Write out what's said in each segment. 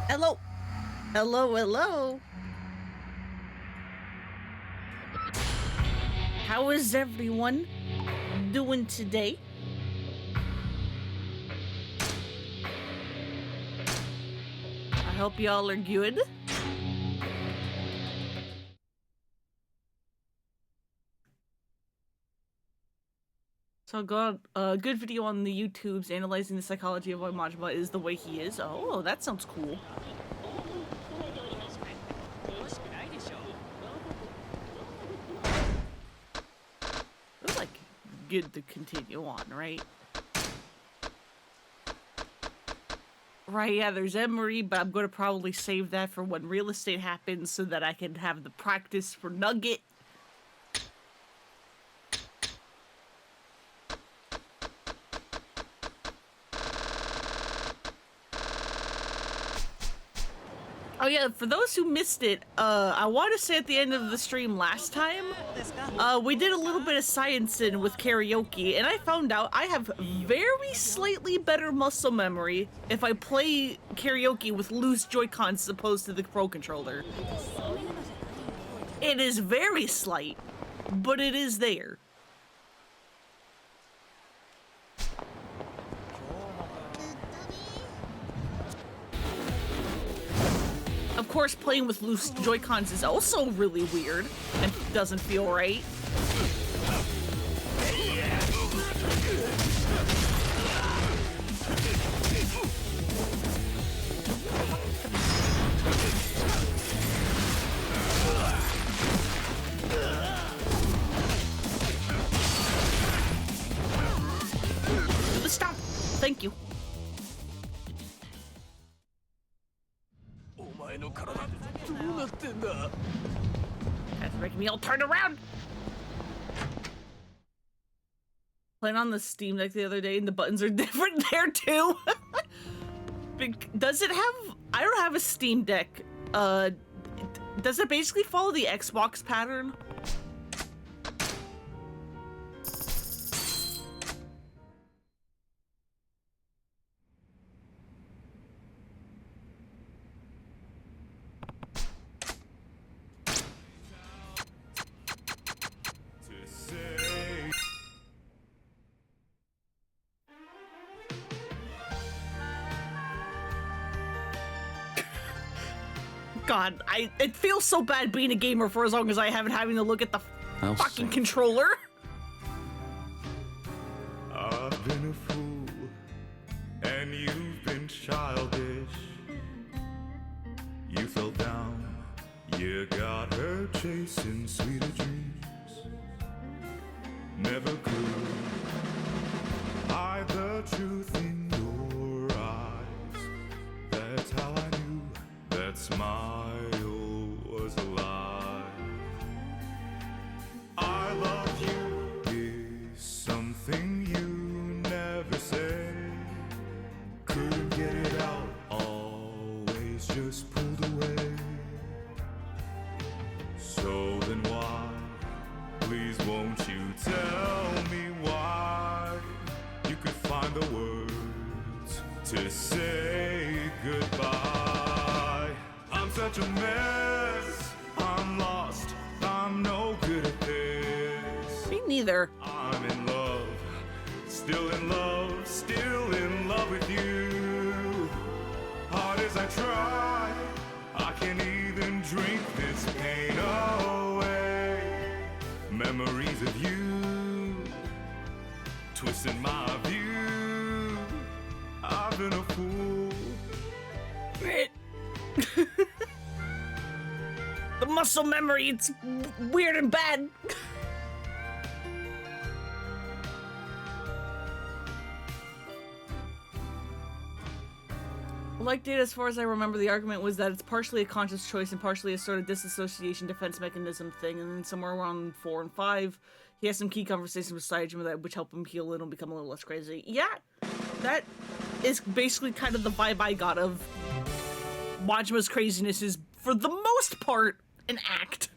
Hello. Hello, hello. How is everyone doing today? I hope y'all are good. So God, a good video on the YouTubes analyzing the psychology of why Majima is the way he is. Oh, that sounds cool. It's like good to continue on, right? Right, yeah, there's Emery, but I'm gonna probably save that for when real estate happens so that I can have the practice for Nugget. Oh yeah, for those who missed it, I want to say at the end of the stream last time, we did a little bit of science in with karaoke, and I found out I have very slightly better muscle memory if I play karaoke with loose Joy-Cons as opposed to the Pro Controller. It is very slight, but it is there. Of course, playing with loose Joy-Cons is also really weird and doesn't feel right. Stop! Thank you. That's making me all turn around. Playing on the Steam Deck the other day and the buttons are different there too. Does it have... I don't have a Steam Deck. Does it basically follow the Xbox pattern? God, it feels so bad being a gamer for as long as I haven't having to look at the fucking controller. I've been a fool, and you've been childish. You fell down, you got her chasing sweeter dreams. Never could hide the truth in your eyes. That's how I knew that smile was a lie. I love you is something you never say. Couldn't get it out, always just pulled away. So then why, please won't you tell me why you could find the words to say goodbye. I'm such a mess, I'm lost, I'm no good at this. Me neither. I'm in love, still in love with you. Hard as I try, I can't even drink this pain away. Memories of you, twisting my view. I've been a fool. The muscle memory, it's weird and bad. Like Data, as far as I remember, the argument was that it's partially a conscious choice and partially a sort of disassociation defense mechanism thing, and then somewhere around 4 and 5, he has some key conversations with Saijima that which help him heal and become a little less crazy. Yeah, that is basically kind of the vibe I got of Majima's craziness is, for the most part, an act.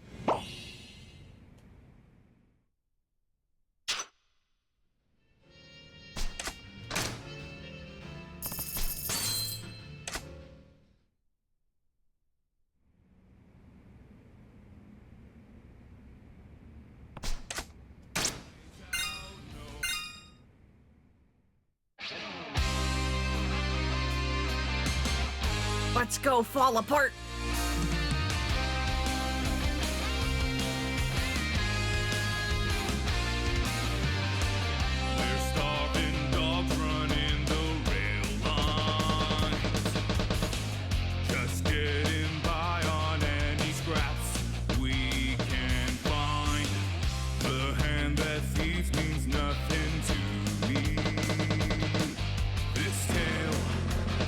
Let's go fall apart. We're starving dogs running the rail lines, just getting by on any scraps we can find. The hand that thieves means nothing to me. This tale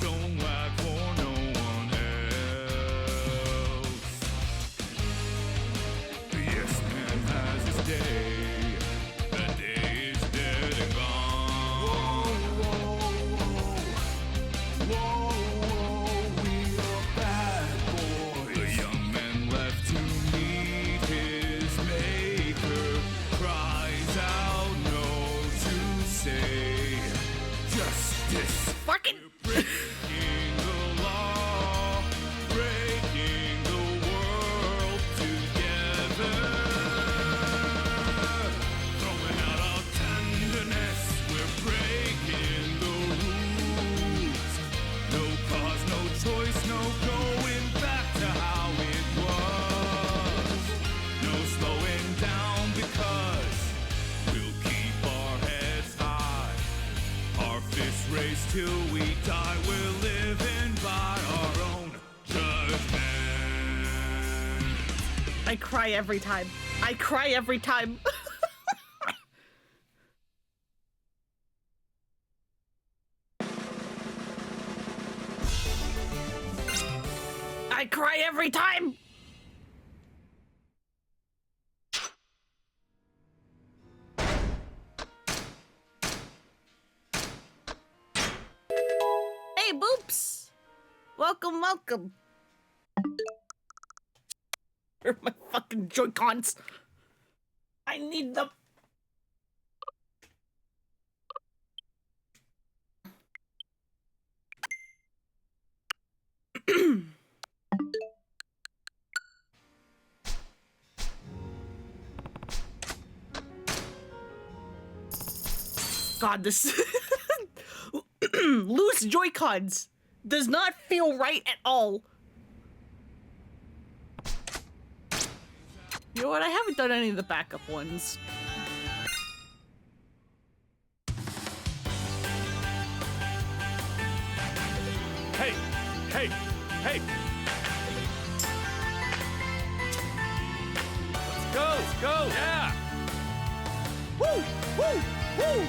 don't wag for no one else. Yes, man has his day. The day is dead and gone. Whoa, whoa, whoa, we are bad boys. The young man left to meet his maker cries out no to say justice. Fucking. Breaking the law, breaking the world together. Throwing out our tenderness, we're breaking the rules. No cause, no choice, no going back to how it was. No slowing down because we'll keep our heads high. Our fists raised till we die. We're living by our own judgment. I cry every time. I cry every time. I cry every time. Hey, Boops. Welcome, welcome. Where are my fucking Joy-Cons? I need them. God, this loose Joy-Cons does not feel right at all. You know what? I haven't done any of the backup ones. Hey, hey, hey. Let's go, yeah. Woo! Woo! Woo!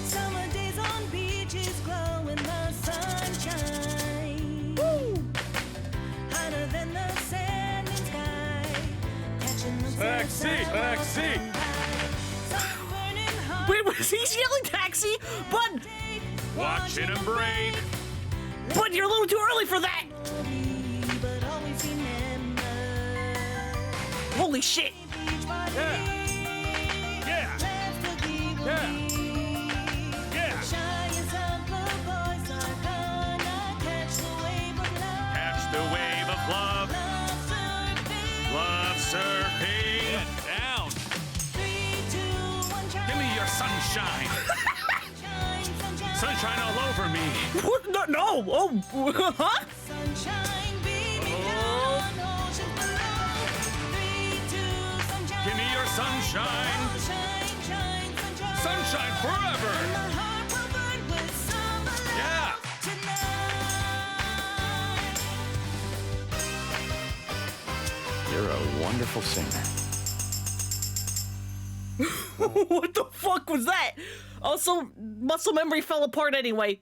Summer days on beaches glow in the sunshine. Woo! Hotter than the sand and sky. Catching the Taxi, taxi. Wait, was he yelling taxi? Bud! Watching him break. Bud, you're a little too early for that! But always remember. Holy shit! Yeah. Yeah. Yeah. Yeah. Catch the wave of love. Love surfing. Get down. Give me your sunshine. Sunshine all over me. What? No, no! Oh, huh? Give me your sunshine. Sunshine forever. Yeah. You're a wonderful singer. What the fuck was that? Also, muscle memory fell apart anyway.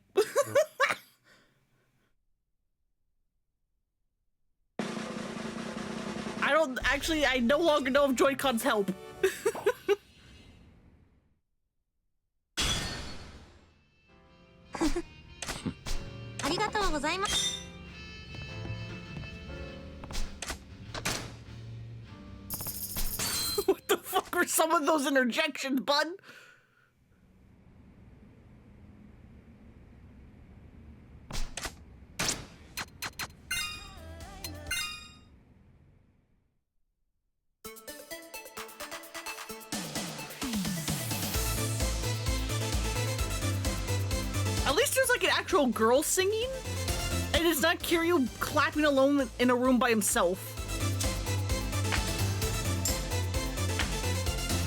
I no longer know if Joy-Cons help. ありがとうございます。 What the fuck were some of those interjections, bud? At least there's like an actual girl singing. And it's not Kiryu clapping alone in a room by himself.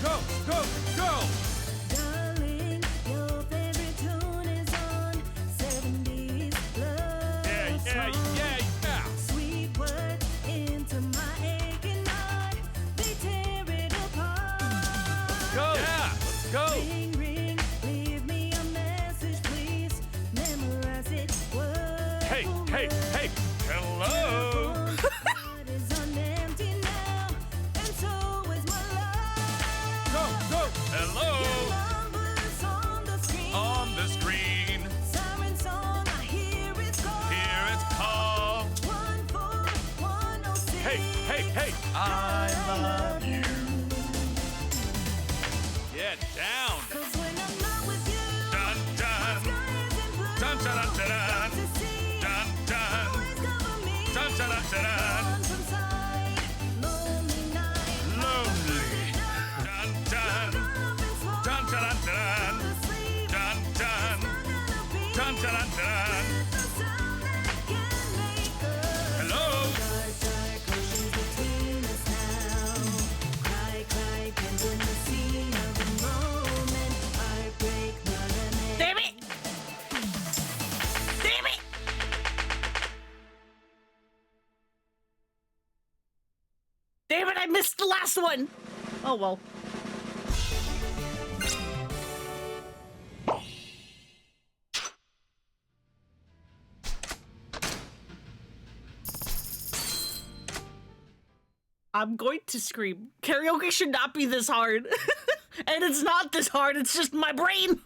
Go, go, go! Darling, your favorite tune is on. 70s love Yeah. Sweet words into my aching heart. They tear it apart. Go! Yeah, let's go! Ring, ring, leave me a message, please. Memorize it word Hey, for hey, word. hey! Hello! Heart is on empty now, and so is my love. Go, go! Hello! Numbers on the screen. On the screen, Siren song, I hear it's call. here it's call. 14106. Hey, hey, hey! I love you. Get down! 'Cause when I'm not with you, Dun, dun! sky isn't blue. Dun, dun, dun, dun, dun. To see, Dun, dun! always cover me. Dun, dun, dun, dun, dun. Gone from sight, lonely night. Lonely. Dun, dun! Dun, dun, dun, dun! Dun, dun! Dun, dun, dun, dun! Hello! Dark, dark oceans between us now. Cry, cry, pins in the sea of the moment. Heartbreak, but Damn it! Damn it! Damn it, I missed the last one! Oh well. I'm going to scream. Karaoke should not be this hard. And it's not this hard, it's just my brain.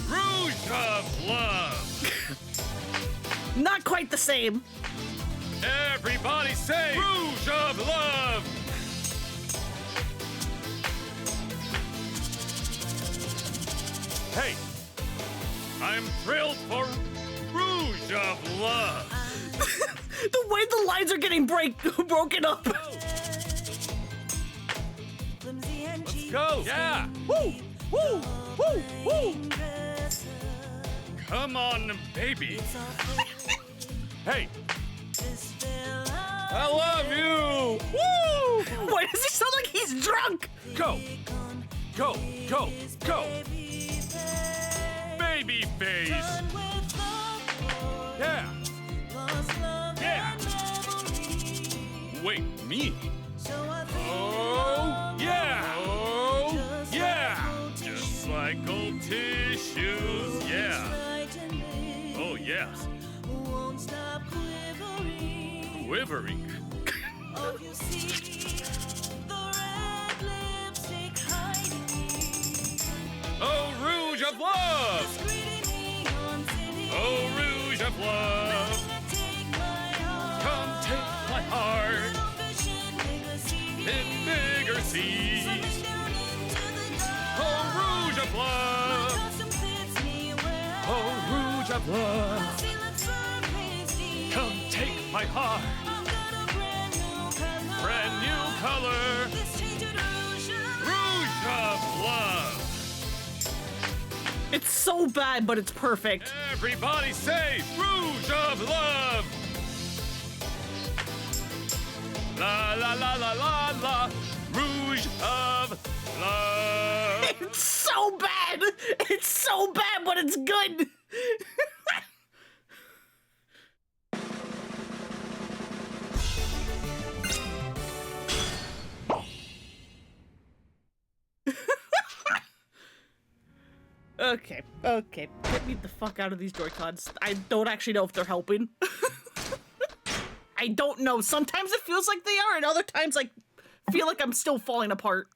Rouge of Love! Not quite the same. Everybody say Rouge of Love! Hey, I'm thrilled for Rouge of Love. The way the lines are getting broken up. Let's go! Yeah! Woo! Woo! Woo! Woo! Come on, baby! Hey! I love you! Woo! Why does he sound like he's drunk? Go! Go! Go! Go! Baby face! Yeah! Yeah! Wait, me? Oh, yeah! Oh, yeah! Just like old tissues, yeah! Oh, yes! Won't stop quivering. Quivering. Oh, you see the red lipstick hiding me. Oh, Rouge of Love! Greedy neon city. Oh, Rouge of Love! Take my heart. Come take my heart Little fish in bigger seas. in bigger seas. Slipping down into the dark. Oh, Rouge of Love! Custom fits me well. Oh, Rouge of Love! See, let's surface deep. Come take my heart, I've got a brand new color. brand new color. This tainted rouge of Rouge of Love! It's so bad, but it's perfect. Everybody say Rouge of Love! La la la la la la, Rouge of Love! It's so bad. It's so bad, but it's good. Okay, okay. Get me the fuck out of these Joy-Cons. I don't actually know if they're helping. I don't know. Sometimes it feels like they are, and other times I feel like I'm still falling apart.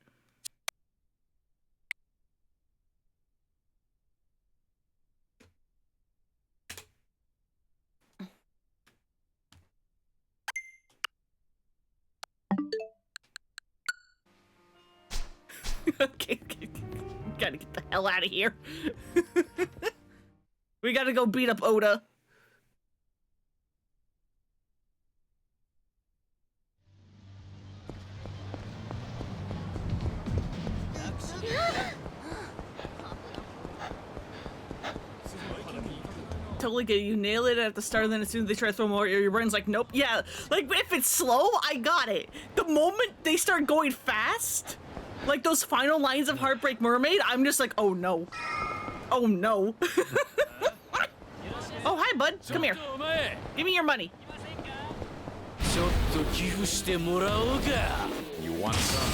Okay, okay. Gotta get the hell out of here. We gotta go beat up Oda. Totally get it. You nail it at the start, then as soon as they try to throw more, your brain's like, nope. Yeah, like if it's slow, I got it. The moment they start going fast, like those final lines of Heartbreak Mermaid, I'm just like, oh no. Oh no. Oh, hi, bud. Come here. Give me your money. You want some?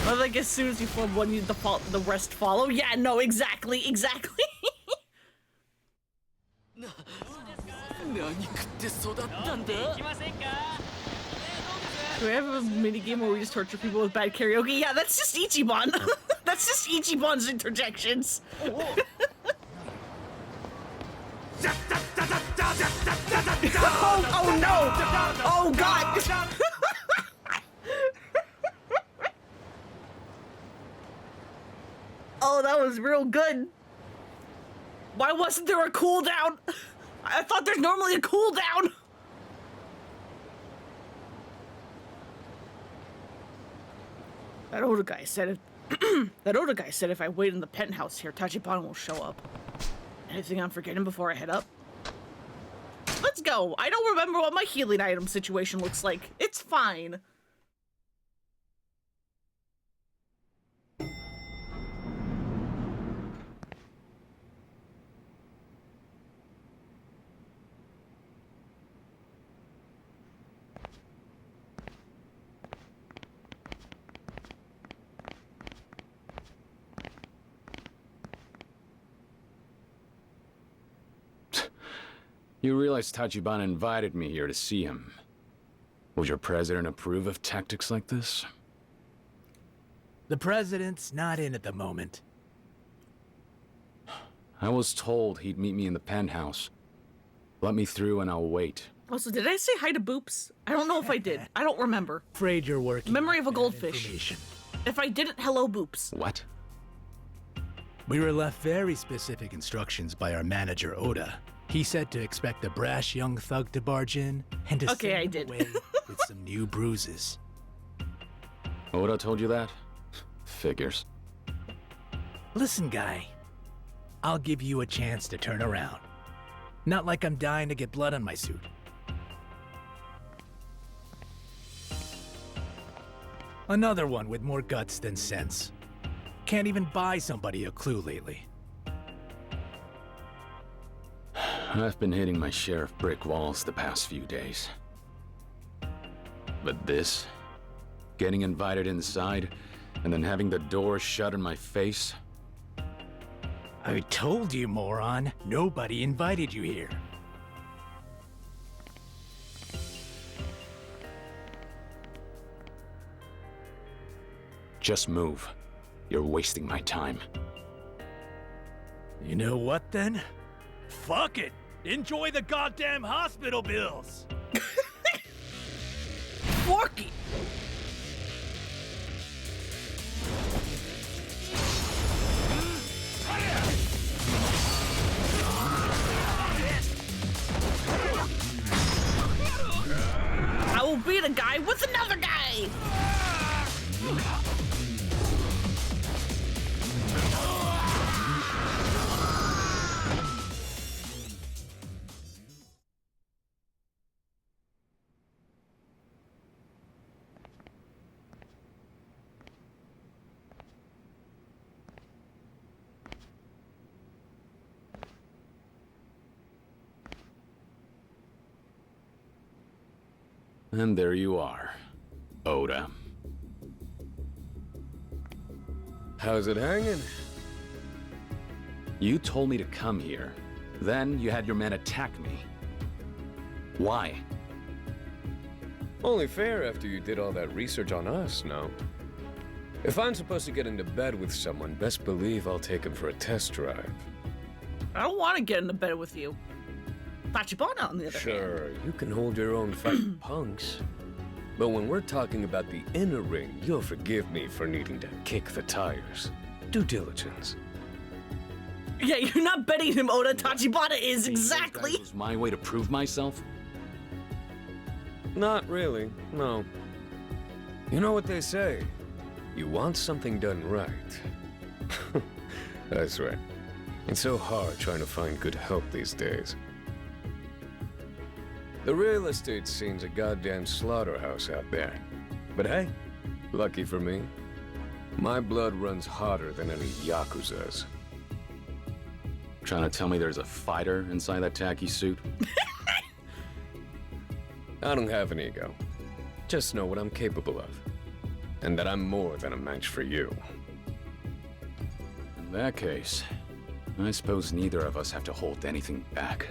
Well, like as soon as you flub one, the rest follow. Yeah, no, exactly. Do we have a minigame where we just torture people with bad karaoke? Yeah, that's just Ichiban. That's just Ichiban's interjections. Oh no! Oh god! Oh, that was real good. Why wasn't there a cooldown? I thought there's normally a cooldown. That Oda guy said if I wait in the penthouse here, Tachibana will show up. Anything I'm forgetting before I head up? Let's go. I don't remember what my healing item situation looks like. It's fine. You realize Tachibana invited me here to see him. Would your president approve of tactics like this? The president's not in at the moment. I was told he'd meet me in the penthouse. Let me through and I'll wait. Also, did I say hi to Boops? I don't know if I did. I don't remember. Afraid you're working. Memory of a with bad goldfish. information. If I didn't, hello Boops. What? We were left very specific instructions by our manager Oda. He said to expect a brash young thug to barge in and to Okay, send I him did. away with some new bruises. Oda told you that? Figures. Listen, guy. I'll give you a chance to turn around. Not like I'm dying to get blood on my suit. Another one with more guts than sense. Can't even buy somebody a clue lately. I've been hitting my share of brick walls the past few days. But this, getting invited inside, and then having the door shut in my face, I told you, moron. Nobody invited you here. just move. You're wasting my time. You know what then? Fuck it! Enjoy the goddamn hospital bills! Fuck it! I will beat a guy with another guy! And there you are, Oda. How's it hanging? You told me to come here. Then you had your men attack me. Why? Only fair after you did all that research on us, no? If I'm supposed to get into bed with someone, best believe I'll take him for a test drive. I don't want to get into bed with you. Tachibana, on the other hand. Sure, you can hold your own fighting punks. But when we're talking about the inner ring, you'll forgive me for needing to kick the tires. Due diligence. Yeah, you're not betting him, Oda. Tachibana is, exactly. That was my way to prove myself? Not really, no. You know what they say? You want something done right. That's right. It's so hard trying to find good help these days. The real estate scene's a goddamn slaughterhouse out there. But hey, lucky for me, my blood runs hotter than any Yakuza's. Trying to tell me there's a fighter inside that tacky suit? I don't have an ego. Just know what I'm capable of. And that I'm more than a match for you. In that case, I suppose neither of us have to hold anything back.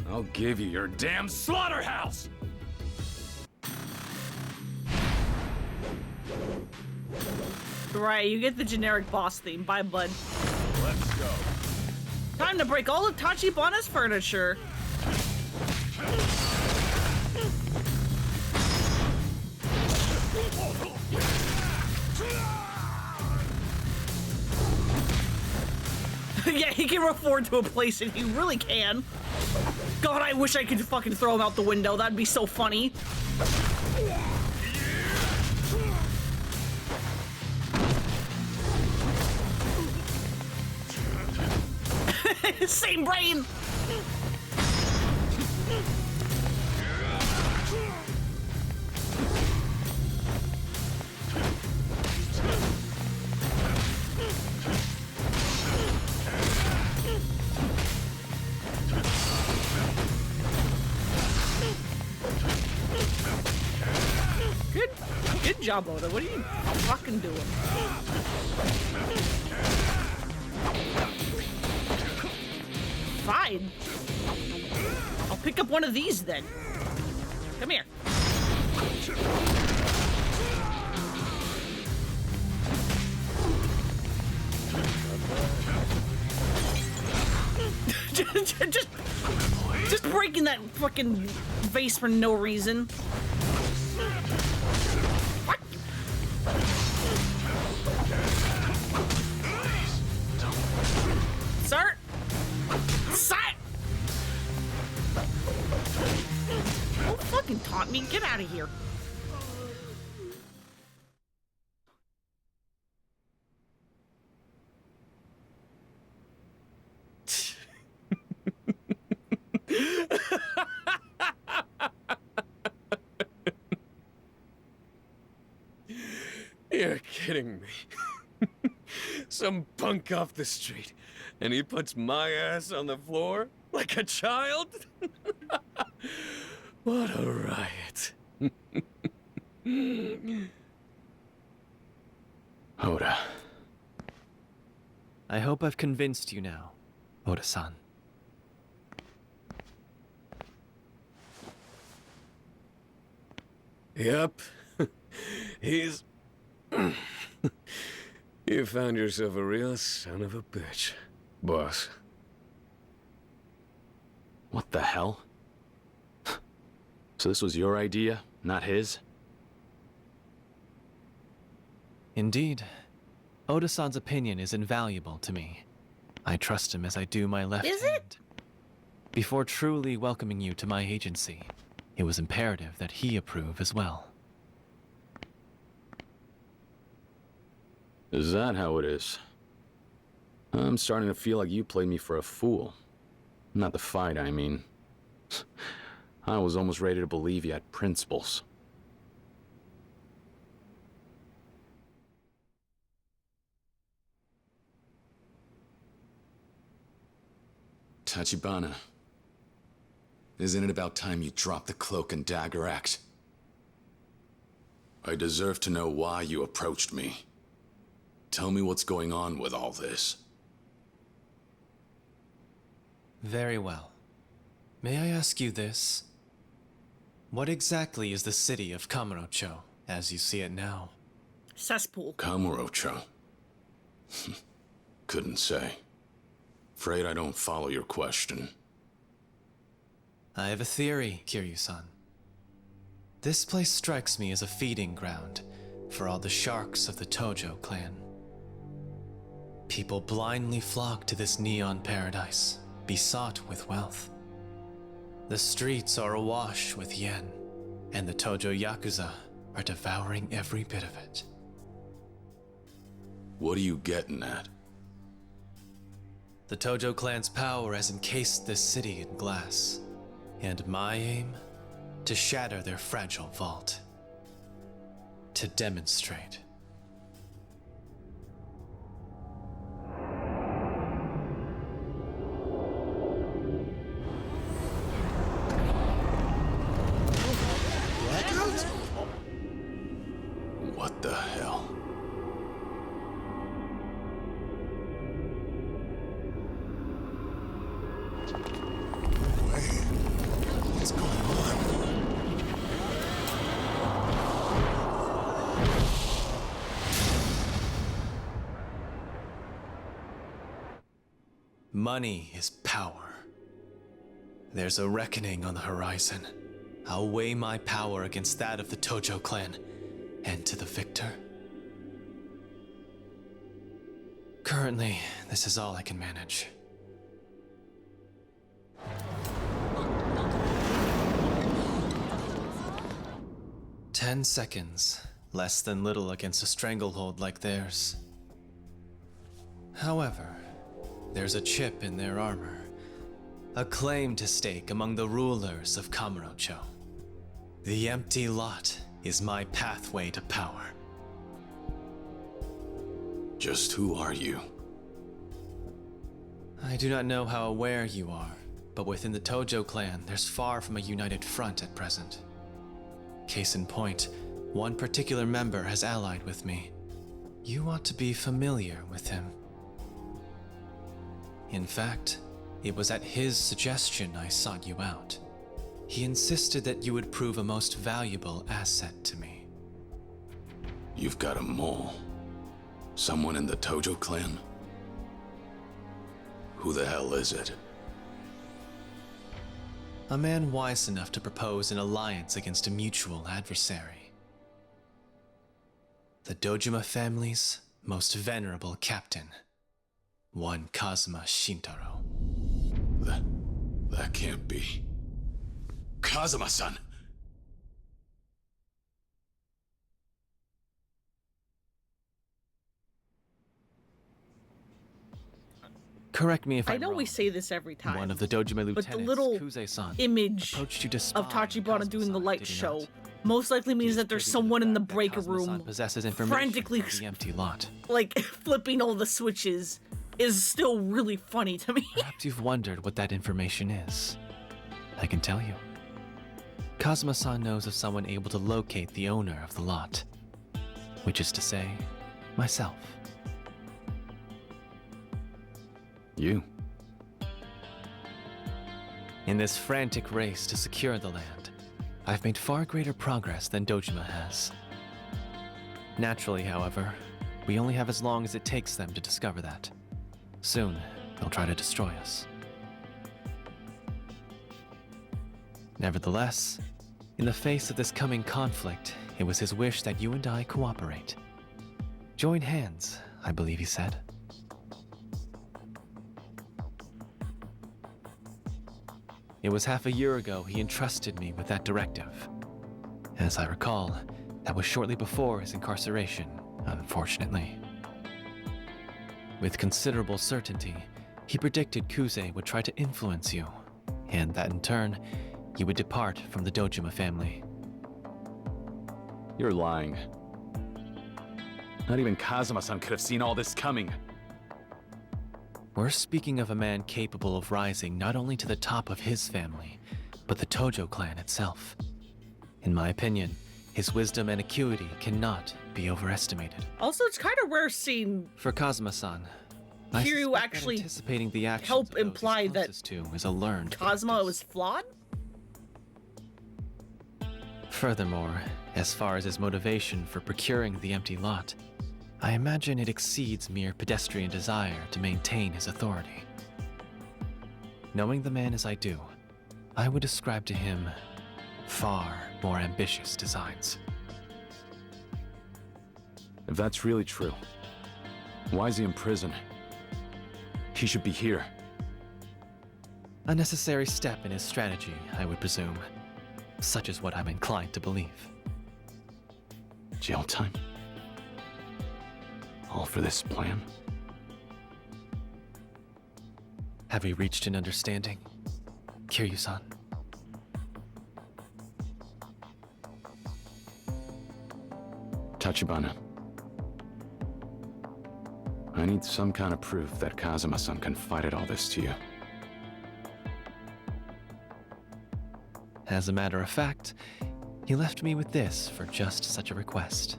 I'll give you your damn slaughterhouse! Right, you get the generic boss theme. Bye, bud. Let's go. Time to break all of Tachibana's furniture. Yeah, he can run forward to a place and he really can. God, I wish I could fucking throw him out the window. That'd be so funny. Same brain. Good job, Oda. What are you fucking doing? Fine. I'll pick up one of these then. Come here. just breaking that fucking vase for no reason. What? Sir? Sir? Don't fucking taunt me. Get out of here. You're kidding me. Some punk off the street, and he puts my ass on the floor like a child? What a riot. Oda. I hope I've convinced you now, Oda-san. Yep. He's... You found yourself a real son of a bitch, boss. What the hell? So this was your idea, not his? Indeed. Oda-san's opinion is invaluable to me. I trust him as I do my left Is hand. it? Before truly welcoming you to my agency, it was imperative that he approve as well. Is that how it is? I'm starting to feel like you played me for a fool. Not the fight, I mean. I was almost ready to believe you had principles. Tachibana, isn't it about time you dropped the cloak and dagger act? I deserve to know why you approached me. Tell me what's going on with all this. Very well. May I ask you this? What exactly is the city of Kamurocho, as you see it now? Cesspool. Kamurocho? Couldn't say. Afraid I don't follow your question. I have a theory, Kiryu-san. This place strikes me as a feeding ground for all the sharks of the Tojo clan. People blindly flock to this neon paradise, besought with wealth. The streets are awash with yen, and the Tojo Yakuza are devouring every bit of it. What are you getting at? The Tojo clan's power has encased this city in glass, and my aim? To shatter their fragile vault. To demonstrate. What the hell? What's going on? Money is power. There's a reckoning on the horizon. I'll weigh my power against that of the Tojo clan, and to the victor. Currently, this is all I can manage. "10 seconds, less than little against a stranglehold like theirs. However, there's a chip in their armor, a claim to stake among the rulers of Kamurocho. The empty lot is my pathway to power." Just who are you? I do not know how aware you are, but within the Tojo clan, there's far from a united front at present. Case in point, one particular member has allied with me. You ought to be familiar with him. In fact, it was at his suggestion I sought you out. He insisted that you would prove a most valuable asset to me. You've got a mole. Someone in the Tojo clan? Who the hell is it? A man wise enough to propose an alliance against a mutual adversary. The Dojima family's most venerable captain, one Kazuma Shintaro. That can't be. Kazuma-san! Correct me if I I'm know wrong. we say this every time. One of the Dojima lieutenants, but the little Kuze-san, image approached you to spy of Tachibana on doing the light Kazuma-san, show did he not? most likely means He's that there's privy to someone the in the fact that breaker Kazuma-san room possesses information frantically of the empty lot. like flipping all the switches is still really funny to me. Perhaps you've wondered what that information is. I can tell you. Kazuma-san knows of someone able to locate the owner of the lot. Which is to say, myself. You? In this frantic race to secure the land, I've made far greater progress than Dojima has. Naturally, however, we only have as long as it takes them to discover that. Soon, they'll try to destroy us. Nevertheless, in the face of this coming conflict, it was his wish that you and I cooperate. Join hands, I believe he said. It was half a year ago he entrusted me with that directive. As I recall, that was shortly before his incarceration, unfortunately. With considerable certainty, he predicted Kuze would try to influence you, and that in turn, you would depart from the Dojima family. You're lying. Not even Kazuma-san could have seen all this coming. We're speaking of a man capable of rising not only to the top of his family, but the Tojo clan itself. In my opinion, his wisdom and acuity cannot be overestimated. Also, it's kind of rare seeing For Kazuma-san, I Here you suspect that actually anticipating the actions help of those he's imply that closest to is a learned Cosmo practice. was flawed. Furthermore, as far as his motivation for procuring the empty lot, I imagine it exceeds mere pedestrian desire to maintain his authority. Knowing the man as I do, I would describe to him far more ambitious designs. If that's really true, why is he in prison? He should be here. A necessary step in his strategy, I would presume. Such is what I'm inclined to believe. Jail time? All for this plan? Have we reached an understanding, Kiryu-san? Tachibana. I need some kind of proof that Kazuma-san confided all this to you. As a matter of fact, he left me with this for just such a request.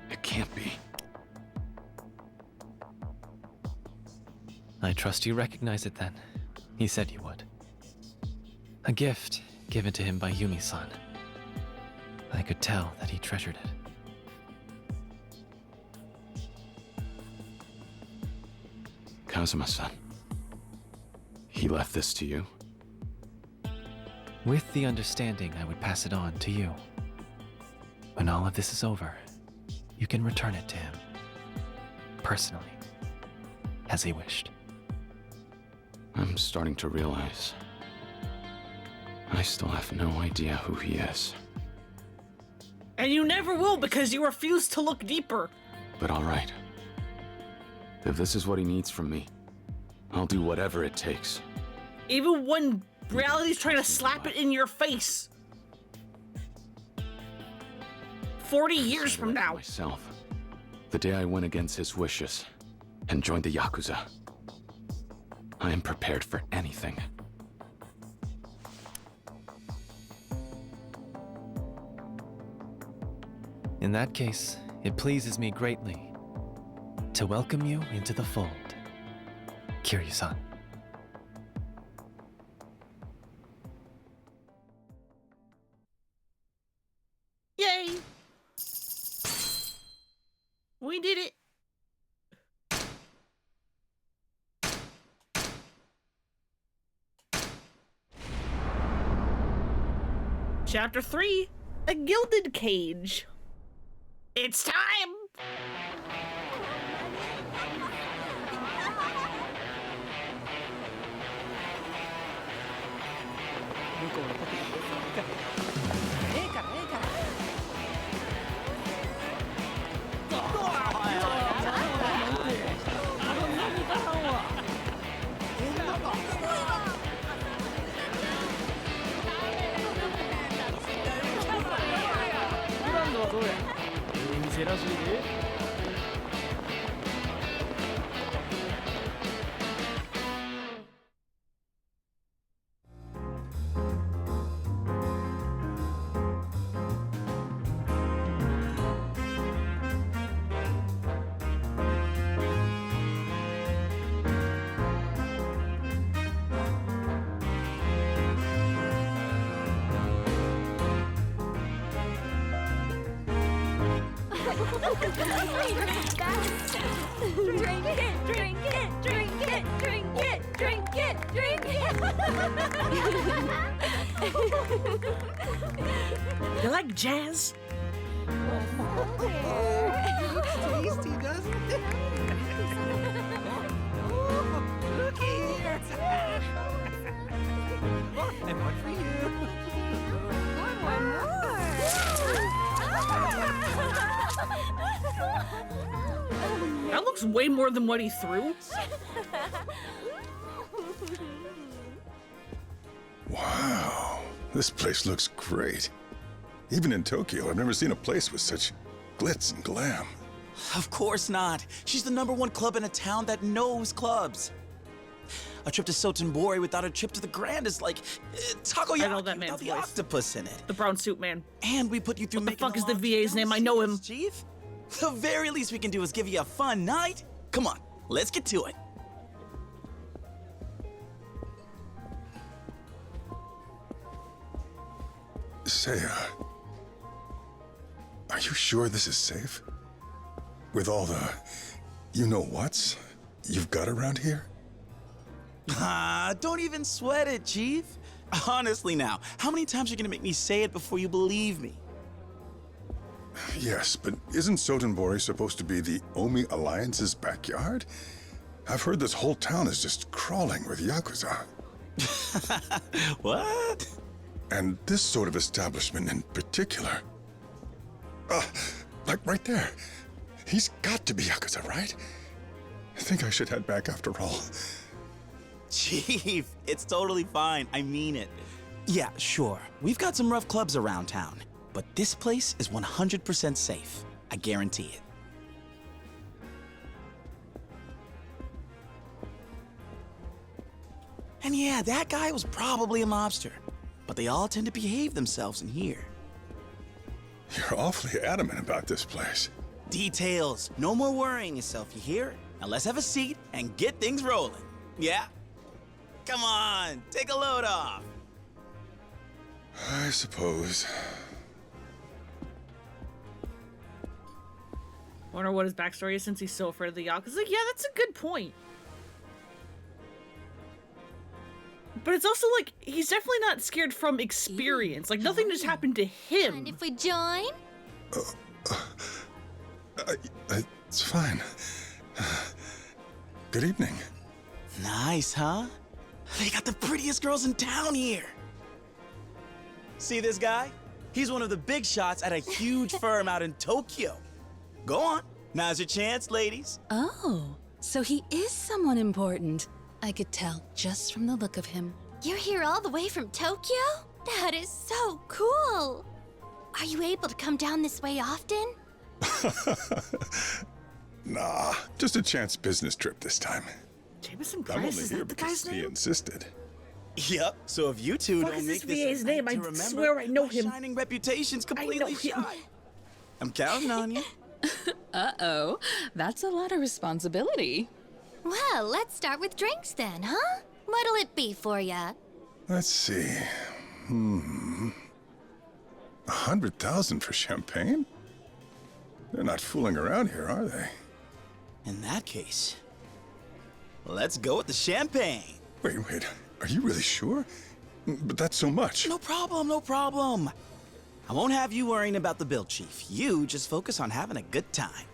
It can't be. I trust you recognize it then. He said you would. A gift given to him by Yumi-san. I could tell that he treasured it. Kazuma-san. He left this to you? With the understanding I would pass it on to you. When all of this is over, you can return it to him. Personally. As he wished. I'm starting to realize I still have no idea who he is. And you never will because you refuse to look deeper. But all right. If this is what he needs from me, I'll do whatever it takes. Even when reality's trying to slap it in your face. 40 years from now. Myself, the day I went against his wishes and joined the Yakuza. I am prepared for anything. In that case, it pleases me greatly to welcome you into the fold, Kiryu-san. Yay! We did it! Chapter 3, A Gilded Cage. It's time! Drink it, drink it, drink it, drink it, drink it, drink it. You like jazz? Tasty, doesn't it? Look here. And one for you. That looks way more than what he threw. Wow, this place looks great. Even in Tokyo, I've never seen a place with such glitz and glam. Of course not. She's the #1 club in a town that knows clubs. A trip to Sotenbori without a trip to the Grand is like takoyaki I know that without man's the voice. octopus in it. The brown suit man. And we put you through What the making fuck is the launch. VA's name? I know him. Chief? The very least we can do is give you a fun night. Come on, let's get to it. Say, are you sure this is safe? With all the you-know-whats you've got around here? Ah, don't even sweat it, Chief. Honestly now, how many times are you gonna make me say it before you believe me? Yes, but isn't Sotenbori supposed to be the Omi Alliance's backyard? I've heard this whole town is just crawling with Yakuza. What? And this sort of establishment in particular. Like right there. He's got to be Yakuza, right? I think I should head back after all. Chief, it's totally fine. I mean it. Yeah, sure. We've got some rough clubs around town, but this place is 100% safe. I guarantee it. And yeah, that guy was probably a mobster, but they all tend to behave themselves in here. You're awfully adamant about this place. Details. No more worrying yourself, you hear? Now let's have a seat and get things rolling. Yeah? Come on, take a load off. I suppose. Wonder what his backstory is since he's so afraid of the Yakuza. Like, yeah, that's a good point. But it's also like, he's definitely not scared from experience. Like, nothing just happened to him. And if we join? It's fine. Good evening. Nice, huh? They got the prettiest girls in town here. See this guy? He's one of the big shots at a huge firm out in Tokyo. Go on. Now's your chance, ladies. Oh, so he is someone important. I could tell just from the look of him. You're here all the way from Tokyo? That is so cool. Are you able to come down this way often? Nah, just a chance business trip this time. Jameson I'm Price, only is here that the guy's because he name? insisted. Yep. So if you two Fuck don't is make this this VA's a name? night I to remember, swear I know my him. shining reputation's I know completely him. shot. I'm counting on you. Uh-oh, that's a lot of responsibility. Well, let's start with drinks then, huh? What'll it be for ya? Let's see. 100,000 for champagne? They're not fooling around here, are they? In that case, let's go with the champagne. Wait. Are you really sure? But that's so much. No problem, no problem. I won't have you worrying about the bill, Chief. You just focus on having a good time.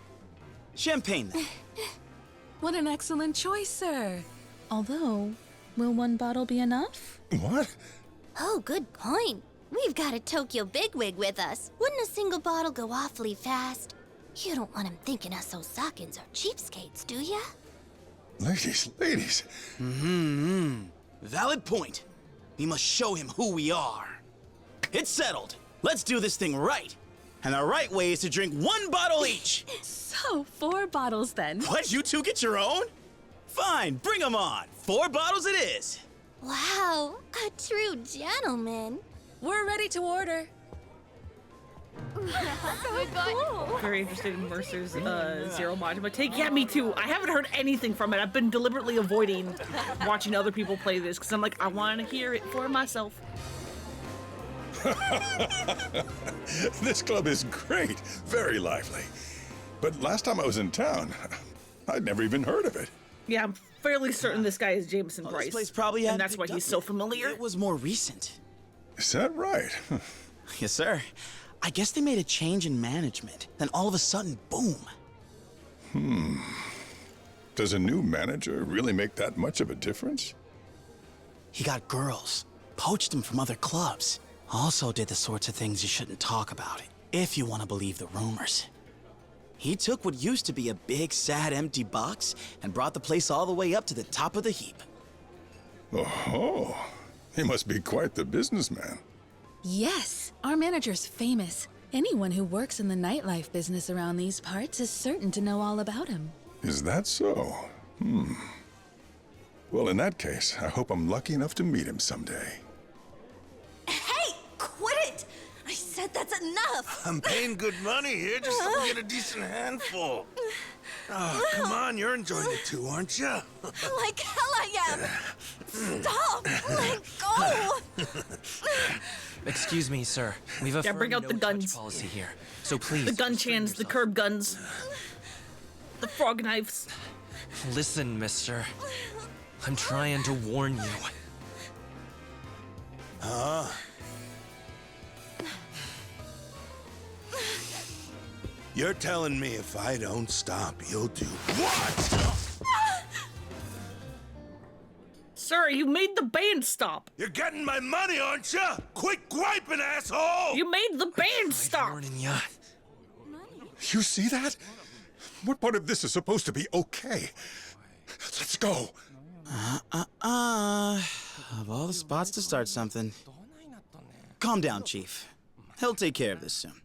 Champagne, then. What an excellent choice, sir. Although, will one bottle be enough? What? Oh, good point. We've got a Tokyo bigwig with us. Wouldn't a single bottle go awfully fast? You don't want him thinking us Osakans are cheapskates, do ya? Ladies. Valid point. We must show him who we are. It's settled. Let's do this thing right. And the right way is to drink one bottle each. So, 4 bottles then. What, you two get your own? Fine, bring 'em on. 4 bottles it is. Wow, a true gentleman. We're ready to order. Very interested in Mercer's Zero Majima take. Yeah, me too. I haven't heard anything from it. I've been deliberately avoiding watching other people play this because I'm like, I want to hear it for myself. This club is great. Very lively. But last time I was in town, I'd never even heard of it. Yeah, I'm fairly certain this guy is Jameson Well, Price. this place probably and hadn't that's why picked he's up so yet. familiar. It was more recent. Is that right? Yes, sir. I guess they made a change in management. Then all of a sudden, boom. Does a new manager really make that much of a difference? He got girls, poached them from other clubs. Also did the sorts of things you shouldn't talk about, if you want to believe the rumors. He took what used to be a big, sad, empty box and brought the place all the way up to the top of the heap. Oh, he must be quite the businessman. Yes, our manager's famous. Anyone who works in the nightlife business around these parts is certain to know all about him. Is that so? Well, in that case, I hope I'm lucky enough to meet him someday. Hey, quit it! I said that's enough! I'm paying good money here just so we get a decent handful. Oh, come on, you're enjoying it too, aren't you? Like hell I am! Stop! Let go! Excuse me, sir. We've a Yeah, bring out the guns. policy here, so please. The gun restrain chans, the yourself. curb guns, the frog knives. Listen, mister. I'm trying to warn you. Huh? You're telling me if I don't stop, you'll do what? Sir, you made the band stop. You're getting my money, aren't you? Quit griping, asshole! You made the band stop. Warning ya. You see that? What part of this is supposed to be okay? Let's go. Of all the spots to start something. Calm down, Chief. He'll take care of this soon.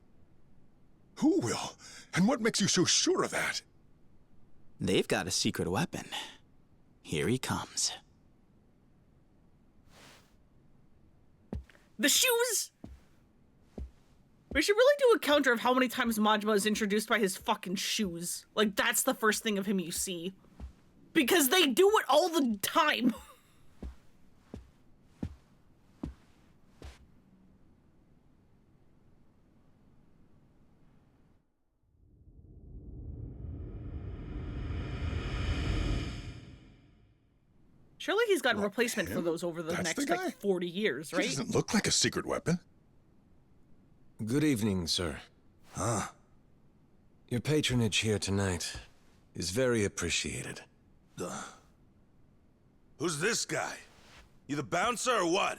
Who will? And what makes you so sure of that? They've got a secret weapon. Here he comes. The shoes! We should really do a counter of how many times Majima is introduced by his fucking shoes. Like, that's the first thing of him you see. Because they do it all the time. Surely he's gotten replacement for those over the That's next, the guy? like, 40 years, He right? doesn't look like a secret weapon. Good evening, sir. Huh? Your patronage here tonight is very appreciated. Who's this guy? You the bouncer or what?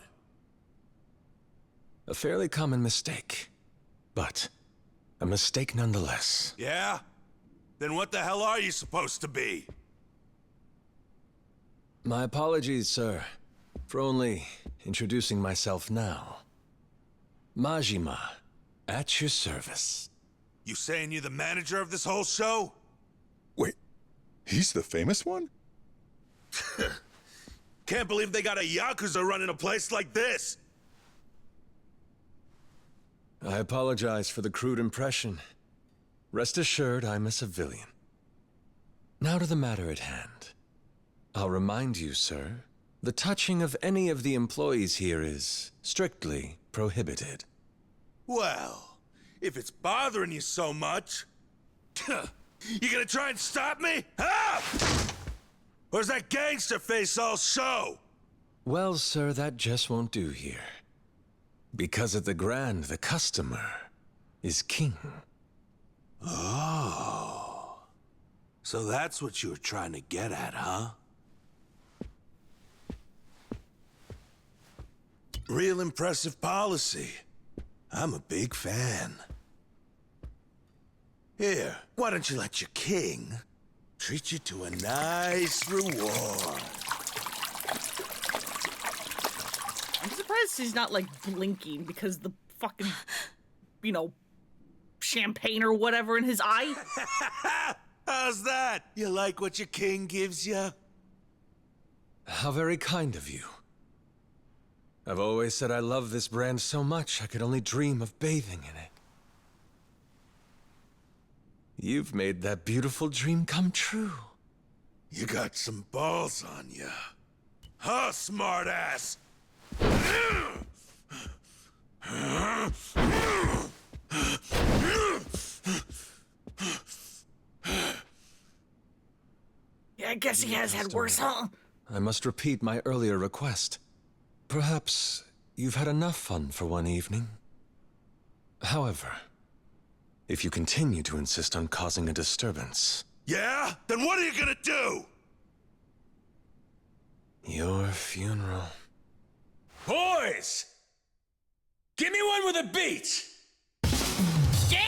A fairly common mistake, but a mistake nonetheless. Yeah? Then what the hell are you supposed to be? My apologies, sir, for only introducing myself now. Majima, at your service. You saying you're the manager of this whole show? Wait, he's the famous one? Can't believe they got a Yakuza running a place like this! I apologize for the crude impression. Rest assured, I'm a civilian. Now to the matter at hand. I'll remind you, sir, the touching of any of the employees here is strictly prohibited. Well, if it's bothering you so much, you gonna try and stop me? Huh? Or is that gangster face all show? Well, sir, that just won't do here. Because at the Grand, the customer is king. Oh. So that's what you were trying to get at, huh? Real impressive policy. I'm a big fan. Here, why don't you let your king treat you to a nice reward? I'm surprised he's not, like, blinking because the fucking, you know, champagne or whatever in his eye. How's that? You like what your king gives you? How very kind of you. I've always said I love this brand so much I could only dream of bathing in it. You've made that beautiful dream come true. You got some balls on you. Huh, smartass? Yeah, I guess he has had worse, huh? I must repeat my earlier request. Perhaps you've had enough fun for one evening. However, if you continue to insist on causing a disturbance... Yeah? Then what are you gonna do? Your funeral. Boys! Give me one with a beat! Yeah!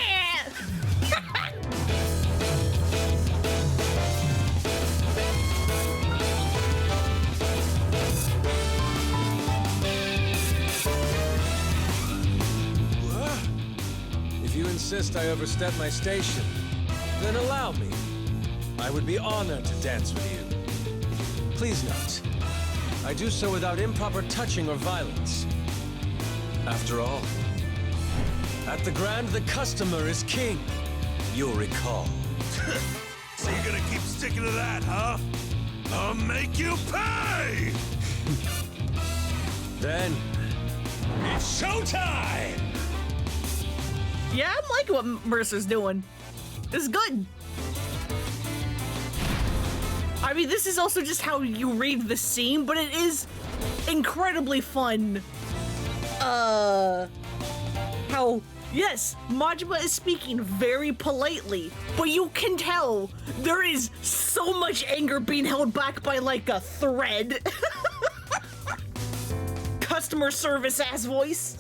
If you insist I overstep my station, then allow me. I would be honored to dance with you. Please note, I do so without improper touching or violence. After all, at the Grand, the customer is king. You'll recall. So you're gonna keep sticking to that, huh? I'll make you pay! Then, it's showtime! Yeah, I'm liking what Mercer's doing. It's good. I mean, this is also just how you read the scene, but it is incredibly fun. How, yes, Majima is speaking very politely, but you can tell there is so much anger being held back by like a thread. Customer service ass voice.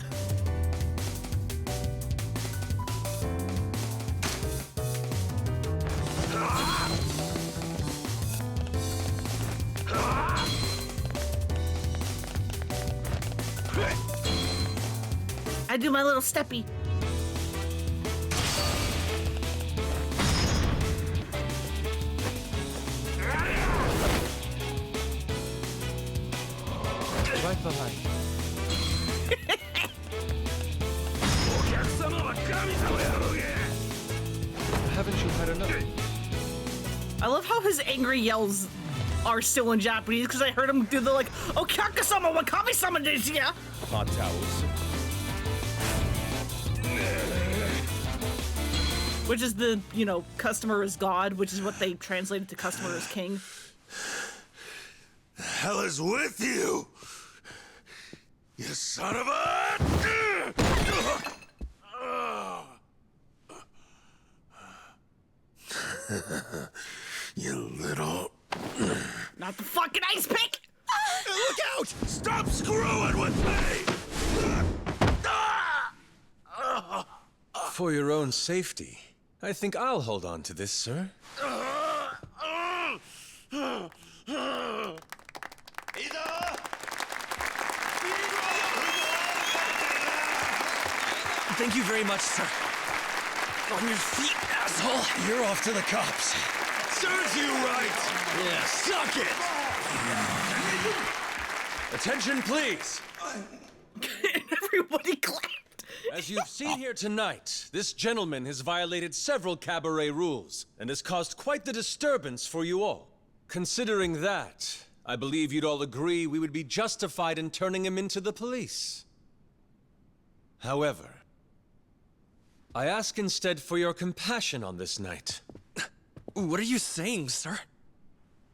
I do my little steppy. Right behind. Haven't you had enough? I love how his angry yells are still in Japanese because I heard him do the like, "Okaka-sama wa kami-sama desu ya." Hot towels. Which is the, you know, customer is God, which is what they translated to customer is king. The hell is with you? You son of a... You little... Not the fucking ice pick! Look out! Stop screwing with me! For your own safety, I think I'll hold on to this, sir. Thank you very much, sir. On your feet, asshole. You're off to the cops. Serves you right! Yeah, suck it! Attention, please. Everybody clapped. As you've seen here tonight, this gentleman has violated several cabaret rules and has caused quite the disturbance for you all. Considering that, I believe you'd all agree we would be justified in turning him into the police. However, I ask instead for your compassion on this night. What are you saying, sir?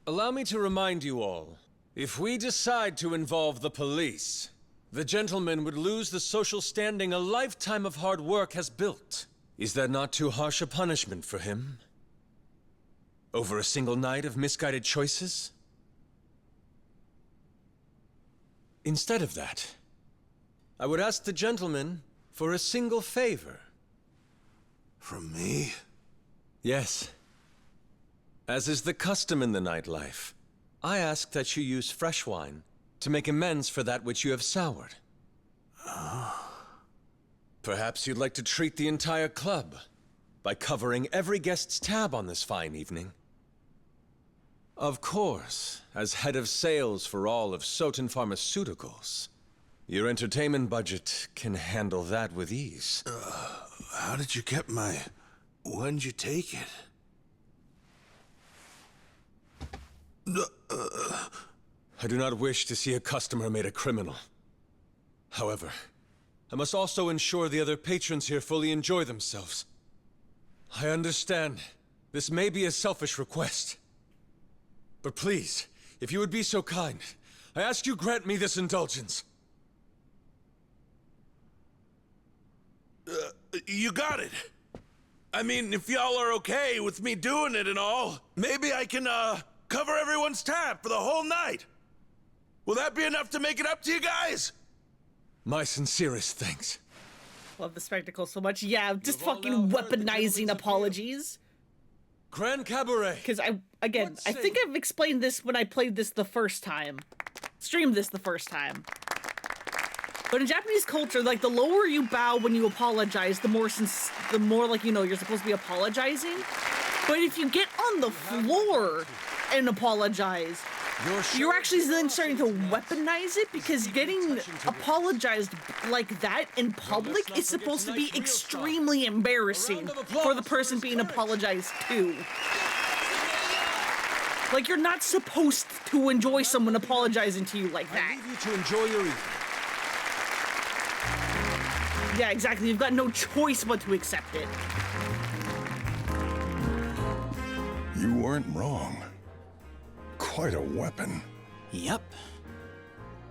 Allow me to remind you all, if we decide to involve the police, the gentleman would lose the social standing a lifetime of hard work has built. Is that not too harsh a punishment for him? Over a single night of misguided choices? Instead of that, I would ask the gentleman for a single favor. From me? Yes. As is the custom in the nightlife, I ask that you use fresh wine to make amends for that which you have soured. Perhaps you'd like to treat the entire club by covering every guest's tab on this fine evening. Of course, as head of sales for all of Soten Pharmaceuticals, your entertainment budget can handle that with ease. How did you get my... When'd you take it? I do not wish to see a customer made a criminal. However, I must also ensure the other patrons here fully enjoy themselves. I understand this may be a selfish request. But please, if you would be so kind, I ask you grant me this indulgence. You got it. I mean, if y'all are okay with me doing it and all, maybe I can, cover everyone's tab for the whole night. Will that be enough to make it up to you guys? My sincerest thanks. Love the spectacle so much. Yeah, just fucking weaponizing apologies. Grand Cabaret. Because I think I've explained this when I played this the first time. Streamed this the first time. But in Japanese culture, like, the lower you bow when you apologize, the more like, you know, you're supposed to be apologizing. But if you get on the floor and apologize, you're actually then starting to weaponize it, because getting apologized like that in public is supposed to be extremely embarrassing for the person being apologized to. Like, you're not supposed to enjoy someone apologizing to you like that. I leave you to enjoy your evening. Yeah, exactly. You've got no choice but to accept it. You weren't wrong. quite a weapon. Yep.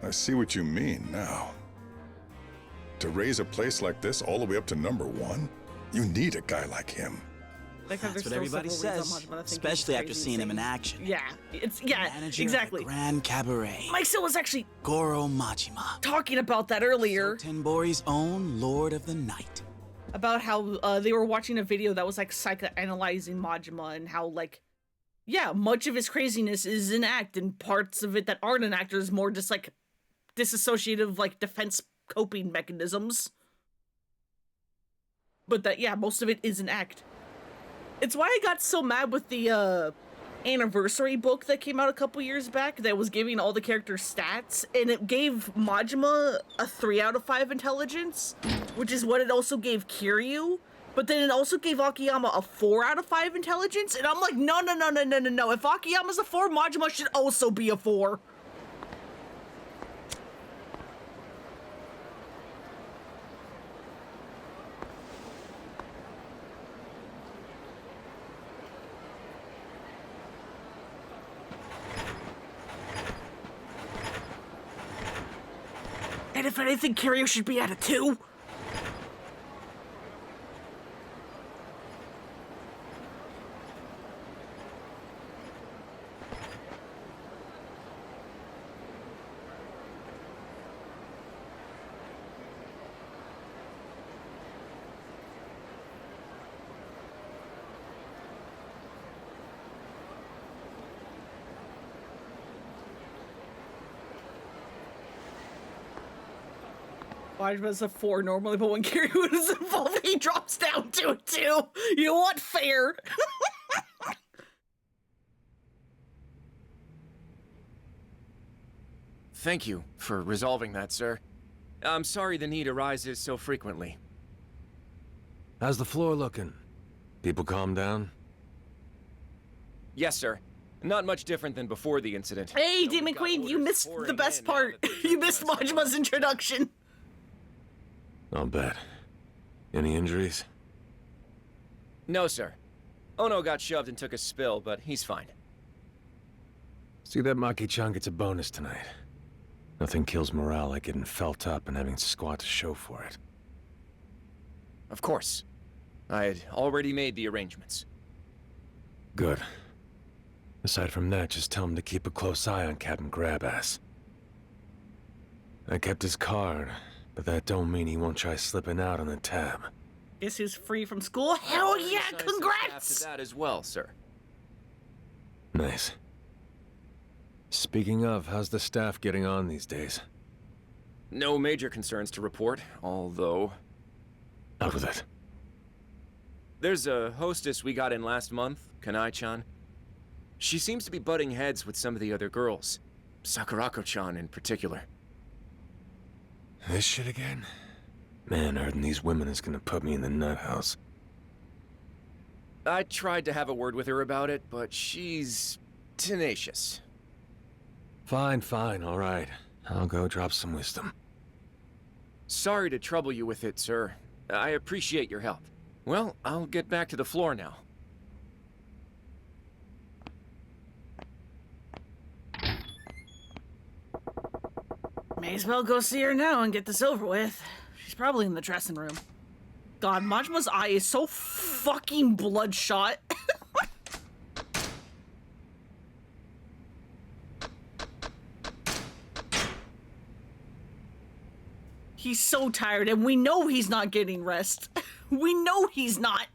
I see what you mean now. To raise a place like this all the way up to #1, you need a guy like him. Like That's what everybody says, especially after seeing him in action. Yeah, Manager exactly. Of the Grand Cabaret. Mike Still was actually Goro Majima. talking about that earlier. Tenbori's own Lord of the Night. About how they were watching a video that was like psychoanalyzing Majima and how like, yeah, much of his craziness is in act and parts of it that aren't in act is more just like disassociative like defense coping mechanisms. But that, yeah, most of it is in act. It's why I got so mad with the anniversary book that came out a couple years back that was giving all the characters stats, and it gave Majima a 3 out of 5 intelligence, which is what it also gave Kiryu, but then it also gave Akiyama a 4 out of 5 intelligence, and I'm like, no. If Akiyama's a 4, Majima should also be a 4. And if anything, Kiryu should be at a 2. Majima's a 4 normally, but when Kiryu is involved, he drops down to a 2. You want fair? Thank you for resolving that, sir. I'm sorry the need arises so frequently. How's the floor looking? People calm down? Yes, sir. Not much different than before the incident. Hey, Demon Queen, you missed the best part. You missed Majima's introduction. I'll bet. Any injuries? No, sir. Ono got shoved and took a spill, but he's fine. See that Maki-chan gets a bonus tonight. Nothing kills morale like getting felt up and having squat to show for it. Of course. I had already made the arrangements. Good. Aside from that, just tell him to keep a close eye on Captain Grabass. I kept his card, but that don't mean he won't try slipping out on the tab. Guess who's free from school? Hell yeah, congrats! After that as well, sir. Nice. Speaking of, how's the staff getting on these days? No major concerns to report, although... Out with it. There's a hostess we got in last month, Kanai-chan. She seems to be butting heads with some of the other girls. Sakurako-chan in particular. This shit again? Man, hurting these women is gonna put me in the nut house. I tried to have a word with her about it, but she's... tenacious. Fine, all right. I'll go drop some wisdom. Sorry to trouble you with it, sir. I appreciate your help. Well, I'll get back to the floor now. May as well go see her now and get this over with. She's probably in the dressing room. God, Majima's eye is so fucking bloodshot. He's so tired, and we know he's not getting rest. We know he's not.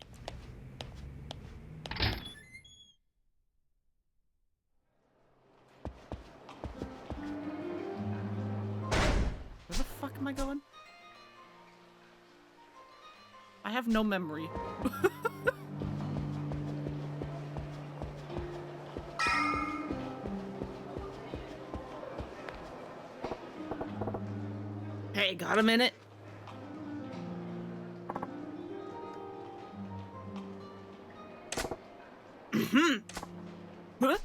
Where the fuck am I going? I have no memory. Hey, got a minute? Huh?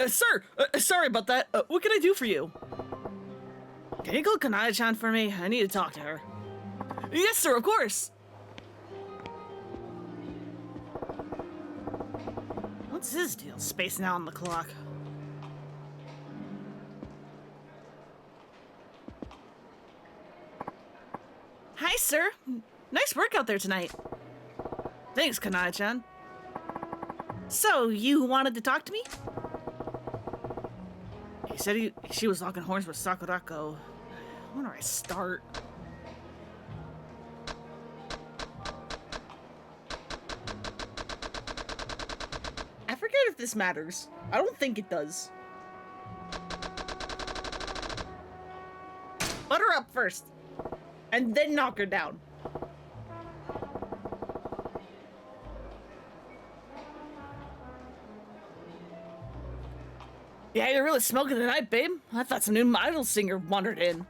Sir, sorry about that. What can I do for you? Can you call Kanai-chan for me? I need to talk to her. Yes, sir, of course. What's his deal? Spacing out on the clock. sir. Nice work out there tonight. Thanks, Kanai-chan. So, you wanted to talk to me? He said she was locking horns with Sakurako. When do I start? I forget if this matters. I don't think it does. Butt her up first. And then knock her down. Yeah, you're really smoking tonight, babe. I thought some new idol singer wandered in.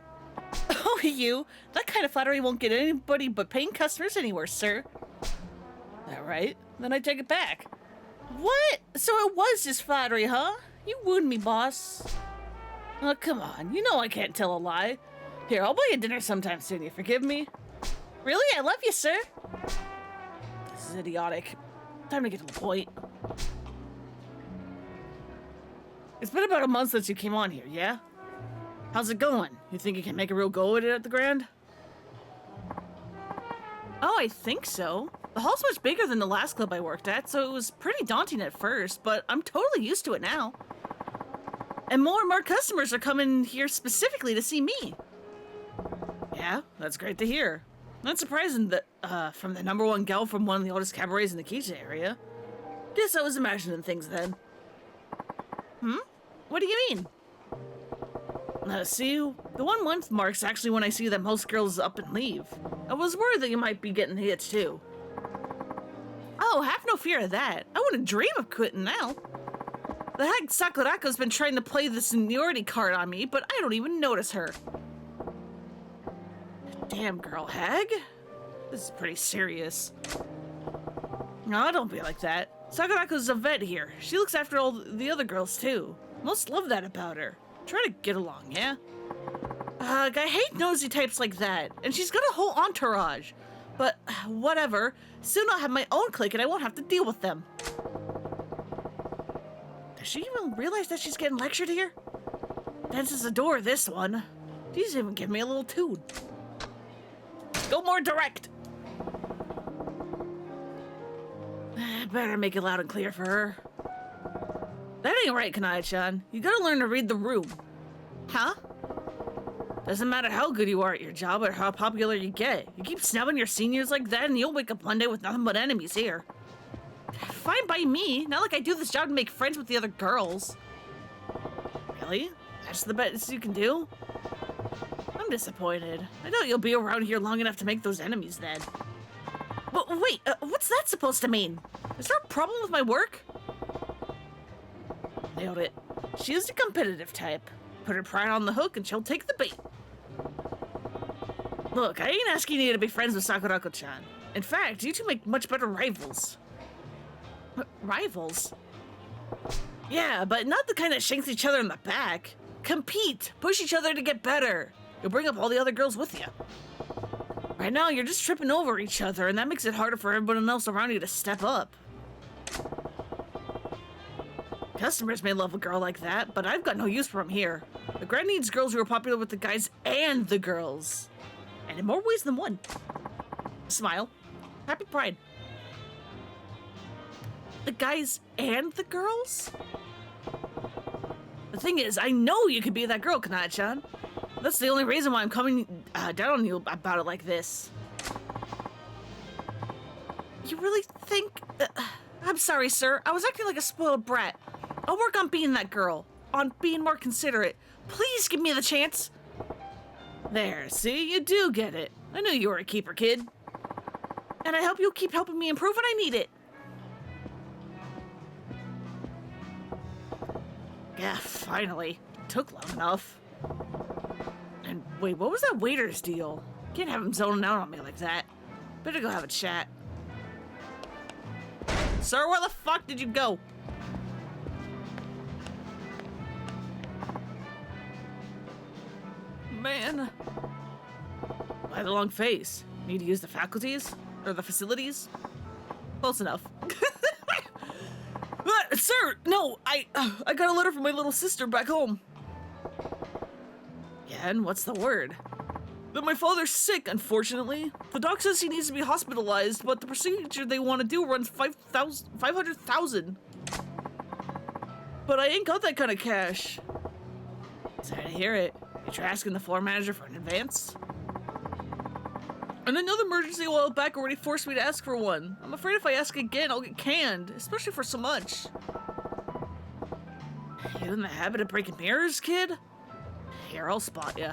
Oh, you. That kind of flattery won't get anybody but paying customers anywhere, sir. That right? Then I take it back. What? So it was just flattery, huh? You wooed me, boss. Oh, come on. You know I can't tell a lie. Here, I'll buy you dinner sometime soon. You forgive me? Really? I love you, sir. This is idiotic. Time to get to the point. It's been about a month since you came on here, yeah? How's it going? You think you can make a real go at it at the Grand? Oh, I think so. The hall's much bigger than the last club I worked at, so it was pretty daunting at first, but I'm totally used to it now. And more customers are coming here specifically to see me. Yeah, that's great to hear. Not surprising that, from the #1 gal from one of the oldest cabarets in the Keisha area. Guess I was imagining things then. What do you mean? See, the 1 month mark's actually when I see that most girls up and leave. I was worried that you might be getting hit too. Oh, have no fear of that. I wouldn't dream of quitting now. The heck, Sakurako's been trying to play the seniority card on me, but I don't even notice her. Damn, girl hag. This is pretty serious. No, don't be like that. Sakurako's a vet here. She looks after all the other girls too. Most love that about her. Try to get along, yeah? I hate nosy types like that, and she's got a whole entourage. But whatever. Soon I'll have my own clique and I won't have to deal with them. Does she even realize that she's getting lectured here? Dances the door, this one. She's even giving me a little tune. Go more direct. Better make it loud and clear for her. That ain't right, Kanai-chan. You gotta learn to read the room. Huh? Doesn't matter how good you are at your job or how popular you get. You keep snubbing your seniors like that and you'll wake up one day with nothing but enemies here. Fine by me. Not like I do this job to make friends with the other girls. Really? That's the best you can do? I'm disappointed. I know you'll be around here long enough to make those enemies then. But wait, what's that supposed to mean? Is there a problem with my work? Nailed it. She is the competitive type. Put her pride on the hook and she'll take the bait. Look, I ain't asking you to be friends with Sakurako-chan. In fact, you two make much better rivals. Rivals? Yeah, but not the kind that shanks each other in the back. Compete! Push each other to get better. You'll bring up all the other girls with you. Right now, you're just tripping over each other, and that makes it harder for everyone else around you to step up. Customers may love a girl like that, but I've got no use for them here. The Grand needs girls who are popular with the guys and the girls. And in more ways than one. Smile. Happy Pride. The guys and the girls? The thing is, I know you could be that girl, Kanai-chan. That's the only reason why I'm coming down on you about it like this. You really think... I'm sorry, sir. I was acting like a spoiled brat. I'll work on being that girl. On being more considerate. Please give me the chance. There, see? You do get it. I knew you were a keeper, kid. And I hope you'll keep helping me improve when I need it. Yeah, finally. Took long enough. And wait, what was that waiter's deal? Can't have him zoning out on me like that. Better go have a chat. Sir, where the fuck did you go? Man. Why the long face? Need to use the faculties? Or the facilities? Close enough. Sir, no, I got a letter from my little sister back home. Yeah, and what's the word? That my father's sick, unfortunately. The doc says he needs to be hospitalized, but the procedure they want to do runs 500,000. But I ain't got that kind of cash. Sorry to hear it. You try asking the floor manager for an advance? And another emergency a while back already forced me to ask for one. I'm afraid if I ask again, I'll get canned, especially for so much. You in the habit of breaking mirrors, kid? Here, I'll spot ya.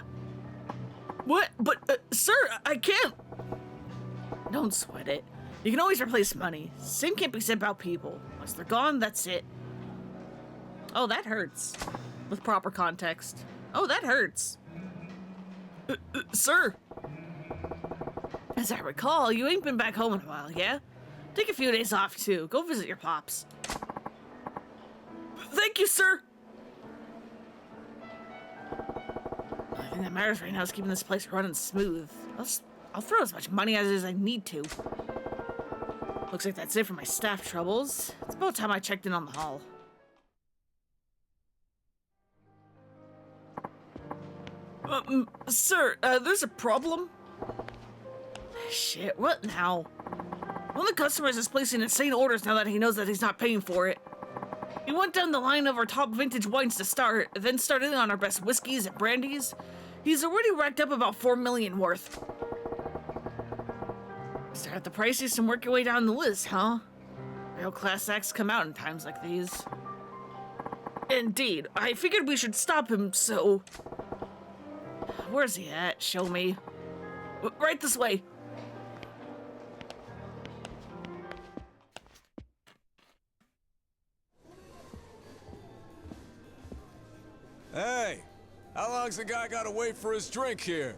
What? But, sir, I can't. Don't sweat it. You can always replace money. Same can't be said about people. Once they're gone, that's it. Oh, that hurts. With proper context. Oh, that hurts. Sir. As I recall, you ain't been back home in a while, yeah? Take a few days off, too. Go visit your pops. Thank you, sir! The only thing that matters right now is keeping this place running smooth. I'll throw as much money as I need to. Looks like that's it for my staff troubles. It's about time I checked in on the hall. Sir, there's a problem? Shit, what now? One of the customers is placing insane orders now that he knows that he's not paying for it. He went down the line of our top vintage wines to start, then started on our best whiskeys and brandies. He's already racked up about 4 million worth. Start at the priciest and work your way down the list, huh? Real class acts come out in times like these. Indeed, I figured we should stop him, so... Where's he at? Show me. Right this way. Hey, how long's the guy gotta wait for his drink here?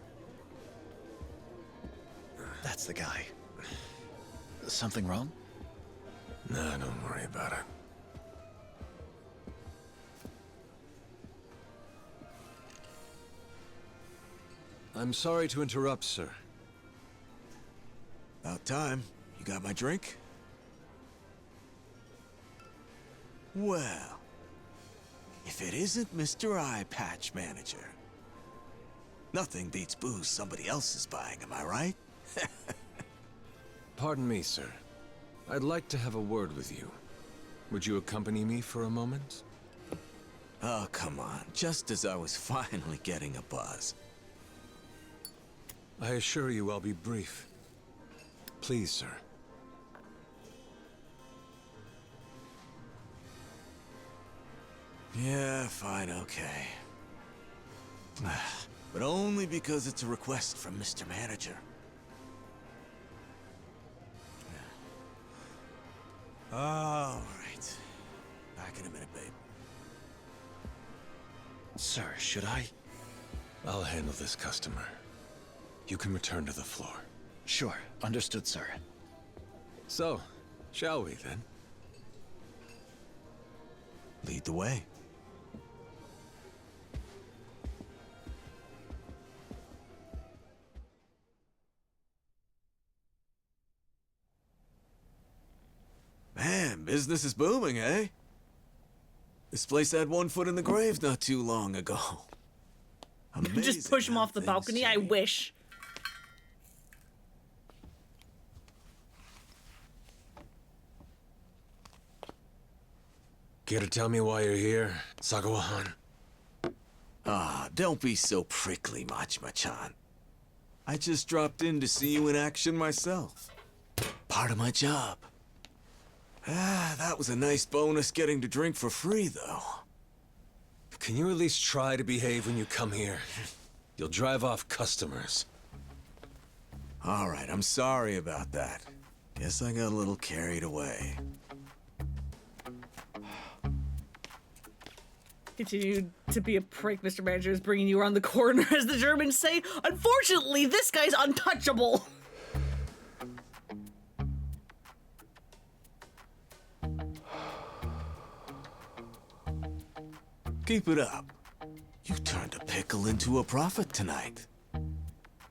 That's the guy. Something wrong? Nah, don't worry about it. I'm sorry to interrupt, sir. About time. You got my drink? Well, if it isn't Mr. Eye Patch Manager. Nothing beats booze somebody else is buying, am I right? Pardon me, sir. I'd like to have a word with you. Would you accompany me for a moment? Oh, come on. Just as I was finally getting a buzz. I assure you I'll be brief. Please, sir. Yeah, fine, okay. But only because it's a request from Mr. Manager. All right. Back in a minute, babe. Sir, should I? I'll handle this customer. You can return to the floor. Sure, understood, sir. So, shall we then? Lead the way. Man, business is booming, eh? This place had one foot in the grave not too long ago. Just push him off the balcony, I wish. Care to tell me why you're here, Sagawa-han? Ah, don't be so prickly, Machima-chan. I just dropped in to see you in action myself. Part of my job. Ah, that was a nice bonus getting to drink for free, though. Can you at least try to behave when you come here? You'll drive off customers. All right, I'm sorry about that. Guess I got a little carried away. Continue to be a prick, Mr. Manager is bringing you around the corner, as the Germans say. Unfortunately, this guy's untouchable. Keep it up. You turned a pickle into a profit tonight.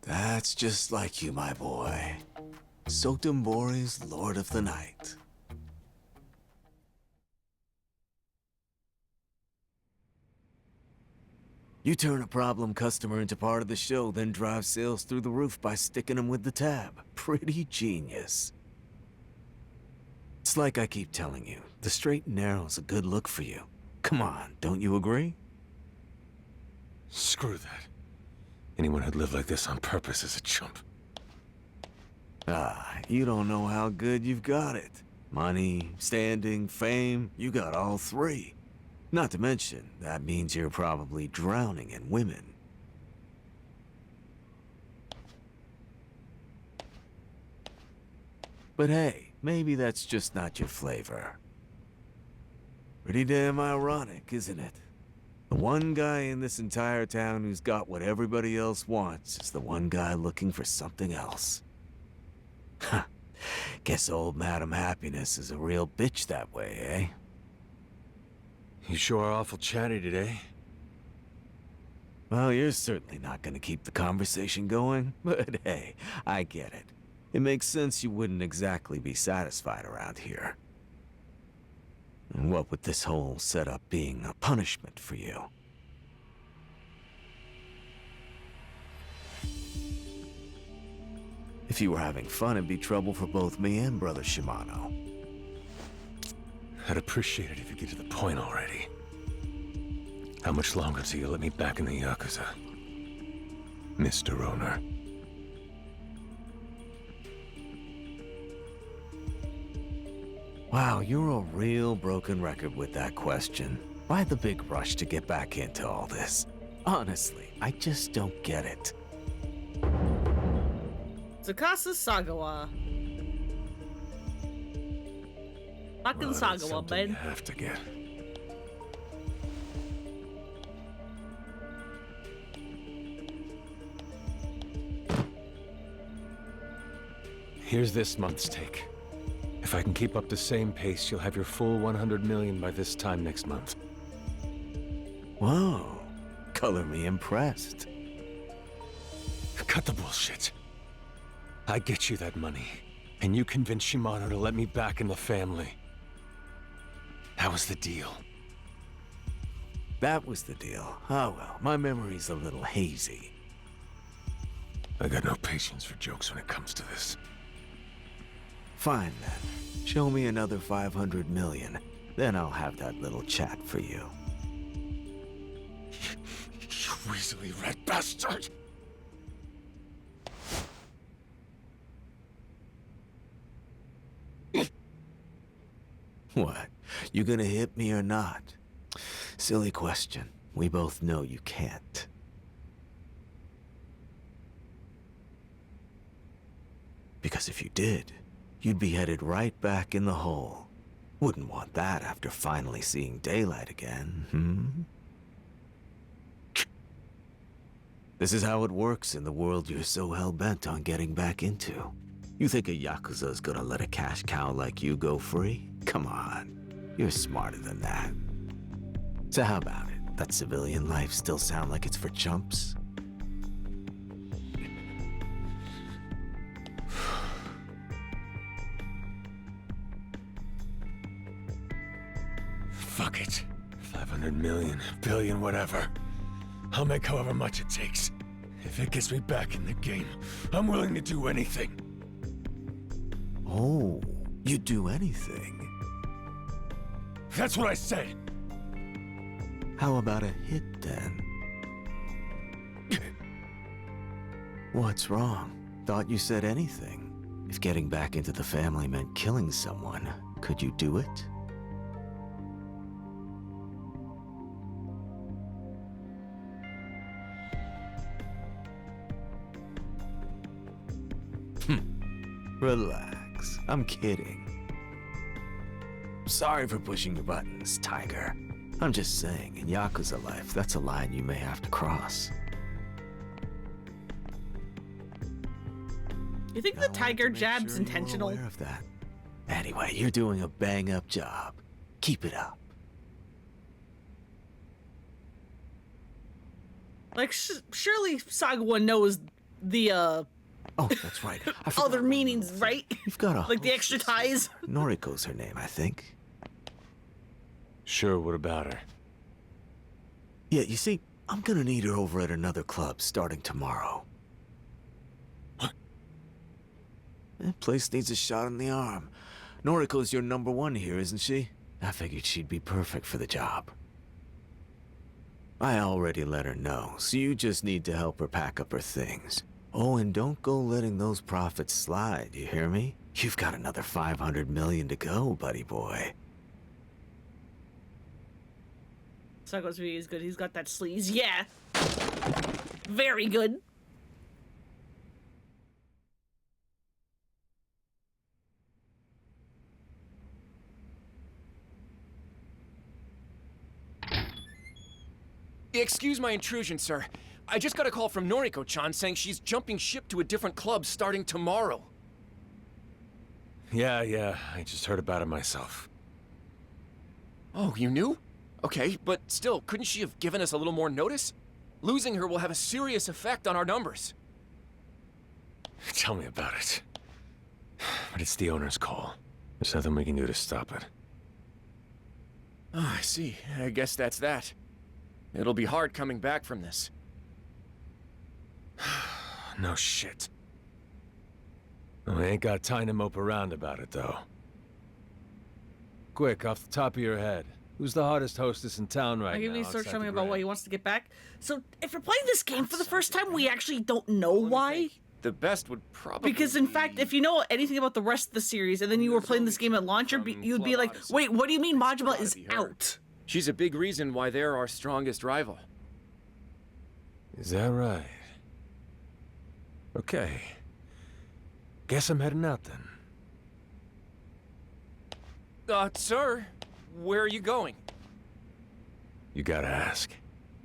That's just like you, my boy. Sotenbori's Lord of the Night. You turn a problem customer into part of the show, then drive sales through the roof by sticking them with the tab. Pretty genius. It's like I keep telling you, the straight and narrow's a good look for you. Come on, don't you agree? Screw that. Anyone who'd live like this on purpose is a chump. Ah, you don't know how good you've got it. Money, standing, fame, you got all three. Not to mention, that means you're probably drowning in women. But hey, maybe that's just not your flavor. Pretty damn ironic, isn't it? The one guy in this entire town who's got what everybody else wants is the one guy looking for something else. Huh. Guess old Madam Happiness is a real bitch that way, eh? You sure are awful chatty today. Well, you're certainly not gonna keep the conversation going, but hey, I get it. It makes sense you wouldn't exactly be satisfied around here. And what with this whole setup being a punishment for you? If you were having fun, it'd be trouble for both me and Brother Shimano. I'd appreciate it if you get to the point already. How much longer till you let me back in the Yakuza? Mr. Owner. Wow, you're a real broken record with that question. Why the big rush to get back into all this? Honestly, I just don't get it. Tsukasa Sagawa. Fucking Well, that's Sagawa, something bud. you have to get. Here's this month's take. If I can keep up the same pace, you'll have your full 100 million by this time next month. Whoa, color me impressed. Cut the bullshit. I get you that money, and you convince Shimano to let me back in the family. That was the deal. That was the deal. Oh well, my memory's a little hazy. I got no patience for jokes when it comes to this. Fine then. Show me another 500 million. Then I'll have that little chat for you. You weaselly red bastard! What? You gonna hit me or not? Silly question. We both know you can't. Because if you did, you'd be headed right back in the hole. Wouldn't want that after finally seeing daylight again, hmm? This is how it works in the world you're so hell-bent on getting back into. You think a Yakuza's gonna let a cash cow like you go free? Come on, you're smarter than that. So how about it? That civilian life still sound like it's for chumps? Fuck it. 500 million, billion, whatever. I'll make however much it takes. If it gets me back in the game, I'm willing to do anything. Oh, you'd do anything? That's what I said. How about a hit then? What's wrong? Thought you said anything. If getting back into the family meant killing someone, could you do it? Relax, I'm kidding. Sorry for pushing your buttons, Tiger. I'm just saying, in Yakuza life, that's a line you may have to cross. You think the tiger jab's Sure you're intentional? aware of that. Anyway, you're doing a bang-up job. Keep it up. Like, surely Sagawa knows the, Oh, that's right. I forgot other one meanings, little thing. right? You've got a Like the extra ties? Noriko's her name, I think. Sure, what about her? Yeah, you see, I'm gonna need her over at another club starting tomorrow. What? That place needs a shot in the arm. Noriko's your #1 here, isn't she? I figured she'd be perfect for the job. I already let her know, so you just need to help her pack up her things. Oh, and don't go letting those profits slide, you hear me? You've got another 500 million to go, buddy boy. Psycho's really is good. He's got that sleaze. Yeah. Very good. Excuse my intrusion, sir. I just got a call from Noriko-chan saying she's jumping ship to a different club starting tomorrow. Yeah, I just heard about it myself. Oh, you knew? Okay, but still, couldn't she have given us a little more notice? Losing her will have a serious effect on our numbers. Tell me about it. But it's the owner's call. There's nothing we can do to stop it. Oh, I see. I guess that's that. It'll be hard coming back from this. No shit. I ain't got time to mope around about it, though. Quick, off the top of your head, who's the hottest hostess in town right I give now? you start outside showing me the about why Grand? he wants to get back. So if you're playing this game for the first time, we actually don't know why. The best would probably Because in fact, if you know anything about the rest of the series, and then you were playing this game at launch, you'd be like, wait, what do you mean Majima is out? She's a big reason why they're our strongest rival. Is that right? Okay. Guess I'm heading out then. Sir, where are you going? You gotta ask.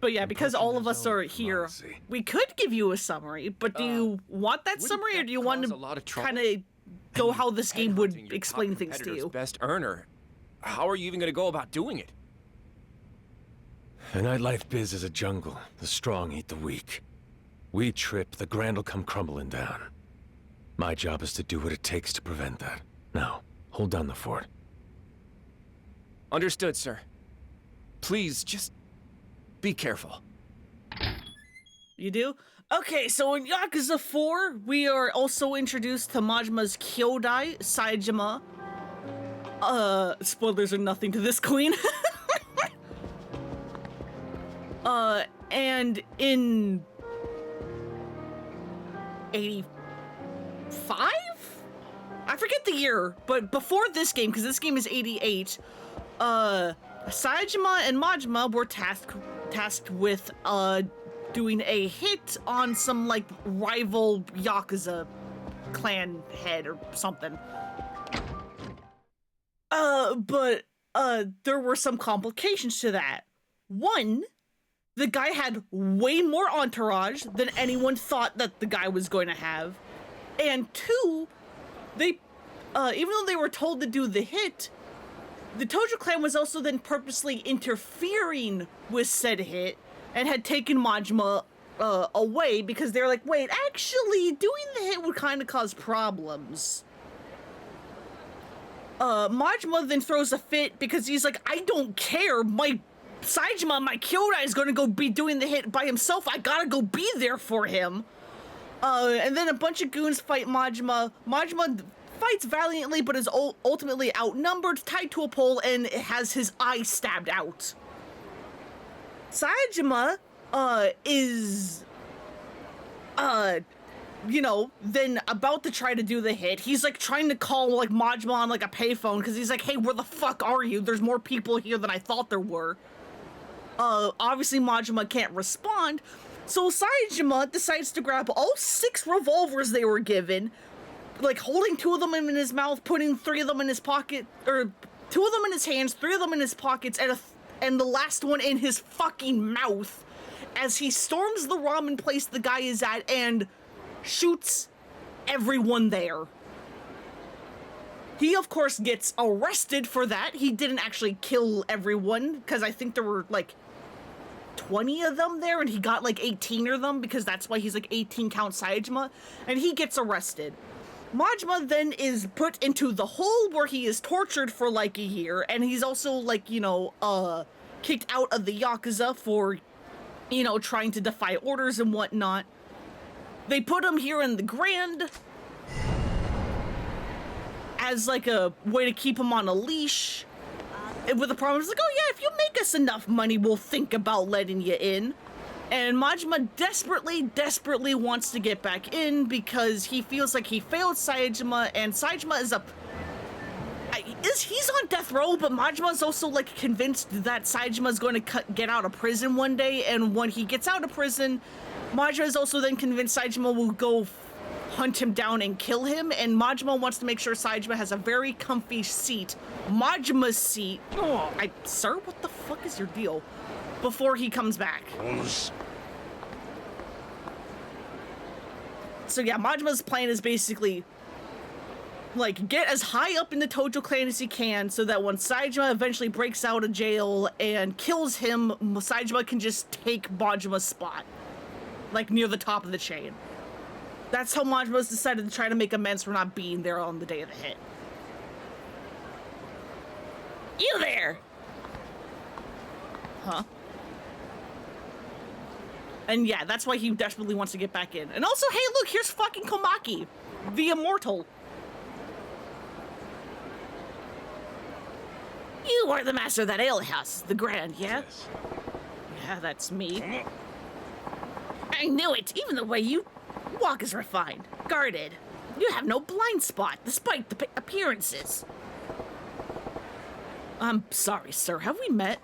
But yeah, because all of us are here, we could give you a summary, but do you want that summary, or do you want to kind of go how this game would explain things to you? Best earner. How are you even going to go about doing it? The nightlife biz is a jungle. The strong eat the weak. We trip, the grand'll come crumbling down. My job is to do what it takes to prevent that. Now, hold down the fort. Understood, sir. Please, just be careful. You do? Okay, so in Yakuza 4, we are also introduced to Majima's Kyodai, Saejima. Spoilers are nothing to this queen. And in 85? I forget the year, but before this game, because this game is 88, Saejima and Majima were tasked with, doing a hit on some, like, rival Yakuza clan head or something. But there were some complications to that. One, the guy had way more entourage than anyone thought that the guy was going to have. And two, they, even though they were told to do the hit, the Tojo clan was also then purposely interfering with said hit and had taken Majima away because they're like, wait, actually, doing the hit would kind of cause problems. Majima then throws a fit because he's like, I don't care, my Saejima, my Kyodai, is gonna go be doing the hit by himself. I gotta go be there for him. And then a bunch of goons fight Majima. Majima fights valiantly, but is ultimately outnumbered, tied to a pole, and has his eye stabbed out. Saejima, is, you know, then about to try to do the hit. He's, like, trying to call, like, Majima on, like, a payphone, because he's like, hey, where the fuck are you? There's more people here than I thought there were. Obviously Majima can't respond, so Saejima decides to grab all 6 revolvers they were given, like, holding 2 of them in his mouth, putting 3 of them in his pocket, or 2 of them in his hands, 3 of them in his pockets, and the last one in his fucking mouth, as he storms the ramen place the guy is at and shoots everyone there. He, of course, gets arrested for that. He didn't actually kill everyone, because I think there were, like, 20 of them there, and he got, like, 18 of them, because that's why he's, like, 18 count Saejima, and he gets arrested. Majima then is put into the hole where he is tortured for, like, a year, and he's also, like, you know, kicked out of the Yakuza for you know, trying to defy orders and whatnot. They put him here in the Grand as like a way to keep him on a leash. And with the promise, like, oh yeah, if you make us enough money, we'll think about letting you in. And Majima desperately wants to get back in because he feels like he failed Saejima, and Saejima is he's on death row, but Majima's also like convinced that Saejima's going to get out of prison one day, and when he gets out of prison, Majima is also then convinced Saejima will go hunt him down and kill him, and Majima wants to make sure Saejima has a very comfy seat, Majima's seat. Oh, sir, what the fuck is your deal? Before he comes back. So yeah, Majima's plan is basically like get as high up in the Tojo clan as he can so that when Saejima eventually breaks out of jail and kills him, Saejima can just take Majima's spot. Like near the top of the chain. That's how Majima's decided to try to make amends for not being there on the day of the hit. You there! Huh? And yeah, that's why he desperately wants to get back in. And also, hey, look, here's fucking Komaki, the immortal. You are the master of that alehouse, the Grand, yeah? Yes. Yeah, that's me. I knew it. Even the way you walk is refined, guarded. You have no blind spot, despite the appearances. I'm sorry, sir. Have we met?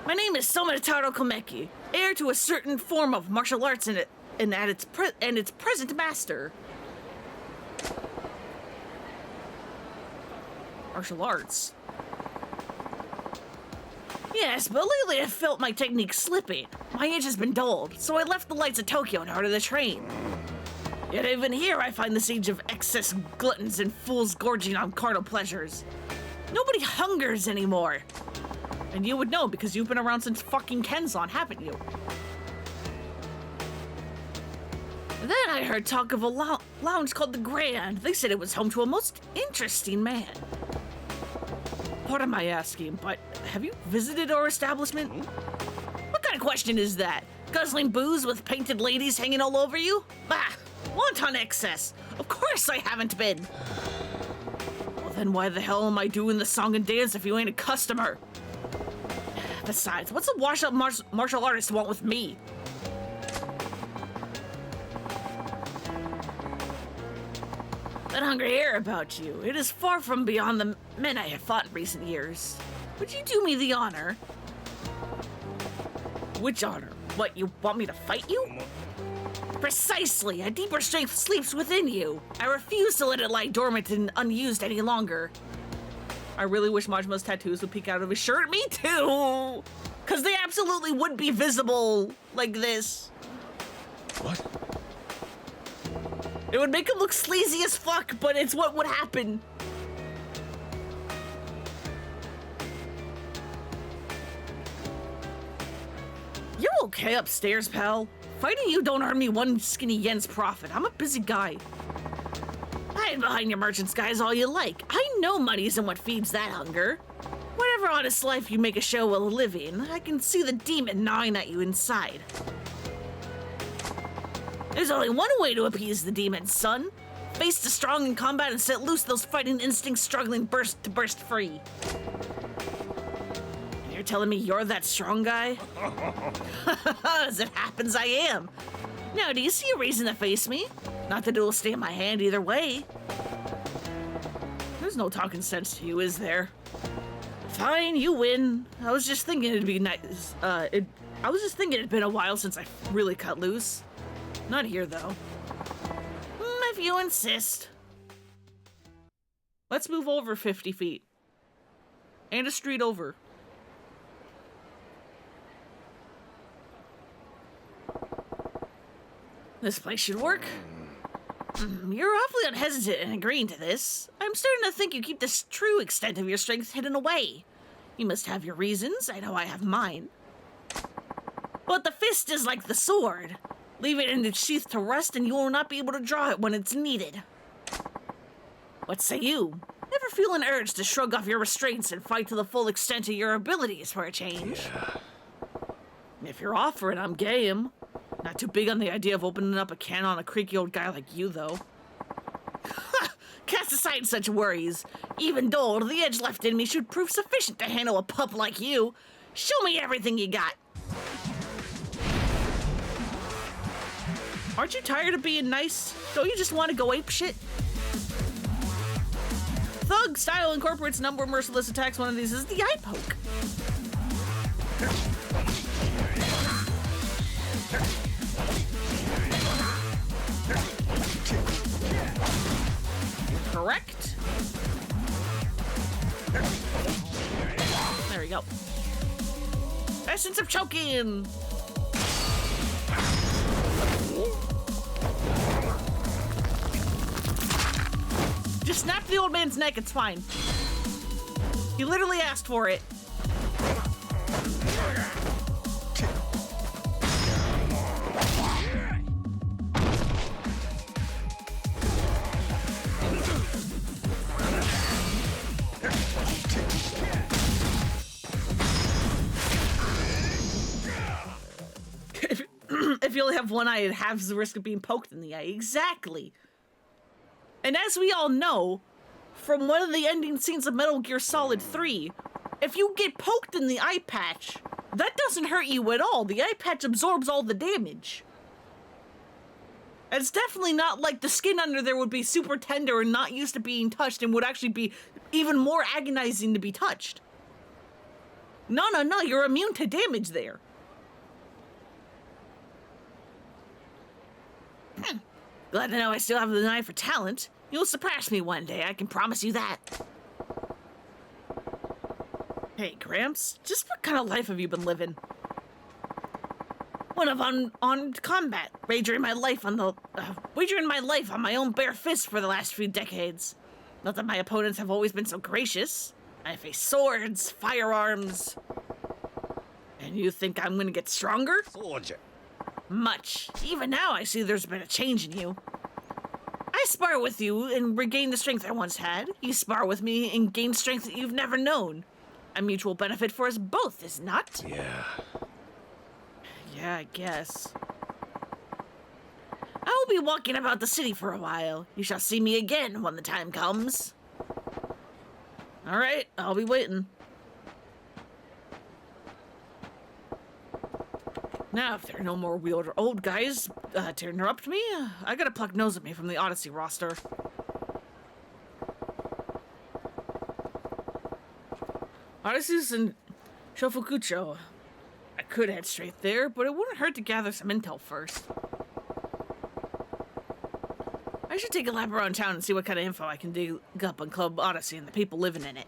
My name is Somataro Komeki, heir to a certain form of martial arts and its present master. Martial arts? Yes, but lately I've felt my technique slipping. My edge has been dulled, so I left the lights of Tokyo and ordered the train. Yet even here I find the siege of excess gluttons and fools gorging on carnal pleasures. Nobody hungers anymore. And you would know because you've been around since fucking Kenzan, haven't you? Then I heard talk of a lounge called the Grand. They said it was home to a most interesting man. Pardon my asking, but have you visited our establishment? What kind of question is that? Guzzling booze with painted ladies hanging all over you? Bah! Wanton excess! Of course I haven't been! Well then why the hell am I doing the song and dance if you ain't a customer? Besides, what's a washed-up martial artist want with me? That hungry air about you, it is far from beyond the men I have fought in recent years. Would you do me the honor? Which honor? What, you want me to fight you? Precisely! A deeper strength sleeps within you. I refuse to let it lie dormant and unused any longer. I really wish Majima's tattoos would peek out of his shirt. Me too! Because they absolutely would be visible like this. What? It would make him look sleazy as fuck, but it's what would happen. You okay upstairs, pal? Fighting you don't earn me one skinny yen's profit. I'm a busy guy. Hide behind your merchant's guise all you like. I know money isn't what feeds that hunger. Whatever honest life you make a show of living, I can see the demon gnawing at you inside. There's only one way to appease the demon, son. Face the strong in combat and set loose those fighting instincts struggling to burst free. You're telling me you're that strong guy? As it happens, I am. Now, do you see a reason to face me? Not that it'll stay in my hand either way. There's no talking sense to you, is there? Fine, you win. I was just thinking it'd be nice. I was just thinking it'd been a while since I really cut loose. Not here, though. If you insist. Let's move over 50 feet. And a street over. This place should work. You're awfully unhesitant in agreeing to this. I'm starting to think you keep the true extent of your strength hidden away. You must have your reasons. I know I have mine. But the fist is like the sword. Leave it in its sheath to rest and you will not be able to draw it when it's needed. What say you? Never feel an urge to shrug off your restraints and fight to the full extent of your abilities for a change? Yeah. If you're offering, I'm game. Not too big on the idea of opening up a can on a creaky old guy like you, though. Cast aside such worries. Even though the edge left in me should prove sufficient to handle a pup like you, show me everything you got. Aren't you tired of being nice? Don't you just want to go apeshit? Thug style incorporates a number of merciless attacks. One of these is the eye poke. Correct. There we go. Essence of choking. Just snap the old man's neck, it's fine. He literally asked for it. If you only have one eye, it halves the risk of being poked in the eye. Exactly. And as we all know, from one of the ending scenes of Metal Gear Solid 3, if you get poked in the eye patch, that doesn't hurt you at all. The eye patch absorbs all the damage. It's definitely not like the skin under there would be super tender and not used to being touched and would actually be even more agonizing to be touched. No, you're immune to damage there. Glad to know I still have the eye for talent. You'll surpass me one day, I can promise you that. Hey, Gramps, just what kind of life have you been living? One of unarmed combat, wagering my life on my own bare fists for the last few decades. Not that my opponents have always been so gracious. I face swords, firearms. And you think I'm gonna get stronger? Soldier. Much. Even now, I see there's been a change in you. I spar with you and regain the strength I once had. You spar with me and gain strength that you've never known. A mutual benefit for us both, is not? Yeah. Yeah, I guess. I will be walking about the city for a while. You shall see me again when the time comes. All right, I'll be waiting. Now, if there are no more weird old guys to interrupt me, I gotta pluck nose at me from the Odyssey roster. Odyssey's in Shofukucho. I could head straight there, but it wouldn't hurt to gather some intel first. I should take a lap around town and see what kind of info I can dig up on Club Odyssey and the people living in it.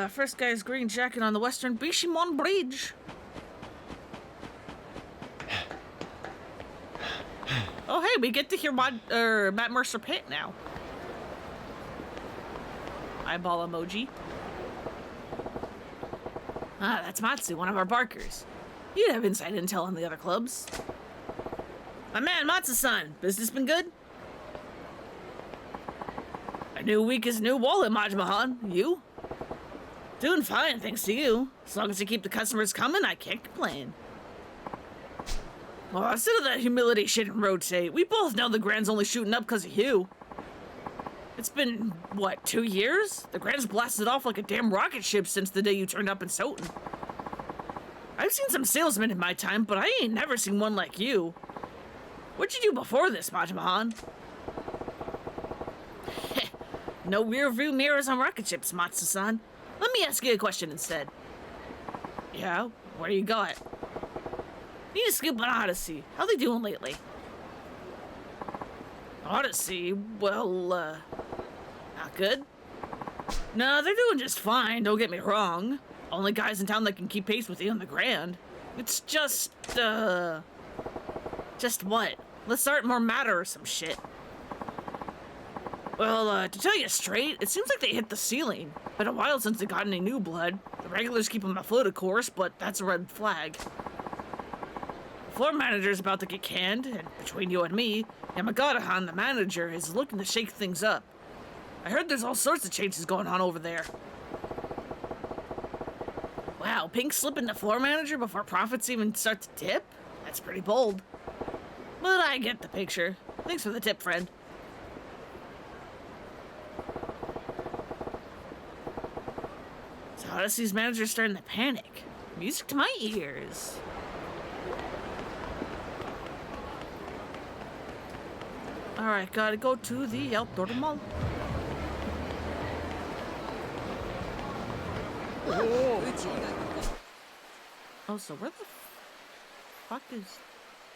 First guy's green jacket on the western Bishimon Bridge. Oh, hey, we get to hear Matt Mercer pant now. Eyeball emoji. Ah, that's Matsu, one of our barkers. You'd have inside intel on the other clubs. My man, Matsu-san, business been good? A new week is a new wallet, Majima-han. You? Doing fine, thanks to you. As long as you keep the customers coming, I can't complain. Well, instead of that humility shit and rotate, we both know the Grand's only shooting up because of you. It's been, what, 2 years? The Grand's blasted off like a damn rocket ship since the day you turned up in Soten. I've seen some salesmen in my time, but I ain't never seen one like you. What'd you do before this, Majima-han? No rear view mirrors on rocket ships, Matsu-san. Let me ask you a question instead. Yeah, what do you got? Need a scoop on Odyssey. How they doing lately? Odyssey? Well, not good. No, they're doing just fine, don't get me wrong. Only guys in town that can keep pace with you on the Grand. It's just what? Let's start more matter or some shit. Well, to tell you straight, it seems like they hit the ceiling. Been a while since they got any new blood. The regulars keep them afloat, of course, but that's a red flag. The floor manager's about to get canned, and between you and me, Yamagata-han, the manager, is looking to shake things up. I heard there's all sorts of changes going on over there. Wow, Pink slipping to floor manager before profits even start to dip? That's pretty bold. But I get the picture. Thanks for the tip, friend. So Odyssey's manager's starting to panic. Music to my ears. Alright, gotta go to the outdoor mall. Oh, so where the fuck is...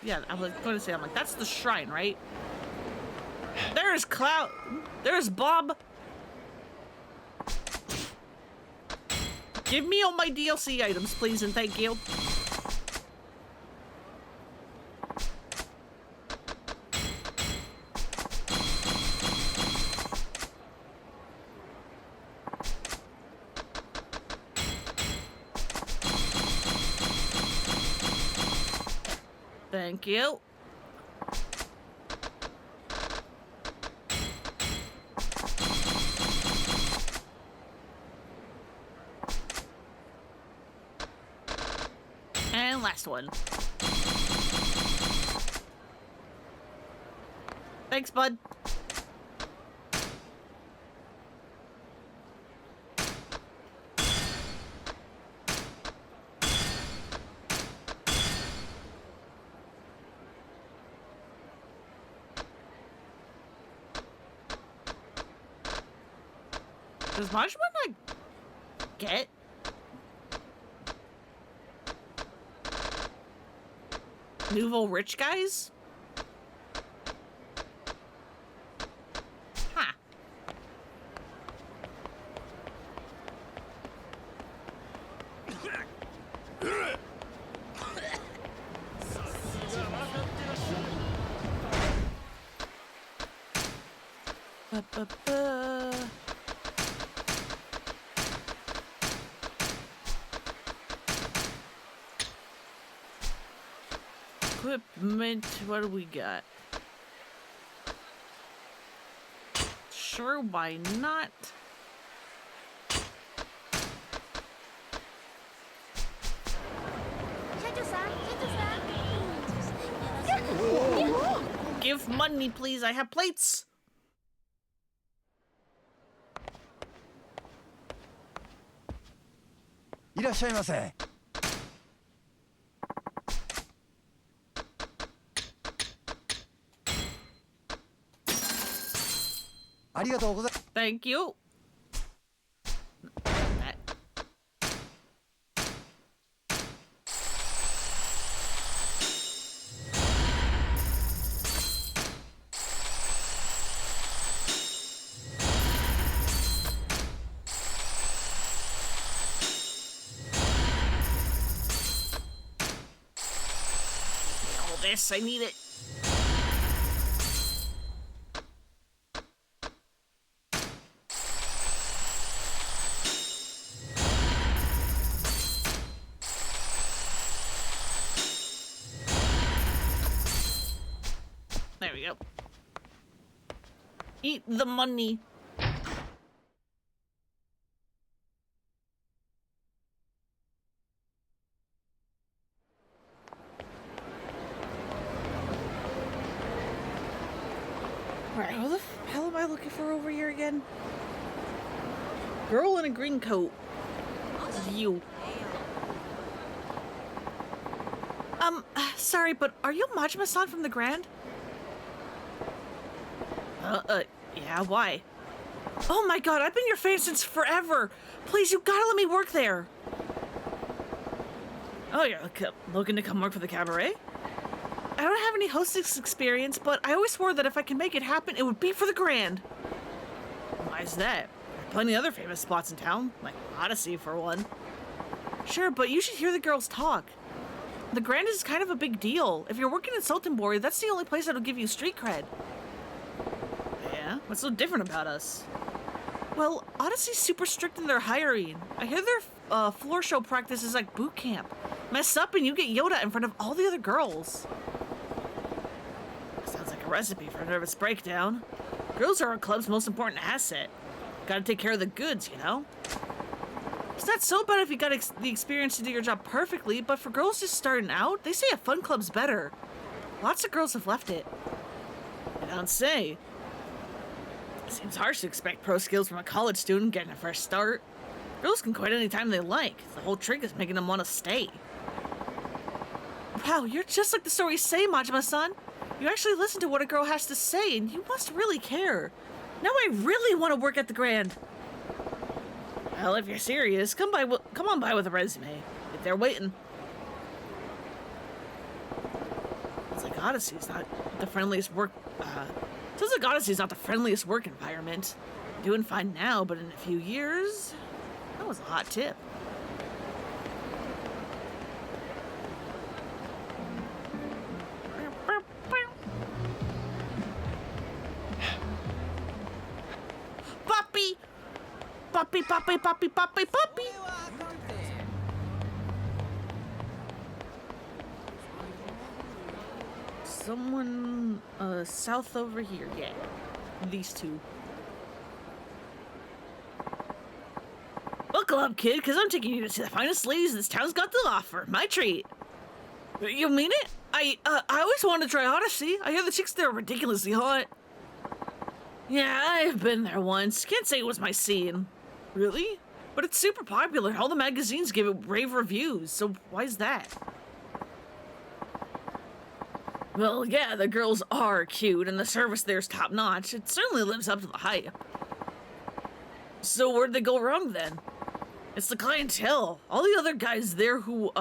Yeah, I was going to say, I'm like, that's the shrine, right? There's Cloud. There's Bob. Give me all my DLC items, please, and thank you. Thank you. And last one. Thanks, bud. Does Majima not get? Nouveau rich guys? Huh. Ba-ba-ba. Equipment, what do we got? Sure, why not? Give money, please. I have plates. Thank you. That. All this, I need it. There we go. Eat the money. Alright, who the hell am I looking for over here again? Girl in a green coat. This is you. Sorry, but are you Majima-san from the Grand? Yeah, why? Oh my god, I've been your fan since forever! Please, you gotta let me work there! Oh, you're looking to come work for the cabaret? I don't have any hostess experience, but I always swore that if I can make it happen, it would be for the Grand. Why is that? There are plenty of other famous spots in town, like Odyssey for one. Sure, but you should hear the girls talk. The Grand is kind of a big deal. If you're working in Sultanbori, that's the only place that'll give you street cred. Yeah? What's so different about us? Well, Odyssey's super strict in their hiring. I hear their floor show practice is like boot camp. Mess up and you get yelled at in front of all the other girls. Sounds like a recipe for a nervous breakdown. Girls are our club's most important asset. Gotta take care of the goods, you know? It's not so bad if you got the experience to do your job perfectly, but for girls just starting out, they say a fun club's better. Lots of girls have left it. I don't say. Seems harsh to expect pro skills from a college student getting a fresh start. Girls can quit anytime they like. The whole trick is making them want to stay. Wow, you're just like the stories say, Majima-san. You actually listen to what a girl has to say, and you must really care. Now I really want to work at the Grand. Well, if you're serious, come on by with a resume. If they're waiting. It's like Odyssey's not the friendliest work. Sounds like Odyssey's not the friendliest work environment. Doing fine now, but in a few years, that was a hot tip. Puppy! Puppy, puppy, puppy, puppy, puppy! Someone, south over here, yeah. These two. Buckle up, kid, because I'm taking you to see the finest ladies this town's got to offer. My treat. You mean it? I always wanted to try Odyssey. I hear the chicks there are ridiculously hot. Yeah, I've been there once. Can't say it was my scene. Really? But it's super popular. All the magazines give it rave reviews, so why's that? Well, yeah, the girls are cute, and the service there's top-notch. It certainly lives up to the hype. So where'd they go wrong, then? It's the clientele. All the other guys there who,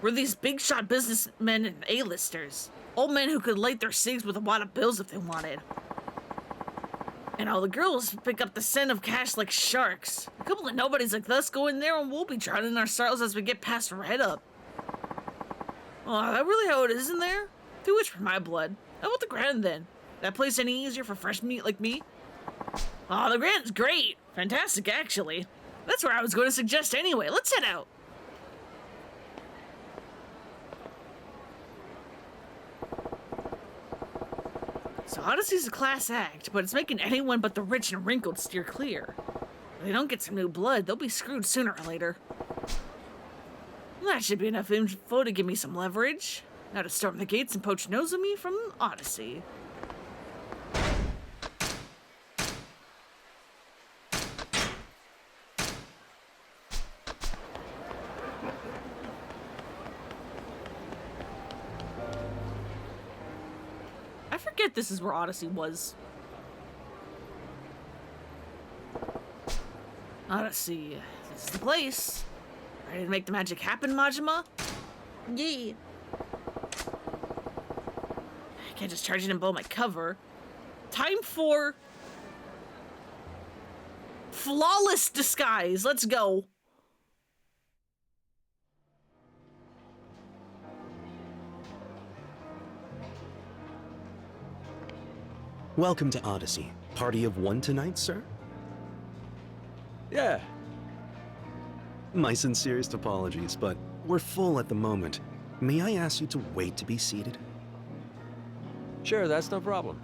were these big-shot businessmen and A-listers. Old men who could light their cigs with a wad of bills if they wanted. And all the girls pick up the scent of cash like sharks. A couple of nobodies like us go in there and we'll be drowning our sorrows as we get past right up. Oh, that really how it is in there? Too much for my blood. How about the Grand then? That place any easier for fresh meat like me? Oh, the Grand's great. Fantastic, actually. That's where I was going to suggest anyway. Let's head out. So Odyssey's a class act, but it's making anyone but the rich and wrinkled steer clear. If they don't get some new blood, they'll be screwed sooner or later. That should be enough info to give me some leverage. Now to storm the gates and poach Nozomi from Odyssey. I forget this is where Odyssey was. Odyssey, this is the place. Ready to make the magic happen, Majima? Yeah. I can't just charge in and blow my cover. Time for flawless disguise. Let's go. Welcome to Odyssey. Party of one tonight, sir? Yeah. My sincerest apologies, but we're full at the moment. May I ask you to wait to be seated? Sure, that's no problem.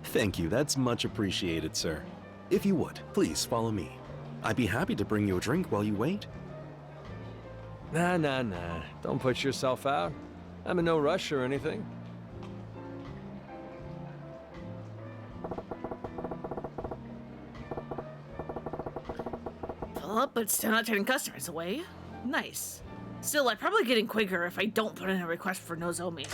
Thank you, that's much appreciated, sir. If you would, please follow me. I'd be happy to bring you a drink while you wait. Nah. Don't put yourself out. I'm in no rush or anything. Fill up, but still not turning customers away. Nice. Still, I'm probably getting quicker if I don't put in a request for Nozomi.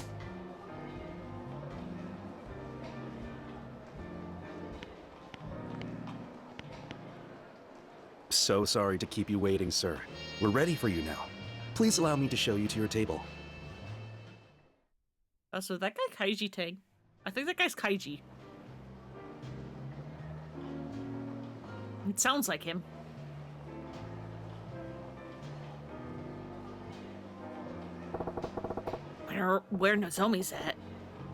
So sorry to keep you waiting, sir. We're ready for you now. Please allow me to show you to your table. Oh, so that guy Kaiji Tang. I think that guy's Kaiji. It sounds like him. Where Nozomi's at.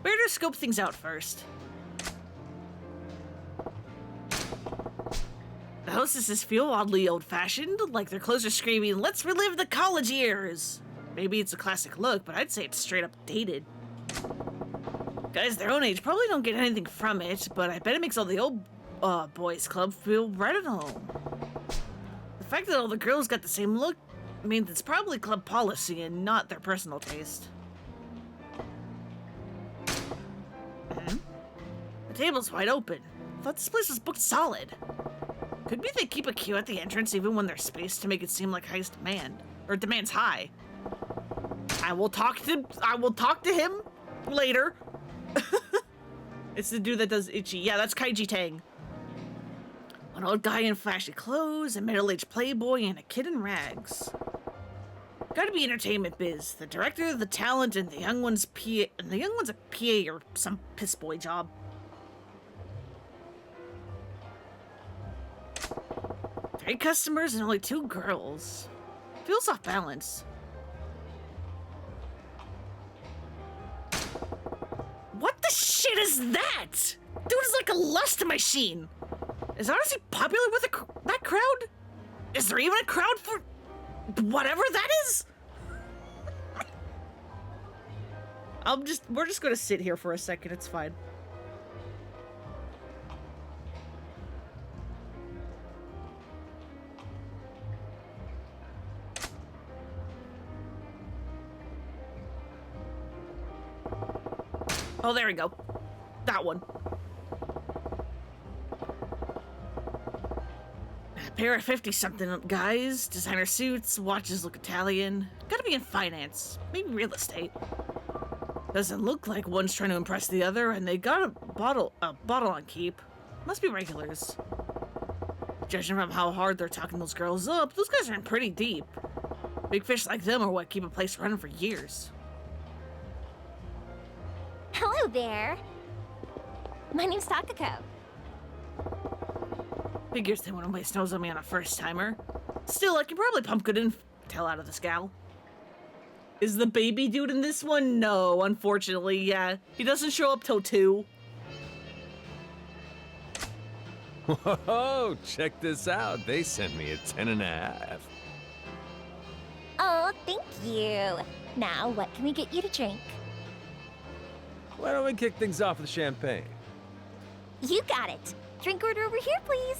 Better scope things out first. The hostesses feel oddly old-fashioned, like their clothes are screaming, "Let's relive the college years!" Maybe it's a classic look, but I'd say it's straight up dated. Guys their own age probably don't get anything from it, but I bet it makes all the old boys club feel right at home. The fact that all the girls got the same look means it's probably club policy and not their personal taste. The table's wide open. Thought this place was booked solid. Could be they keep a queue at the entrance even when there's space to make it seem like highest demand, or demand's high. I will talk to him later. It's the dude that does Itchy. Yeah, that's Kaiji Tang. An old guy in flashy clothes, a middle-aged playboy, and a kid in rags. Gotta be entertainment biz. The director, the talent, and the young one's PA. And the young one's a PA or some piss boy job. 3 customers and only 2 girls. Feels off balance. What the shit is that? Dude is like a lust machine. Is Odyssey popular with that crowd? Is there even a crowd for whatever that is? We're just gonna sit here for a second, it's fine. Oh, there we go. That one. A pair of 50-something guys, designer suits, watches look Italian. Gotta be in finance, maybe real estate. Doesn't look like one's trying to impress the other, and they got a bottle on keep. Must be regulars. Judging from how hard they're talking those girls up, those guys are in pretty deep. Big fish like them are what keep a place running for years. Hello there. My name's Takako. Figures they want to waste nose on me on a first-timer. Still, I can probably pump good intel out of this gal. Is the baby dude in this one? No, unfortunately, yeah. He doesn't show up till 2. Whoa, check this out. They sent me a 10.5. Oh, thank you. Now, what can we get you to drink? Why don't we kick things off with champagne? You got it. Drink order over here, please.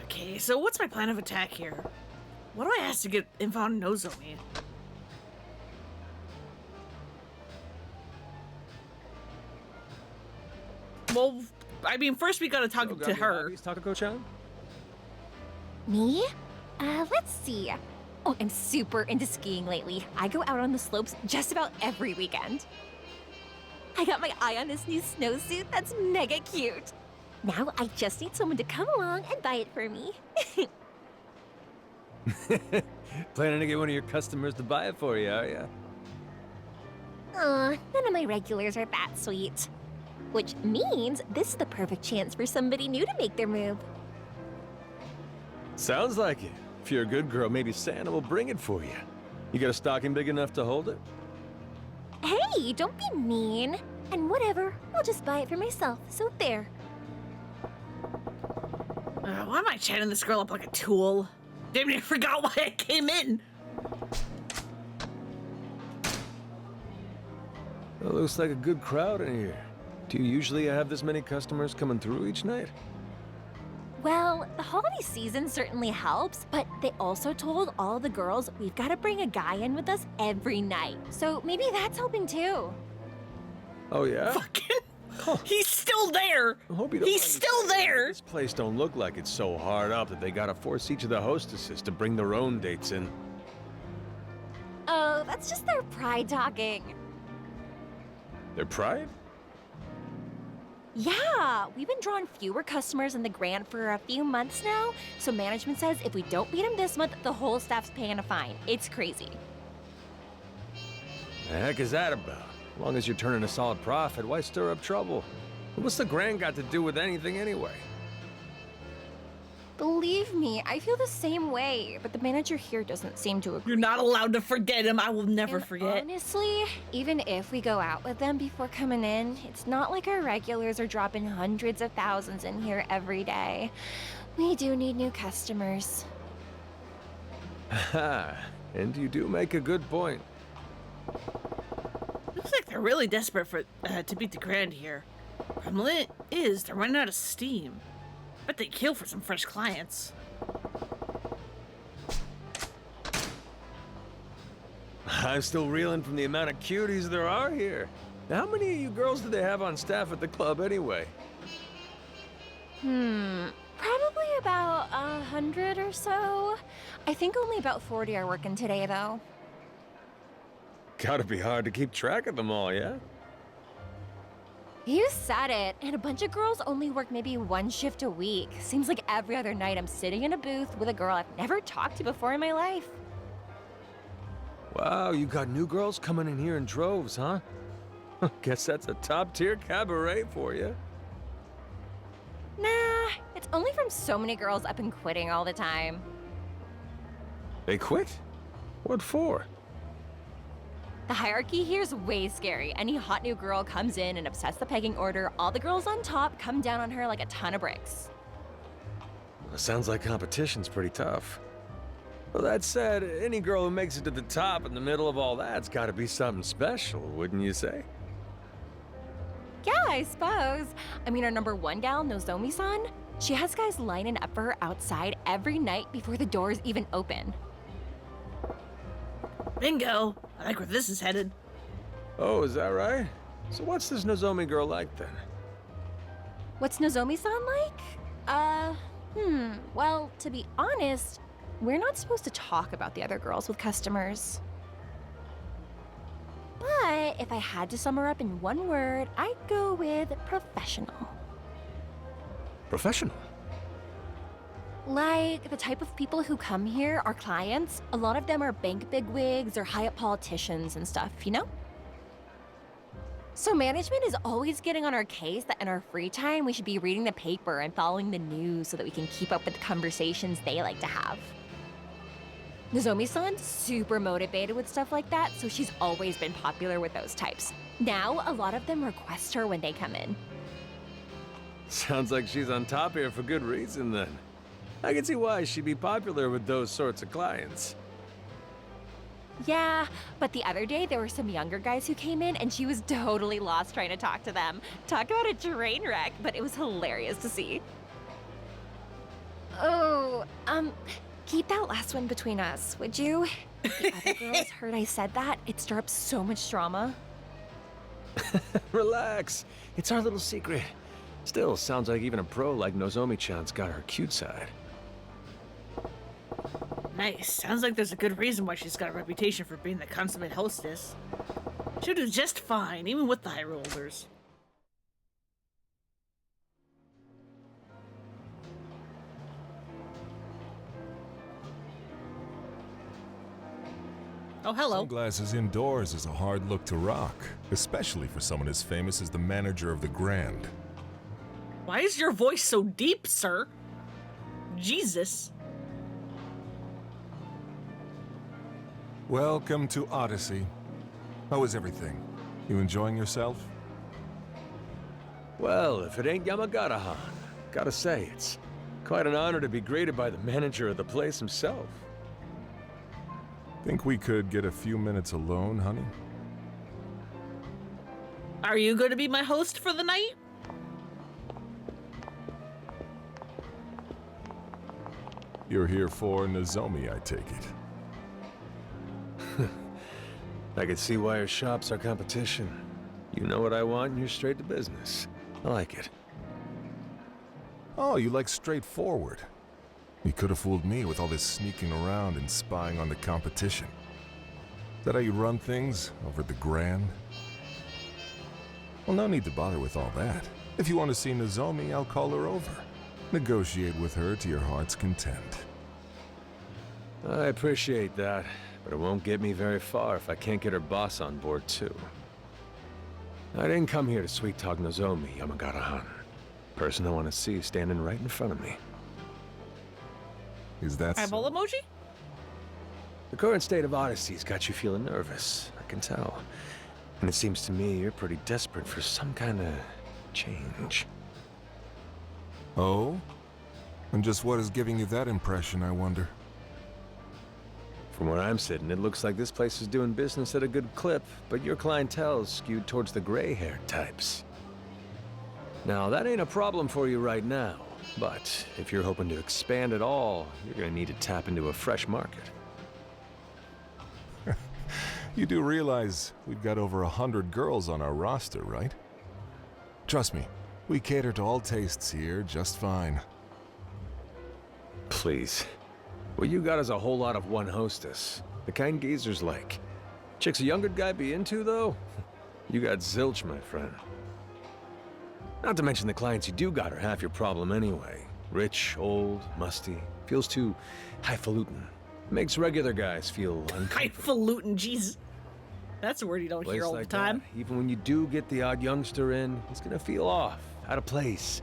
Okay, so what's my plan of attack here? What do I ask to get info on Nozomi? Well, I mean, first we gotta talk to her. Takako-chan? Me? Let's see. Oh, I'm super into skiing lately. I go out on the slopes just about every weekend. I got my eye on this new snowsuit that's mega cute. Now I just need someone to come along and buy it for me. Planning to get one of your customers to buy it for you, are ya? Aw, none of my regulars are that sweet. Which means this is the perfect chance for somebody new to make their move. Sounds like it. If you're a good girl, maybe Santa will bring it for you. You got a stocking big enough to hold it? Hey, don't be mean. And whatever, I'll just buy it for myself, so there. Why am I chatting this girl up like a tool? Damn near forgot why I came in. Well, looks like a good crowd in here. Do you usually have this many customers coming through each night? Well, the holiday season certainly helps, but they also told all the girls we've got to bring a guy in with us every night. So maybe that's helping too. Oh, yeah? Fucking... He's still there! He's still there! This place don't look like it's so hard up that they gotta force each of the hostesses to bring their own dates in. Oh, that's just their pride talking. Their pride? Yeah, we've been drawing fewer customers in the Grand for a few months now, so management says if we don't beat them this month, the whole staff's paying a fine. It's crazy. The heck is that about? As long as you're turning a solid profit, why stir up trouble? What's the Grand got to do with anything anyway? Believe me, I feel the same way, but the manager here doesn't seem to agree. You're not allowed to forget him. I will never And forget. honestly, even if we go out with them before coming in, it's not like our regulars are dropping hundreds of thousands in here every day. We do need new customers. Ha! And you do make a good point. Looks like they're really desperate for to beat the Grand here. Problem is, they're running out of steam. Bet they kill for some fresh clients. I'm still reeling from the amount of cuties there are here. How many of you girls do they have on staff at the club anyway? Probably about 100 or so. I think only about 40 are working today, though. Gotta be hard to keep track of them all, yeah? You said it. And a bunch of girls only work maybe one shift a week. Seems like every other night I'm sitting in a booth with a girl I've never talked to before in my life. Wow, you got new girls coming in here in droves, huh? Guess that's a top-tier cabaret for you. Nah, it's only from so many girls up and quitting all the time. They quit? What for? The hierarchy here's way scary. Any hot new girl comes in and upsets the pegging order, all the girls on top come down on her like a ton of bricks. Well, sounds like competition's pretty tough. Well, that said, any girl who makes it to the top in the middle of all that's gotta be something special, wouldn't you say? Yeah, I suppose. I mean, our number one gal, Nozomi-san, she has guys lining up for her outside every night before the doors even open. Bingo! I like where this is headed. Oh, is that right? So what's this Nozomi girl like then? What's Nozomi-san like? Well, to be honest, we're not supposed to talk about the other girls with customers. But if I had to sum her up in one word, I'd go with professional. Professional? Like the type of people who come here, our clients, a lot of them are bank bigwigs or high-up politicians and stuff, you know? So management is always getting on our case that in our free time, we should be reading the paper and following the news so that we can keep up with the conversations they like to have. Nozomi-san's super motivated with stuff like that, so she's always been popular with those types. Now, a lot of them request her when they come in. Sounds like she's on top here for good reason then. I can see why she'd be popular with those sorts of clients. Yeah, but the other day there were some younger guys who came in and she was totally lost trying to talk to them. Talk about a train wreck, but it was hilarious to see. Oh, keep that last one between us, would you? If the other girls heard I said that, it'd stir up so much drama. Relax. It's our little secret. Still, sounds like even a pro like Nozomi-chan's got her cute side. Nice. Sounds like there's a good reason why she's got a reputation for being the consummate hostess. She'll do just fine, even with the high rollers. Oh, hello. Sunglasses indoors is a hard look to rock, especially for someone as famous as the manager of the Grand. Why is your voice so deep, sir? Jesus. Welcome to Odyssey. How is everything? You enjoying yourself? Well, if it ain't Yamagata-han, gotta say, it's quite an honor to be greeted by the manager of the place himself. Think we could get a few minutes alone, honey? Are you going to be my host for the night? You're here for Nozomi, I take it. I could see why your shop's our competition. You know what I want, and you're straight to business. I like it. Oh, you like straightforward. You could have fooled me with all this sneaking around and spying on the competition. Is that how you run things over at the Grand? Well, no need to bother with all that. If you want to see Nozomi, I'll call her over. Negotiate with her to your heart's content. I appreciate that, but it won't get me very far if I can't get her boss on board, too. I didn't come here to sweet-talk Nozomi, Yamagata-han. Person I want to see standing right in front of me. Is that so? Eyeball emoji? The current state of Odyssey's got you feeling nervous, I can tell. And it seems to me you're pretty desperate for some kind of change. Oh? And just what is giving you that impression, I wonder? From where I'm sitting, it looks like this place is doing business at a good clip, but your clientele's skewed towards the gray-haired types. Now, that ain't a problem for you right now, but if you're hoping to expand at all, you're gonna need to tap into a fresh market. You do realize we've got over 100 girls on our roster, right? Trust me, we cater to all tastes here just fine. Please. What you got is a whole lot of one hostess. The kind geezers like. Chicks a younger guy be into, though? You got zilch, my friend. Not to mention the clients you do got are half your problem anyway. Rich, old, musty. Feels too highfalutin. Makes regular guys feel uncomfortable. Highfalutin, jeez. That's a word you don't Place hear all like the time. that, even when you do get the odd youngster in, he's gonna feel off, out of place.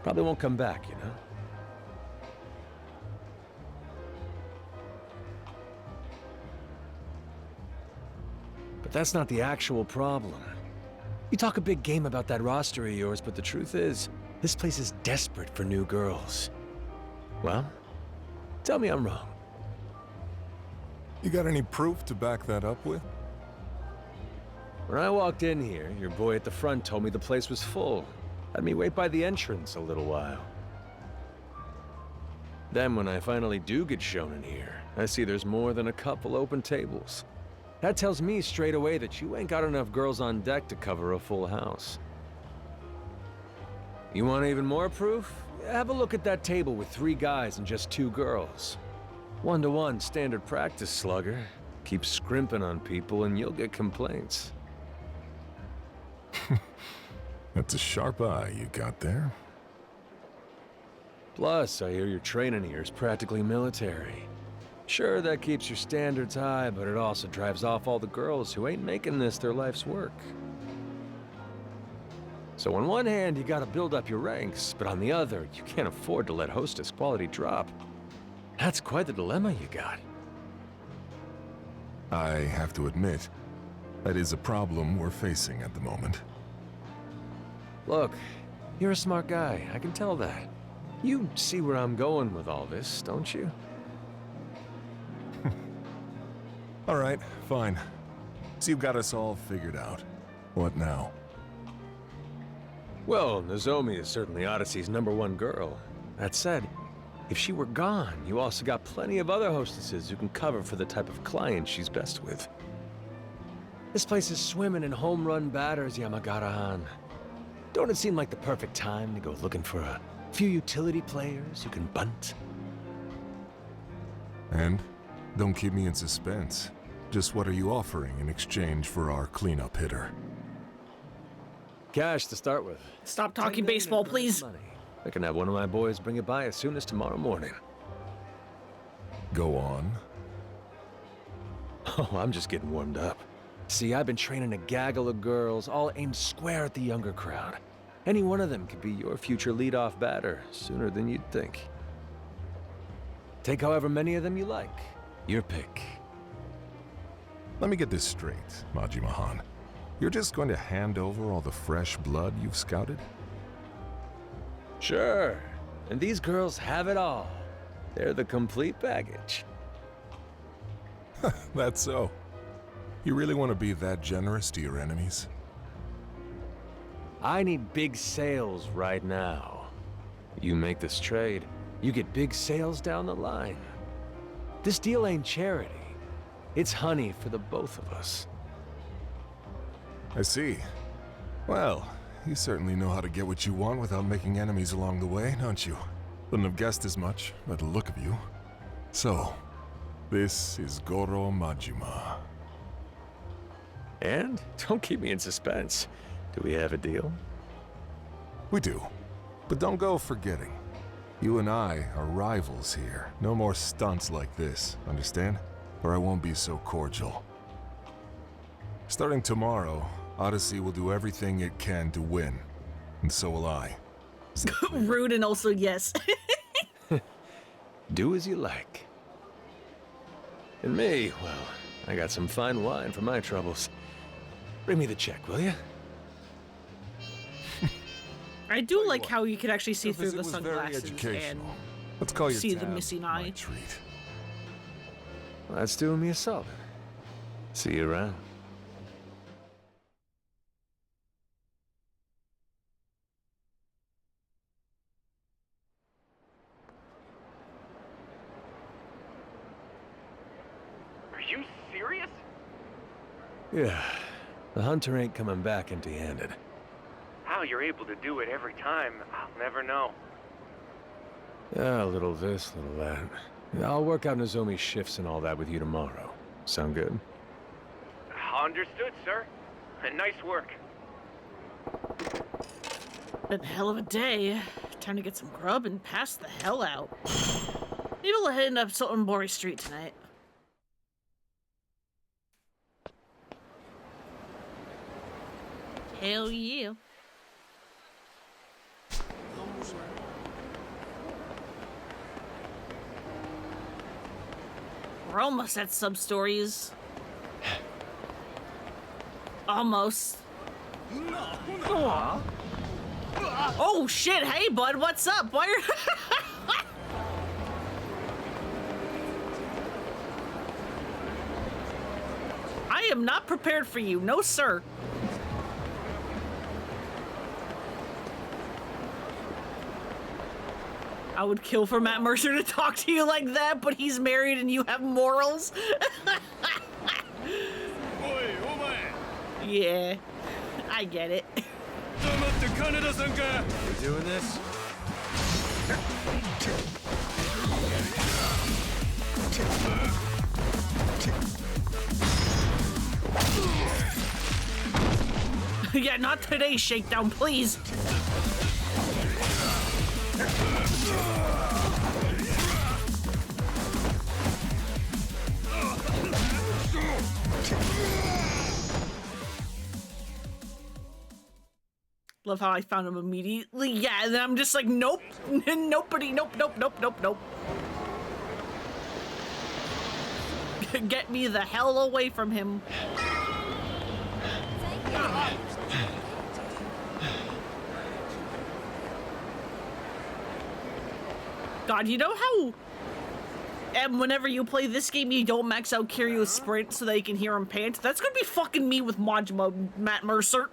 Probably won't come back, you know? But that's not the actual problem. You talk a big game about that roster of yours, but the truth is, this place is desperate for new girls. Well, tell me I'm wrong. You got any proof to back that up with? When I walked in here, your boy at the front told me the place was full. Had me wait by the entrance a little while. Then when I finally do get shown in here, I see there's more than a couple open tables. That tells me straight away that you ain't got enough girls on deck to cover a full house. You want even more proof? Have a look at that table with 3 guys and just 2 girls. 1-to-1 standard practice, slugger. Keep scrimping on people and you'll get complaints. That's a sharp eye you got there. Plus, I hear your training here is practically military. Sure, that keeps your standards high, but it also drives off all the girls who ain't making this their life's work. So on one hand, you gotta build up your ranks, but on the other, you can't afford to let hostess quality drop. That's quite the dilemma you got. I have to admit, that is a problem we're facing at the moment. Look, you're a smart guy, I can tell that. You see where I'm going with all this, don't you? All right, fine. So you've got us all figured out. What now? Well, Nozomi is certainly Odyssey's #1 girl. That said, if she were gone, you also got plenty of other hostesses who can cover for the type of client she's best with. This place is swimming in home-run batters, Yamagata-han. Don't it seem like the perfect time to go looking for a few utility players who can bunt? And? Don't keep me in suspense. Just what are you offering in exchange for our cleanup hitter? Cash to start with. Stop talking baseball, please. I can have one of my boys bring it by as soon as tomorrow morning. Go on. Oh, I'm just getting warmed up. See, I've been training a gaggle of girls, all aimed square at the younger crowd. Any one of them could be your future leadoff batter sooner than you'd think. Take however many of them you like. Your pick. Let me get this straight, Majima-han. You're just going to hand over all the fresh blood you've scouted? Sure. And these girls have it all. They're the complete package. That's so. You really want to be that generous to your enemies? I need big sales right now. You make this trade, you get big sales down the line. This deal ain't charity. It's honey for the both of us. I see. Well, you certainly know how to get what you want without making enemies along the way, don't you? Wouldn't have guessed as much by the look of you. So, this is Goro Majima. And? Don't keep me in suspense. Do we have a deal? We do. But don't go forgetting. You and I are rivals here. No more stunts like this, understand? Or I won't be so cordial. Starting tomorrow, Odyssey will do everything it can to win. And so will I. Rude and also yes. Do as you like. And me, well, I got some fine wine for my troubles. Bring me the check, will you? I do like how you can actually see The through visit the was very sunglasses and educational. Let's call your see the tab missing my eye. treat. Well, that's doing me a solid. See you around. Are you serious? Yeah, the hunter ain't coming back empty-handed. How you're able to do it every time, I'll never know. Yeah, a little this, little that. I'll work out Nozomi's shifts and all that with you tomorrow. Sound good? Understood, sir. And nice work. Been a hell of a day. Time to get some grub and pass the hell out. Maybe we'll head up Sultanbori Street tonight. Hell yeah. We're almost at sub-stories. Almost. Aw. Oh shit, hey bud, what's up? Why are I am not prepared for you, no sir. I would kill for Matt Mercer to talk to you like that, but he's married and you have morals. Yeah, I get it. You doing this? Yeah, not today, Shakedown, please. Love how I found him immediately. Yeah, and then I'm just like, nope, nobody, nope, nope, nope, nope, nope. Get me the hell away from him. God, you know how and whenever you play this game, you don't max out Kiryu's sprint so that you can hear him pant? That's gonna be fucking me with mod mode, Matt Mercer.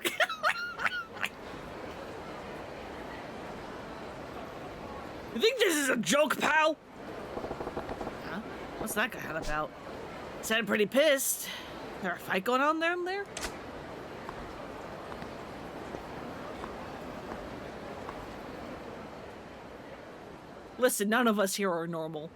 You think this is a joke, pal? Huh? What's that guy all about? Sounded pretty pissed. Is there a fight going on there? Listen, none of us here are normal.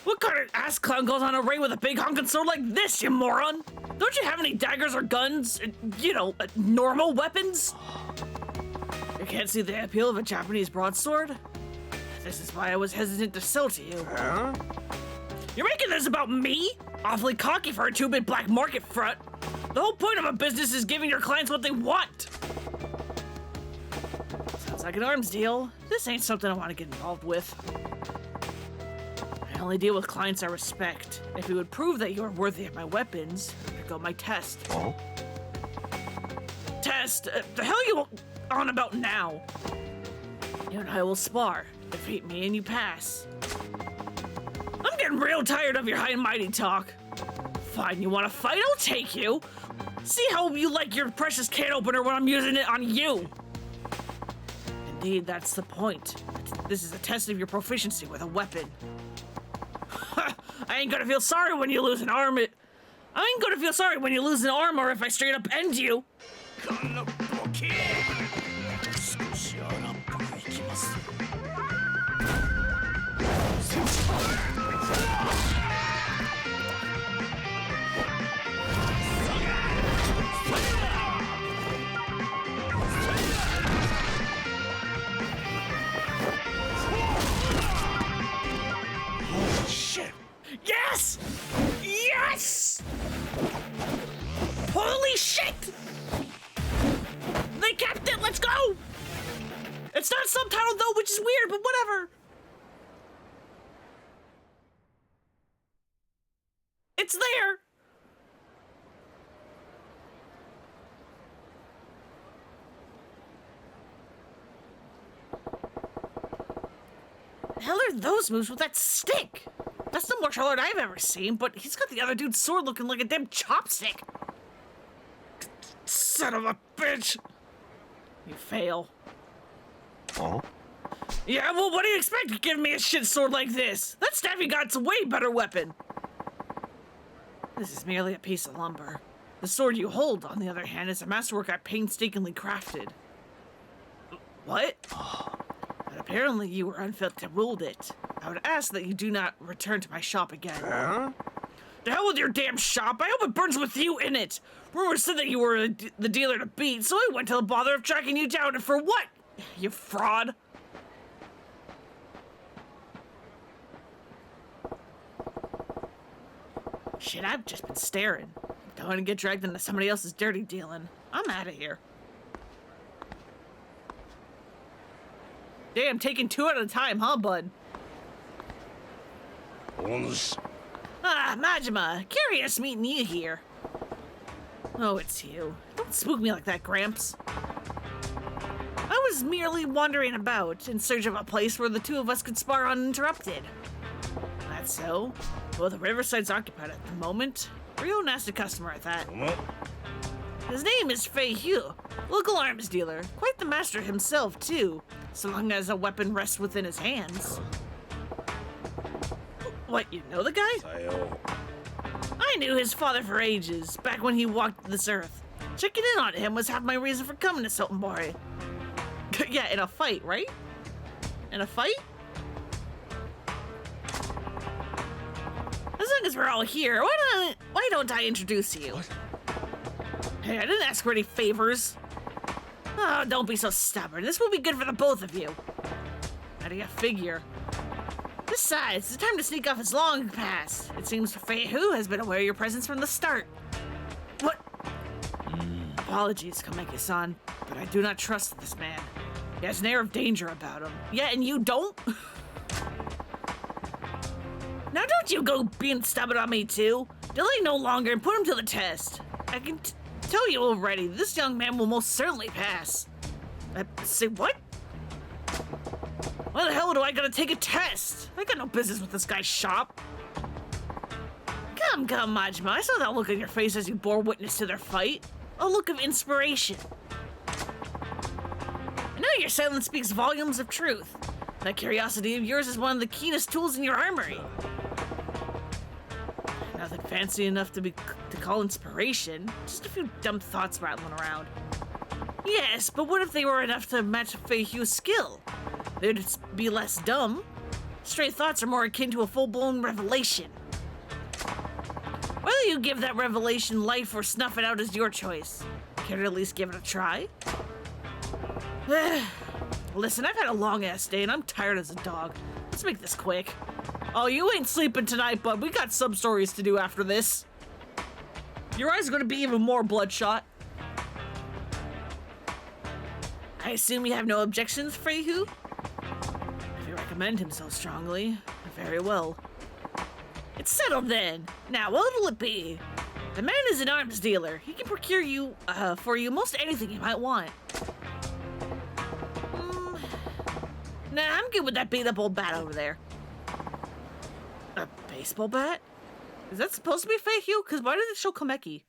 What kind of ass clown goes on a raid with a big honkin' sword like this, you moron? Don't you have any daggers or guns? You know, normal weapons? You can't see the appeal of a Japanese broadsword? This is why I was hesitant to sell to you. Huh? You're making this about me? Awfully cocky for a two-bit black market front. The whole point of a business is giving your clients what they want. Sounds like an arms deal. This ain't something I want to get involved with. I only deal with clients I respect. If you would prove that you are worthy of my weapons, undergo my test. Oh? Test? The hell you on about now? You and I will spar. Defeat me and you pass. I'm getting real tired of your high and mighty talk. Fine, you want to fight? I'll take you. See how you like your precious can opener when I'm using it on you. Indeed, that's the point. This is a test of your proficiency with a weapon. I ain't gonna feel sorry when you lose an arm. I ain't gonna feel sorry when you lose an arm or if I straight up end you. Shit! Yes! Yes! Holy shit! They kept it! Let's go! It's not subtitled though, which is weird, but whatever. It's there. The hell are those moves with that stick? That's the martial art I've ever seen, but he's got the other dude's sword looking like a damn chopstick. Son of a bitch. You fail. Oh? Yeah, well, what do you expect to give me a shit sword like this? That staff you got's a way better weapon. This is merely a piece of lumber. The sword you hold, on the other hand, is a masterwork I painstakingly crafted. What? But apparently you were unfit to wield it. I would ask that you do not return to my shop again. Huh? The hell with your damn shop! I hope it burns with you in it! Rumors said that you were the dealer to beat, so I went to the bother of tracking you down, and for what? You fraud! Shit, I've just been staring. Don't want to get dragged into somebody else's dirty dealing. I'm out of here. Damn, taking 2 at a time, huh, bud? Ah, Majima, curious meeting you here. Oh, it's you. Don't spook me like that, Gramps. I was merely wandering about, in search of a place where the two of us could spar uninterrupted. That's so. Well, the Riverside's occupied at the moment. Real nasty customer at that. His name is Fei Hu, local arms dealer. Quite the master himself, too, so long as a weapon rests within his hands. What, you know the guy? I knew his father for ages, back when he walked this earth. Checking in on him was half my reason for coming to Sotenbori. Yeah, in a fight, right? In a fight? As long as we're all here, why don't I introduce you? What? Hey, I didn't ask for any favors. Oh, don't be so stubborn. This will be good for the both of you. How do you figure? Besides, the time to sneak off is long past. It seems Fei Hu has been aware of your presence from the start. What? Apologies, Kameki-san, but I do not trust this man. He has an air of danger about him. Yeah, and you don't? Now don't you go being stubborn on me too. Delay no longer and put him to the test. I can tell you already, this young man will most certainly pass. Say what? Why the hell do I gotta take a test? I got no business with this guy's shop. Come, Majima. I saw that look on your face as you bore witness to their fight. A look of inspiration. I know your silence speaks volumes of truth. That curiosity of yours is one of the keenest tools in your armory. Nothing fancy enough to call inspiration. Just a few dumb thoughts rattling around. Yes, but what if they were enough to match Fei Hu's skill? They'd be less dumb. Stray thoughts are more akin to a full-blown revelation. Whether you give that revelation life or snuff it out is your choice. Care to at least give it a try? Listen, I've had a long-ass day and I'm tired as a dog. Let's make this quick. Oh, you ain't sleeping tonight, bud. We got sub-stories to do after this. Your eyes are gonna be even more bloodshot. I assume you have no objections, Fei Hu? If you recommend him so strongly, very well. It's settled then. Now, what'll it be? The man is an arms dealer. He can procure you, for you most anything you might want. Nah, I'm good with that beat-up old bat over there. A baseball bat? Is that supposed to be Fei Hu? Because why did it show Kameki?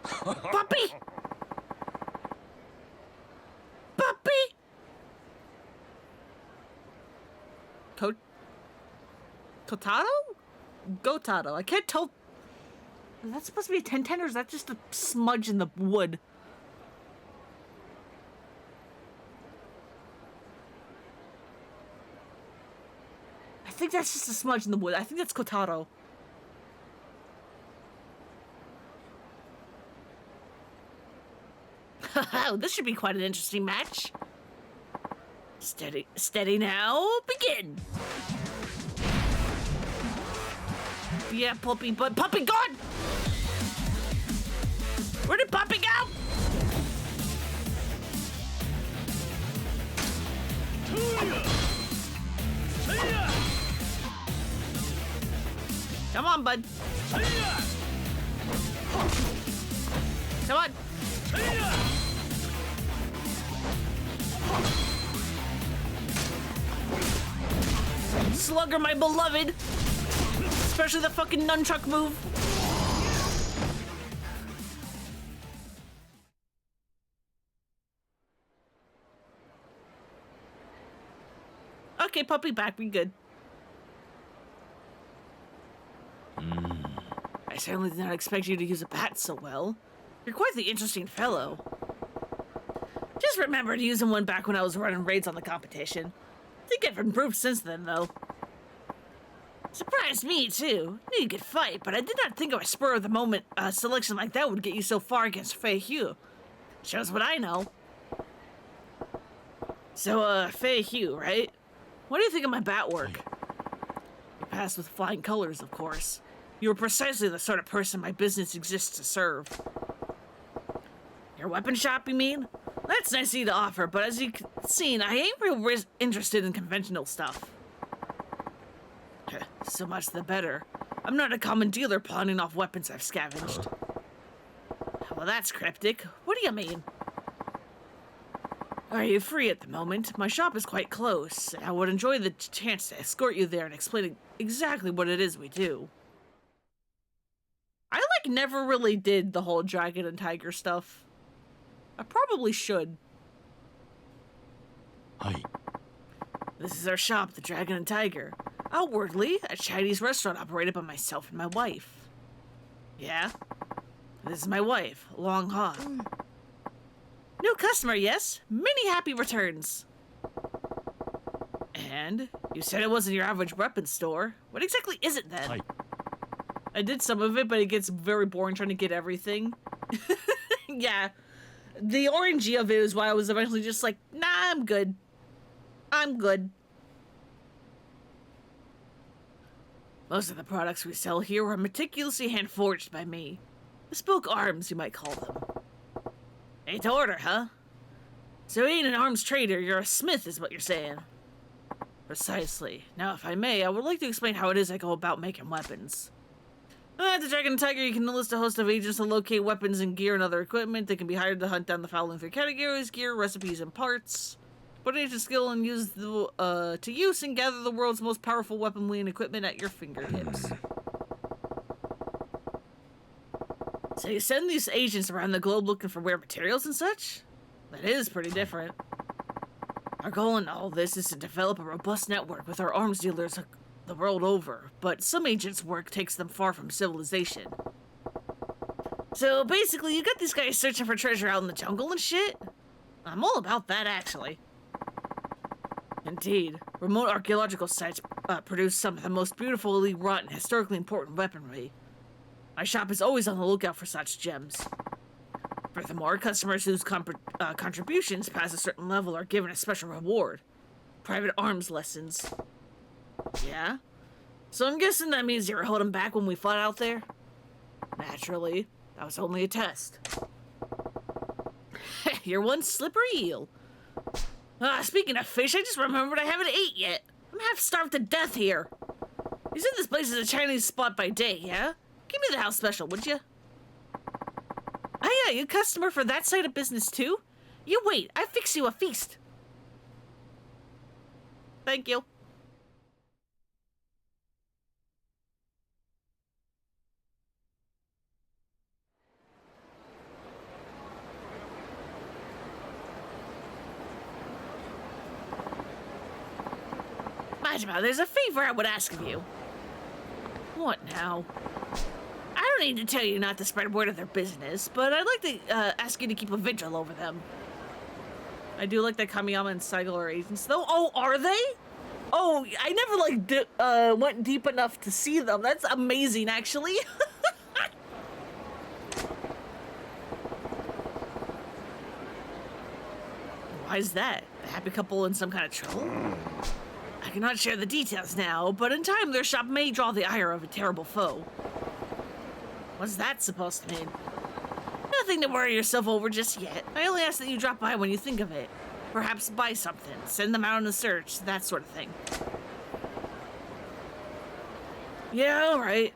Puppy! Puppy! Kotaro? Gotaro. I can't tell. Is that supposed to be a 10-10 or is that just a smudge in the wood? I think that's just a smudge in the wood. I think that's Kotaro. This should be quite an interesting match. Steady now, begin. Yeah, puppy, but puppy, God! Where did Poppy go? Come on, bud. Come on. Slugger, my beloved. Especially the fucking nunchuck move. Okay, puppy back, we good. I certainly did not expect you to use a bat so well. You're quite the interesting fellow. Just remembered using one back when I was running raids on the competition. I think I've improved since then, though. Surprised me, too. Knew you could fight, but I did not think a spur of the moment selection like that would get you so far against Fei Hugh. Shows what I know. So, Fei Hugh, right? What do you think of my bat work? You passed with flying colors, of course. You were precisely the sort of person my business exists to serve. Your weapon shop, you mean? That's nice of you to offer, but as you've seen, I ain't real interested in conventional stuff. So much the better. I'm not a common dealer pawning off weapons I've scavenged. Well, that's cryptic. What do you mean? Are you free at the moment? My shop is quite close. I would enjoy the chance to escort you there and explain exactly what it is we do. I, never really did the whole dragon and tiger stuff. I probably should. Hi. This is our shop, the Dragon and Tiger. Outwardly, a Chinese restaurant operated by myself and my wife. Yeah? This is my wife, Long Han. New customer, yes? Many happy returns. And you said it wasn't your average weapons store. What exactly is it then? Hi. I did some of it, but it gets very boring trying to get everything. Yeah. The orangey of it is why I was eventually just like, nah, I'm good. I'm good. Most of the products we sell here were meticulously hand-forged by me. Bespoke arms, you might call them. Ain't to order, huh? So you ain't an arms trader, you're a smith is what you're saying. Precisely. Now, if I may, I would like to explain how it is I go about making weapons. At the Dragon and Tiger, you can enlist a host of agents to locate weapons and gear and other equipment. They can be hired to hunt down the following 3 categories: gear, recipes, and parts. Put agent skill and use to use and gather the world's most powerful weaponry and equipment at your fingertips. So you send these agents around the globe looking for rare materials and such? That is pretty different. Our goal in all this is to develop a robust network with our arms dealers the world over, but some agents' work takes them far from civilization. So basically, you got these guys searching for treasure out in the jungle and shit? I'm all about that, actually. Indeed, remote archaeological sites produce some of the most beautifully wrought and historically important weaponry. My shop is always on the lookout for such gems. Furthermore, customers whose contributions pass a certain level are given a special reward. Private arms lessons. Yeah? So I'm guessing that means you were holding back when we fought out there? Naturally. That was only a test. You're one slippery eel. Speaking of fish, I just remembered I haven't ate yet. I'm half starved to death here. You said this place is a Chinese spot by day, yeah? Give me the house special, would you? Oh yeah, you a customer for that side of business too? You wait, I fix you a feast. Thank you. Majima, there's a favor I would ask of you. What now? I don't need to tell you not to spread word of their business, but I'd like to ask you to keep a vigil over them. I do like that Kamiyama and Saigo are agents, though. Oh, are they? Oh, I never, went deep enough to see them. That's amazing, actually. Why is that? A happy couple in some kind of trouble? I cannot share the details now, but in time their shop may draw the ire of a terrible foe. What's that supposed to mean? Nothing to worry yourself over just yet. I only ask that you drop by when you think of it. Perhaps buy something, send them out on a search, that sort of thing. Yeah, alright.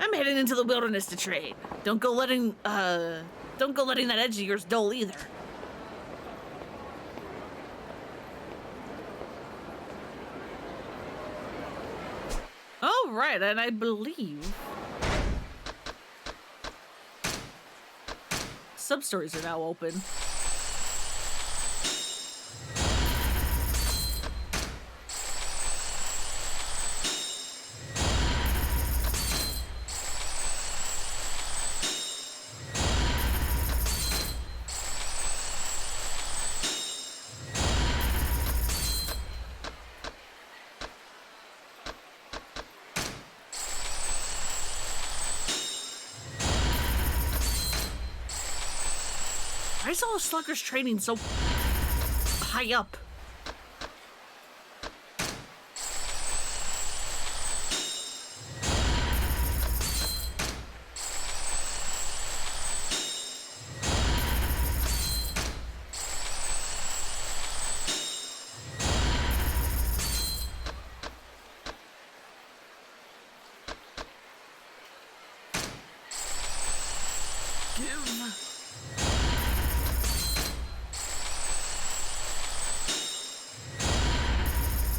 I'm heading into the wilderness to trade. Don't go letting that edge of yours dull either. Alright, and I believe sub-stories are now open. Why is all the sluggers training so high up?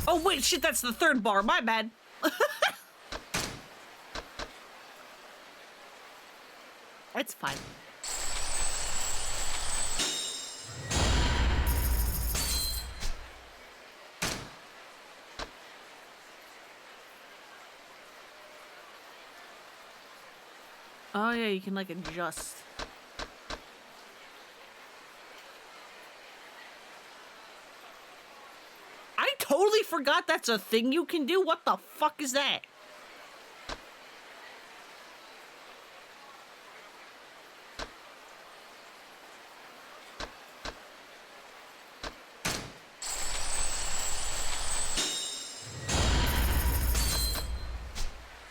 Oh wait, shit, that's the third bar, my bad. That's fine. Oh yeah, you can like adjust. I totally forgot that's a thing you can do. What the fuck is that?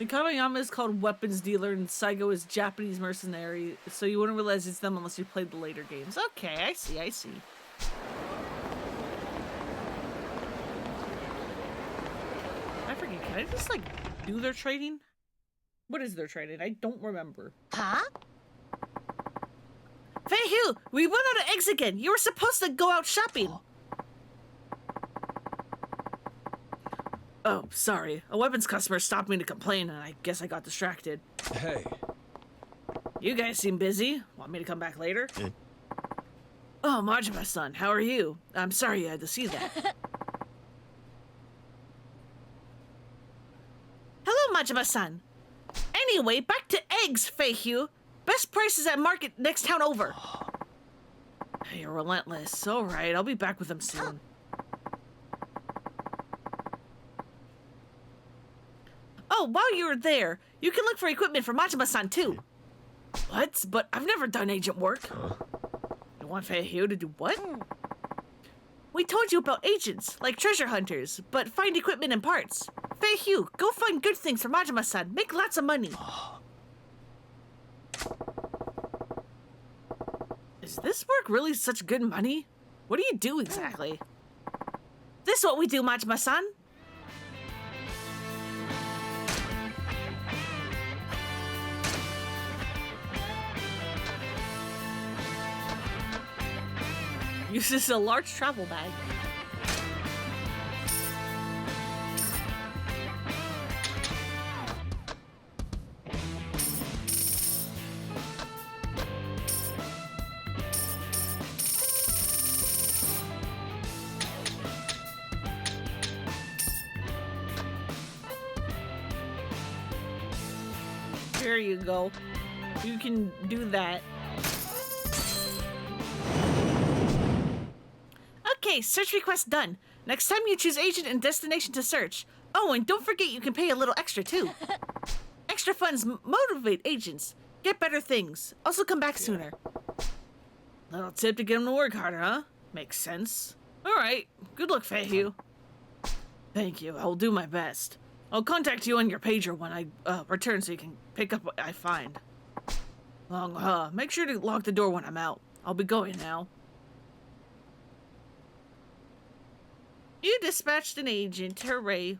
Kamiyama is called weapons dealer and Saigo is Japanese mercenary, so you wouldn't realize it's them unless you played the later games. Okay, I see, I see. I forget, can I just, like, do their trading? What is their trading? I don't remember. Huh? Fei-Hugh, we run out of eggs again. You were supposed to go out shopping. Oh, sorry. A weapons customer stopped me to complain, and I guess I got distracted. Hey. You guys seem busy. Want me to come back later? Oh, Majima-san, how are you? I'm sorry you had to see that. Hello, Majima-san. Anyway, back to eggs, Fei-Hugh. Best prices at market next town over. You're relentless. All right, I'll be back with them soon. Oh, while you're there, you can look for equipment for Majima-san too. What? But I've never done agent work. You want Fei-Hugh to do what? We told you about agents, like treasure hunters, but find equipment and parts. Fei-Hugh, go find good things for Majima-san. Make lots of money. Is this work really such good money? What do you do exactly? This is what we do, Majima-san. Uses a large travel bag. There you go. You can do that. Okay, search request done. Next time you choose agent and destination to search. Oh, and don't forget you can pay a little extra too. Extra funds motivate agents. Get better things. Also come back sooner. Little tip to get them to work harder, huh? Makes sense. Alright, good luck, Fei-Hugh. Thank you, I will do my best. I'll contact you on your pager when I return so you can pick up what I find. Make sure to lock the door when I'm out. I'll be going now. You dispatched an agent. Hooray.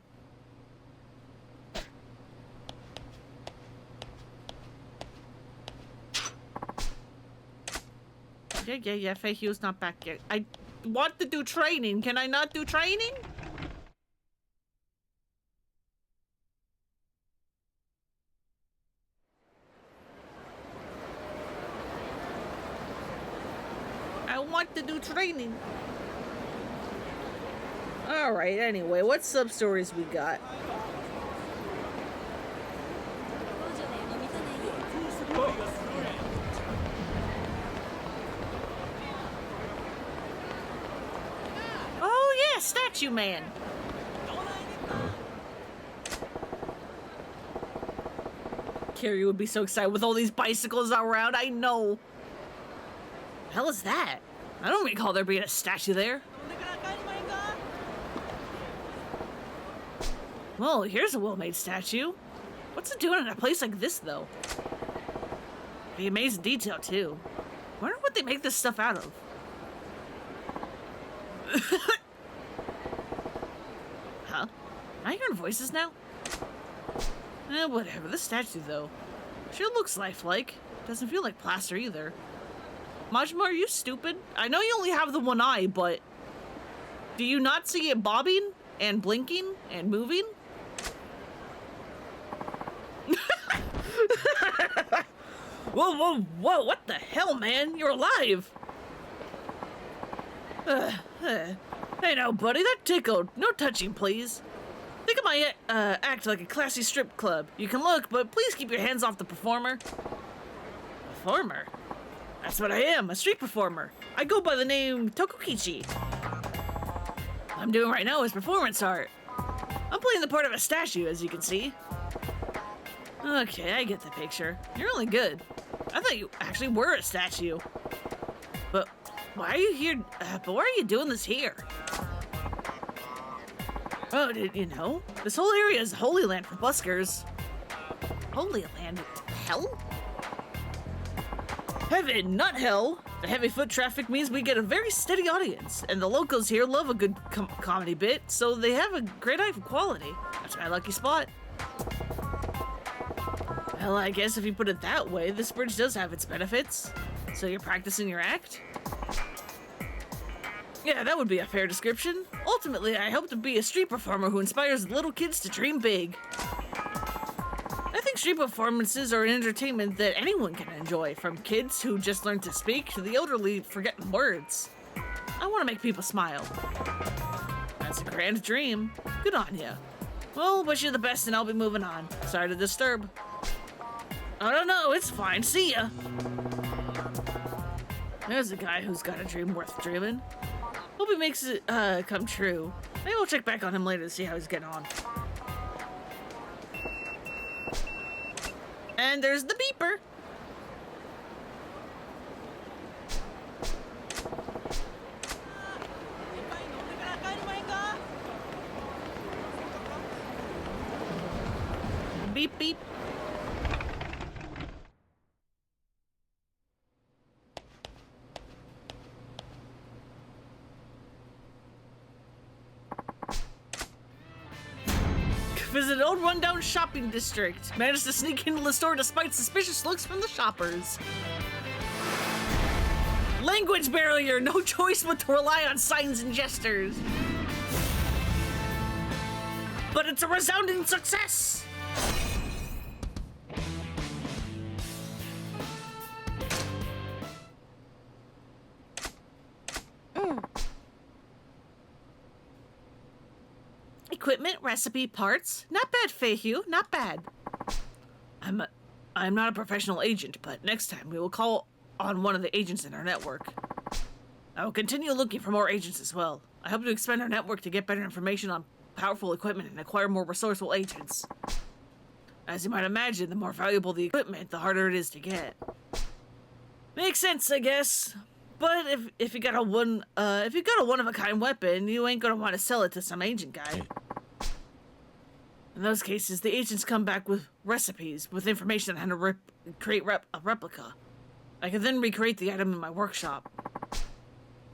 Yeah, Feihu's not back yet. I want to do training. Can I not do training? I want to do training. Alright, anyway, what sub-stories we got? Oh yeah, Statue Man. Carrie would be so excited with all these bicycles around, I know. The hell is that? I don't recall there being a statue there. Well, here's a well-made statue. What's it doing in a place like this, though? The amazing detail, too. Wonder what they make this stuff out of. Huh? Am I hearing voices now? Whatever. The statue, though. Sure looks lifelike. Doesn't feel like plaster, either. Majima, are you stupid? I know you only have the one eye, but... do you not see it bobbing and blinking and moving? Whoa, what the hell, man? You're alive! Hey now, buddy, that tickled. No touching, please. Think I might act like a classy strip club. You can look, but please keep your hands off the performer. Performer? That's what I am, a street performer. I go by the name Tokukichi. What I'm doing right now is performance art. I'm playing the part of a statue, as you can see. Okay, I get the picture. You're really good. I thought you actually were a statue. But why are you here? But why are you doing this here? Oh, did you know? This whole area is Holy Land for buskers. Holy Land? Hell? Heaven, not hell. The heavy foot traffic means we get a very steady audience, and the locals here love a good comedy bit, so they have a great eye for quality. That's my lucky spot. Well, I guess if you put it that way, this bridge does have its benefits. So you're practicing your act? Yeah, that would be a fair description. Ultimately, I hope to be a street performer who inspires little kids to dream big. I think street performances are an entertainment that anyone can enjoy, from kids who just learn to speak to the elderly forgetting words. I want to make people smile. That's a grand dream. Good on ya. Well, wish you the best and I'll be moving on. Sorry to disturb. I don't know, it's fine. See ya. There's a guy who's got a dream worth dreaming. Hope he makes it come true. Maybe we'll check back on him later to see how he's getting on. And there's the beeper. Beep, beep. Visit an old rundown shopping district. Managed to sneak into the store despite suspicious looks from the shoppers. Language barrier, no choice but to rely on signs and gestures. But it's a resounding success! Equipment, recipe, parts. Not bad, Feihu, not bad. I'm not a professional agent, but next time we will call on one of the agents in our network. I will continue looking for more agents as well. I hope to expand our network to get better information on powerful equipment and acquire more resourceful agents. As you might imagine, the more valuable the equipment, the harder it is to get. Makes sense, I guess. But if you got a one of a kind weapon, you ain't gonna want to sell it to some agent guy. In those cases, the agents come back with recipes, with information on how to create a replica. I can then recreate the item in my workshop.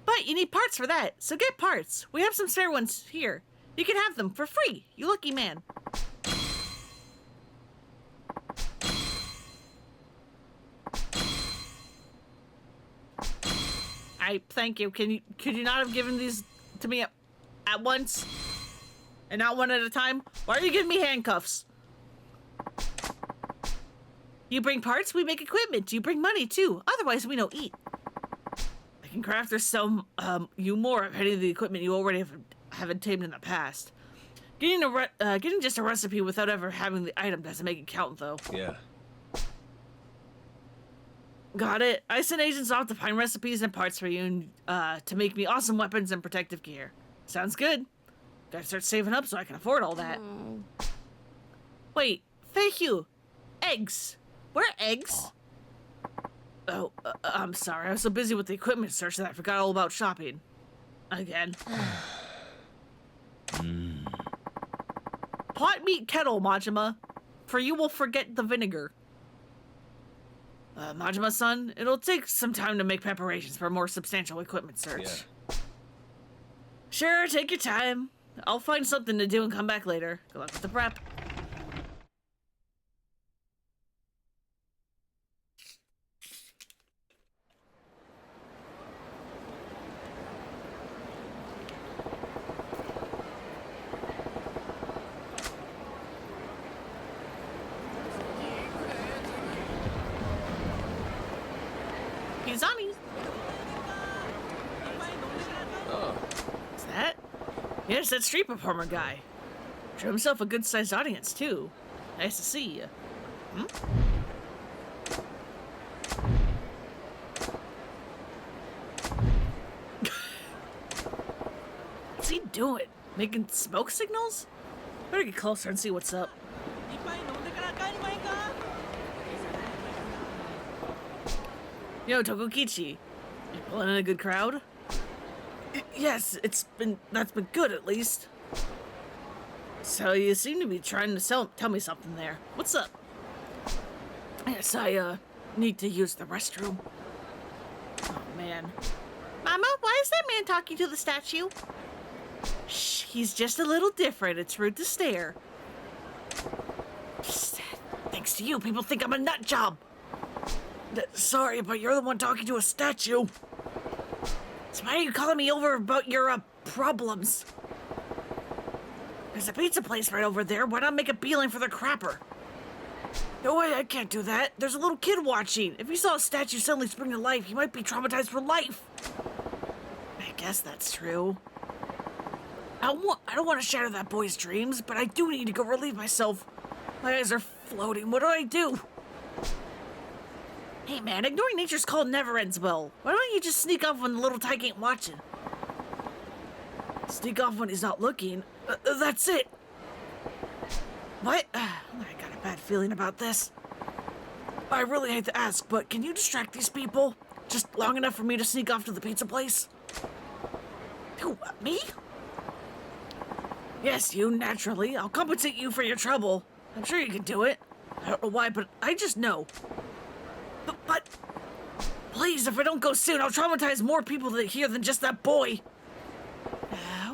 But you need parts for that, so get parts. We have some spare ones here. You can have them for free, you lucky man. Thank you. Could you not have given these to me at once? And not one at a time? Why are you giving me handcuffs? You bring parts, we make equipment. You bring money too. Otherwise, we don't eat. I can craft or sell you more of any of the equipment you already have obtained in the past. Getting just a recipe without ever having the item doesn't make it count, though. Yeah. Got it. I send agents off to find recipes and parts for you and to make me awesome weapons and protective gear. Sounds good. Gotta start saving up so I can afford all that. Wait, thank you. Eggs. Where are eggs? Oh, I'm sorry. I was so busy with the equipment search that I forgot all about shopping. Again. Pot meat kettle, Majima. For you will forget the vinegar. Majima-san, it'll take some time to make preparations for a more substantial equipment search. Yeah. Sure, take your time. I'll find something to do and come back later. Good luck with the prep. Pizani. Oh. Is that? Yes, that street performer guy. Drew himself a good-sized audience, too. Nice to see you. What's he doing? Making smoke signals? Better get closer and see what's up. Yo, Tokukichi. You pulling in a good crowd? Yes, that's been good at least. So you seem to be trying to tell me something there. What's up? Yes, I need to use the restroom. Oh man. Mama, why is that man talking to the statue? Shh, he's just a little different. It's rude to stare. Thanks to you, people think I'm a nut job. Sorry, but you're the one talking to a statue. So why are you calling me over about your, problems? There's a pizza place right over there. Why not make a beeline for the crapper? No way, I can't do that. There's a little kid watching. If he saw a statue suddenly spring to life, he might be traumatized for life. I guess that's true. I don't want to shatter that boy's dreams, but I do need to go relieve myself. My eyes are floating. What do I do? Hey man, ignoring nature's call never ends well. Why don't you just sneak off when the little tyke ain't watching? Sneak off when he's not looking. That's it. What? I got a bad feeling about this. I really hate to ask, but can you distract these people? Just long enough for me to sneak off to the pizza place? Who, me? Yes, you, naturally. I'll compensate you for your trouble. I'm sure you can do it. I don't know why, but I just know. But please, if I don't go soon, I'll traumatize more people here than just that boy.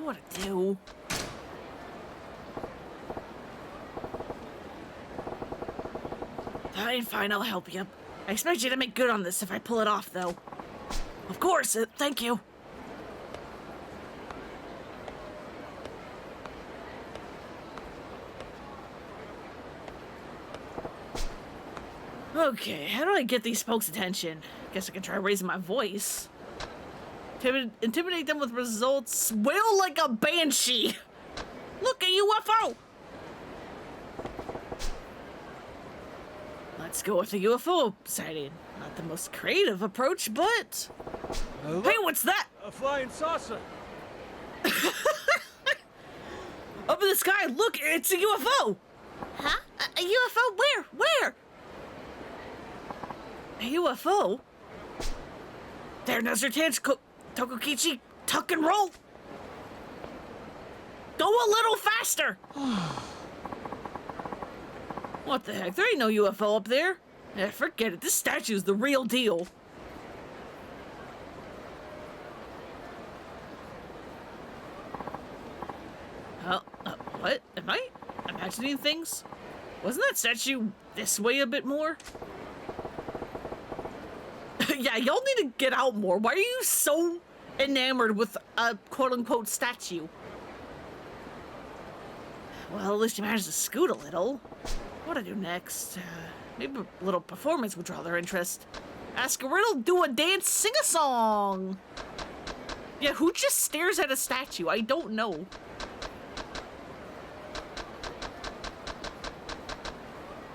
What to do? Fine, I'll help you. I expect you to make good on this if I pull it off, though. Of course, thank you. Okay, how do I get these folks' attention? Guess I can try raising my voice. Intimidate them with results. Wail like a banshee! Look, a UFO! Let's go with a UFO sighting. Not the most creative approach, but... Hey, what's that? A flying saucer. Up in the sky, look, it's a UFO! Huh? A UFO? Where? A UFO? There, now's your chance, Tokukichi. Tuck and roll. Go a little faster. What the heck? There ain't no UFO up there. Yeah, forget it. This statue's the real deal. What? Am I imagining things? Wasn't that statue this way a bit more? Yeah, y'all need to get out more. Why are you so enamored with a quote-unquote statue? Well, at least you managed to scoot a little. What do I do next? Maybe a little performance would draw their interest. Ask a riddle, do a dance, sing a song. Yeah, who just stares at a statue? I don't know.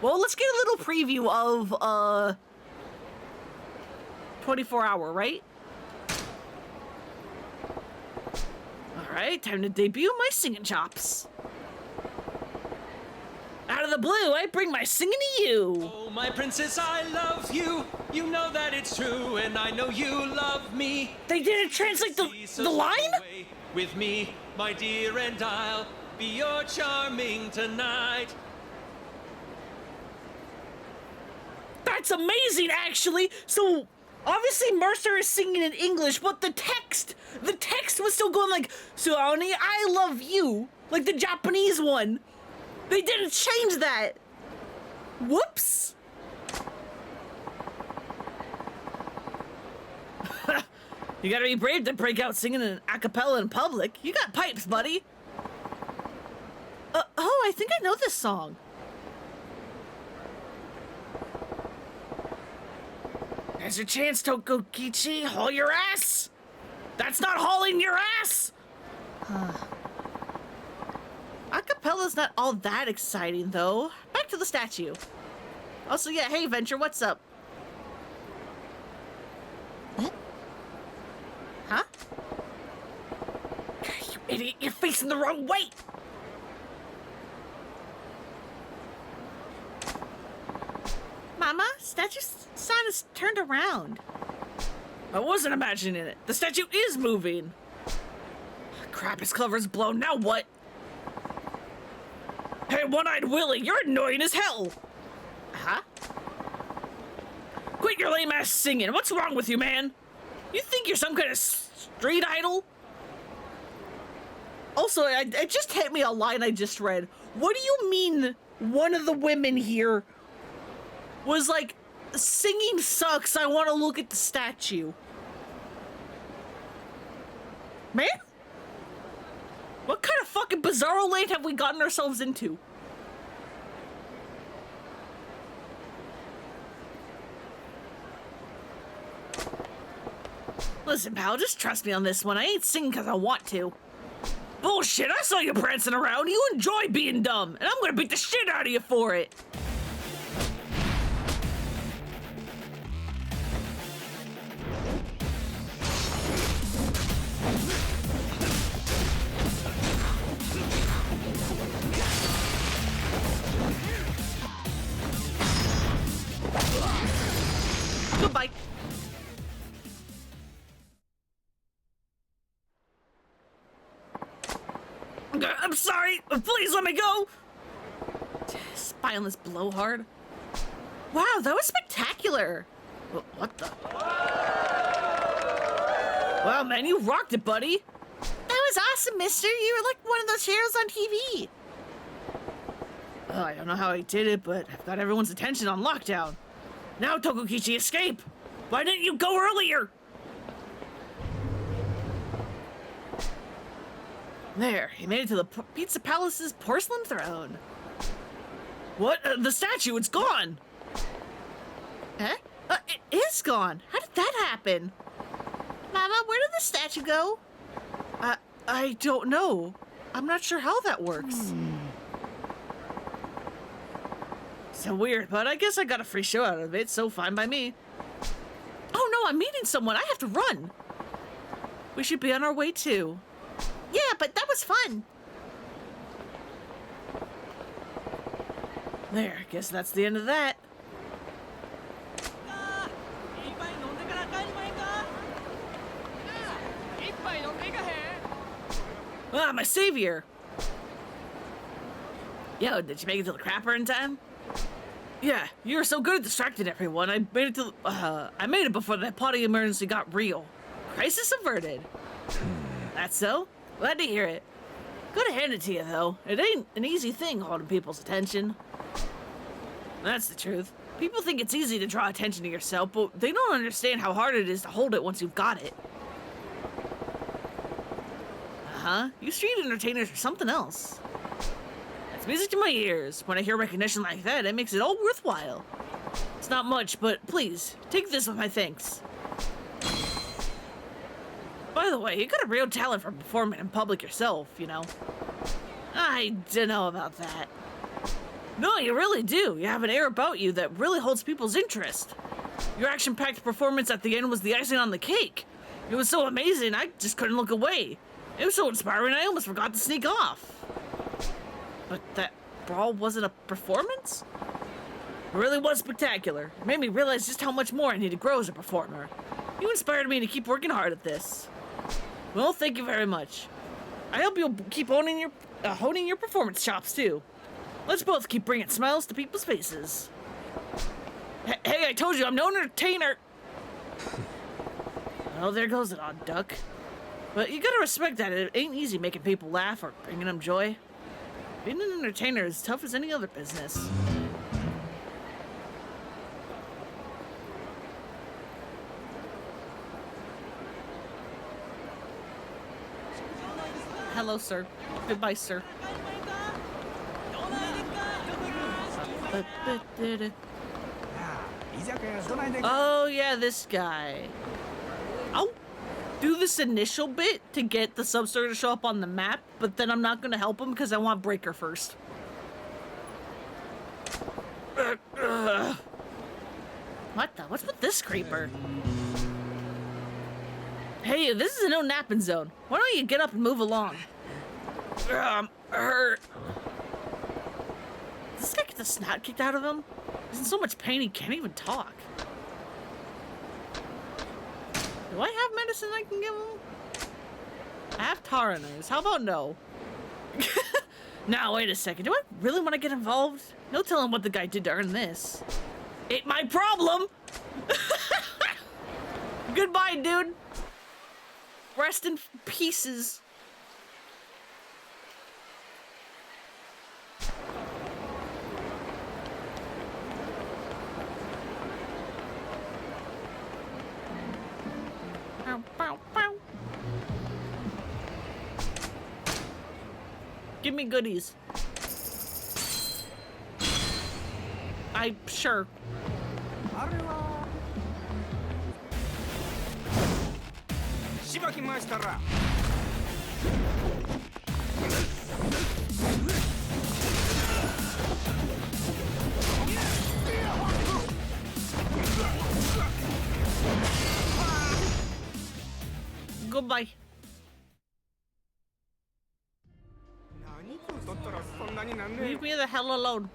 Well, let's get a little preview of, 24 Hour, right? Alright, time to debut my singing chops. Out of the blue, I bring my singing to you. Oh, my princess, I love you. You know that it's true, and I know you love me. They didn't translate the line? With me, my dear, and I'll be your charming tonight. That's amazing, actually. So, obviously Mercer is singing in English, but the text was still going like, Suoni, I love you, like the Japanese one. They didn't change that. Whoops. You gotta be brave to break out singing in a cappella in public. You got pipes, buddy. Oh, I think I know this song. There's your chance, Tokukichi. Haul your ass! That's not hauling your ass! Acapella's not all that exciting, though. Back to the statue. Also, yeah, hey, Venture, what's up? What? Huh? You idiot, you're facing the wrong way! Mama, statue sign is turned around. I wasn't imagining it. The statue is moving. Crap, his cover's blown. Now what? Hey, One-Eyed Willie, you're annoying as hell. Huh? Quit your lame ass singing. What's wrong with you, man? You think you're some kind of street idol? Also, it just hit me a line I just read. What do you mean one of the women here was like, singing sucks, I want to look at the statue? Man? What kind of fucking bizarro land have we gotten ourselves into? Listen, pal, just trust me on this one. I ain't singing because I want to. Bullshit, I saw you prancing around. You enjoy being dumb, and I'm gonna beat the shit out of you for it. Goodbye. I'm sorry. Please let me go. Spineless blowhard. Wow, that was spectacular. What the? Wow, man, you rocked it, buddy. That was awesome, mister. You were like one of those heroes on TV. Oh, I don't know how I did it, but I've got everyone's attention on lockdown. Now, Tokukichi, escape! Why didn't you go earlier? There, he made it to the Pizza Palace's porcelain throne. What? The statue, it's gone! Eh? It is gone. How did that happen? Mama, where did the statue go? I don't know. I'm not sure how that works. So weird, but I guess I got a free show out of it, so fine by me. Oh no, I'm meeting someone. I have to run. We should be on our way too. Yeah, but that was fun. There, guess that's the end of that. Ah, my savior. Yo, did you make it to the crapper in time? Yeah, you were so good at distracting everyone. I made it before that potty emergency got real. Crisis averted. That's so? Glad to hear it. Gotta hand it to you, though. It ain't an easy thing holding people's attention. That's the truth. People think it's easy to draw attention to yourself, but they don't understand how hard it is to hold it once you've got it. Uh-huh. You street entertainers are something else. It's music to my ears. When I hear recognition like that, it makes it all worthwhile. It's not much, but please, take this with my thanks. By the way, you got a real talent for performing in public yourself, you know. I don't know about that. No, you really do. You have an air about you that really holds people's interest. Your action-packed performance at the end was the icing on the cake. It was so amazing, I just couldn't look away. It was so inspiring, I almost forgot to sneak off. But that brawl wasn't a performance? It really was spectacular. It made me realize just how much more I need to grow as a performer. You inspired me to keep working hard at this. Well, thank you very much. I hope you'll keep honing your performance chops, too. Let's both keep bringing smiles to people's faces. Hey, I told you, I'm no entertainer. Oh, there goes an odd duck. But you gotta respect that. It ain't easy making people laugh or bringing them joy. Being an entertainer is tough as any other business. Hello, sir. Goodbye, sir. Oh, yeah, this guy. I'll do this initial bit to get the substory to show up on the map, but then I'm not going to help him because I want Breaker first. What the? What's with this creeper? Hey, this is a no napping zone. Why don't you get up and move along? Hurt. Does this guy get the snot kicked out of him? He's in so much pain he can't even talk. Do I have medicine I can give him? I have Taranase. How about no? Now, wait a second. Do I really want to get involved? No telling what the guy did to earn this. Ain't my problem! Goodbye, dude. Rest in pieces. Bow, bow, bow. Give me goodies. Sure. Goodbye. Leave me the hell alone.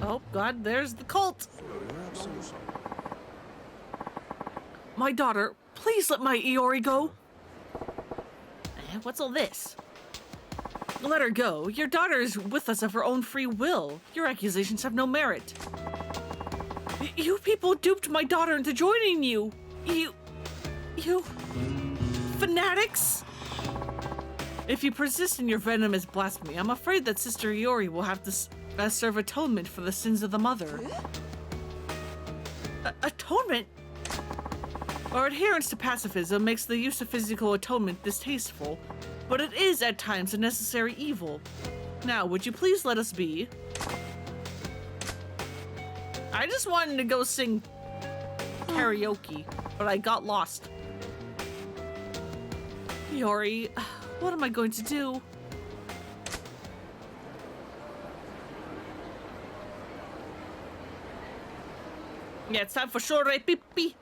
Oh God, there's the cult. My daughter, please let my Iori go. What's all this? Let her go. Your daughter is with us of her own free will. Your accusations have no merit. You people duped my daughter into joining you. You fanatics. If you persist in your venomous blasphemy, I'm afraid that Sister Iori will have to serve atonement for the sins of the mother. Atonement? Our adherence to pacifism makes the use of physical atonement distasteful, but it is at times a necessary evil. Now, would you please let us be? I just wanted to go sing karaoke, but I got lost. Iori, what am I going to do? Yeah, it's time for Shore Pippi.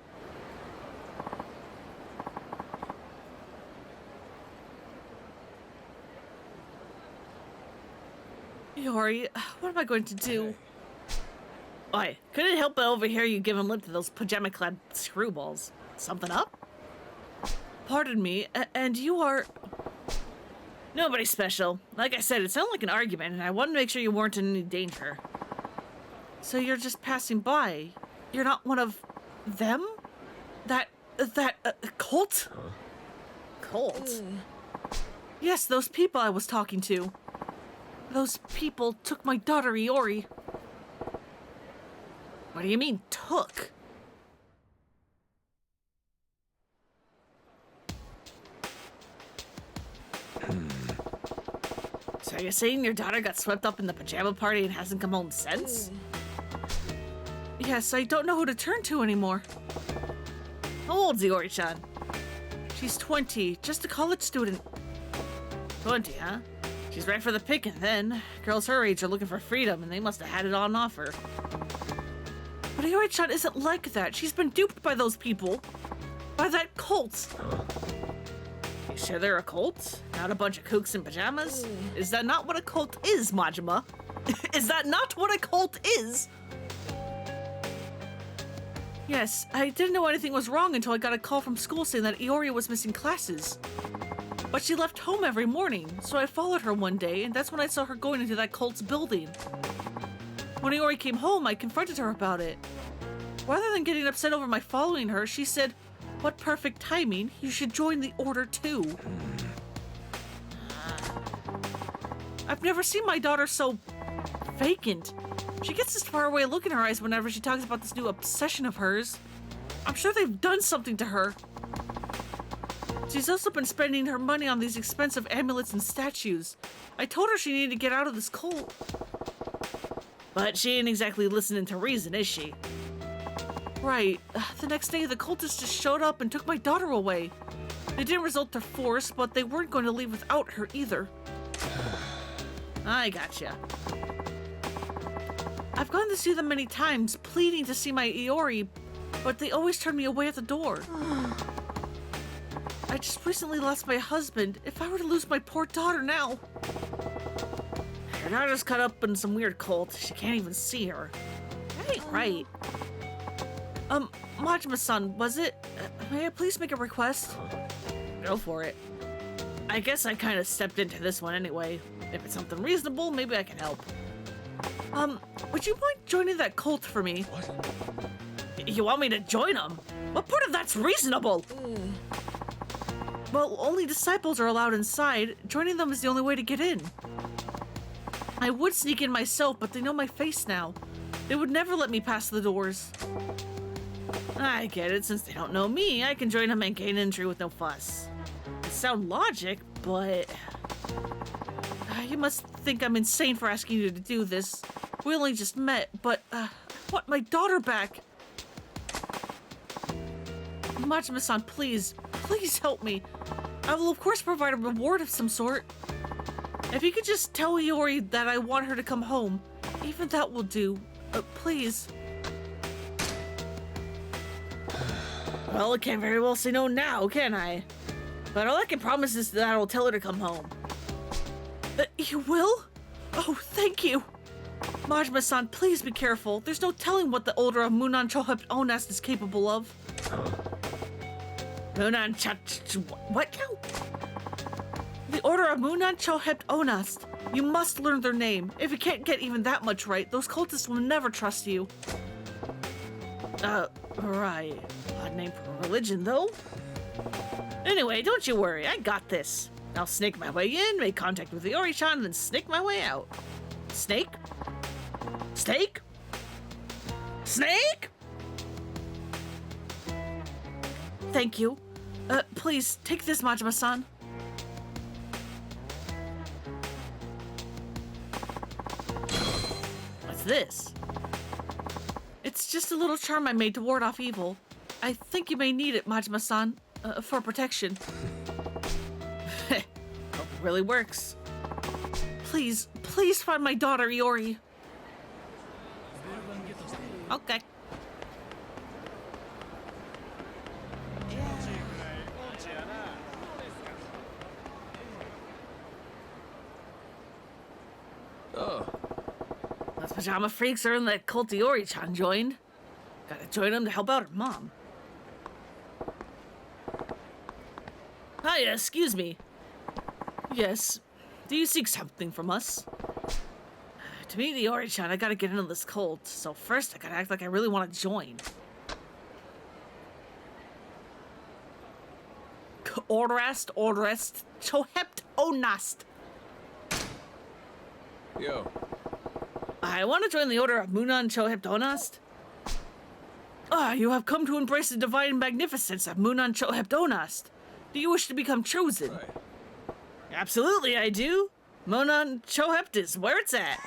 Iori, what am I going to do? Oi, couldn't help but overhear you giving lip to those pajama-clad screwballs. Something up? pardon me, and you are... Nobody special. Like I said, it sounded like an argument, and I wanted to make sure you weren't in any danger. So you're just passing by. You're not one of them? That cult? Cult? Yes, those people I was talking to. Those people took my daughter, Iori. What do you mean, took? So you're saying your daughter got swept up in the pajama party and hasn't come home since? Yes, I don't know who to turn to anymore. How old's Iori-chan? She's 20, just a college student. 20, huh? She's right for the picking then. Girls her age are looking for freedom, and they must have had it on offer. But Iori-chan isn't like that. She's been duped by those people. By that cult. You sure they're a cult? Not a bunch of kooks in pajamas? Is that not what a cult is, Majima? Is that not what a cult is? Yes, I didn't know anything was wrong until I got a call from school saying that Iori was missing classes. But she left home every morning, so I followed her one day, and that's when I saw her going into that cult's building. When Iori came home, I confronted her about it. Rather than getting upset over my following her, she said, "What perfect timing, you should join the order too." I've never seen my daughter so vacant. She gets this faraway look in her eyes whenever she talks about this new obsession of hers. I'm sure they've done something to her. She's also been spending her money on these expensive amulets and statues. I told her she needed to get out of this cult. But she ain't exactly listening to reason, is she? Right. The next day, the cultists just showed up and took my daughter away. They didn't resort to force, but they weren't going to leave without her either. I gotcha. I've gone to see them many times, pleading to see my Iori, but they always turn me away at the door. I just recently lost my husband. If I were to lose my poor daughter now... Her daughter's caught up in some weird cult. She can't even see her. That ain't right. Majima-san, was it? May I please make a request? Go for it. I guess I kind of stepped into this one anyway. If it's something reasonable, maybe I can help. Would you mind joining that cult for me? What? You want me to join them? What part of that's reasonable? Well, only disciples are allowed inside. Joining them is the only way to get in. I would sneak in myself, but they know my face now. They would never let me pass the doors. I get it. Since they don't know me, I can join them and gain entry with no fuss. It sounds logic, but... You must think I'm insane for asking you to do this. We only just met, but I want my daughter back. Majima-san, please help me. I will of course provide a reward of some sort. If you could just tell Iori that I want her to come home, even that will do. Please. Well, I can't very well say no now, can I? But all I can promise is that I will tell her to come home. You will? Oh, thank you. Majima-san, please be careful. There's no telling what the Order of Munan Chohept Onast is capable of. What now? The Order of Munan Chohept Onast. You must learn their name. If you can't get even that much right, those cultists will never trust you. Right. Odd name for a religion, though. Anyway, don't you worry. I got this. I'll snake my way in, make contact with the Iori-chan, then snake my way out. Snake? Steak? Snake? Thank you. Please, take this, Majima-san. What's this? It's just a little charm I made to ward off evil. I think you may need it, Majima-san, for protection. Hope it really works. Please find my daughter, Iori. Okay. Oh. Those pajama freaks are in the cult Iori-chan joined. Gotta join them to help out her mom. Hi, excuse me. Yes. Do you seek something from us? To meet the Ori-chan, I gotta get into this cult, so first I gotta act like I really want to join. Orest, Chohept Onast. Yo. I want to join the Order of Munan Chohept Onast. Ah, you have come to embrace the divine magnificence of Munan Chohept Onast. Do you wish to become chosen? Right. Absolutely, I do. Munan Chohept is where it's at.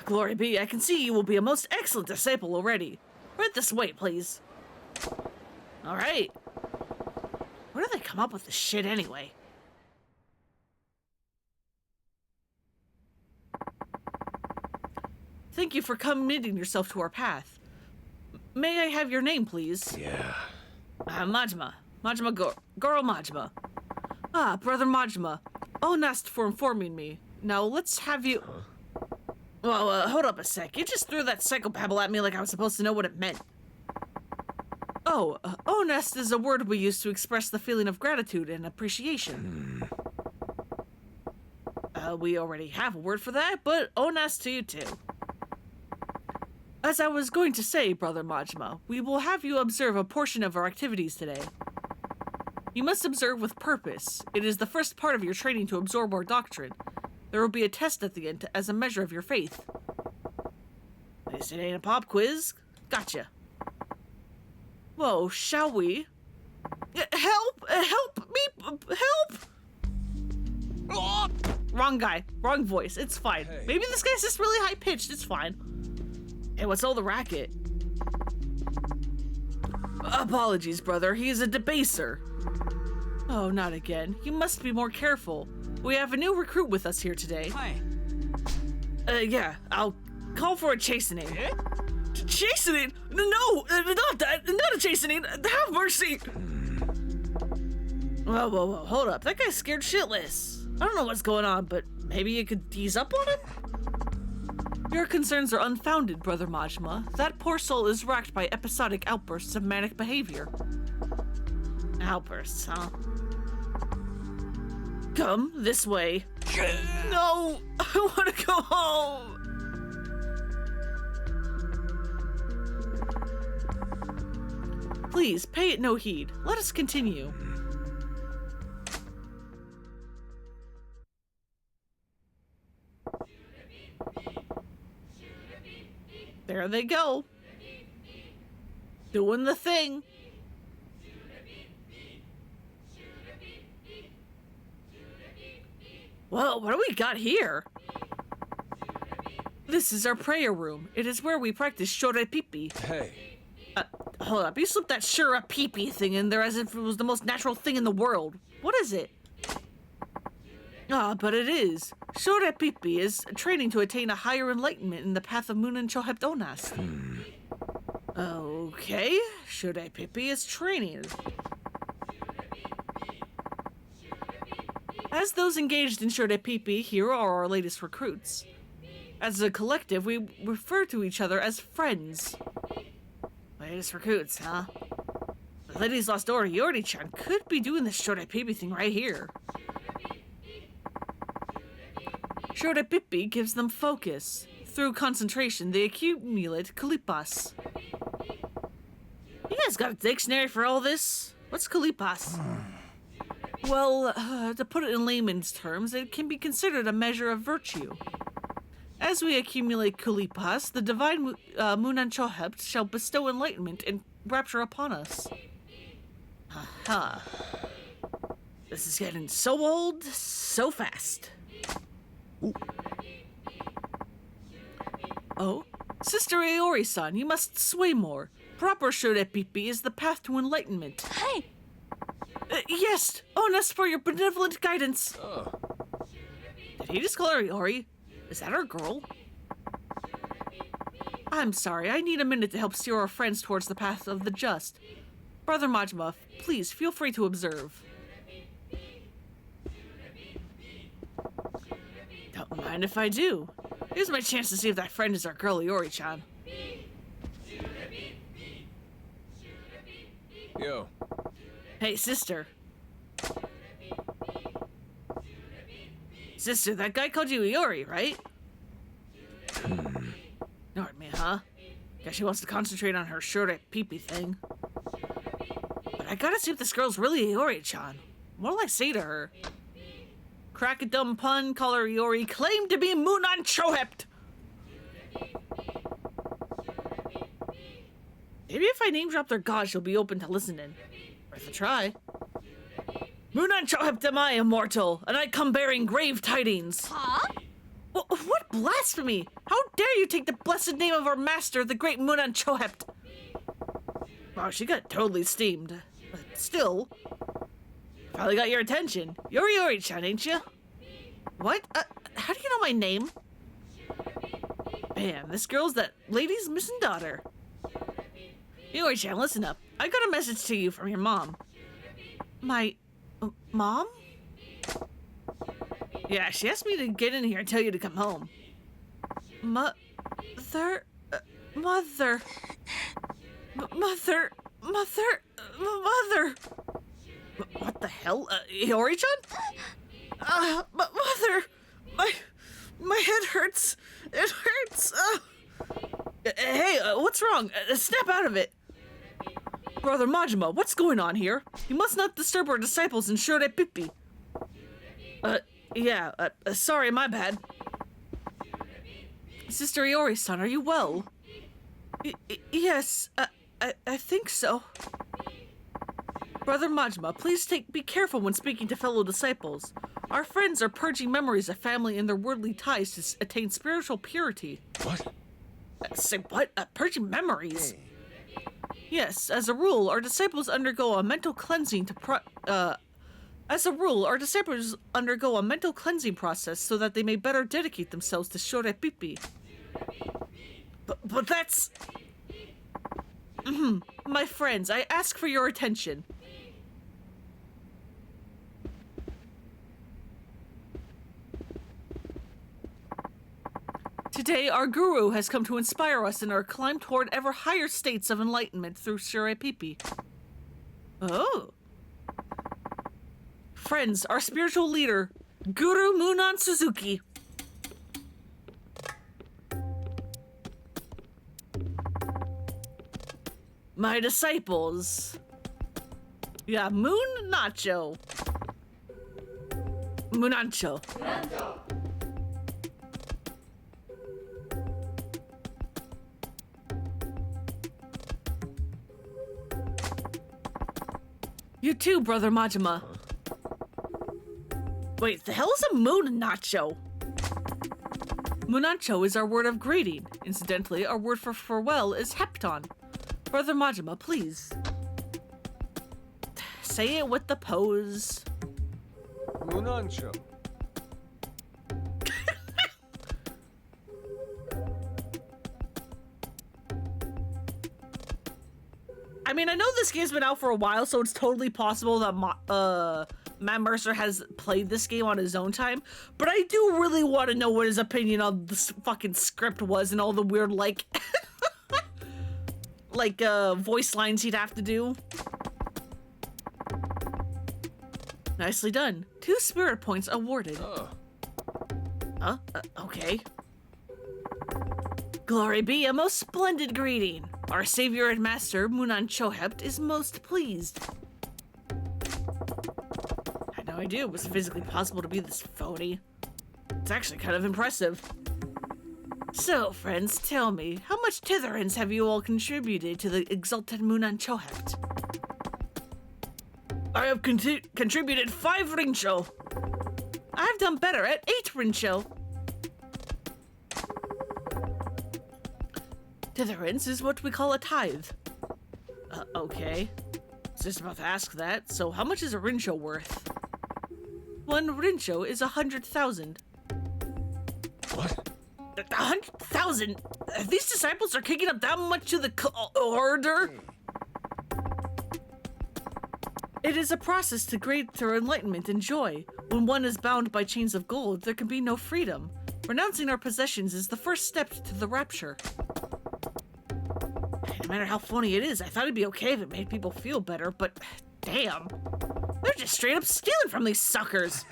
Glory be, I can see you will be a most excellent disciple already. Right this way, please. All right. Where do they come up with this shit anyway? Thank you for committing yourself to our path. May I have your name, please? Yeah. Majima. Goro Majima. Ah, Brother Majima. Onast for informing me. Now, let's have you... Well, hold up a sec. You just threw that psychobabble at me like I was supposed to know what it meant. Oh, Onest is a word we use to express the feeling of gratitude and appreciation. We already have a word for that, but Onest to you too. As I was going to say, Brother Majima, we will have you observe a portion of our activities today. You must observe with purpose. It is the first part of your training to absorb our doctrine. There will be a test at the end as a measure of your faith. This it ain't a pop quiz. Gotcha. Whoa, shall we? Help! Help me! Help! Oh! Wrong guy. Wrong voice. It's fine. Hey. Maybe this guy's just really high-pitched. It's fine. Hey, what's all the racket? Apologies, brother. He is a debaser. Oh, not again. You must be more careful. We have a new recruit with us here today. Hi. Yeah. I'll call for a chastening. Chastening? No, not that. Not a chastening. Have mercy. Whoa. Hold up. That guy's scared shitless. I don't know what's going on, but maybe you could ease up on him? Your concerns are unfounded, Brother Majima. That poor soul is racked by episodic outbursts of manic behavior. Outbursts, huh? Come, this way. No! I want to go home! Please, pay it no heed. Let us continue. There they go. Doing the thing. Whoa, what do we got here? This is our prayer room. It is where we practice shorepipi. Hey. Hold up. You slipped that shorepipi thing in there as if it was the most natural thing in the world. What is it? Ah, but it is. Shorepipi is training to attain a higher enlightenment in the path of Munan Chohept Onast. Okay, Shorepipi is training. As those engaged in Shorepipi, here are our latest recruits. As a collective, we refer to each other as friends. Latest recruits, huh? The lady's lost Ori-chan could be doing this Shorepipi thing right here. Shorepipi gives them focus. Through concentration, they accumulate kalipas. You guys got a dictionary for all this? What's kalipas? Well, to put it in layman's terms, it can be considered a measure of virtue. As we accumulate kalipas, the divine Munan Chohept shall bestow enlightenment and rapture upon us. Aha. This is getting so old, so fast. Oh? Sister Aori-san, you must sway more. Proper Shorepipi is the path to enlightenment. Hey! Yes! Honest for your benevolent guidance! Did he just call her Iori? Is that our girl? I'm sorry, I need a minute to help steer our friends towards the path of the just. Brother Majima, please feel free to observe. Don't mind if I do. Here's my chance to see if that friend is our girl Iori-chan. Yo. Hey, sister. Sister, that guy called you Iori, right? Ignored me, huh? Guess she wants to concentrate on her Shure peepee thing. But I gotta see if this girl's really Iori-chan. What'll I say to her? Crack a dumb pun, call her Iori, claim to be Munan Chohept! Maybe if I name drop their god, she'll be open to listening. Worth a try. Munan Chohept am I, immortal, and I come bearing grave tidings. Huh? What blasphemy! How dare you take the blessed name of our master, the great Munan Chohept! Wow, she got totally steamed. But still, finally got your attention. You're Iori-chan, ain't you? What? How do you know my name? Man, this girl's that lady's missing daughter. Iori-chan, listen up. I got a message to you from your mom. My... mom? Yeah, she asked me to get in here and tell you to come home. Mother... Mother... What the hell? Iori-chan? Mother... My head hurts. It hurts. Hey, what's wrong? Snap out of it. Brother Majima, what's going on here? You must not disturb our disciples in Shure Pippi. Yeah, sorry, my bad. Sister Iori-san, are you well? Yes, I think so. Brother Majima, please be careful when speaking to fellow disciples. Our friends are purging memories of family and their worldly ties to attain spiritual purity. What? Say what? Purging memories? Yes, as a rule, our disciples undergo a mental cleansing process so that they may better dedicate themselves to Shure Pippi. But that's... My friends, I ask for your attention. Today, our guru has come to inspire us in our climb toward ever higher states of enlightenment through Shure Pippi. Oh. Friends, our spiritual leader, Guru Munan Suzuki. My disciples. Yeah, Munancho. Munancho. You too, Brother Majima. Wait, the hell is a Munancho? Munancho is our word of greeting. Incidentally, our word for farewell is hepton. Brother Majima, please. Say it with the pose. Munancho. I mean, I know this game's been out for a while, so it's totally possible that Matt Mercer has played this game on his own time, but I do really want to know what his opinion on this fucking script was and all the weird, like, voice lines he'd have to do. Nicely done. 2 spirit points awarded. Huh? Okay. Glory be, a most splendid greeting. Our savior and master, Munan Chohept, is most pleased. I had no idea it was physically possible to be this phony. It's actually kind of impressive. So, friends, tell me, how much titherance have you all contributed to the exalted Munan Chohept? I have contributed 5 rincho. I have done better at 8 rincho. Titherance is what we call a tithe. Okay. I was just about to ask that. So how much is a rincho worth? 1 rincho is 100,000. What? 100,000? These disciples are kicking up that much to the order? It is a process to greater enlightenment and joy. When one is bound by chains of gold, there can be no freedom. Renouncing our possessions is the first step to the rapture. No matter how funny it is, I thought it'd be okay if it made people feel better, but damn. They're just straight up stealing from these suckers.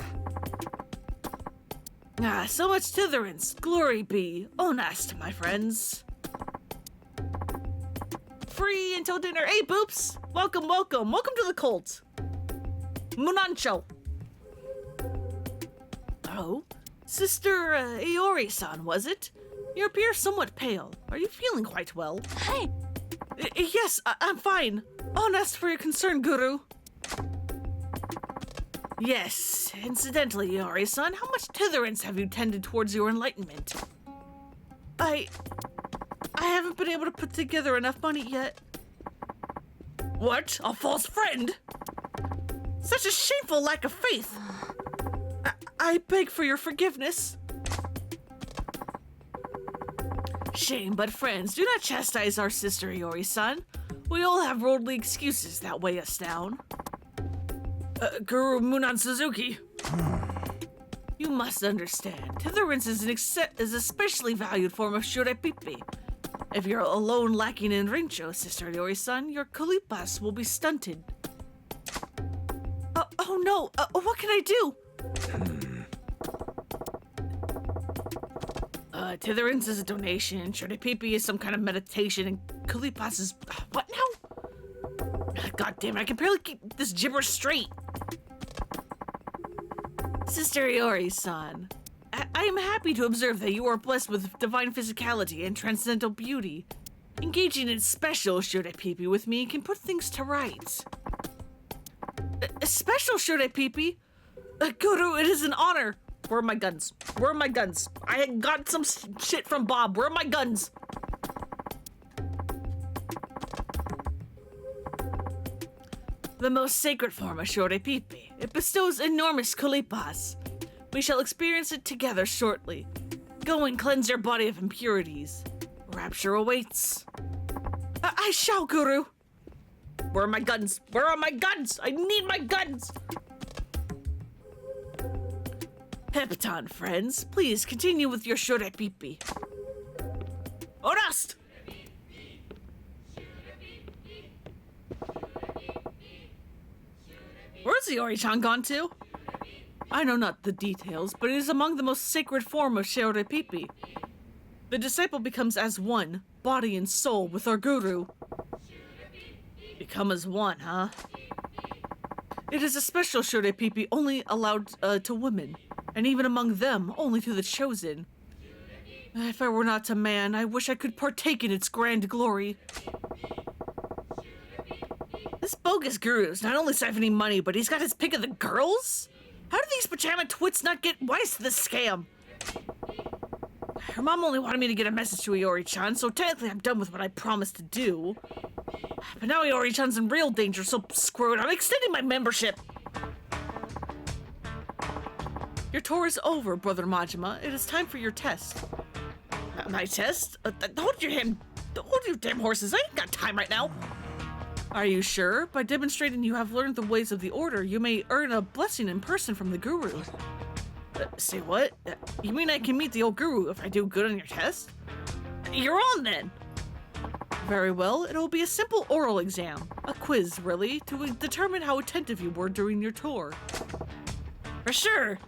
Ah, so much titherance. Glory be. Honest, my friends. Free until dinner. Hey, Boops. Welcome, welcome. Welcome to the cult. Munancho. Oh, Sister Iori-san, was it? You appear somewhat pale. Are you feeling quite well? Hi. Yes, I'm fine. Honest for your concern, Guru. Yes, incidentally, Iori-san, how much titherance have you tended towards your enlightenment? I haven't been able to put together enough money yet. What? A false friend? Such a shameful lack of faith. I beg for your forgiveness. Shame, but friends, do not chastise our sister Iori-san. We all have worldly excuses that weigh us down. Guru Munan Suzuki. You must understand, titherance is is especially valued form of shurepipi. If you're alone lacking in rincho, Sister Iori-san, your kalipas will be stunted. Oh no, what can I do? Titherance is a donation, shurepipi is some kind of meditation, and kalipas is... what now? God damn it, I can barely keep this gibberish straight. Sister Iori-san, I am happy to observe that you are blessed with divine physicality and transcendental beauty. Engaging in special shurepipi with me can put things to rights. A special shurepipi? Guru, it is an honor. Where are my guns? Where are my guns? I got some shit from Bob. Where are my guns? The most sacred form of shurepipi. It bestows enormous kalipas. We shall experience it together shortly. Go and cleanse your body of impurities. Rapture awaits. I shall, Guru. Where are my guns? Where are my guns? I need my guns! Pepton, friends, please continue with your shurepipi. Orast! Where's Iori-chan gone to? I know not the details, but it is among the most sacred form of shurepipi. The disciple becomes as one, body and soul, with our guru. Become as one, huh? It is a special shurepipi only allowed to women, and even among them, only to the chosen. If I were not a man, I wish I could partake in its grand glory. This bogus guru is not only siphoning money, but he's got his pick of the girls? How do these pajama twits not get wise to this scam? Her mom only wanted me to get a message to Iori-chan, so technically I'm done with what I promised to do. But now Iori-chan's in real danger, so screw it. I'm extending my membership. Your tour is over, Brother Majima. It is time for your test. My test? Hold your damn horses. I ain't got time right now. Are you sure? By demonstrating you have learned the ways of the order, you may earn a blessing in person from the guru. Say what? You mean I can meet the old guru if I do good on your test? You're on then! Very well, it'll be a simple oral exam. A quiz, really, to determine how attentive you were during your tour. For sure!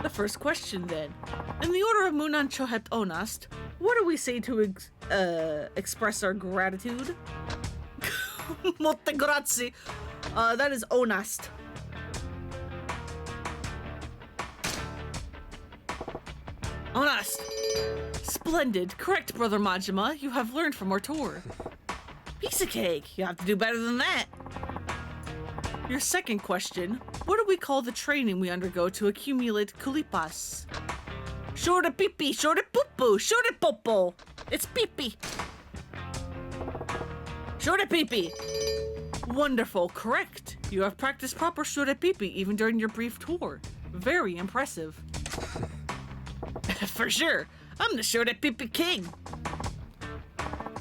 The first question then. In the order of Munan Chohet Onast, what do we say to express our gratitude? Molte grazie. That is Onast. Onast. Splendid. Correct, Brother Majima. You have learned from our tour. Piece of cake. You have to do better than that. Your second question. What do we call the training we undergo to accumulate kulipas? Shorta pipi, shorta poo-poo, shorta popo. It's pipi. Shorta pipi. Wonderful, correct. You have practiced proper shorta pipi even during your brief tour. Very impressive. For sure. I'm the shorta pipi king.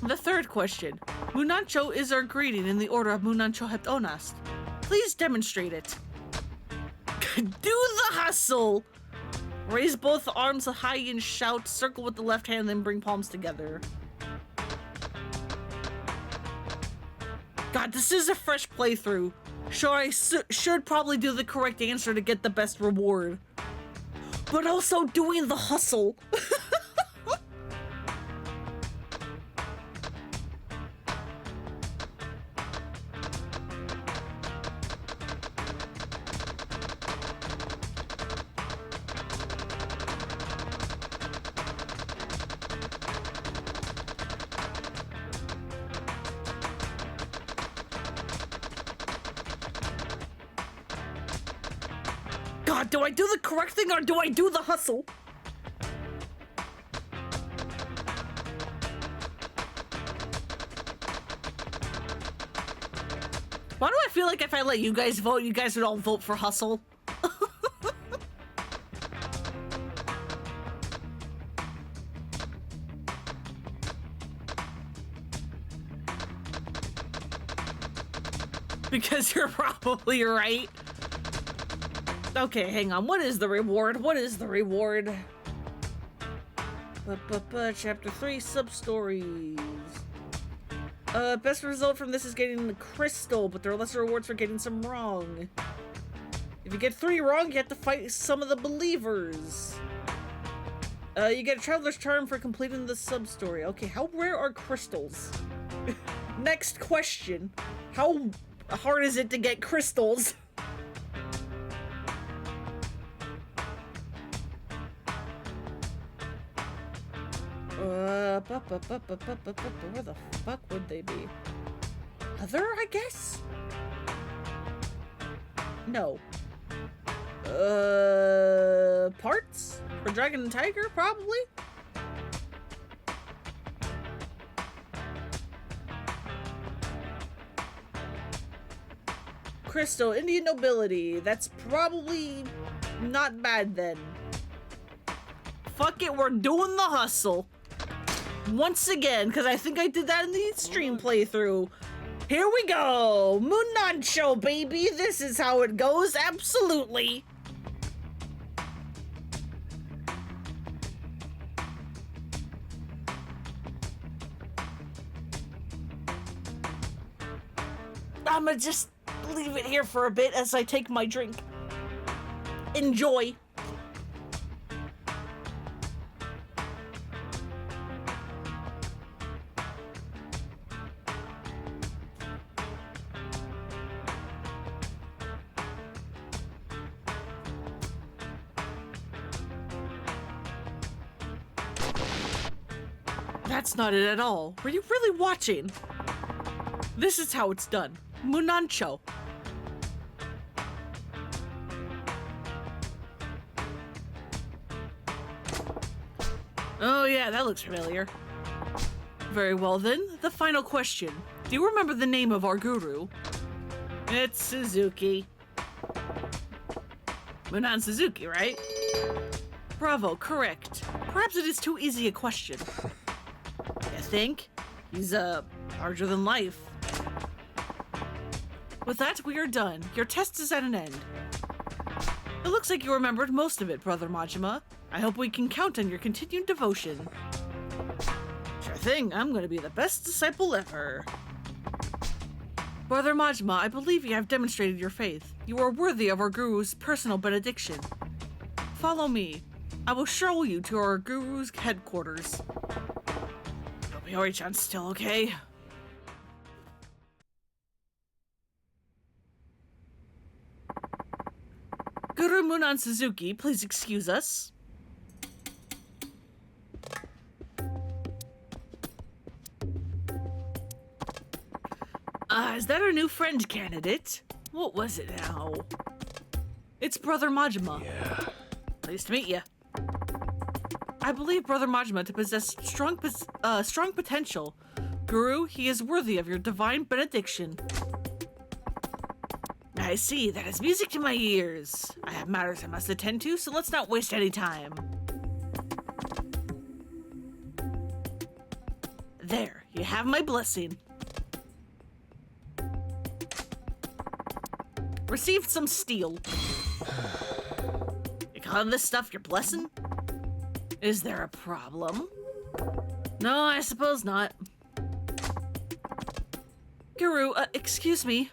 The third question. Munancho is our greeting in the order of Munancho het onast. Please demonstrate it. Do the hustle! Raise both arms high and shout, circle with the left hand, then bring palms together. God, this is a fresh playthrough. Sure, I should probably do the correct answer to get the best reward. But also doing the hustle. God, do I do the correct thing or do I do the hustle? Why do I feel like if I let you guys vote, you guys would all vote for hustle? Because you're probably right. Okay, hang on. What is the reward? What is the reward? Chapter 3, sub-stories. Best result from this is getting the crystal, but there are lesser rewards for getting some wrong. If you get 3 wrong, you have to fight some of the believers. You get a traveler's charm for completing the sub-story. Okay, how rare are crystals? Next question. How hard is it to get crystals? Where the fuck would they be? Other, I guess? No. Parts? For Dragon and Tiger, probably? Crystal, Indian nobility. That's probably not bad then. Fuck it, we're doing the hustle. Once again, because I think I did that in the stream playthrough. Here we go! Munancho, baby! This is how it goes, absolutely! I'ma just leave it here for a bit as I take my drink. Enjoy! That's not it at all. Were you really watching? This is how it's done. Munancho. Oh yeah, that looks familiar. Very well then, the final question. Do you remember the name of our guru? It's Suzuki. Munan Suzuki, right? Bravo, correct. Perhaps it is too easy a question. You think? He's, larger than life. With that, we are done. Your test is at an end. It looks like you remembered most of it, Brother Majima. I hope we can count on your continued devotion. Sure thing, I'm gonna be the best disciple ever. Brother Majima, I believe you have demonstrated your faith. You are worthy of our guru's personal benediction. Follow me. I will show you to our guru's headquarters. Hope Yori-chan's still okay. Guru Munan Suzuki, please excuse us. Is that our new friend candidate? What was it now? It's Brother Majima. Yeah. Pleased to meet you. I believe Brother Majima to possess strong potential. Guru, he is worthy of your divine benediction. I see, that is music to my ears. I have matters I must attend to, so let's not waste any time. There, you have my blessing. Received some steel. You calling this stuff your blessing? Is there a problem? No, I suppose not. Guru, excuse me.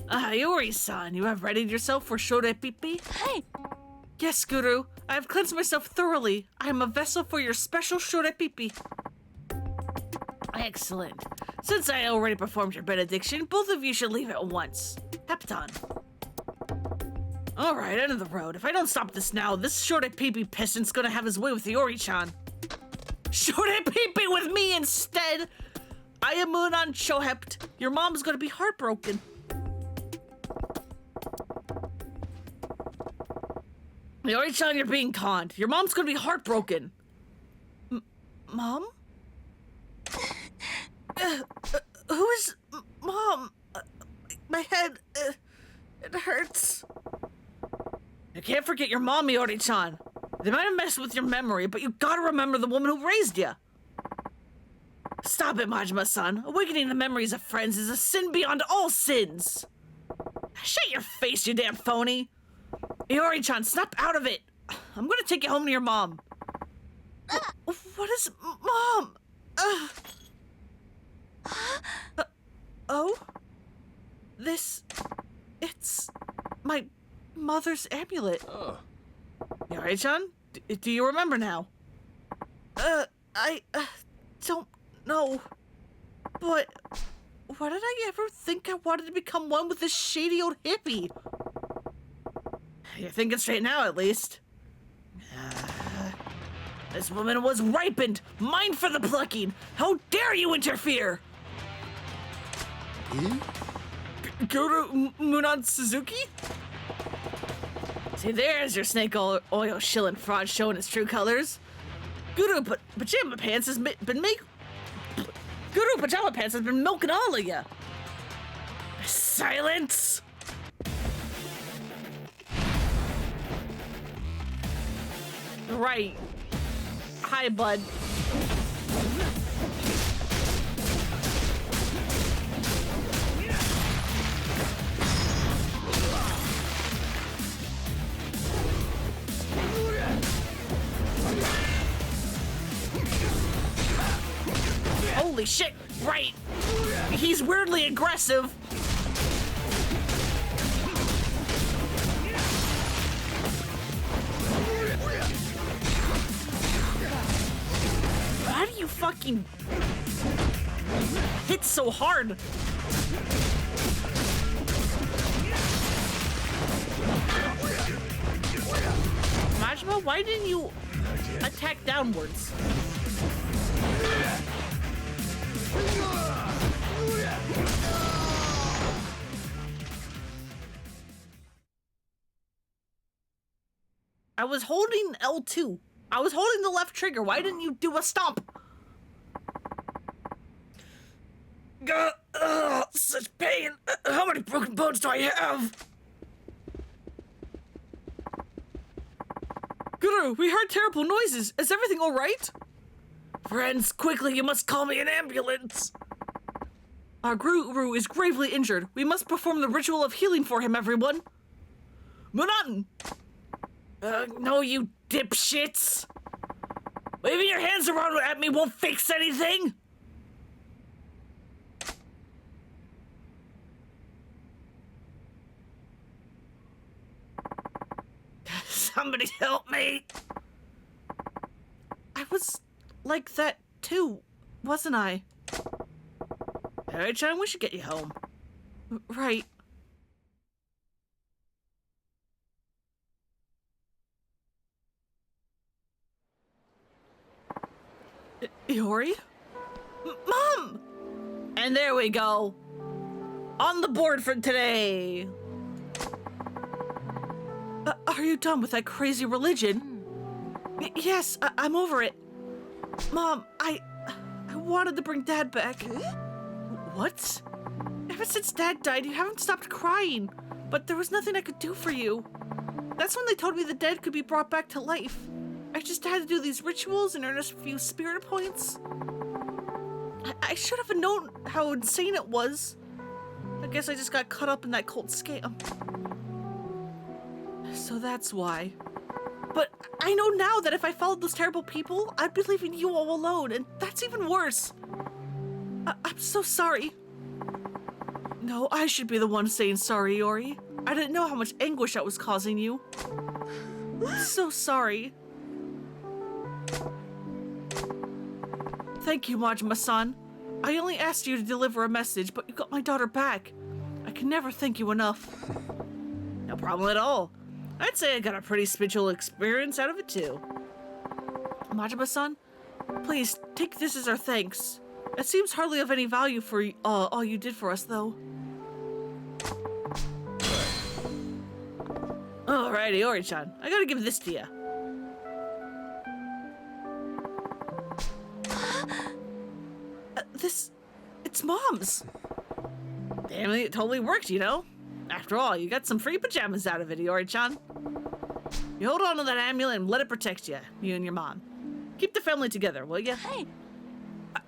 Iori-san, you have readied yourself for Shorepipi? Hey! Yes, Guru. I have cleansed myself thoroughly. I am a vessel for your special Shorepipi. Excellent. Since I already performed your benediction, both of you should leave at once. Hepton. Alright, end of the road. If I don't stop this now, this Shorepipi pissant's gonna have his way with Iori-chan. Shorepipi with me instead! I am Munan Shohept. Your mom's gonna be heartbroken. Iori-chan, you're being conned. Your mom's gonna be heartbroken. Mom? Who is Mom? My head, it hurts. You can't forget your mom, Iori-chan. They might have messed with your memory, but you gotta remember the woman who raised you. Stop it, Majima-san. Awakening the memories of friends is a sin beyond all sins. Shut your face, you damn phony. Iori-chan, snap out of it. I'm gonna take you home to your mom. What is Mom? Oh? It's my mother's amulet. Iori-chan, do you remember now? I don't know. But why did I ever think I wanted to become one with this shady old hippie? You're thinking straight now, at least. This woman was ripened, mine for the plucking. How dare you interfere? Guru Munan Suzuki? See, there's your snake oil shilling fraud showing its true colors. Guru Pajama Pants has been Guru Pajama Pants has been milking all of you. Silence! Right. Hi, bud. Holy shit, right. He's weirdly aggressive. How do you fucking hit so hard? Majima, why didn't you attack downwards? I was holding L2. I was holding the left trigger. Why didn't you do a stomp? Such pain. How many broken bones do I have? Guru, we heard terrible noises. Is everything all right? Friends, quickly, you must call me an ambulance. Our Guru is gravely injured. We must perform the ritual of healing for him, everyone. Munan! No, you dipshits! Waving your hands around at me won't fix anything! Somebody help me! I was like that too, wasn't I? Alright, John, we should get you home. Right. Iori? Mom! And there we go. On the board for today. Are you done with that crazy religion? Yes, I'm over it. Mom, I wanted to bring Dad back. What? Ever since Dad died, you haven't stopped crying. But there was nothing I could do for you. That's when they told me the dead could be brought back to life. I just had to do these rituals and earn a few spirit points. I should have known how insane it was. I guess I just got caught up in that cult scam. So that's why. But I know now that if I followed those terrible people, I'd be leaving you all alone, and that's even worse. I'm so sorry. No, I should be the one saying sorry, Iori. I didn't know how much anguish I was causing you. I'm so sorry. Thank you, Majima-san. I only asked you to deliver a message, but you got my daughter back. I can never thank you enough. No problem at all. I'd say I got a pretty spiritual experience out of it, too. Majima-san, please, take this as our thanks. It seems hardly of any value for all you did for us, though. Alrighty, Iori-chan. I gotta give this to you. It's Mom's. Damn it totally worked, you know? After all, you got some free pajamas out of it, Iori-chan. You hold on to that amulet and let it protect you and your mom. Keep the family together, will you? Hey.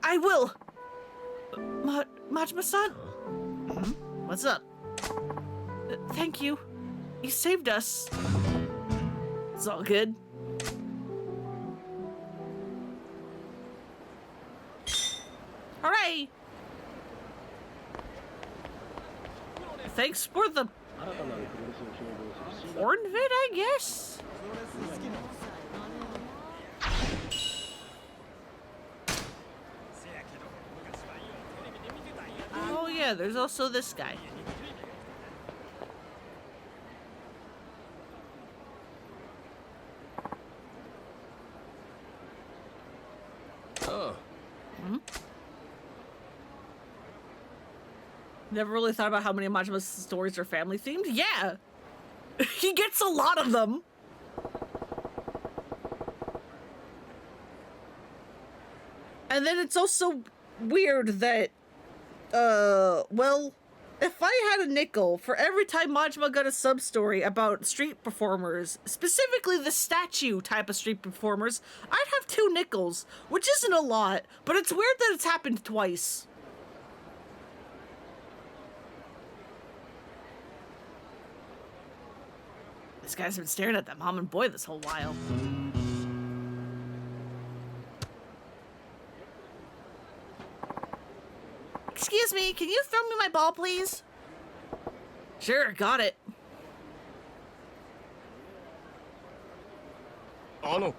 I will. Majima-san? What's up? Thank you. You saved us. It's all good. Hooray! Thanks for the corn vid, I guess? Oh yeah, there's also this guy. Oh. Never really thought about how many of Majima's stories are family themed? Yeah! He gets a lot of them! And then it's also weird that, well, if I had a nickel for every time Majima got a sub-story about street performers, specifically the statue type of street performers, I'd have 2 nickels, which isn't a lot, but it's weird that it's happened twice. This guy's been staring at that mom and boy this whole while. Excuse me, can you throw me my ball, please? Sure, got it. Oh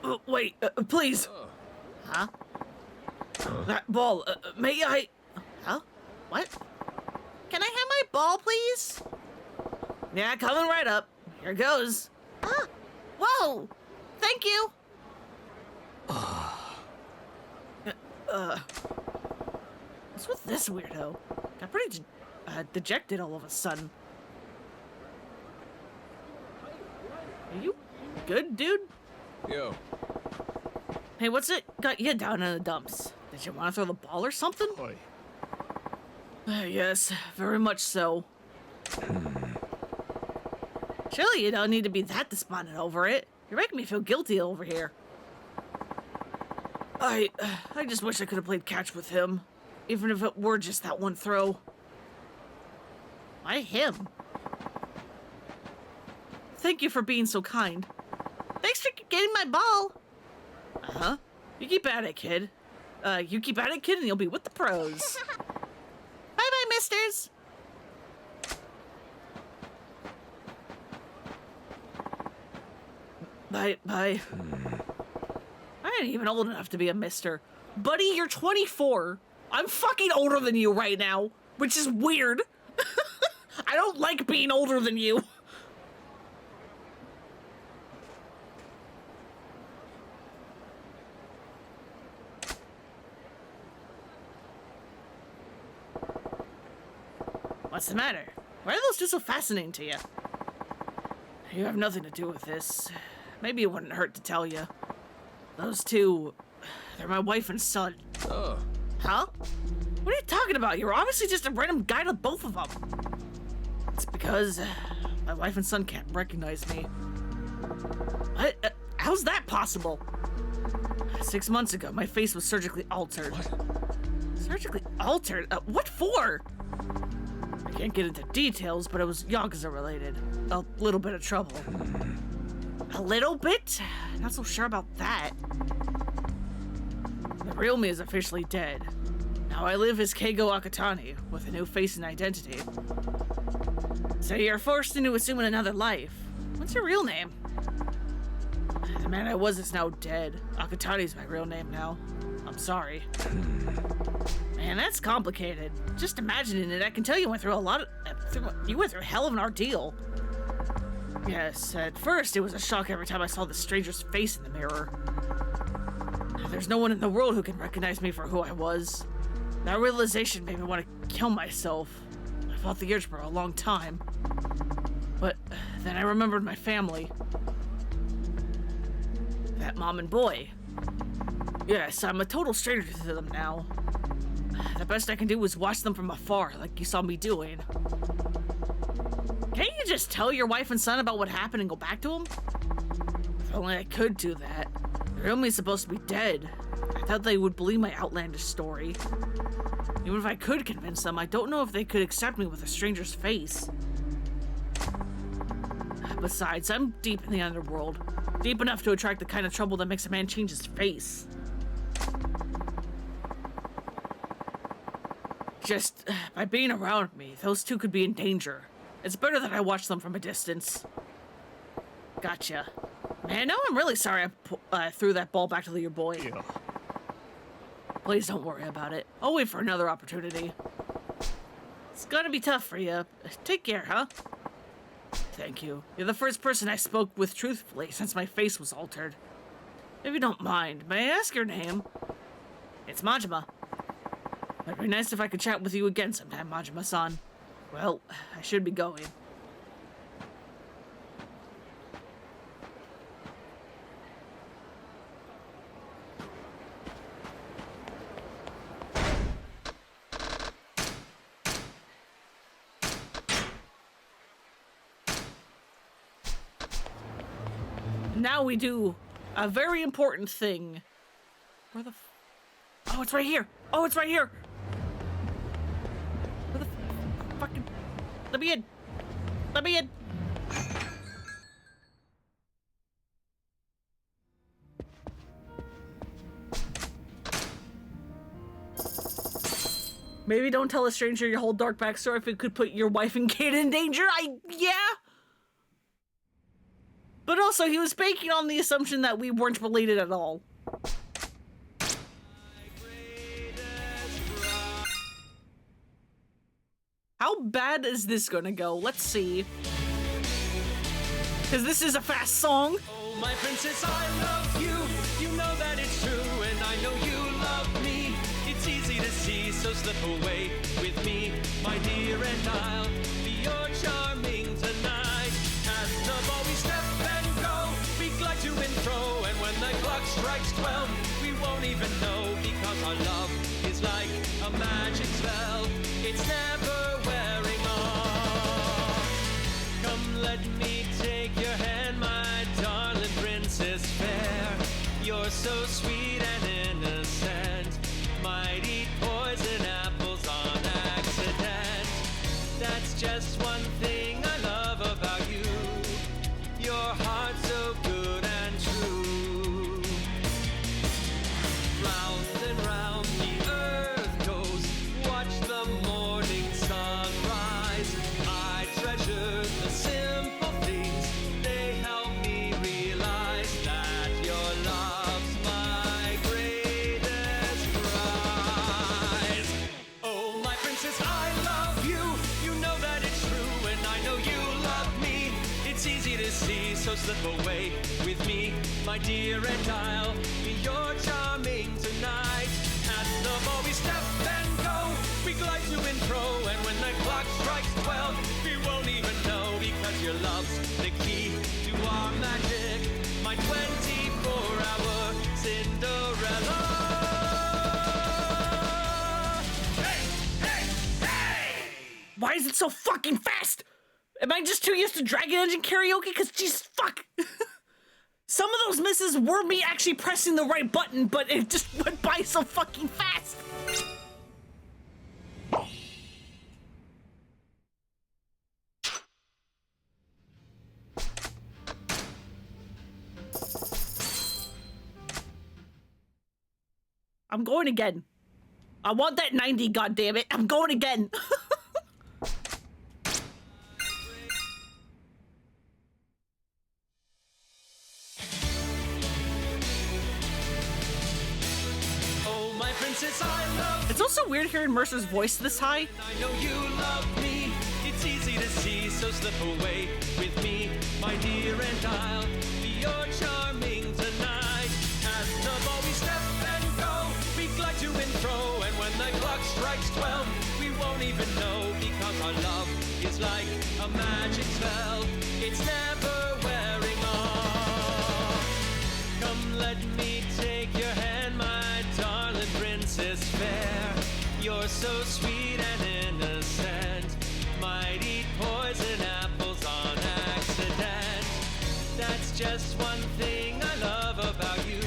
no. Wait, please. Huh? That ball, may I... Huh? What? Can I have my ball, please? Yeah, coming right up. Here goes. Ah! Whoa! Thank you! What's with this weirdo? Got pretty dejected all of a sudden. Are you good, dude? Yo. Hey, what's it got you down in the dumps? Did you want to throw the ball or something? Yes, very much so. Surely you don't need to be that despondent over it. You're making me feel guilty over here. I just wish I could have played catch with him. Even if it were just that one throw. Why him? Thank you for being so kind. Thanks for getting my ball. Uh-huh. You keep at it, kid. You keep at it, kid, and you'll be with the pros. Bye-bye, misters. Bye. I ain't even old enough to be a mister. Buddy, you're 24. I'm fucking older than you right now, which is weird. I don't like being older than you. What's the matter? Why are those two so fascinating to you? You have nothing to do with this. Maybe it wouldn't hurt to tell you. Those two, they're my wife and son. Oh. Huh? What are you talking about? You're obviously just a random guy to both of them. It's because my wife and son can't recognize me. What? How's that possible? 6 months ago, my face was surgically altered. What? Surgically altered? What for? I can't get into details, but it was Yakuza related. A little bit of trouble. A little bit? Not so sure about that. The real me is officially dead. Now I live as Keigo Akatani, with a new face and identity. So you're forced into assuming another life. What's your real name? The man I was is now dead. Akatani's my real name now. I'm sorry. Man, that's complicated. Just imagining it, I can tell you went through you went through a hell of an ordeal. Yes, at first it was a shock every time I saw the stranger's face in the mirror. There's no one in the world who can recognize me for who I was. That realization made me want to kill myself. I fought the urge for a long time. But then I remembered my family. That mom and boy. Yes, I'm a total stranger to them now. The best I can do is watch them from afar, like you saw me doing. Can't you just tell your wife and son about what happened and go back to them? If only I could do that. The real me's supposed to be dead. I thought they would believe my outlandish story. Even if I could convince them, I don't know if they could accept me with a stranger's face. Besides, I'm deep in the underworld. Deep enough to attract the kind of trouble that makes a man change his face. Just by being around me, those two could be in danger. It's better that I watch them from a distance. Gotcha. Man, now I'm really sorry I threw that ball back to your boy. Yeah. Please don't worry about it. I'll wait for another opportunity. It's gonna be tough for you. Take care, huh? Thank you. You're the first person I spoke with truthfully since my face was altered. If you don't mind, may I ask your name? It's Majima. It'd be nice if I could chat with you again sometime, Majima-san. Well, I should be going. Now we do a very important thing. Where the Oh, it's right here! Oh, it's right here! Where the fucking... Let me in! Let me in! Maybe don't tell a stranger your whole dark backstory if it could put your wife and kid in danger. Yeah? But also, he was banking on the assumption that we weren't related at all. How bad is this gonna go? Let's see. Because this is a fast song. Oh, my princess, I love you. You know that it's true, and I know you love me. It's easy to see, so slip away with me, my dear, and I'll be your charming tonight. As the ball we step and go, we glide to and fro, and when the clock strikes 12, we won't even know, because our love is like a magic spell. It's never wearing off. Come, let me take your hand, my darling princess fair. You're so sweet and innocent. Might eat poison apples on accident. That's just one thing I love about you. Your heart's so good and true. Round and round the earth goes. Watch the morning sunrise. I treasure the simple things. They help me realize that your love's my greatest prize. Oh, my princess, I love you. You know that it's true, and I know you love me. It's easy to see, so slip away with me, my dear, and I'll be your charming tonight. At the ball we step and go, we glide to and fro, and when the clock strikes 12, we won't even know, because your love's the key to our magic, my 24-hour Cinderella. Why is it so fucking fast? Am I just too used to Dragon Engine karaoke? Cause Jesus fuck. Some of those misses were me actually pressing the right button, but it just went by so fucking fast. I'm going again. I want that 90, goddammit. I'm going again. Oh, my princess, I love. It's also weird hearing Mercer's voice this high. I know you love me. It's easy to see, so slip away with me, my dear, and I'll be your charming tonight. At the ball we step and go, we glide to and fro, and when the clock strikes 12, we won't even know, because our love is like a magic spell. It's never wearing off. Come, let me take your hand, my darling princess fair. You're so sweet and innocent. Might eat poison apples on accident. That's just one thing I love about you.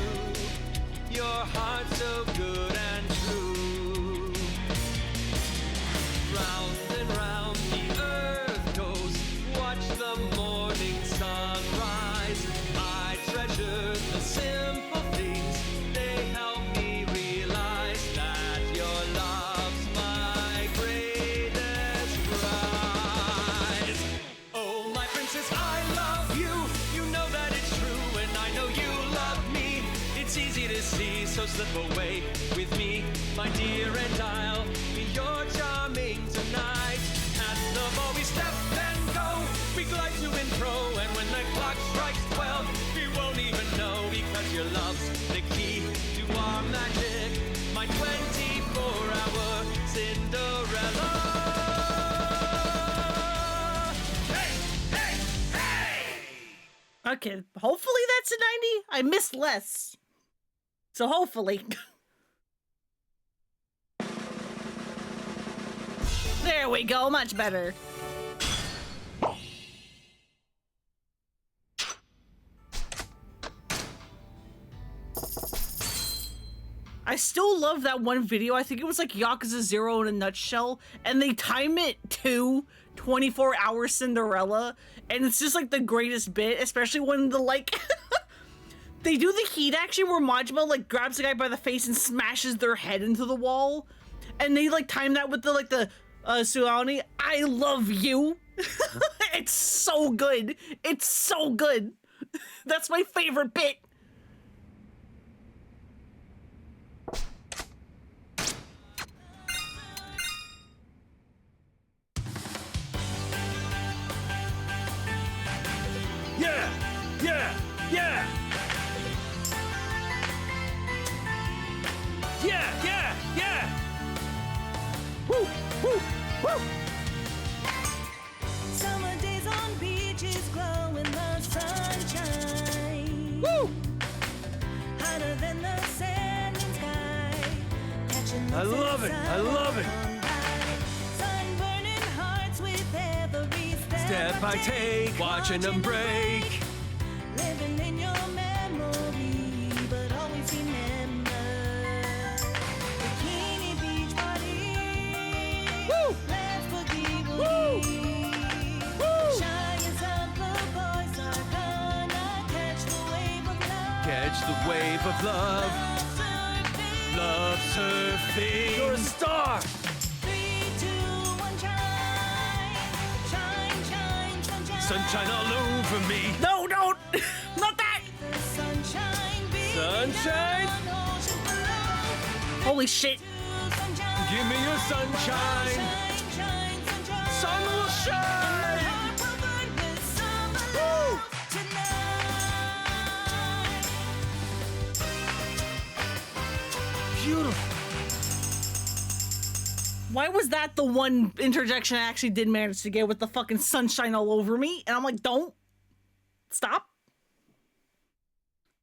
Your heart's so good and true. Round and round the earth goes. Watch the morning sun rise. I treasure the simple things. They help me realize that your love's my greatest prize. Oh, my princess, I love you. You know that it's true, and I know you love me. It's easy to see, so slip away with me, my dear, and I'll be your charming tonight. At the ball we step and go, we glide to and fro, and when the clock strikes 12, we won't even know, because your love's the key to our magic, my 24-hour Cinderella. Okay, hopefully that's a 90. I missed less. So hopefully. There we go, much better. I still love that one video. I think it was like Yakuza 0 in a nutshell, and they time it to 24-hour Cinderella, and it's just like the greatest bit, especially when the like they do the heat action where Majima like grabs the guy by the face and smashes their head into the wall, and they like time that with the like the Suani, I love you. It's so good. It's so good. That's my favorite bit. Yeah! Yeah! Yeah! Yeah! Yeah! Yeah! Woo! Woo! Woo! Summer days on beaches glow in the sunshine. Woo! Hotter than the sand and sky. Catching I love it. I love it. Sunburning hearts with every Step I take, watching them break. Living in your memory, but always remember Bikini Beach party. Woo! Let's boogie woogie. Woo! Shyest of the boys are gonna catch the wave of love. Catch the wave of love. Love surfing. You're a star. 3, 2, 1, shine. Shine, shine, sunshine. Sunshine all over me. No, don't! Not that! Sunshine, beat Sunshine. down ocean below. Holy shit. Give me your sunshine. Shine, shine, sunshine. Sun will shine. Heart will burn with summer Woo! love tonight. Beautiful. Why was that the one interjection I actually did manage to get with the fucking sunshine all over me? And I'm like, don't. Stop.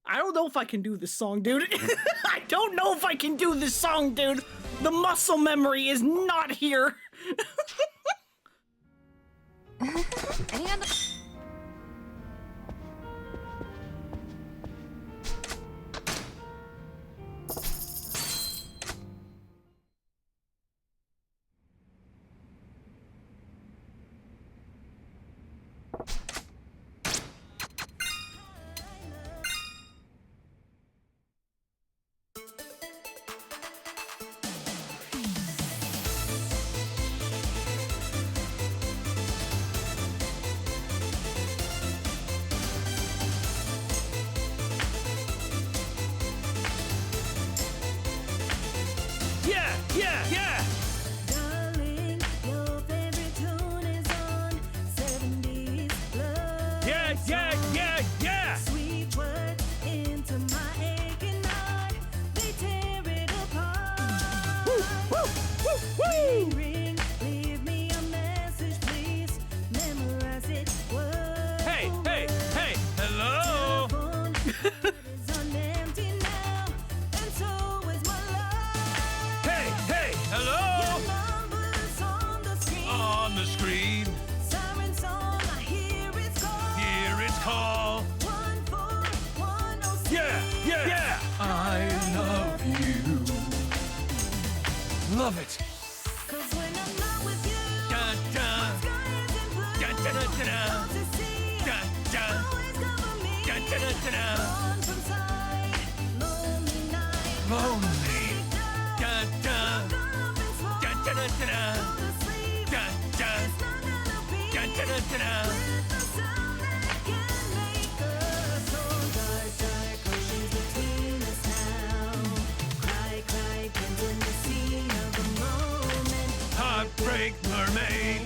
I don't know if I can do this song, dude. I don't know if I can do this song, dude. The muscle memory is not here. Any other? Yeah! I love you. Love it. Dun, dun. Dun, dun, dun, dun, dun. Dun, dun. Dun, dun, dun, dun, dun. Lonely. Dun, dun. Dun, dun, dun, dun, dun. Dun, dun. Dun, dun, dun, dun, dun. Heartbreak mermaid.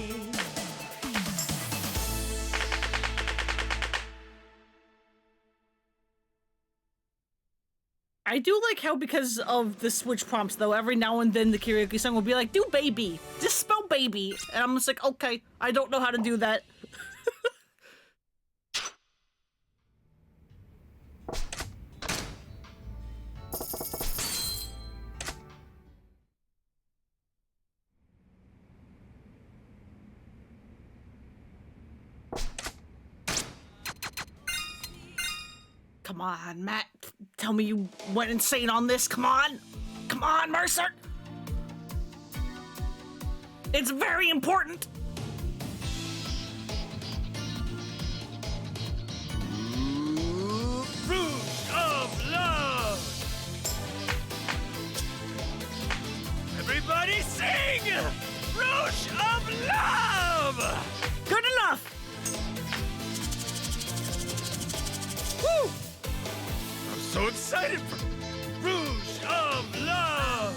I do like how, because of the switch prompts, though, every now and then the karaoke song will be like, do baby. Just spell baby. And I'm just like, okay, I don't know how to do that. Come on, Matt. Tell me you went insane on this. Come on. Come on, Mercer. It's very important. Rouge of love. Everybody sing! Rouge of love! Good enough. Woo! I'm so excited for Rouge of Love!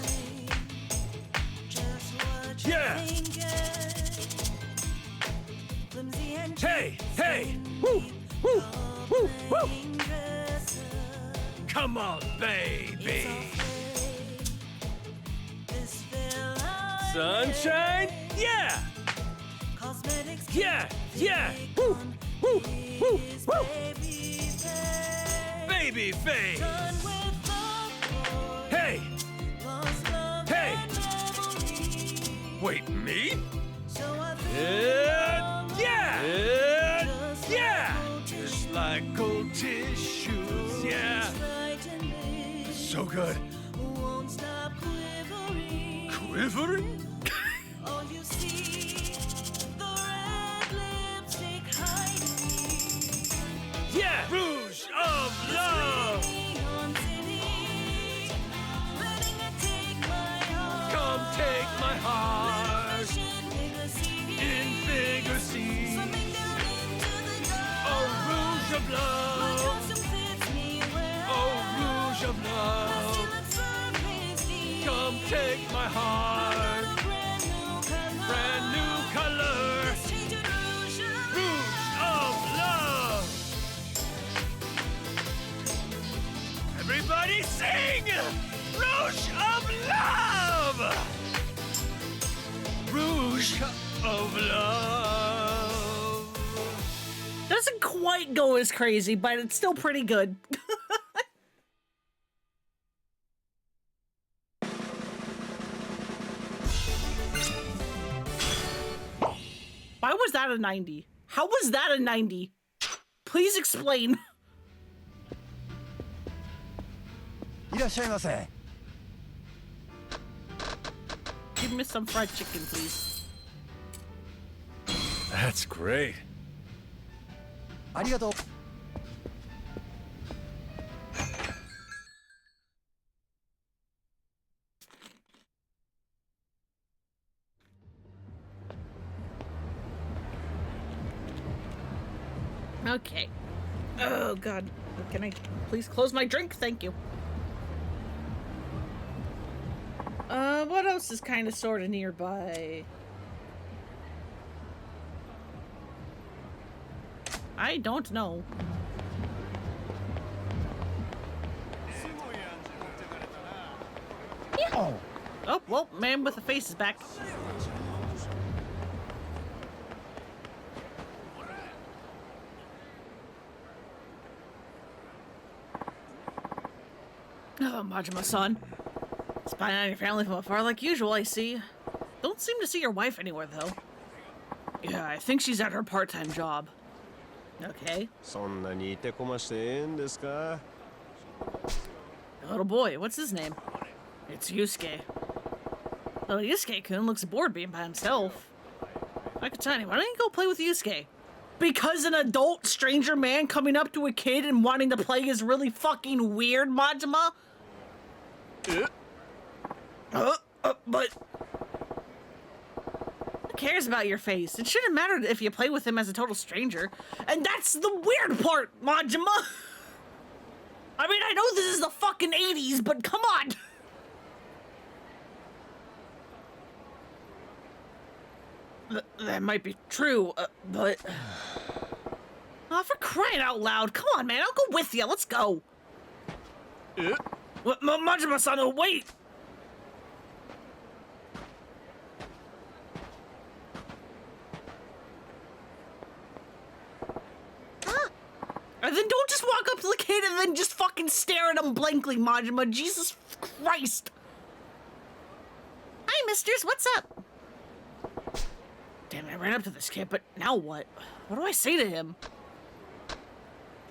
Yeah! Hey! Hey! Woo! Woo! Woo! Woo! Come on, baby! Sunshine? Yeah! Yeah! Yeah! Woo! Woo! Woo! Woo! Baby face! Hey! Hey! Wait, me? Yeah! Yeah! Just like gold tissues, yeah! So good. Quivering? Yeah! Rouge of love! Come take my heart in bigger seas. Oh, rouge of love! Oh, rouge of love! Come take my heart. Brand new color. Rouge of love! Everybody sing! Rouge of love! Rouge of love. Doesn't quite go as crazy, but it's still pretty good. Why was that a 90? How was that a 90? Please explain. Give me some fried chicken, please. That's great. Okay. Oh, God. Can I please close my drink? Thank you. What else is kind of sort of nearby? I don't know. Yeah. Oh, well, man with the face is back. Oh, Majima-san. Spying on your family from afar like usual, I see. Don't seem to see your wife anywhere, though. Yeah, I think she's at her part-time job. Okay. そんなにいてこましてええんですか little boy. What's his name? It's Yusuke. Well, Yusuke-kun looks bored being by himself. Akatani, why don't you go play with Yusuke? Because an adult stranger man coming up to a kid and wanting to play is really fucking weird, Majima? But... Who cares about your face? It shouldn't matter if you play with him as a total stranger. And that's the weird part, Majima! I mean, I know this is the fucking 80s, but come on! That might be true, but... Oh, for crying out loud. Come on, man. I'll go with you. Let's go. Majima-san, wait! And then don't just walk up to the kid and then just fucking stare at him blankly, Majima. Jesus Christ. Hi, misters. What's up? Damn it, I ran up to this kid, but now what? What do I say to him?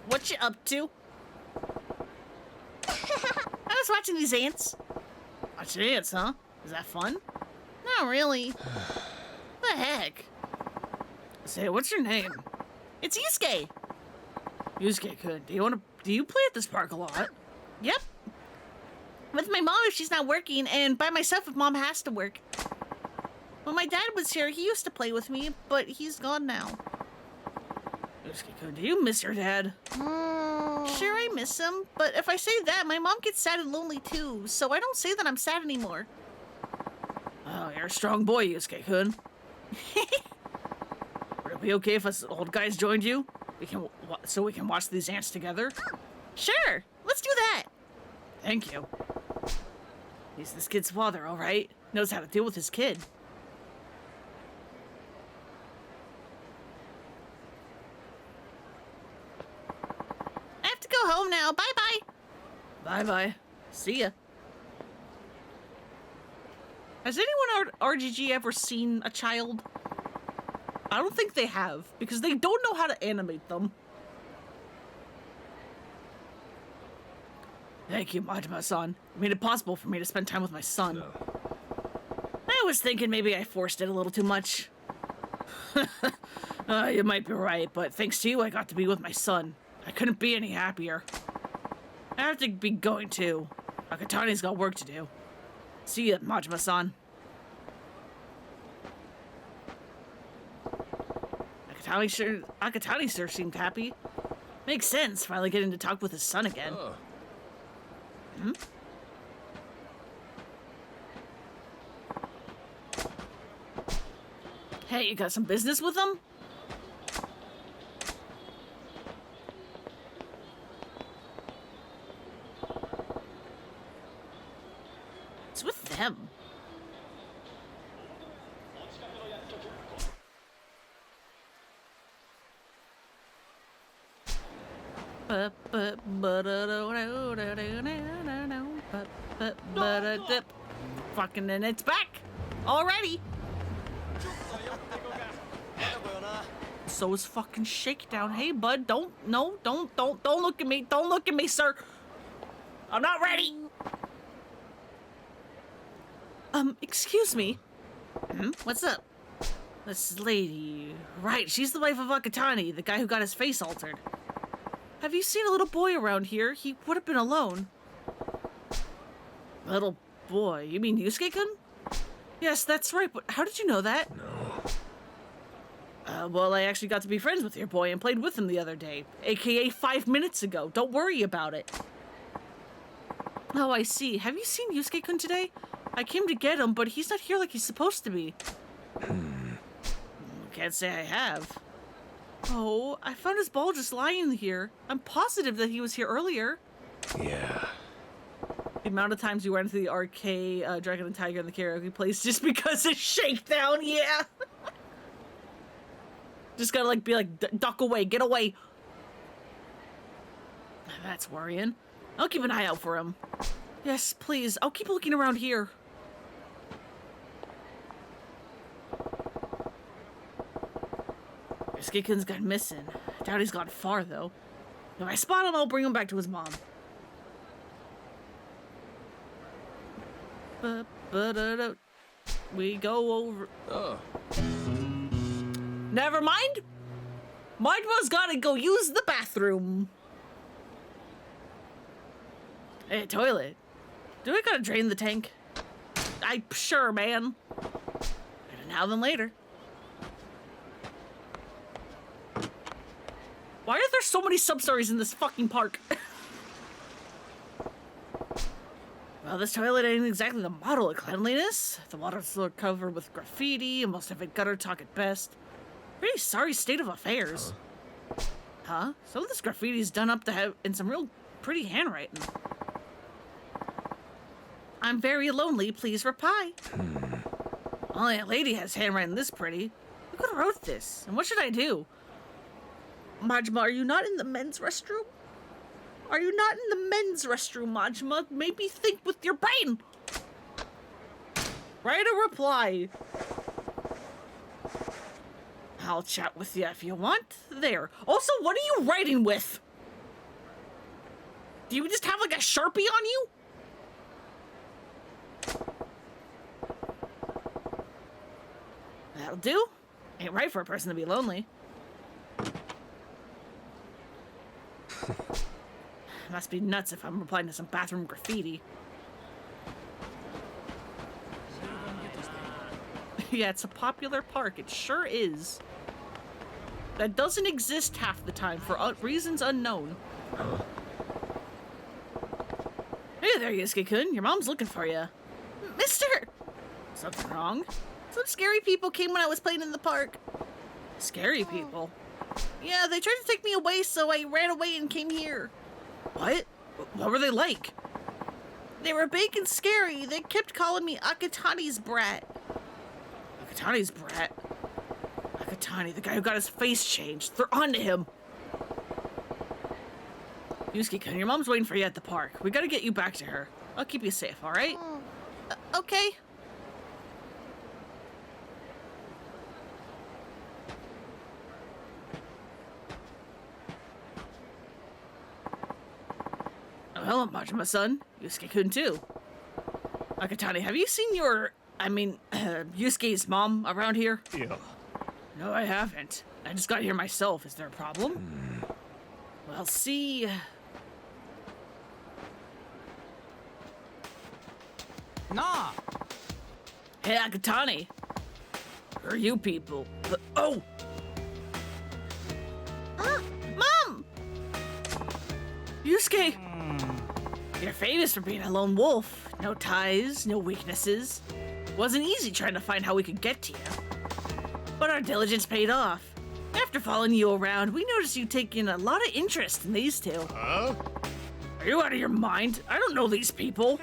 What you up to? I was watching these ants. Watching ants, huh? Is that fun? Not really. What the heck? Say, what's your name? It's Yusuke. Yusuke-kun, do you play at this park a lot? Yep. With my mom if she's not working, and by myself if mom has to work. When my dad was here, he used to play with me, but he's gone now. Yusuke-kun, do you miss your dad? Sure, I miss him, but if I say that, my mom gets sad and lonely too, so I don't say that I'm sad anymore. Oh, you're a strong boy, Yusuke-kun. Would it be okay if us old guys joined you? So we can watch these ants together? Sure, let's do that. Thank you. He's this kid's father, all right? Knows how to deal with his kid. I have to go home now. Bye-bye. Bye-bye. See ya. Has anyone at RGG ever seen a child? I don't think they have, because they don't know how to animate them. Thank you, Majima-san. You made it possible for me to spend time with my son. I was thinking maybe I forced it a little too much. You might be right, but thanks to you, I got to be with my son. I couldn't be any happier. I have to be going too. Akatani's got work to do. See ya, Majima-san. Akatani sure seemed happy. Makes sense, finally getting to talk with his son again. Hmm? Hey, you got some business with them? What's with them? Fucking, and it's back already. So is fucking Shakedown. Hey, bud, don't look at me. Don't look at me, sir. I'm not ready. Excuse me. What's up? This lady, right? She's the wife of Akatani, the guy who got his face altered. Have you seen a little boy around here? He would have been alone. Little boy? You mean Yusuke-kun? Yes, that's right, but how did you know that? No. Well, I actually got to be friends with your boy and played with him the other day, aka 5 minutes ago. Don't worry about it. Oh, I see. Have you seen Yusuke-kun today? I came to get him, but he's not here like he's supposed to be. Can't say I have. Oh, I found his ball just lying here. I'm positive that he was here earlier. Yeah. The amount of times you went into the arcade, Dragon and Tiger in the karaoke place just because of Shakedown, yeah. Just gotta be like, duck away, get away. That's worrying. I'll keep an eye out for him. Yes, please. I'll keep looking around here. Yusuke-kun's gone missing. I doubt he's gone far, though. If I spot him, I'll bring him back to his mom. Ba-da-da. We go over. Never mind. Majma's gotta go use the bathroom. Hey, toilet. Do I gotta drain the tank? Sure, man. Better now than later. Why are there so many sub-stories in this fucking park? Well, this toilet ain't exactly the model of cleanliness. The water's covered with graffiti, and most of it gutter talk at best. Pretty sorry state of affairs. Huh? Some of this graffiti's done up to have in some real pretty handwriting. I'm very lonely, please reply. Only a lady has handwriting this pretty. Who could have wrote this? And what should I do? Majma, are you not in the men's restroom? Are you not in the men's restroom, Majma? Maybe think with your brain. Write a reply. I'll chat with you if you want. There. Also, what are you writing with? Do you just have like a Sharpie on you? That'll do. Ain't right for a person to be lonely. Must be nuts if I'm replying to some bathroom graffiti. Yeah, it's a popular park. It sure is. That doesn't exist half the time for reasons unknown. Hey there, Yusuke-kun. Your mom's looking for you. Mister! Something wrong? Some scary people came when I was playing in the park. Scary people? Yeah, they tried to take me away, so I ran away and came here. What? What were they like? They were big and scary. They kept calling me Akatani's brat. Akatani's brat? Akatani, the guy who got his face changed. They're onto him. Yusuke-kun, your mom's waiting for you at the park. We gotta get you back to her. I'll keep you safe, alright? Okay. Oh, hello, Majima-san. Yusuke-kun, too. Akatani, have you seen Yusuke's mom around here? Yeah. No, I haven't. I just got here myself. Is there a problem? Well, see... Nah! Hey, Akatani. Who are you people? Oh! Mom! Yusuke! You're famous for being a lone wolf. No ties, no weaknesses. Wasn't easy trying to find how we could get to you. But our diligence paid off. After following you around, we noticed you taking a lot of interest in these two. Huh? Are you out of your mind? I don't know these people.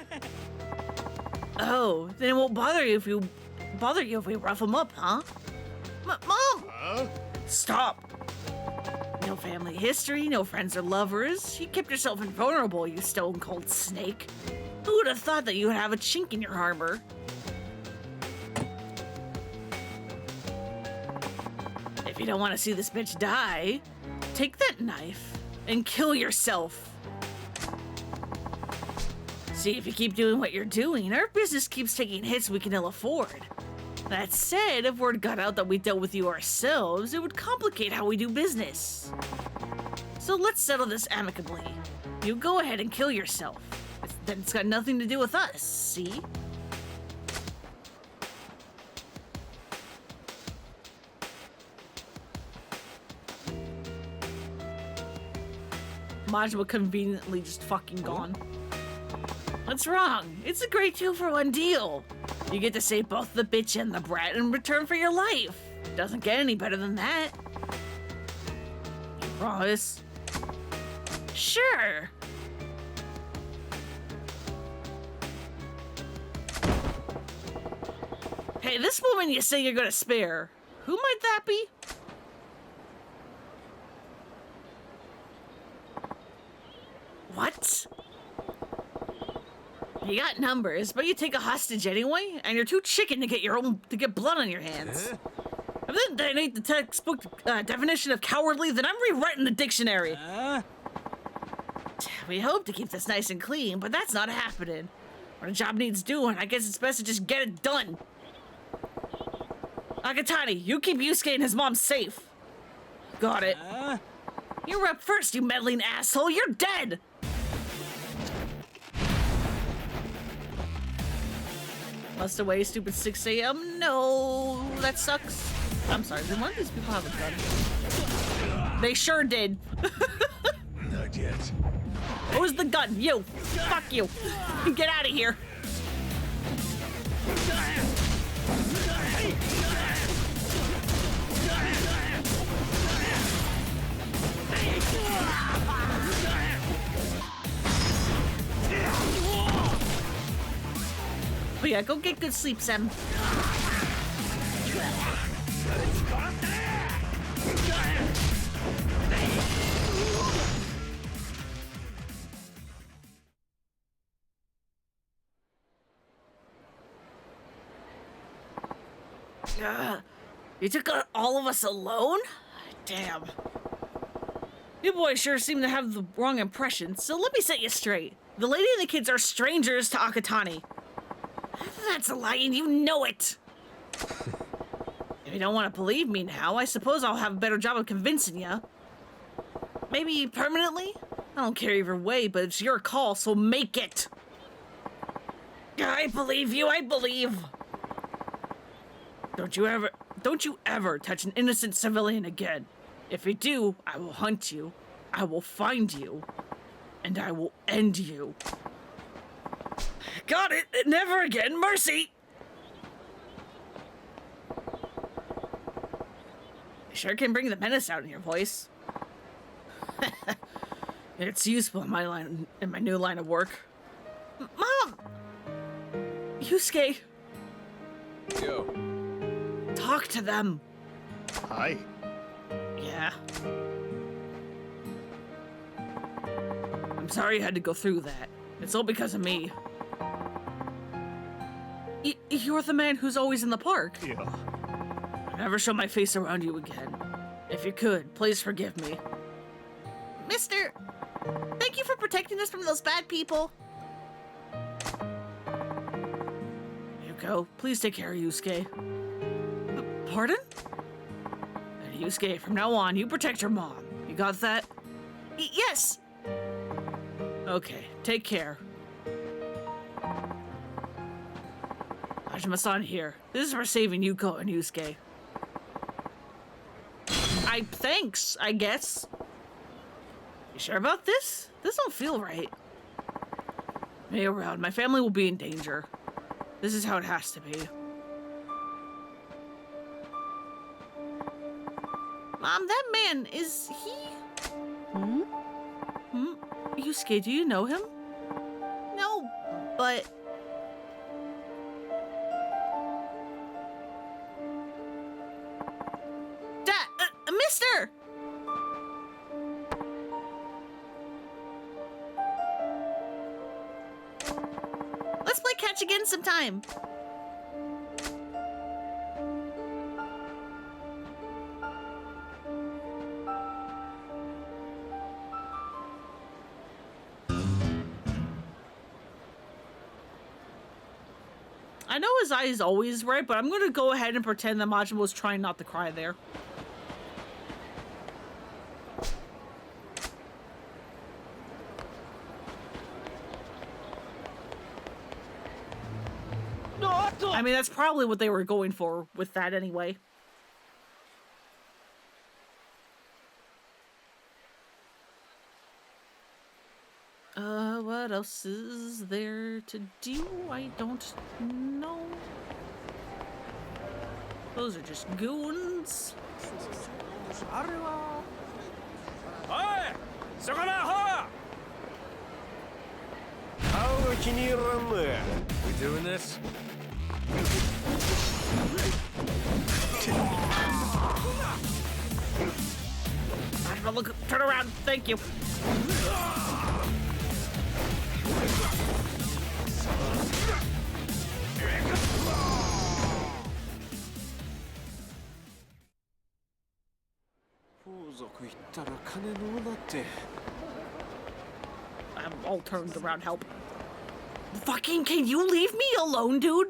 Oh, then it won't bother you if we rough them up, huh? Mom! Huh? Stop! No family history, no friends or lovers. You kept yourself invulnerable, you stone-cold snake. Who would have thought that you would have a chink in your armor? If you don't want to see this bitch die, take that knife and kill yourself. See, if you keep doing what you're doing, our business keeps taking hits we can ill afford. That said, if word got out that we dealt with you ourselves, it would complicate how we do business. So let's settle this amicably. You go ahead and kill yourself. Then it's got nothing to do with us, see? Majima conveniently just fucking gone. What's wrong? It's a great 2-for-1 deal. You get to save both the bitch and the brat in return for your life. Doesn't get any better than that. You promise? Sure. Hey, this woman you say you're gonna spare, who might that be? What? You got numbers, but you take a hostage anyway, and you're too chicken to get blood on your hands. If that ain't the textbook definition of cowardly, then I'm rewriting the dictionary. We hope to keep this nice and clean, but that's not happening. When a job needs doing, I guess it's best to just get it done. Akatani, you keep Yusuke and his mom safe. Got it. You're up first, you meddling asshole. You're dead. Must away, stupid 6 a.m. No, that sucks. I'm sorry, did one of these people have a gun? They sure did. Not yet. Who's the gun? You. Fuck you. Get out of here. Oh yeah, go get good sleep, Sam. You took all of us alone? Damn. You boys sure seem to have the wrong impression, so let me set you straight. The lady and the kids are strangers to Akatani. That's a lie, and you know it. If you don't want to believe me now, I suppose I'll have a better job of convincing you. Maybe permanently? I don't care either way, but it's your call, so make it. I believe you, I believe. Don't you ever touch an innocent civilian again. If you do, I will hunt you, I will find you, and I will end you. Got it! Never again, mercy! You sure can bring the menace out in your voice. It's useful in my new line of work. Mom! Yusuke! Yo. Talk to them. Hi. Yeah. I'm sorry you had to go through that. It's all because of me. You're the man who's always in the park. Yeah. I'll never show my face around you again. If you could, please forgive me. Mister, thank you for protecting us from those bad people. Yuko, please take care of Yusuke. Pardon? And Yusuke, from now on, you protect your mom. You got that? Yes! Okay, take care. Hajime-san here. This is for saving Yuko and Yusuke. Thanks, I guess. You sure about this? This don't feel right. Me around. My family will be in danger. This is how it has to be. Mom, that man, is he... Yusuke, do you know him? No, but... Mister! Let's play catch again sometime. I know his eye is always right, but I'm gonna go ahead and pretend that Majima was trying not to cry there. I mean, that's probably what they were going for with that anyway. What else is there to do? I don't know. Those are just goons. Hey! We doing this? Look, turn around, thank you. I'm all turned around, help. Fucking, can you leave me alone, dude?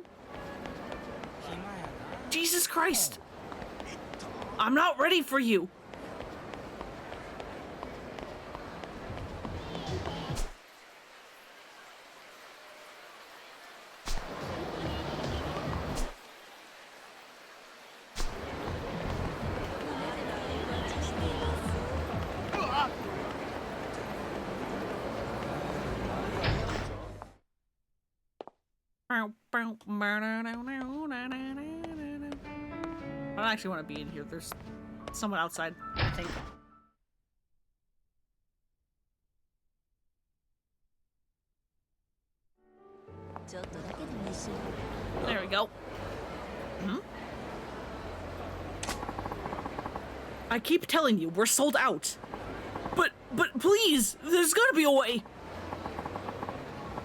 Jesus Christ. I'm not ready for you. I don't actually want to be in here. There's someone outside, I think. There we go. Hmm? I keep telling you, we're sold out. But please, there's gotta be a way.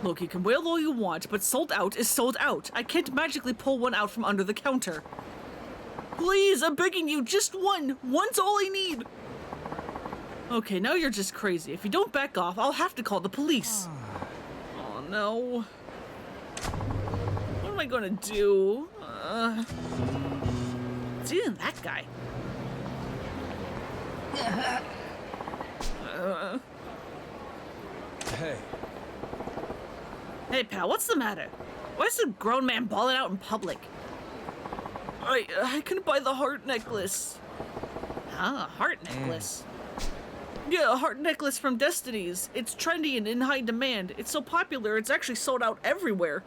Look, you can wail all you want, but sold out is sold out. I can't magically pull one out from under the counter. Please, I'm begging you, just one. One's all I need. Okay, now you're just crazy. If you don't back off, I'll have to call the police. Oh, no. What am I gonna do? It's even that guy. Hey. Hey, pal, what's the matter? Why is a grown man balling out in public? I couldn't buy the heart necklace. Ah, a heart necklace. Yeah, a heart necklace from Destiny's. It's trendy and in high demand. It's so popular, it's actually sold out everywhere.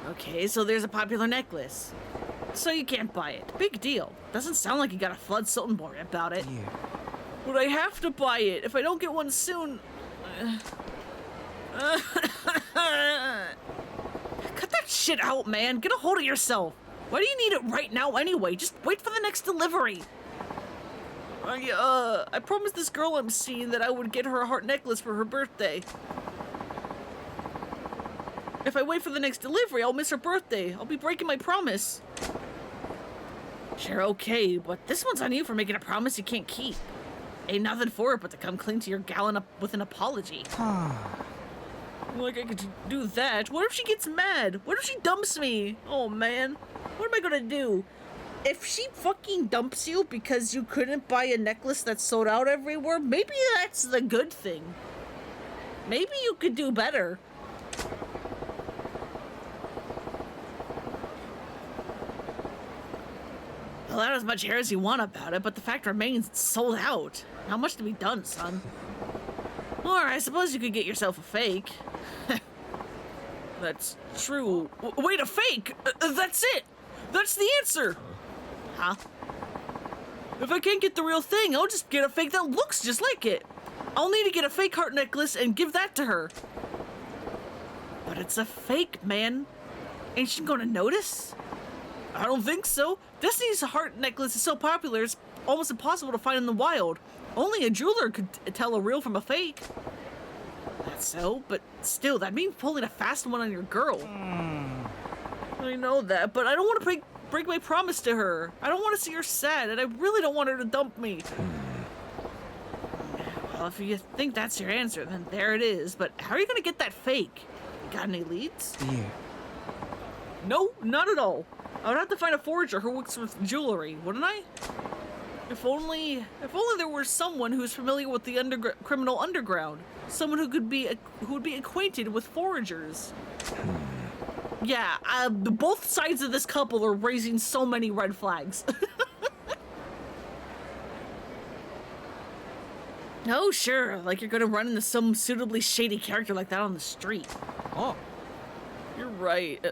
Okay, so there's a popular necklace. So you can't buy it. Big deal. Doesn't sound like you got a flood something more about it. Yeah. But I have to buy it. If I don't get one soon... Cut that shit out, man. Get a hold of yourself. Why do you need it right now anyway? Just wait for the next delivery. I promised this girl I'm seeing that I would get her a heart necklace for her birthday. If I wait for the next delivery, I'll miss her birthday. I'll be breaking my promise. Sure, okay, but this one's on you for making a promise you can't keep. Ain't nothing for it but to come clean to your gal with an apology. Like I could do that. What if she gets mad? What if she dumps me? Oh man, what am I gonna do? If she fucking dumps you because you couldn't buy a necklace that's sold out everywhere, maybe that's the good thing. Maybe you could do better. Well, not as much hair as you want about it, but the fact remains it's sold out. Not much to be done, son. Or I suppose you could get yourself a fake. That's true. Wait, a fake? That's it! That's the answer! Huh? If I can't get the real thing, I'll just get a fake that looks just like it. I'll need to get a fake heart necklace and give that to her. But it's a fake, man. Ain't she gonna notice? I don't think so. Destiny's heart necklace is so popular, it's almost impossible to find in the wild. Only a jeweler could tell a real from a fake. That's so, but still, that'd mean pulling a fast one on your girl. I know that, but I don't want to break my promise to her. I don't want to see her sad, and I really don't want her to dump me. Well, if you think that's your answer, then there it is. But how are you going to get that fake? You got any leads? Yeah. No, not at all. I would have to find a forger who works with jewelry, wouldn't I? If only there were someone who's familiar with the criminal underground, someone who would be acquainted with foragers. Yeah, both sides of this couple are raising so many red flags. Oh, sure, like you're gonna run into some suitably shady character like that on the street. Oh, you're right.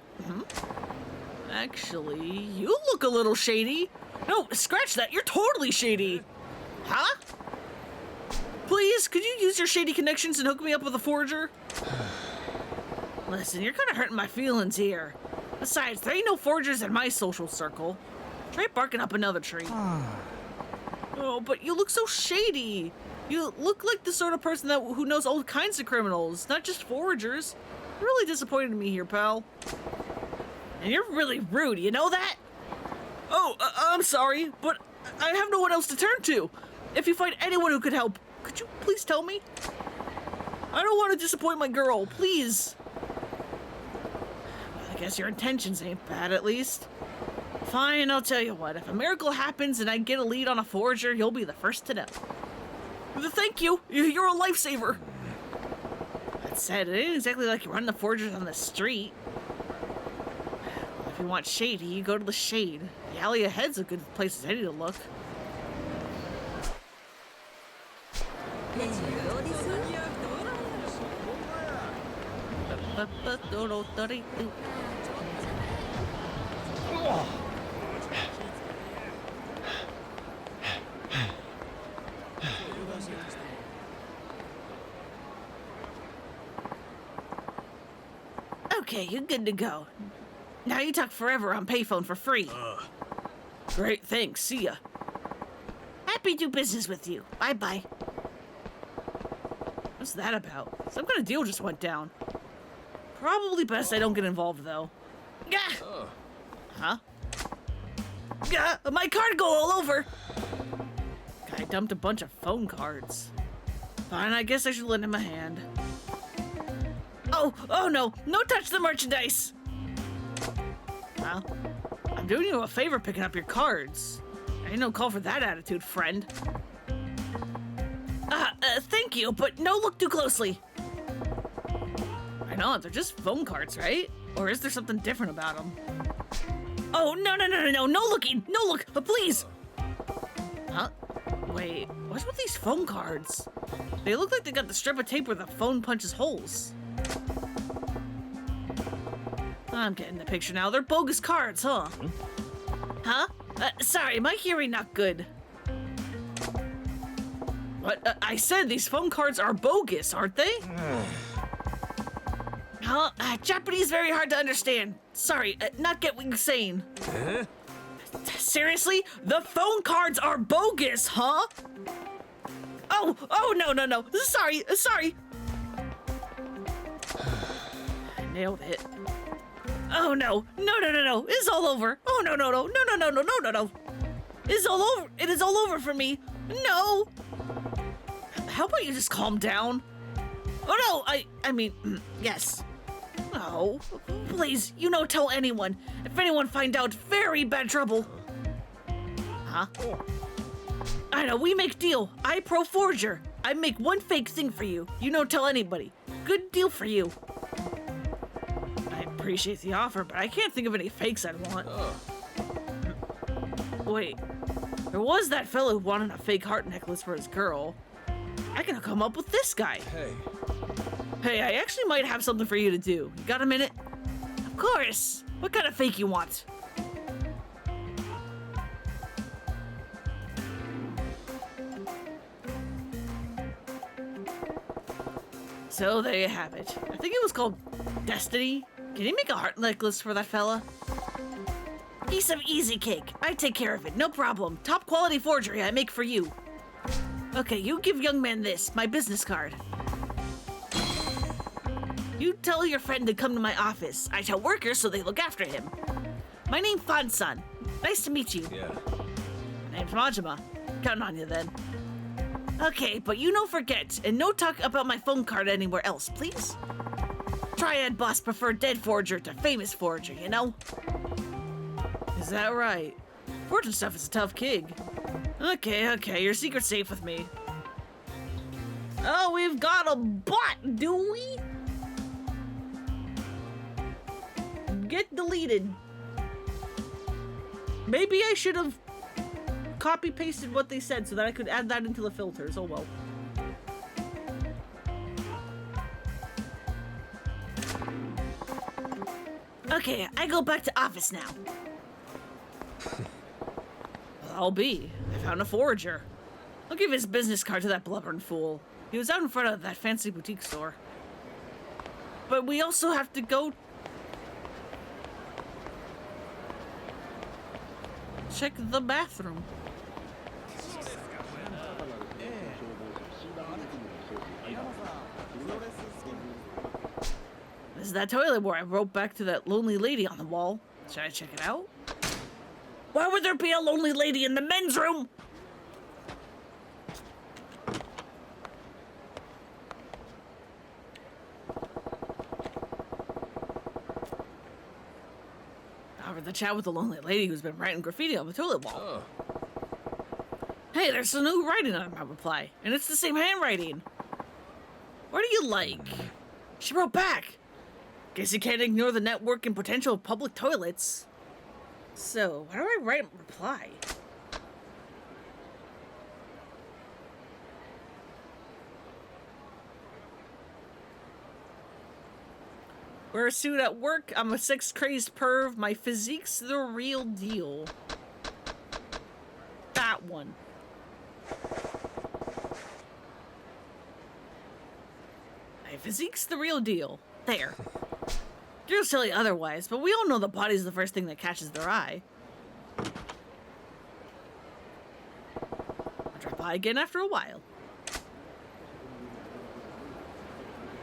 Actually, you look a little shady. No, scratch that. You're totally shady. Huh? Please, could you use your shady connections and hook me up with a forger? Listen, you're kind of hurting my feelings here. Besides, there ain't no forgers in my social circle. Try barking up another tree. Oh, but you look so shady. You look like the sort of person who knows all kinds of criminals, not just foragers. You're really disappointed me here, pal. And you're really rude, you know that? Oh, I'm sorry, but I have no one else to turn to. If you find anyone who could help, could you please tell me? I don't want to disappoint my girl, please. I guess your intentions ain't bad, at least. Fine, I'll tell you what. If a miracle happens and I get a lead on a forger, you'll be the first to know. Thank you. You're a lifesaver. That said, it ain't exactly like you run the forgers on the street. If you want shady, you go to the shade. The alley ahead's a good place as any to look. Okay, you're good to go. Now you talk forever on payphone for free. Great, thanks. See ya. Happy to do business with you. Bye-bye. What's that about? Some kind of deal just went down. Probably best I don't get involved, though. Gah! Huh? Gah! My card go all over! Guy dumped a bunch of phone cards. Fine, I guess I should lend him a hand. Oh no! No touch the merchandise! Well, I'm doing you a favor picking up your cards. Ain't no call for that attitude, friend. Thank you, but no look too closely. I know, they're just phone cards, right? Or is there something different about them? Oh, no looking! No look! Please! Huh? Wait, what's with these phone cards? They look like they got the strip of tape where the phone punches holes. I'm getting the picture now. They're bogus cards, huh? Huh? Sorry, my hearing not good. What? I said these phone cards are bogus, aren't they? Huh? Japanese very hard to understand. Sorry, not get what you're saying. Seriously? The phone cards are bogus, huh? Oh, no. Sorry. Nailed it. Oh, no. It's all over. Oh, no. It's all over. It is all over for me. No. How about you just calm down? Oh, no. I mean, yes. Oh, please, tell anyone. If anyone find out, very bad trouble. Huh? I know, we make deal. I pro forger. I make one fake thing for you. Tell anybody. Good deal for you. I appreciate the offer, but I can't think of any fakes I'd want. Wait, there was that fellow who wanted a fake heart necklace for his girl. I can come up with this guy. Hey, I actually might have something for you to do. You got a minute? Of course. What kind of fake you want? So there you have it. I think it was called Destiny. Can you make a heart necklace for that fella? Piece of easy cake. I take care of it, no problem. Top quality forgery I make for you. Okay, you give young man this, my business card. You tell your friend to come to my office. I tell workers so they look after him. My name's Fan-san. Nice to meet you. Yeah. My name's Majima. Counting on you then. Okay, but no forget, and no talk about my phone card anywhere else, please? Triad boss prefer dead forger to famous forger, Is that right? Fortune stuff is a tough gig. Okay, your secret's safe with me. Oh, we've got a bot, do we? Get deleted. Maybe I should have copy-pasted what they said so that I could add that into the filters. Oh well. Okay, I go back to office now. I'll be. I found a forger. I'll give his business card to that blubbering fool. He was out in front of that fancy boutique store. But we also have to go check the bathroom. This is that toilet where I wrote back to that lonely lady on the wall. Should I check it out? Why would there be a lonely lady in the men's room? have to chat with the lonely lady who's been writing graffiti on the toilet wall. Hey, there's some new writing on my reply, and it's the same handwriting. What do you like? She wrote back. Guess you can't ignore the network and potential of public toilets. So, why do I write a reply? Wear a suit at work. I'm a sex-crazed perv. My physique's the real deal. That one. My physique's the real deal. There. Girls tell you otherwise, but we all know the body's the first thing that catches their eye. I'll drop by again after a while.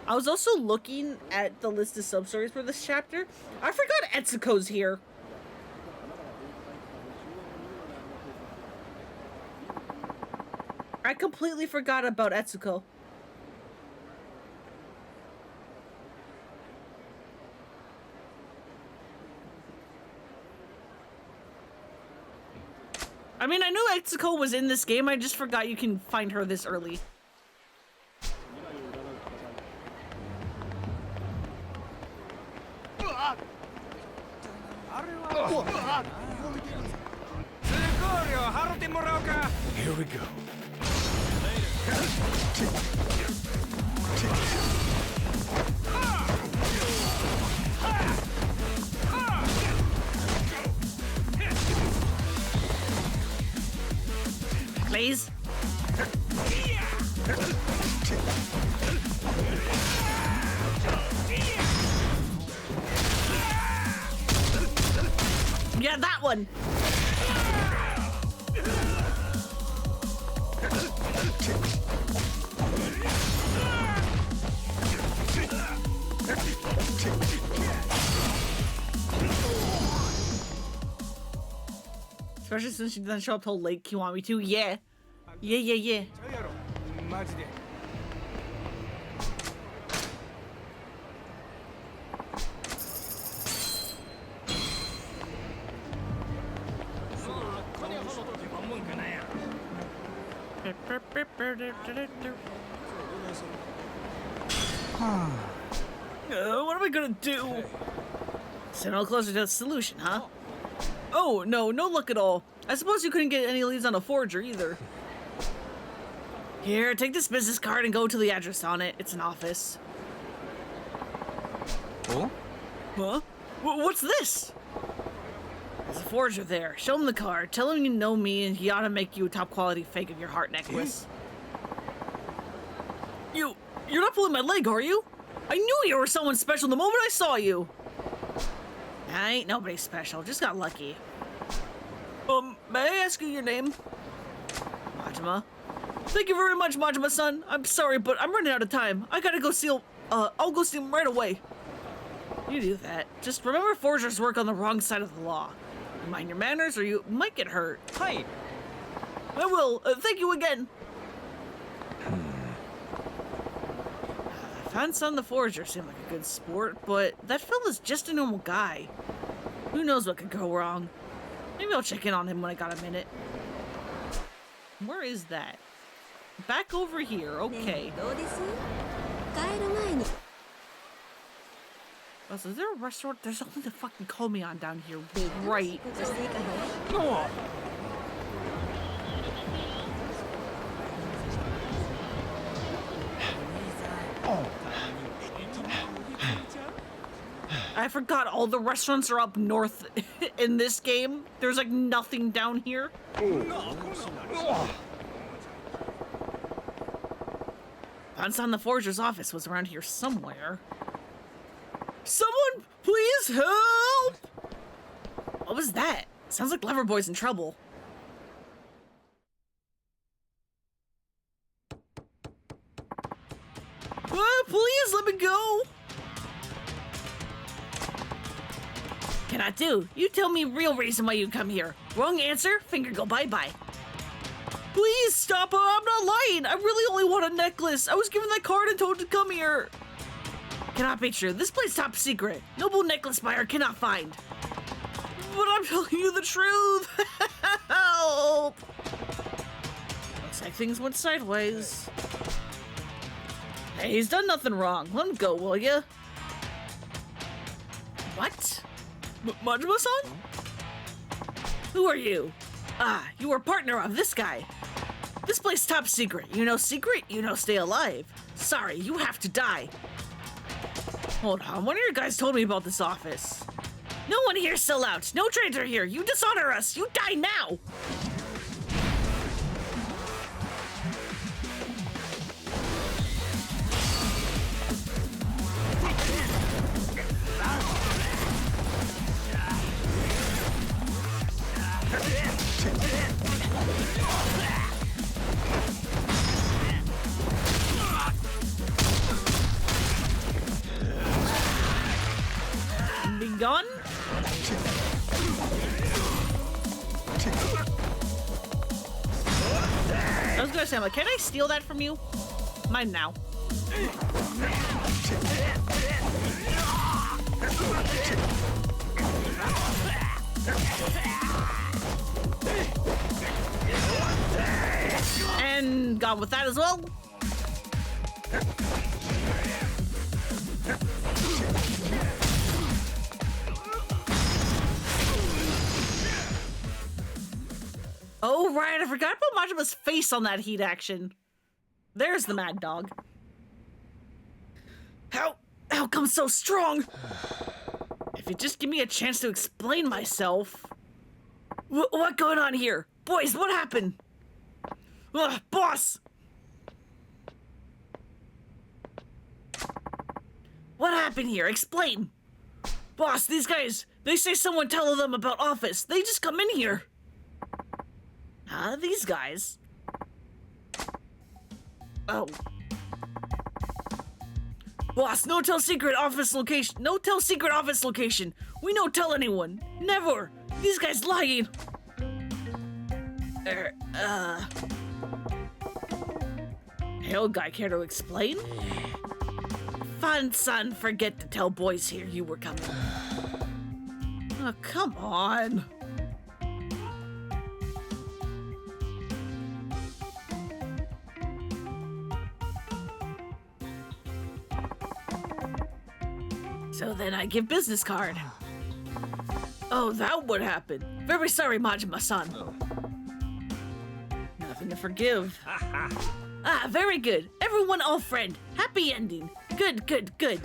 I was also looking at the list of sub-stories for this chapter. I forgot Etsuko's here. I completely forgot about Etsuko. I mean, I knew Etsuko was in this game, I just forgot you can find her this early. Here we go. Please? Yeah, that one. Especially since she doesn't show up till Lake Kiwami too. Yeah. Yeah. What am I gonna do? So no closer to the solution, huh? Oh, no luck at all. I suppose you couldn't get any leads on a forger either. Here, take this business card and go to the address on it. It's an office. Oh? Huh? What's this? There's a forger there. Show him the card. Tell him you know me and he ought to make you a top quality fake of your heart necklace. You're not pulling my leg, are you? I knew you were someone special the moment I saw you. I ain't nobody special. Just got lucky. May I ask you your name? Majima. Thank you very much, Majima-san. I'm sorry, but I'm running out of time. I gotta go steal, I'll go steal him right away. You do that. Just remember forgers work on the wrong side of the law. Mind your manners or you might get hurt. Hi. I will. Thank you again. Fan-san the forger seemed like a good sport, but that fella's just a normal guy. Who knows what could go wrong? Maybe I'll check in on him when I got a minute. Where is that? Back over here, okay. Oh, so is there a restaurant? There's something to fucking call me on down here, right? Oh. I forgot all the restaurants are up north in this game. There's like nothing down here. Fan-san the forger's office was around here somewhere. Someone please help! What was that? Sounds like Leverboy's in trouble. Please let me go! Cannot do. You tell me real reason why you come here. Wrong answer, finger go bye-bye. Please stop, I'm not lying. I really only want a necklace. I was given that card and told to come here. Cannot be true. This place top secret. Noble necklace buyer cannot find. But I'm telling you the truth. Help! Looks like things went sideways. Hey, he's done nothing wrong. Let him go, will ya? What? Majima-san? Who are you? Ah, you were a partner of this guy. This place top secret. You know secret, you know stay alive. Sorry, you have to die. Hold on, one of your guys told me about this office. No one here sell out. No traitor here. You dishonor us. You die now. Be gone. I was gonna say, I'm like, can I steal that from you? Mine now. And gone with that as well. Oh, right, I forgot about Majima's face on that heat action. There's the mad dog. How come so strong? If you just give me a chance to explain myself. What going on here? Boys, what happened? Boss! What happened here? Explain. Boss, these guys, they say someone tell them about office. They just come in here. These guys. Oh. Boss, no tell secret office location. No tell secret office location. We no tell anyone. Never. These guys lying. Hey, old guy, care to explain? Fun, son, forget to tell boys here you were coming. Oh, come on. So then I give business card. Oh, that would happen. Very sorry, Majima-san. Nothing to forgive. Ah, very good. Everyone all friend. Happy ending. Good, good, good.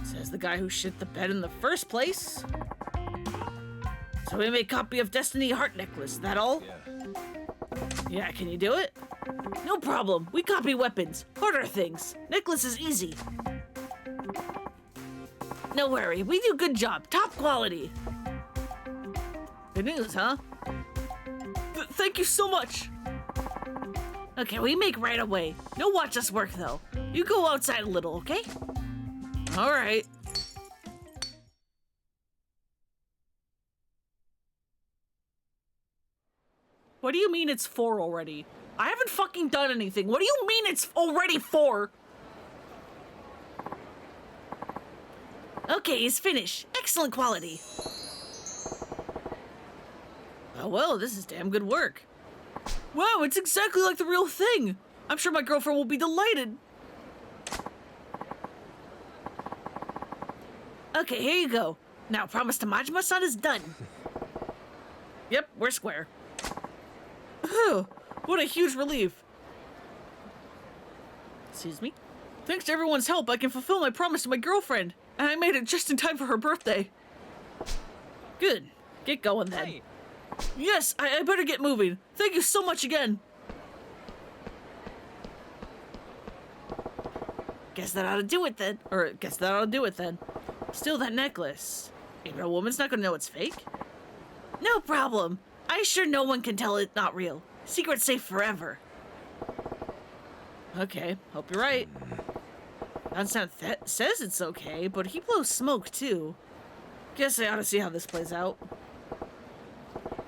Says the guy who shit the bed in the first place. So we make copy of Destiny Heart Necklace. That all? Yeah, can you do it? No problem. We copy weapons. Harder things. Necklace is easy. No worry, we do good job. Top quality. Good news, huh? Thank you so much. Okay, we make right away. No watch us work, though. You go outside a little, okay? All right. What do you mean it's 4 already? I haven't fucking done anything. What do you mean it's already 4? Okay, it's finished. Excellent quality. Oh well, this is damn good work. Wow, it's exactly like the real thing. I'm sure my girlfriend will be delighted. Okay, here you go. Now, promise to Majima-san is done. Yep, we're square. Whew, what a huge relief. Excuse me? Thanks to everyone's help, I can fulfill my promise to my girlfriend. And I made it just in time for her birthday. Good. Get going then. Hey. Yes, I better get moving. Thank you so much again. Guess that ought to do it then. Or, guess that ought to do it then. Still, that necklace. A real woman's not gonna know it's fake? No problem. I sure no one can tell it's not real. Secret safe forever. Okay, hope you're right. Dunstan says it's okay, but he blows smoke too. Guess I ought to see how this plays out.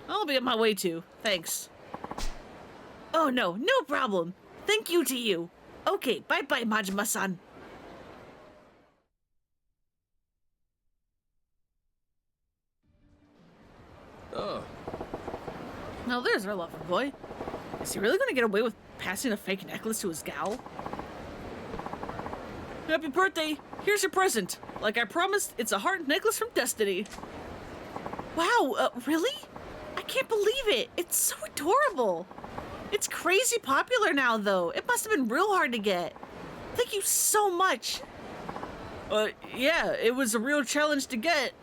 I'll be on my way too. Thanks. Oh no, no problem. Thank you to you. Okay, bye-bye, Majima-san. Oh. Now there's our lover boy. Is he really gonna get away with passing a fake necklace to his gal? Happy birthday! Here's your present. Like I promised, it's a heart necklace from Destiny. Wow, really? I can't believe it. It's so adorable. It's crazy popular now, though. It must have been real hard to get. Thank you so much. Yeah, it was a real challenge to get.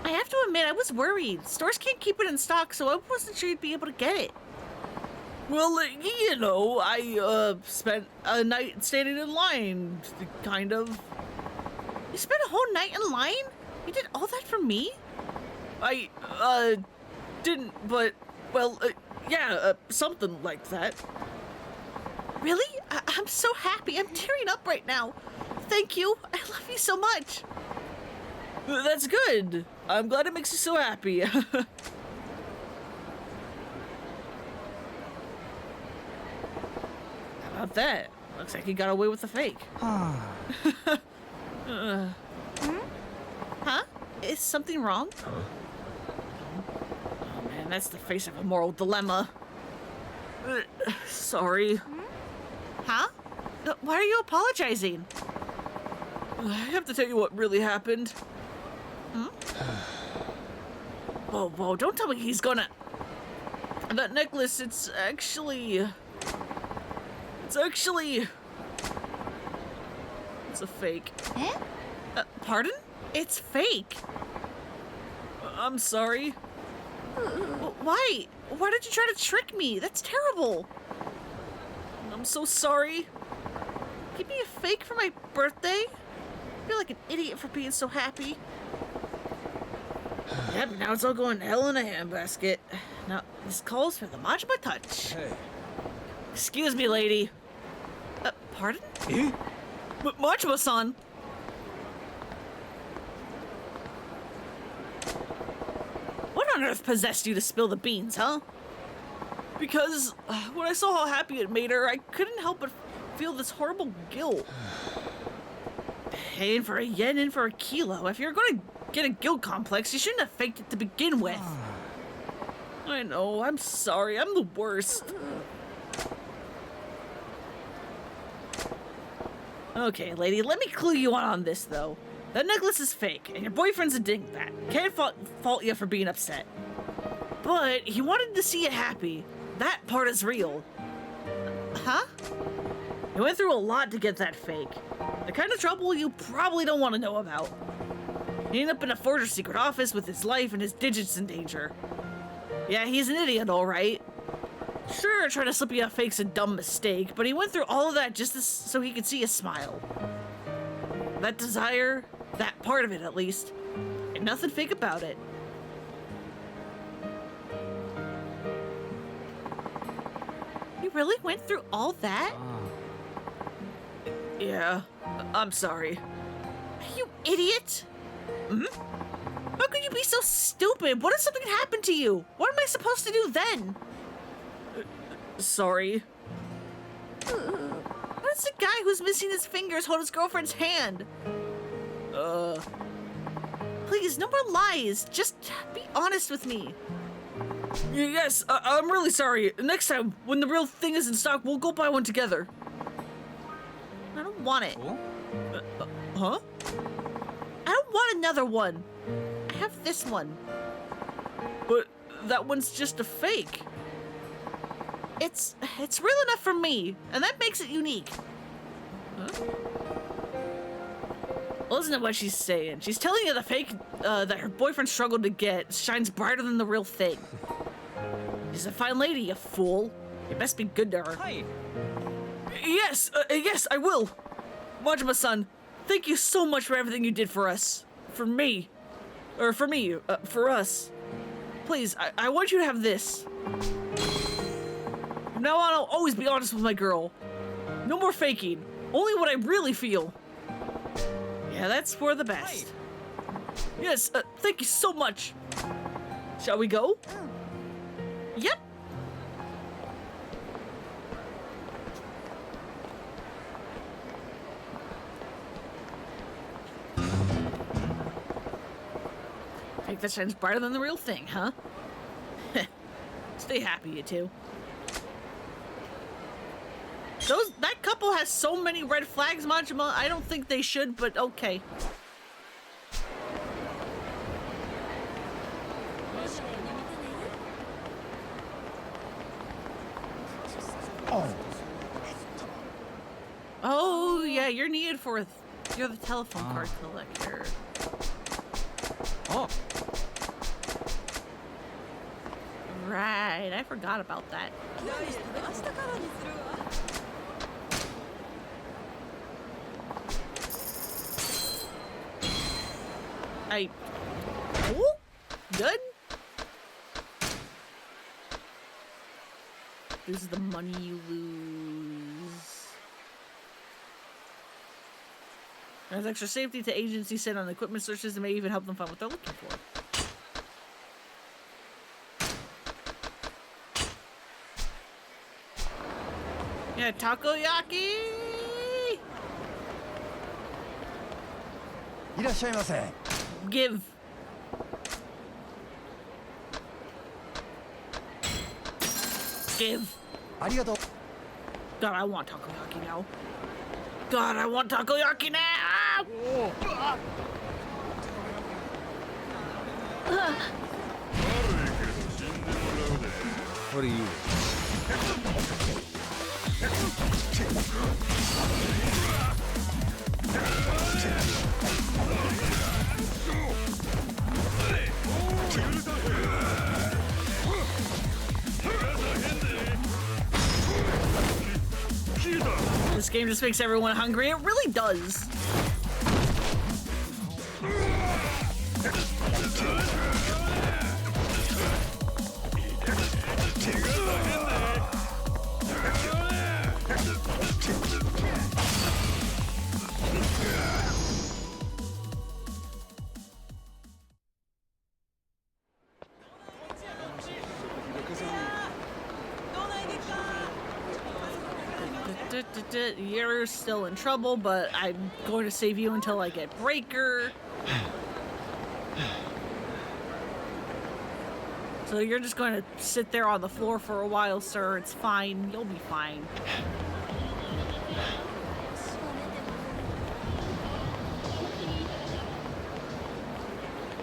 I have to admit, I was worried. Stores can't keep it in stock, so I wasn't sure you'd be able to get it. Well, you know, I, spent a night standing in line, kind of. You spent a whole night in line? You did all that for me? I, didn't, but, well, yeah, something like that. Really? I'm so happy. I'm tearing up right now. Thank you. I love you so much. That's good. I'm glad it makes you so happy. How about that? Looks like he got away with the fake. Huh? Is something wrong? Oh man, that's the face of a moral dilemma. Sorry. Huh? Why are you apologizing? I have to tell you what really happened. Whoa, don't tell me he's gonna... That necklace, it's actually... It's a fake. Eh? Pardon? It's fake. I'm sorry. Why? Why did you try to trick me? That's terrible. I'm so sorry. Give me a fake for my birthday? I feel like an idiot for being so happy. Yep, now it's all going to hell in a handbasket. Now, this calls for the Majima touch. Hey. Excuse me, lady. Pardon? Eh? Majima-san! What on earth possessed you to spill the beans, huh? Because when I saw how happy it made her, I couldn't help but feel this horrible guilt. Paying for a yen in for a kilo. If you're going to get a guilt complex, you shouldn't have faked it to begin with. I know, I'm sorry, I'm the worst. Okay, lady, let me clue you on this, though. That necklace is fake, and your boyfriend's a dingbat. Can't fault you for being upset. But he wanted to see you happy. That part is real. Huh? He went through a lot to get that fake. The kind of trouble you probably don't want to know about. He ended up in a forger's secret office with his life and his digits in danger. Yeah, he's an idiot, all right. Sure, trying to slip you a fake's a dumb mistake, but he went through all of that just so he could see a smile. That desire, that part of it at least, and nothing fake about it. You really went through all that? Yeah, I'm sorry. You idiot! How could you be so stupid? What if something happened to you? What am I supposed to do then? Sorry. What's the guy who's missing his fingers hold his girlfriend's hand? Please, no more lies. Just be honest with me. Yes, I'm really sorry. Next time, when the real thing is in stock, we'll go buy one together. I don't want it. Huh? I don't want another one. I have this one. But that one's just a fake. It's real enough for me, and that makes it unique. Huh? Listen to what she's saying. She's telling you the fake that her boyfriend struggled to get shines brighter than the real thing. She's a fine lady, you fool. You best be good to her. Hi. Yes, yes, I will. Majima-san, thank you so much for everything you did for us. For me. Or for me, for us. Please, I want you to have this. From now on, I'll always be honest with my girl. No more faking. Only what I really feel. Yeah, that's for the best. Yes, thank you so much. Shall we go? Yep. light that shines brighter than the real thing, huh? Stay happy, you two. That couple has so many red flags, Majima. I don't think they should, but okay. Oh, yeah, you're needed for... You're the telephone card collector. Oh. Right, I forgot about that. Oh, good. This is the money you lose. There's extra safety to agencies sent on equipment searches and may even help them find what they're looking for. Yeah, takoyaki! Give. Give. God, I want takoyaki now. God, I want takoyaki now! What are you? This game just makes everyone hungry. It really does. You're still in trouble, but I'm going to save you until I get Breaker. So you're just going to sit there on the floor for a while, sir. It's fine. You'll be fine.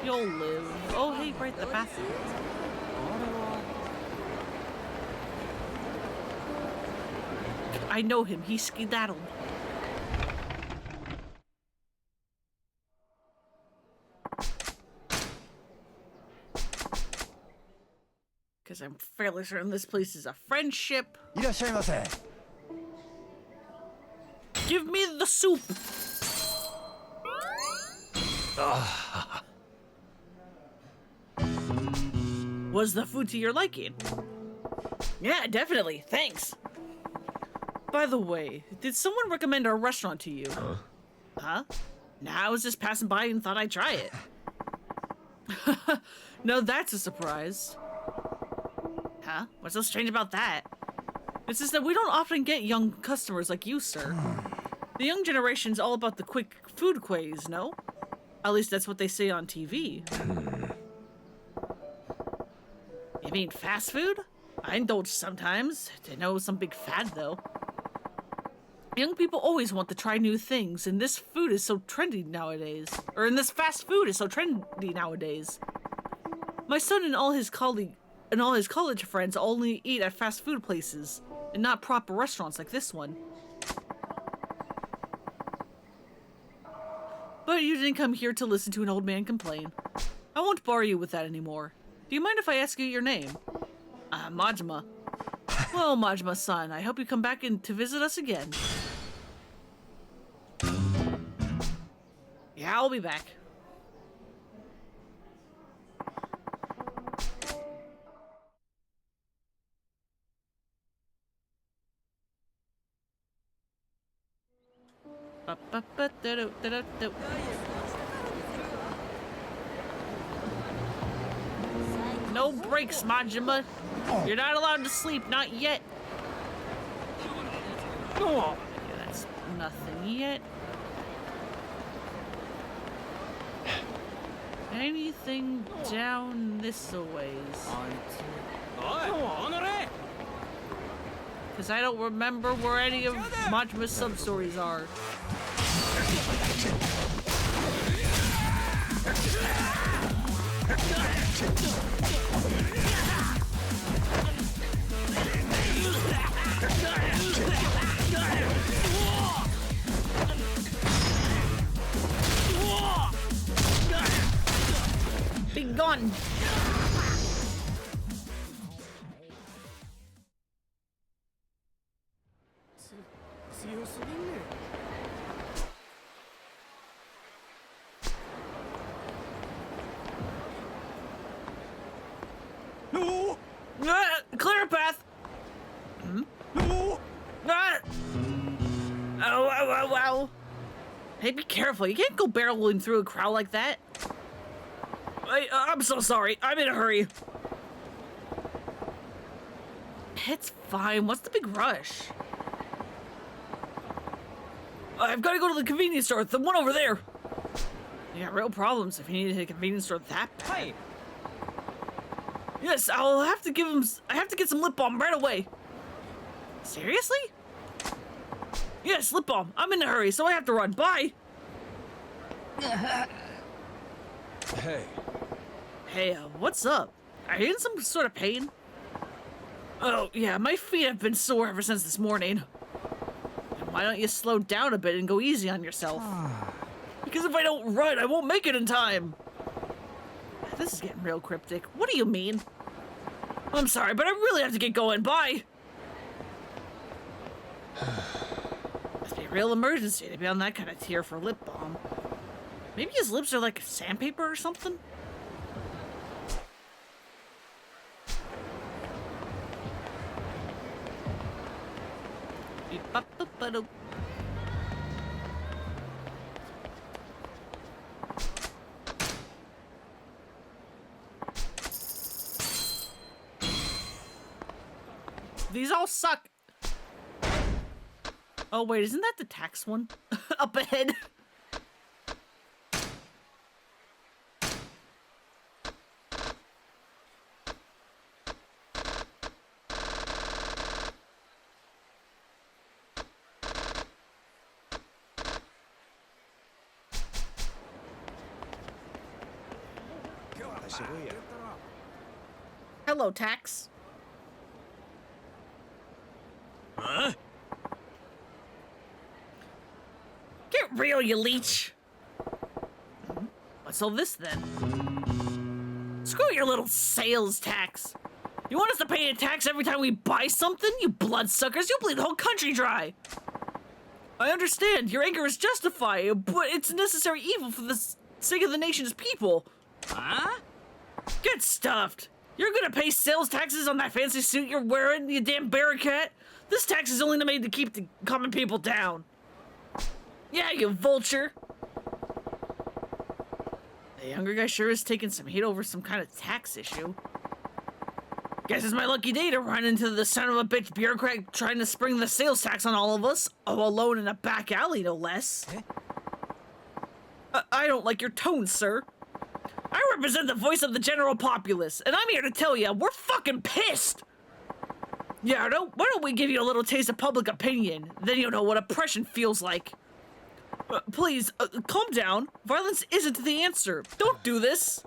You'll live. Oh, hey, right, the bathroom. I know him. He skedaddled. Because I'm fairly certain this place is a friendship. Give me the soup. Was the food to your liking? Yeah, definitely. Thanks. By the way, did someone recommend our restaurant to you? Huh? Nah, I was just passing by and thought I'd try it. No, that's a surprise. Huh? What's so strange about that? It's just that we don't often get young customers like you, sir. The young generation's all about the quick food craze, no? At least that's what they say on TV. You mean fast food? I indulge sometimes. To know some big fad, though. Young people always want to try new things, and this food is so trendy nowadays. Or, and this fast food is so trendy nowadays. My son and all his college friends only eat at fast food places, and not proper restaurants like this one. But you didn't come here to listen to an old man complain. I won't bore you with that anymore. Do you mind if I ask you your name? Majima. Well, Majima-san, I hope you come back to visit us again. Yeah, I'll be back. No breaks, Majima. You're not allowed to sleep, not yet. Oh, yeah, that's nothing yet. Anything down this a ways? Because I don't remember where any of Majima's sub-stories are. Be gone! No! Clear a path! No! Ow. Hey, be careful. You can't go barreling through a crowd like that. I'm so sorry. I'm in a hurry. It's fine. What's the big rush? I've got to go to the convenience store. The one over there. You got real problems if you need to hit a convenience store that bad. Yes, I'll have to give him. I have to get some lip balm right away. Seriously? Yes, lip balm. I'm in a hurry, so I have to run. Bye. Hey. Hey, what's up? Are you in some sort of pain? Oh, yeah, my feet have been sore ever since this morning. Why don't you slow down a bit and go easy on yourself? Because if I don't run, I won't make it in time. This is getting real cryptic. What do you mean? I'm sorry, but I really have to get going. Bye. Must be a real emergency to be on that kind of tier for lip balm. Maybe his lips are like sandpaper or something? These all suck. Oh wait, isn't that the tax one? Up ahead. Hello, tax. Huh? Get real, you leech. What's all this then? Screw your little sales tax. You want us to pay a tax every time we buy something? You bloodsuckers, you'll bleed the whole country dry. I understand, your anger is justified, but it's a necessary evil for the sake of the nation's people. Huh? Get stuffed. You're gonna pay sales taxes on that fancy suit you're wearing, you damn barracat? This tax is only made to keep the common people down. Yeah, you vulture. The younger guy sure is taking some heat over some kind of tax issue. Guess it's my lucky day to run into the son of a bitch bureaucrat trying to spring the sales tax on all of us, all alone in a back alley, no less. I don't like your tone, sir. I represent the voice of the general populace, and I'm here to tell you, we're fucking pissed! Yeah, why don't we give you a little taste of public opinion? Then you'll know what oppression feels like. Please, calm down. Violence isn't the answer. Don't do this.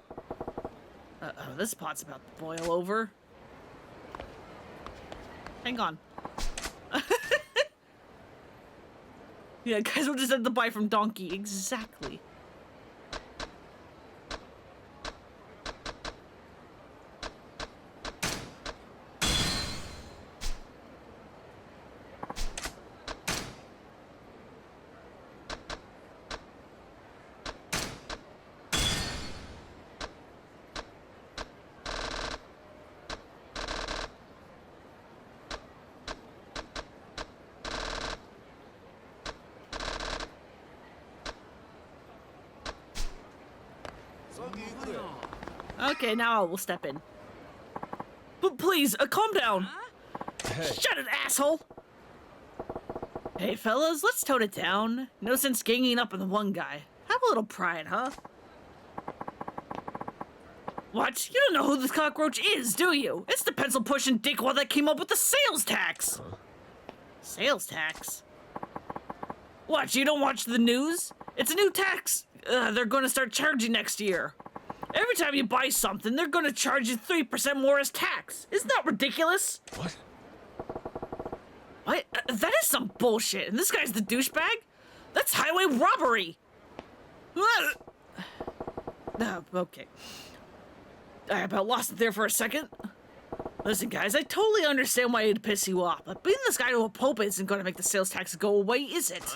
Uh-oh, this pot's about to boil over. Hang on. Yeah, guys, we'll just have to buy from Donkey. Exactly. Okay, now I will step in. But please, calm down. Hey. Shut it, asshole. Hey, fellas, let's tone it down. No sense ganging up on the one guy. Have a little pride, huh? What? You don't know who this cockroach is, do you? It's the pencil-pushing dickwad that came up with the sales tax. Sales tax? What, you don't watch the news? It's a new tax they're gonna start charging next year. Every time you buy something, they're gonna charge you 3% more as tax. Isn't that ridiculous? What? What? That is some bullshit, and this guy's the douchebag? That's highway robbery! Okay. I about lost it there for a second. Listen, guys, I totally understand why it'd piss you off, but beating this guy to a pulp isn't gonna make the sales tax go away, is it?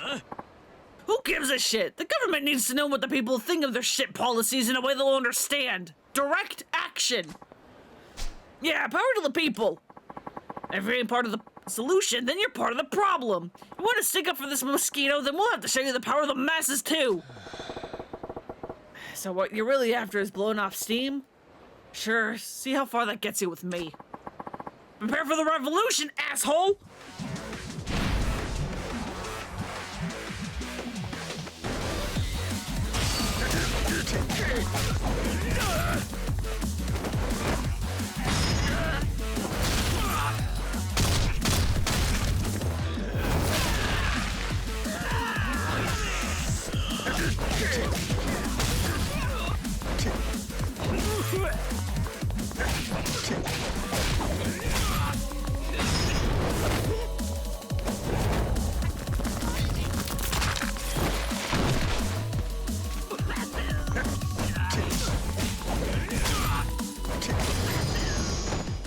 Who gives a shit? The government needs to know what the people think of their shit policies in a way they'll understand. Direct action. Yeah, power to the people. If you ain't part of the solution, then you're part of the problem. You want to stick up for this mosquito, then we'll have to show you the power of the masses too. So what you're really after is blowing off steam? Sure, see how far that gets you with me. Prepare for the revolution, asshole!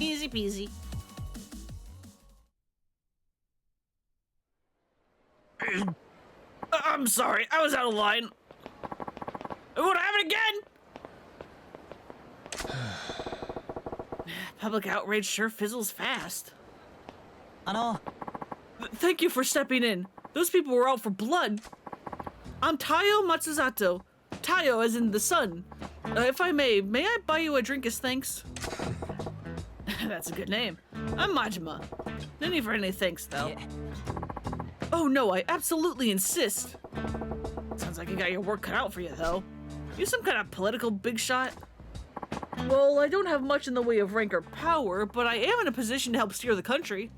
Easy peasy. I'm sorry, I was out of line. It won't happen again! Public outrage sure fizzles fast. Thank you for stepping in. Those people were out for blood. I'm Tayo Matsuzato. Tayo as in the sun. If I may I buy you a drink as thanks? That's a good name. I'm Majima. No need for any thanks, though. Yeah. Oh no, I absolutely insist. Sounds like you got your work cut out for you, though. You some kind of political big shot? Well, I don't have much in the way of rank or power, but I am in a position to help steer the country.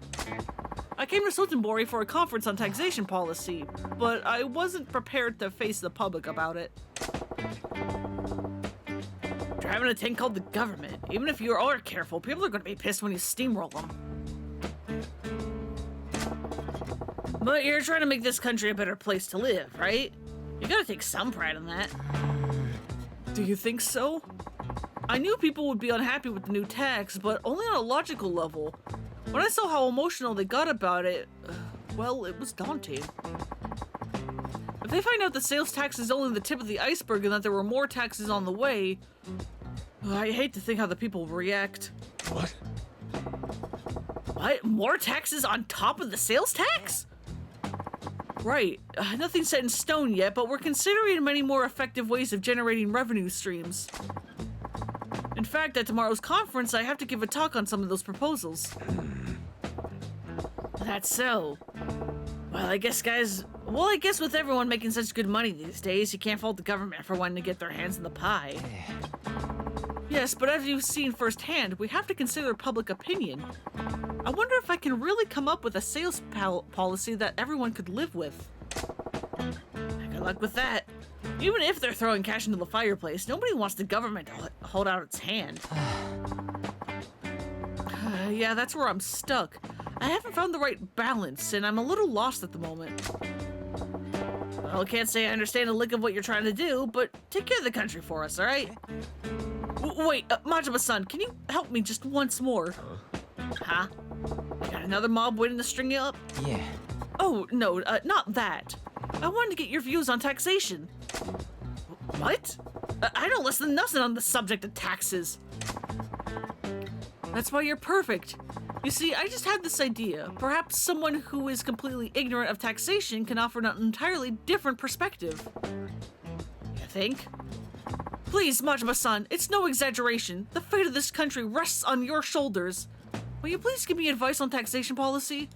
I came to Sotenbori for a conference on taxation policy, but I wasn't prepared to face the public about it. Driving a tank called the government. Even if you are careful, people are going to be pissed when you steamroll them. But you're trying to make this country a better place to live, right? You gotta take some pride in that. Do you think so? I knew people would be unhappy with the new tax, but only on a logical level. When I saw how emotional they got about it, well, it was daunting. If they find out the sales tax is only the tip of the iceberg and that there were more taxes on the way, I hate to think how the people will react. What? What? More taxes on top of the sales tax? Right. Nothing's set in stone yet, but we're considering many more effective ways of generating revenue streams. In fact, at tomorrow's conference, I have to give a talk on some of those proposals. That's so. Well, I guess with everyone making such good money these days, you can't fault the government for wanting to get their hands in the pie. Yes, but as you've seen firsthand, we have to consider public opinion. I wonder if I can really come up with a sales policy that everyone could live with. Good luck with that. Even if they're throwing cash into the fireplace, nobody wants the government to hold out its hand. Yeah, that's where I'm stuck. I haven't found the right balance, and I'm a little lost at the moment. Well, I can't say I understand a lick of what you're trying to do, but take care of the country for us, alright? Wait, Majima-san, can you help me just once more? Huh? You got another mob waiting to string you up? Yeah. Oh, no, not that. I wanted to get your views on taxation. What? I know less than nothing on the subject of taxes. That's why you're perfect. You see, I just had this idea. Perhaps someone who is completely ignorant of taxation can offer an entirely different perspective. You think? Please, Majima-san, it's no exaggeration. The fate of this country rests on your shoulders. Will you please give me advice on taxation policy?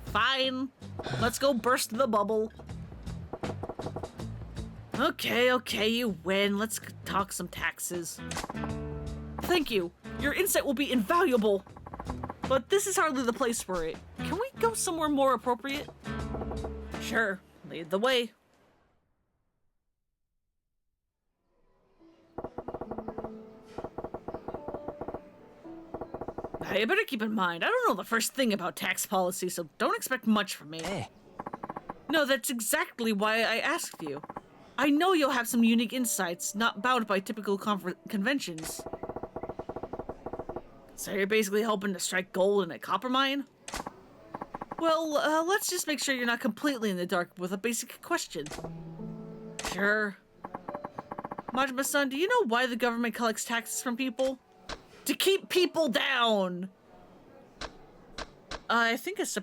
Fine. Let's go burst the bubble. Okay, you win. Let's talk some taxes. Thank you. Your insight will be invaluable. But this is hardly the place for it. Can we go somewhere more appropriate? Sure. Lead the way. Now, you better keep in mind, I don't know the first thing about tax policy, so don't expect much from me. Hey. No, that's exactly why I asked you. I know you'll have some unique insights, not bound by typical conventions. So you're basically hoping to strike gold in a copper mine? Well, let's just make sure you're not completely in the dark with a basic question. Sure. Majima-san, do you know why the government collects taxes from people? To keep people down! I think it's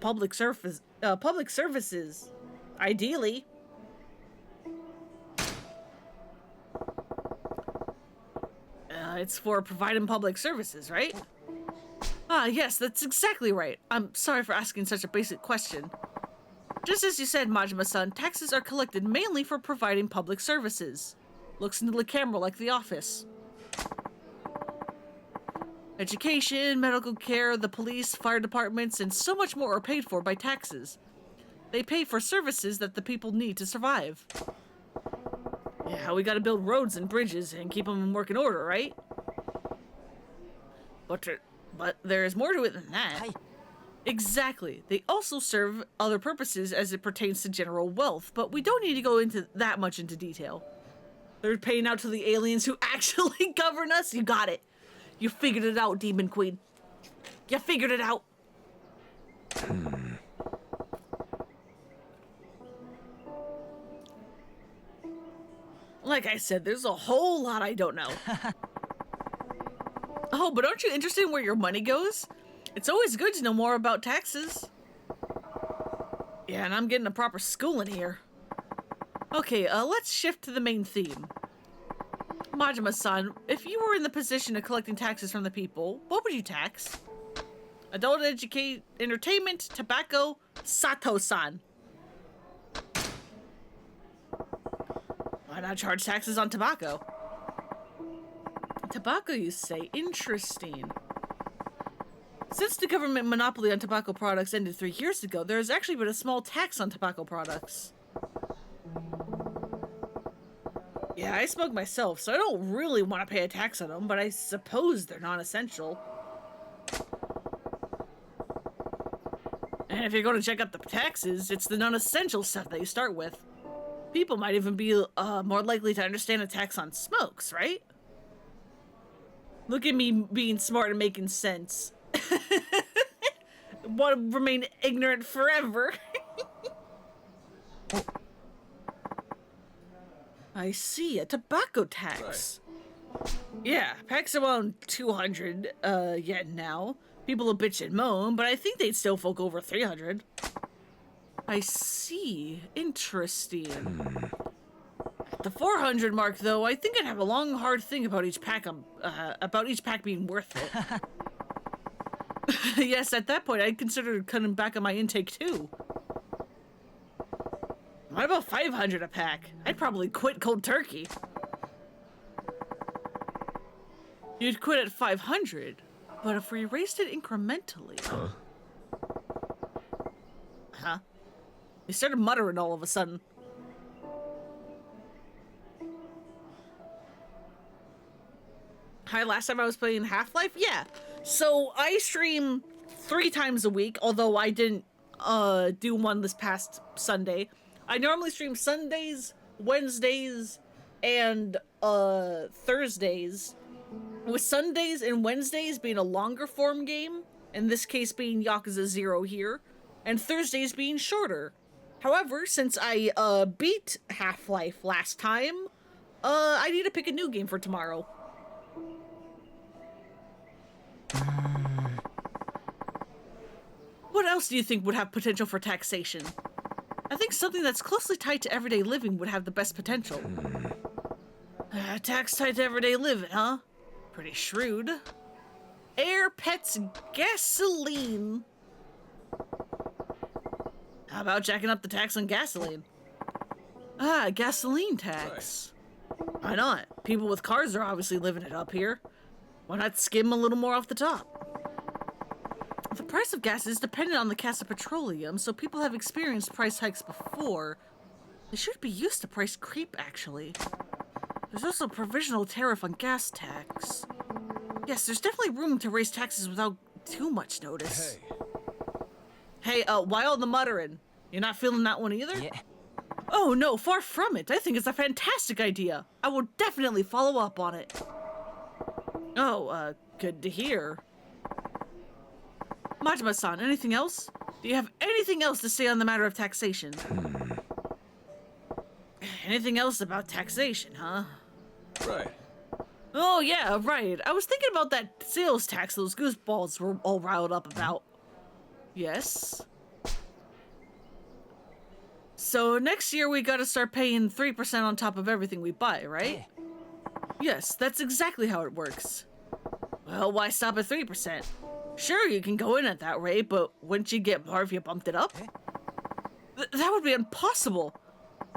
public services. Ideally. It's for providing public services, right? Ah, yes, that's exactly right. I'm sorry for asking such a basic question. Just as you said, Majima-san, taxes are collected mainly for providing public services. Looks into the camera like The Office. Education, medical care, the police, fire departments, and so much more are paid for by taxes. They pay for services that the people need to survive. Yeah, we gotta build roads and bridges and keep them in working order, right? But there's more to it than that. Exactly. They also serve other purposes as it pertains to general wealth, but we don't need to go into that much into detail. They're paying out to the aliens who actually govern us? You got it. You figured it out, Demon Queen. You figured it out. Like I said, there's a whole lot I don't know. Oh, but aren't you interested in where your money goes? It's always good to know more about taxes. Yeah, and I'm getting a proper schooling here. Okay, let's shift to the main theme. Majima-san, if you were in the position of collecting taxes from the people, what would you tax? Adult entertainment, tobacco, Sato-san. Why not charge taxes on tobacco? Tobacco, you say? Interesting. Since the government monopoly on tobacco products ended 3 years ago, there has actually been a small tax on tobacco products. Yeah, I smoke myself, so I don't really want to pay a tax on them, but I suppose they're non-essential. And if you're going to check up the taxes, it's the non-essential stuff that you start with. People might even be more likely to understand a tax on smokes, right? Look at me being smart and making sense. Want to remain ignorant forever. I see, a tobacco tax. Yeah, pack's around 200 yen now. People will bitch and moan, but I think they'd still folk over 300. I see. Interesting. At the 400 mark, though, I think I'd have a long, hard think about each pack. About each pack being worth it. Yes, at that point, I'd consider cutting back on my intake too. What about 500 a pack? I'd probably quit cold turkey. You'd quit at 500, but if we raised it incrementally. Huh? He started muttering all of a sudden. Hi, last time I was playing Half-Life? Yeah. So I stream 3 times a week, although I didn't do one this past Sunday. I normally stream Sundays, Wednesdays, and Thursdays. With Sundays and Wednesdays being a longer form game, in this case being Yakuza 0 here, and Thursdays being shorter. However, since I beat Half-Life last time, I need to pick a new game for tomorrow. What else do you think would have potential for taxation? I think something that's closely tied to everyday living would have the best potential. Tax tied to everyday living, huh? Pretty shrewd. Air, pets, gasoline. How about jacking up the tax on gasoline? Ah, gasoline tax. Why not? People with cars are obviously living it up here. Why not skim a little more off the top? The price of gas is dependent on the cost of petroleum, so people have experienced price hikes before. They should be used to price creep, actually. There's also a provisional tariff on gas tax. Yes, there's definitely room to raise taxes without too much notice. Hey, why all the muttering? You're not feeling that one either? Yeah. Oh no, far from it. I think it's a fantastic idea. I will definitely follow up on it. Oh, good to hear. Majima-san, anything else? Do you have anything else to say on the matter of taxation? Anything else about taxation, huh? Right. Oh yeah, right. I was thinking about that sales tax those gooseballs were all riled up about. Yes? So next year we gotta start paying 3% on top of everything we buy, right? Yes, that's exactly how it works. Well, why stop at 3%? Sure, you can go in at that rate, but wouldn't you get more if you bumped it up? That would be impossible.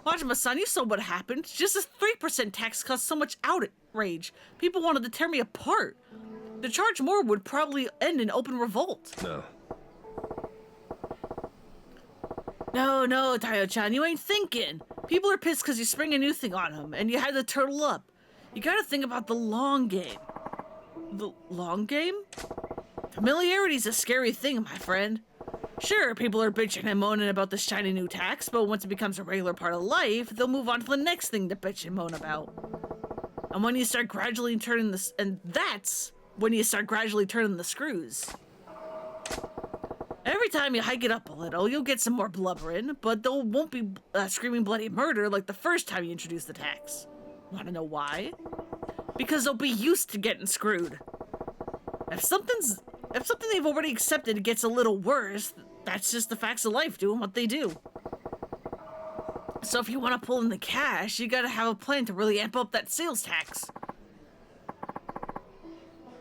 Majima-san, you saw what happened. Just a 3% tax caused so much outrage. People wanted to tear me apart. To charge more would probably end in open revolt. No. No, Tayo-chan, you ain't thinking. People are pissed because you spring a new thing on them, and you had to turtle up. You gotta think about the long game. The long game? Familiarity's a scary thing, my friend. Sure, people are bitching and moaning about the shiny new tax, but once it becomes a regular part of life, they'll move on to the next thing to bitch and moan about. And when you start gradually turning the... And that's when you start gradually turning the screws. Every time you hike it up a little, you'll get some more blubbering, but there won't be screaming bloody murder like the first time you introduce the tax. Wanna know why? Because they'll be used to getting screwed. If something they've already accepted gets a little worse, that's just the facts of life doing what they do. So if you want to pull in the cash, you gotta have a plan to really amp up that sales tax.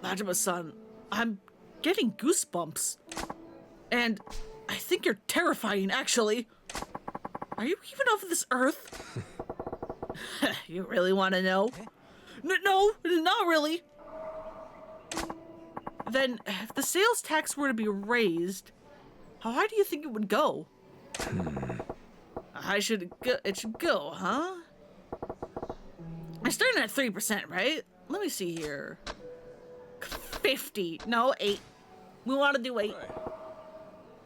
Majima-san, I'm getting goosebumps. And I think you're terrifying, actually. Are you even of this earth? You really want to know? No, not really. Then, if the sales tax were to be raised, how high do you think it would go? It should go, huh? I'm starting at 3%, right? Let me see here. 50. No, 8. We want to do 8.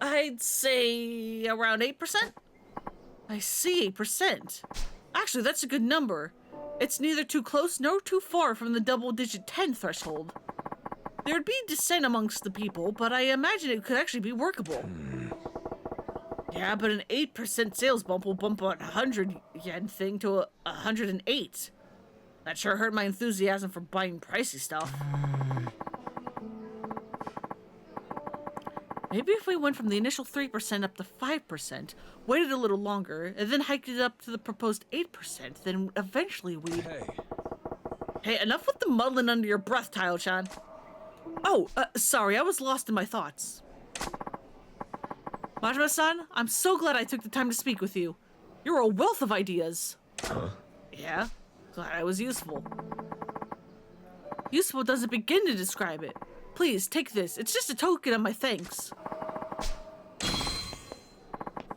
I'd say around 8%? I see, 8%. Actually, that's a good number. It's neither too close nor too far from the double-digit 10 threshold. There'd be dissent amongst the people, but I imagine it could actually be workable. Yeah, but an 8% sales bump will bump a 100 yen thing to a 108. That sure hurt my enthusiasm for buying pricey stuff. Maybe if we went from the initial 3% up to 5%, waited a little longer, and then hiked it up to the proposed 8%, then eventually we'd... Hey, enough with the muddling under your breath, Tayo-chan. Oh, sorry, I was lost in my thoughts. Majima-san, I'm so glad I took the time to speak with you. You're a wealth of ideas. Huh? Yeah, glad I was useful. Useful doesn't begin to describe it. Please, take this. It's just a token of my thanks.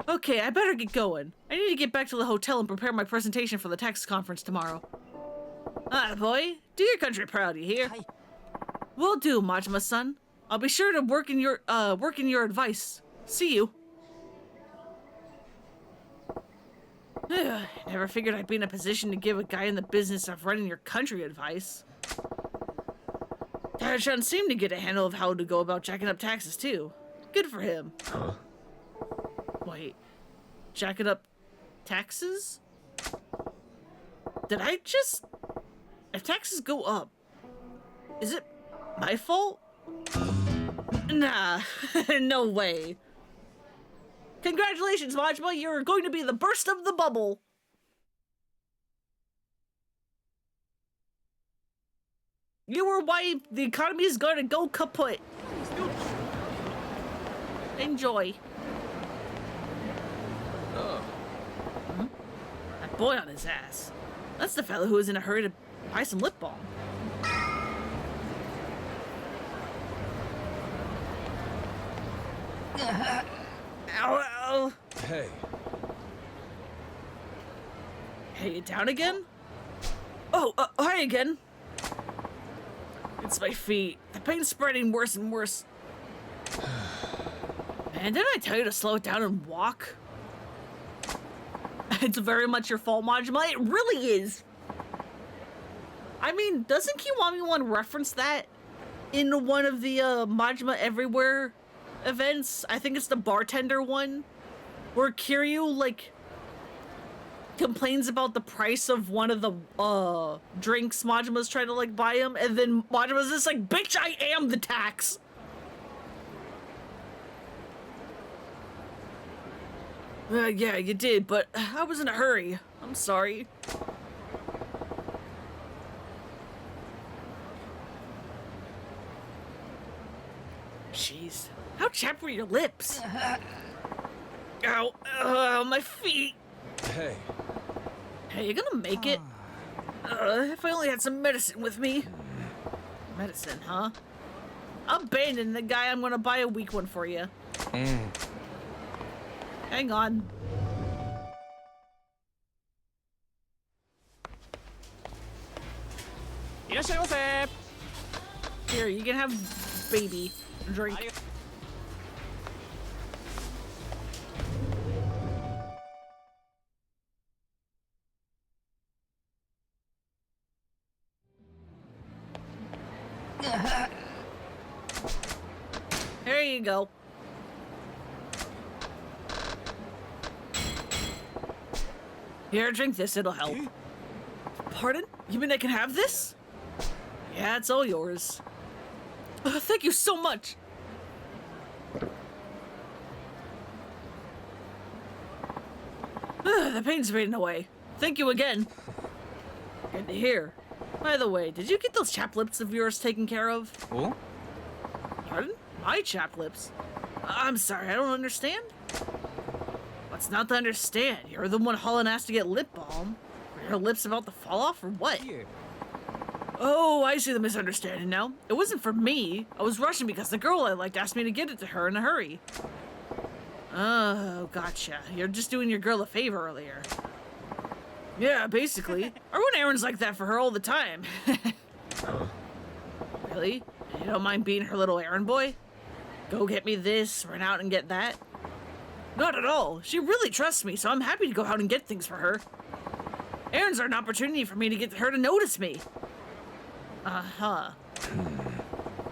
Okay, I better get going. I need to get back to the hotel and prepare my presentation for the tax conference tomorrow. Boy, do your country proud, you hear? Will do, Majima-san. I'll be sure to work in your advice. See you. Never figured I'd be in a position to give a guy in the business of running your country advice. Tayo-chan seemed to get a handle of how to go about jacking up taxes, too. Good for him. Huh? Wait. Jacking up taxes? Did I just... If taxes go up, is it my fault? Nah, no way. Congratulations, Majima, you're going to be the burst of the bubble. You were why the economy is going to go kaput. Enjoy. Oh. boy on his ass. That's the fellow who was in a hurry to buy some lip balm. Ow, ow. Hey. Hey, you down again? Oh, hi again. It's my feet. The pain's spreading worse and worse. Man, didn't I tell you to slow it down and walk? It's very much your fault, Majima. It really is. I mean, doesn't Kiwami-1 reference that in one of the Majima Everywhere events? I think it's the bartender one, where Kiryu, like, complains about the price of one of the drinks Majima's trying to, like, buy him, and then Majima's just like, bitch, I am the tax! Yeah, you did, but I was in a hurry. I'm sorry. Jeez, how chapped were your lips? Ow, my feet. Hey. Hey, you gonna make it? If I only had some medicine with me. Medicine, huh? I'm abandoning the guy. I'm gonna buy a weak one for you. Hang on. Here, you can have baby drink. There you go. Here, drink this, it'll help. Pardon? You mean I can have this? Yeah, it's all yours. Thank you so much! The pain's fading away. Thank you again. Good to hear. By the way, did you get those chap lips of yours taken care of? Oh? Pardon? My chap lips? I'm sorry, I don't understand. What's not to understand? You're the one hauling ass to get lip balm. Were your lips about to fall off or what? Yeah. Oh, I see the misunderstanding now. It wasn't for me. I was rushing because the girl I liked asked me to get it to her in a hurry. Oh, gotcha. You're just doing your girl a favor earlier. Yeah, basically. I run errands like that for her all the time. Really? You don't mind being her little errand boy? Go get me this, run out and get that? Not at all. She really trusts me, so I'm happy to go out and get things for her. Errands are an opportunity for me to get her to notice me. Uh-huh.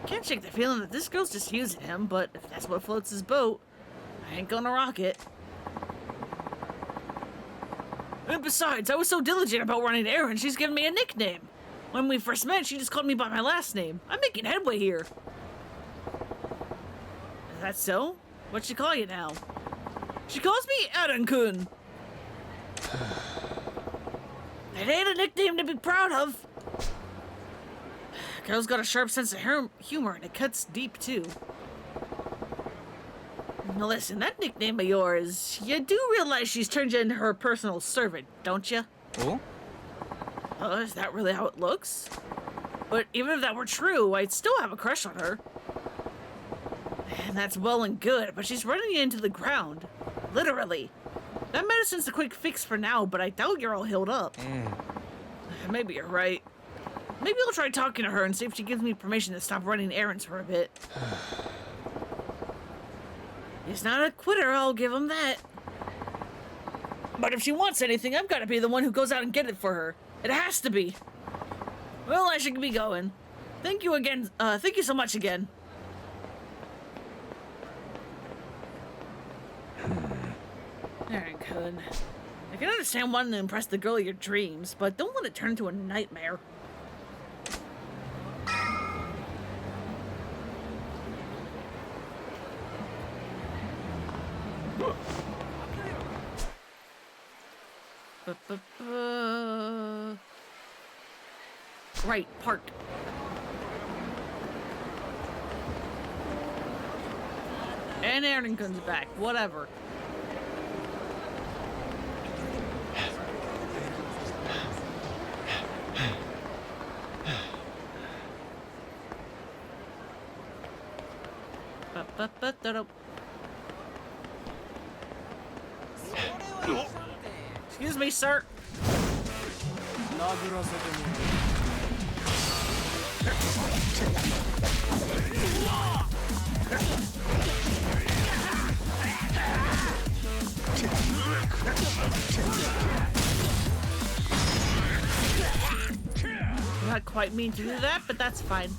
Can't shake the feeling that this girl's just using him, but if that's what floats his boat, I ain't gonna rock it. And besides, I was so diligent about running errands, she's given me a nickname. When we first met, she just called me by my last name. I'm making headway here. Is that so? What'd she call you now? She calls me Eren-kun. It ain't a nickname to be proud of. Girl's got a sharp sense of humor, and it cuts deep, too. Now listen, that nickname of yours, you do realize she's turned you into her personal servant, don't you? Oh? Is that really how it looks? But even if that were true, I'd still have a crush on her. And that's well and good, but she's running you into the ground. Literally. That medicine's a quick fix for now, but I doubt you're all healed up. Maybe you're right. Maybe I'll try talking to her and see if she gives me permission to stop running errands for a bit. He's not a quitter, I'll give him that. But if she wants anything, I've got to be the one who goes out and get it for her. It has to be. Well, I should be going. Thank you again. Thank you so much again. Eren-kun. I can understand wanting to impress the girl of your dreams, but don't let it turn into a nightmare. Right, park. And Eren comes back, whatever. Excuse me, sir. Not quite mean to do that, but that's fine.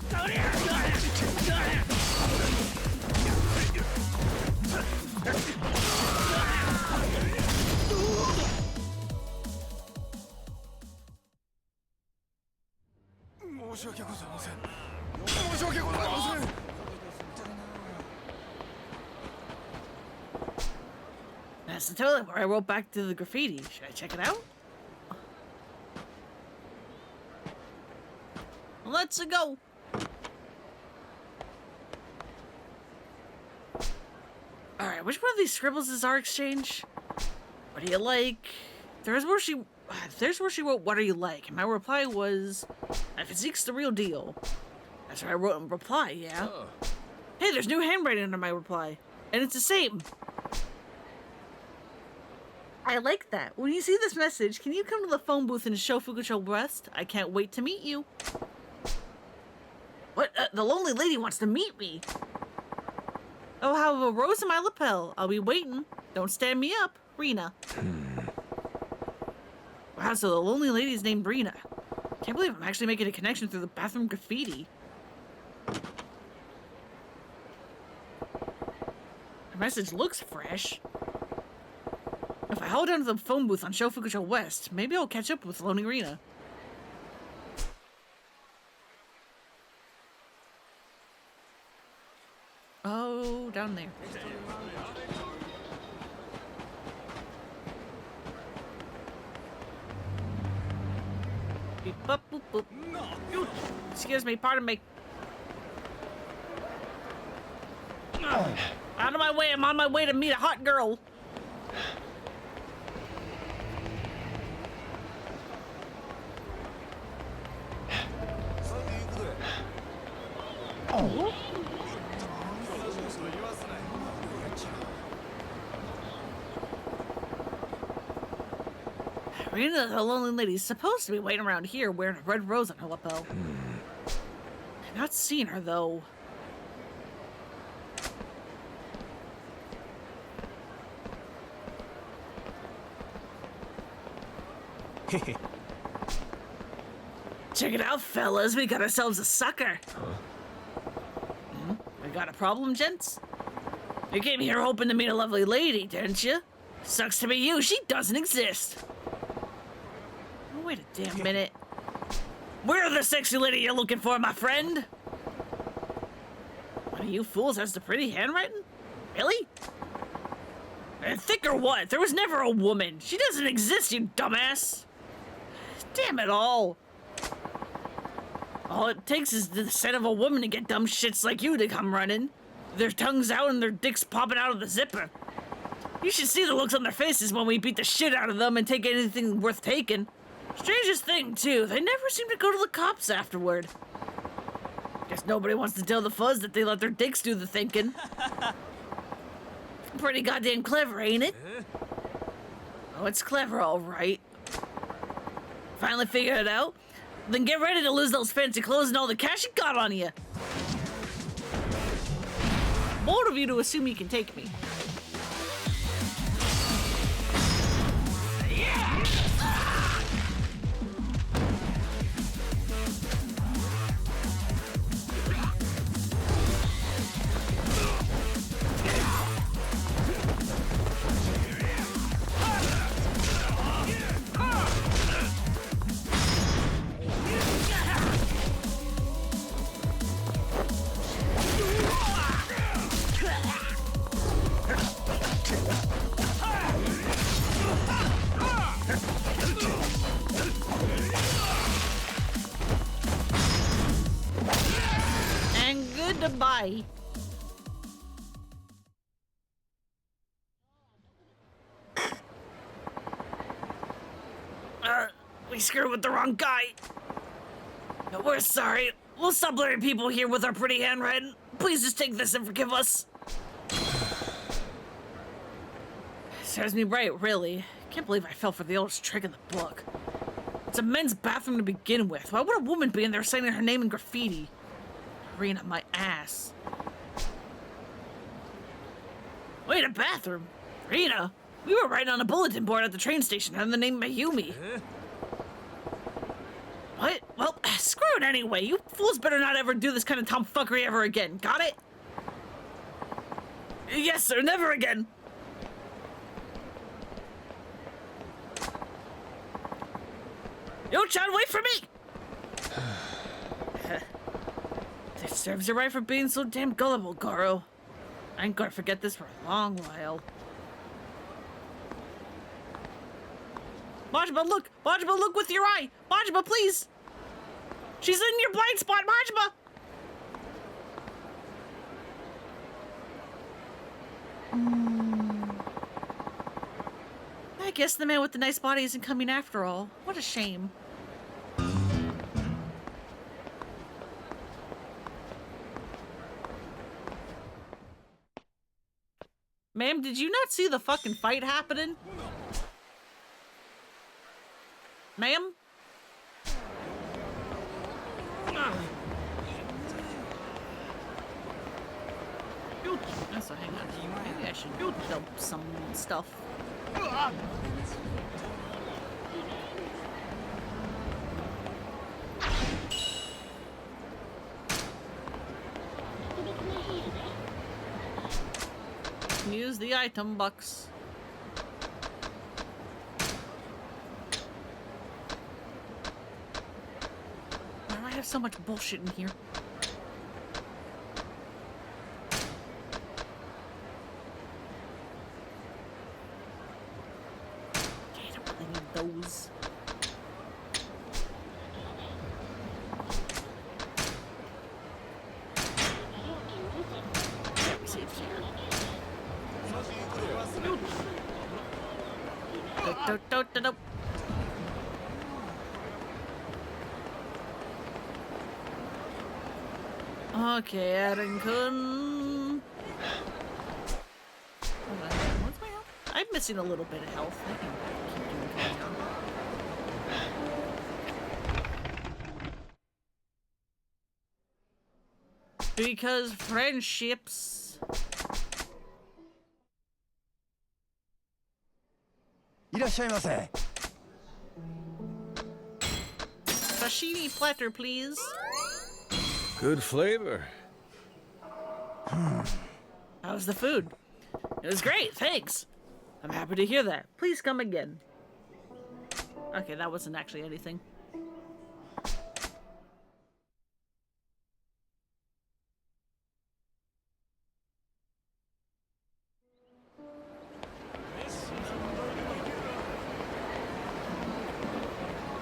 That's the toilet where I wrote back to the graffiti. Should I check it out? Let's go. Alright, which one of these scribbles is our exchange? What do you like? There's where she wrote, what do you like? And my reply was, my physique's the real deal. That's what I wrote in reply, yeah? Hey, there's new handwriting under my reply. And it's the same. I like that. When you see this message, can you come to the phone booth in Shofukucho West? I can't wait to meet you. What? The lonely lady wants to meet me. Oh, I have a rose in my lapel. I'll be waiting. Don't stand me up. Rena. Wow, so the lonely lady's named Rena. Can't believe I'm actually making a connection through the bathroom graffiti. The message looks fresh. If I hold down to the phone booth on Shofukucho West, maybe I'll catch up with Lonely Rena. Oh, down there. Beep, boop, boop, boop. Ooh, excuse me, pardon me. Out of my way, I'm on my way to meet a hot girl. Oh. Rena, the lonely lady's supposed to be waiting around here wearing a red rose on her lapel. I've not seen her, though. Check it out, fellas. We got ourselves a sucker. We got a problem, gents? You came here hoping to meet a lovely lady, didn't you? Sucks to be you. She doesn't exist. Oh, wait a damn minute. Where's the sexy lady you're looking for, my friend? One of you fools has the pretty handwriting? Really? Thick or what? There was never a woman. She doesn't exist, you dumbass. Damn it all. All it takes is the scent of a woman to get dumb shits like you to come running. Their tongues out and their dicks popping out of the zipper. You should see the looks on their faces when we beat the shit out of them and take anything worth taking. Strangest thing, too, they never seem to go to the cops afterward. Guess nobody wants to tell the fuzz that they let their dicks do the thinking. Pretty goddamn clever, ain't it? Oh, it's clever, all right. Finally figured it out? Then get ready to lose those fancy clothes and all the cash you got on you. Bold of you to assume you can take me. Goodbye. We screwed with the wrong guy. No, we're sorry. We'll stop blurring people here with our pretty handwriting. Please just take this and forgive us. Serves me right, really. Can't believe I fell for the oldest trick in the book. It's a men's bathroom to begin with. Why would a woman be in there signing her name in graffiti? Rena, my ass. Wait, a bathroom? Rena, we were writing on a bulletin board at the train station under the name Mayumi. What? Well, screw it anyway. You fools better not ever do this kind of tomfuckery ever again. Got it? Yes, sir. Never again. Yo-chan, wait for me! That serves you right for being so damn gullible, Goro. I ain't gonna forget this for a long while. Majima, look! Majima, look with your eye! Majima, please! She's in your blind spot, Majima! I guess the man with the nice body isn't coming after all. What a shame. Ma'am, did you not see the fucking fight happening? Ma'am? So hang on. Maybe I should build some stuff. Use the item box. Why do I have so much bullshit in here? I don't really need those. Okay, Eren-kun. What's my health? I'm missing a little bit of health. I can keep doing that. Because friendships. Sashimi platter, please. Good flavor. How's the food? It was great, thanks. I'm happy to hear that. Please come again. Okay, that wasn't actually anything.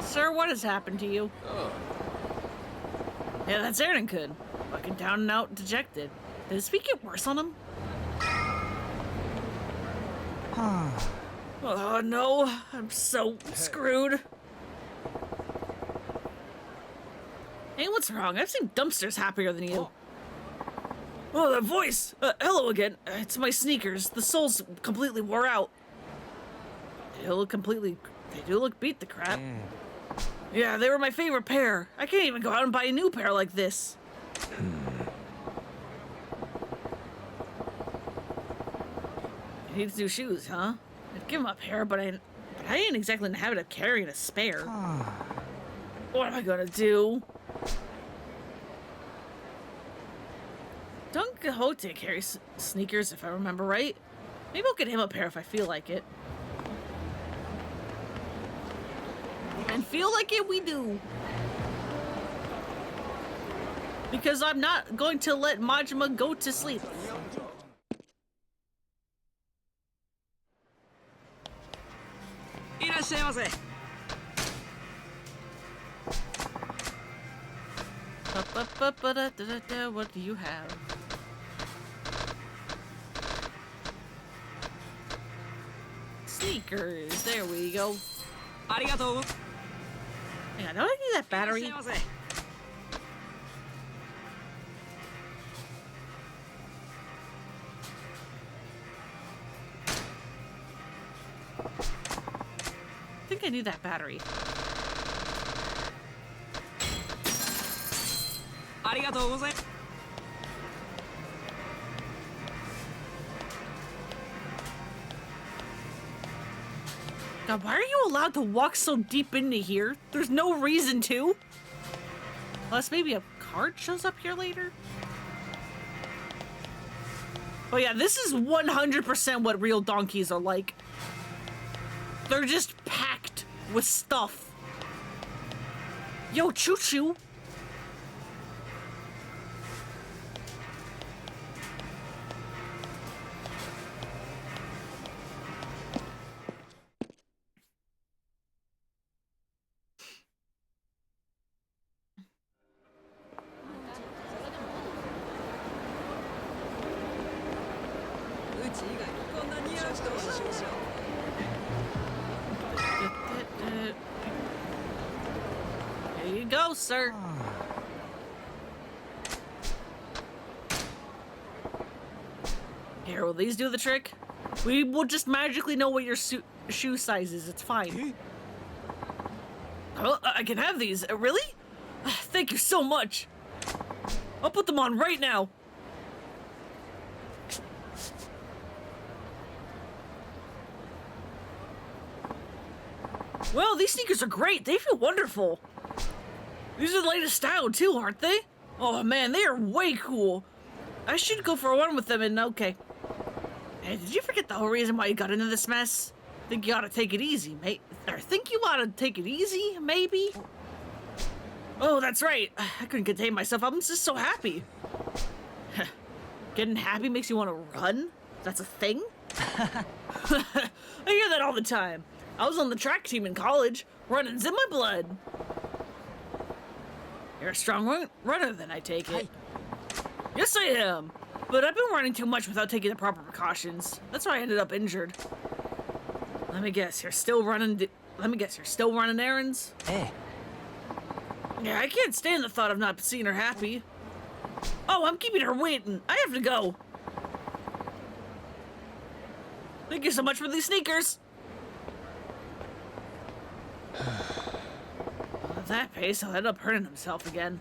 Sir, what has happened to you? Oh. Yeah, that's Eren-kun. Fucking down and out, dejected. Did his feet get worse on him? Oh no, I'm so screwed. Hey, what's wrong? I've seen dumpsters happier than you. Oh, that voice! Hello again. It's my sneakers. The soles completely wore out. They do look beat the crap. Yeah, they were my favorite pair. I can't even go out and buy a new pair like this. He needs new shoes, huh? I'd give him a pair, but I ain't exactly in the habit of carrying a spare. What am I gonna do? Don Quixote carries sneakers, if I remember right. Maybe I'll get him a pair if I feel like it. And feel like it we do. Because I'm not going to let Majima go to sleep. What do you have? Sneakers, there we go. Hang on, don't I need that battery? think I need that battery. God, why are you allowed to walk so deep into here? There's no reason to. Unless maybe a card shows up here later. Oh yeah, this is 100% what real donkeys are like. They're just packed with stuff. Yo, choo-choo. There you go, sir. Here, will these do the trick? We will just magically know what your shoe size is. It's fine. Oh, I can have these. Really? Thank you so much. I'll put them on right now. Well, these sneakers are great. They feel wonderful. These are the latest style too, aren't they? Oh man, they are way cool. I should go for a run with them and okay. Hey, did you forget the whole reason why you got into this mess? Think you ought to take it easy, mate. Or think you ought to take it easy, maybe? Oh, that's right. I couldn't contain myself. I'm just so happy. Getting happy makes you want to run? That's a thing? I hear that all the time. I was on the track team in college. Running's in my blood. You're a strong runner then, I take it. Yes, I am. But I've been running too much without taking the proper precautions. That's why I ended up injured. Let me guess, you're still running errands? Hey. Yeah, I can't stand the thought of not seeing her happy. Oh, I'm keeping her waiting. I have to go. Thank you so much for these sneakers. At that pace, I'll end up hurting himself again.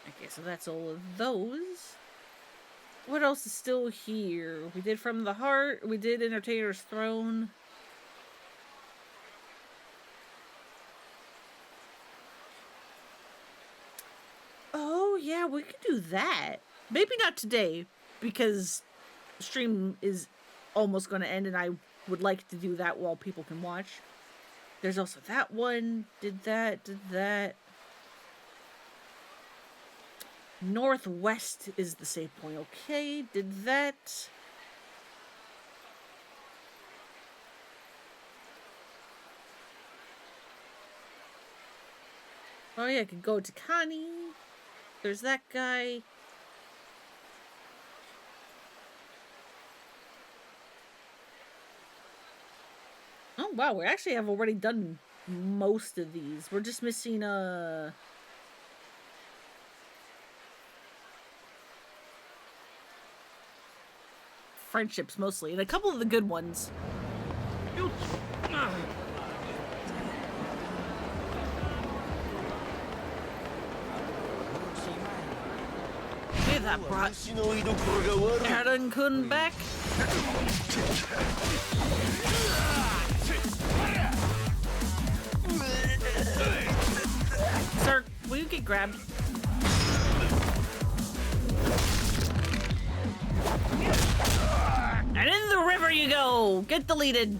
Okay, so that's all of those. What else is still here? We did From the Heart. We did Entertainer's Throne. Oh, yeah, we could do that. Maybe not today, because the stream is almost going to end, and I would like to do that while people can watch. There's also that one. Did that. Northwest is the save point. Okay, did that. Oh yeah, I could go to Connie. There's that guy. Oh wow, we actually have already done most of these. We're just missing friendships mostly, and a couple of the good ones. Okay, that brought Aaron-kun back. Sir, will you get grabbed? And in the river you go! Get deleted!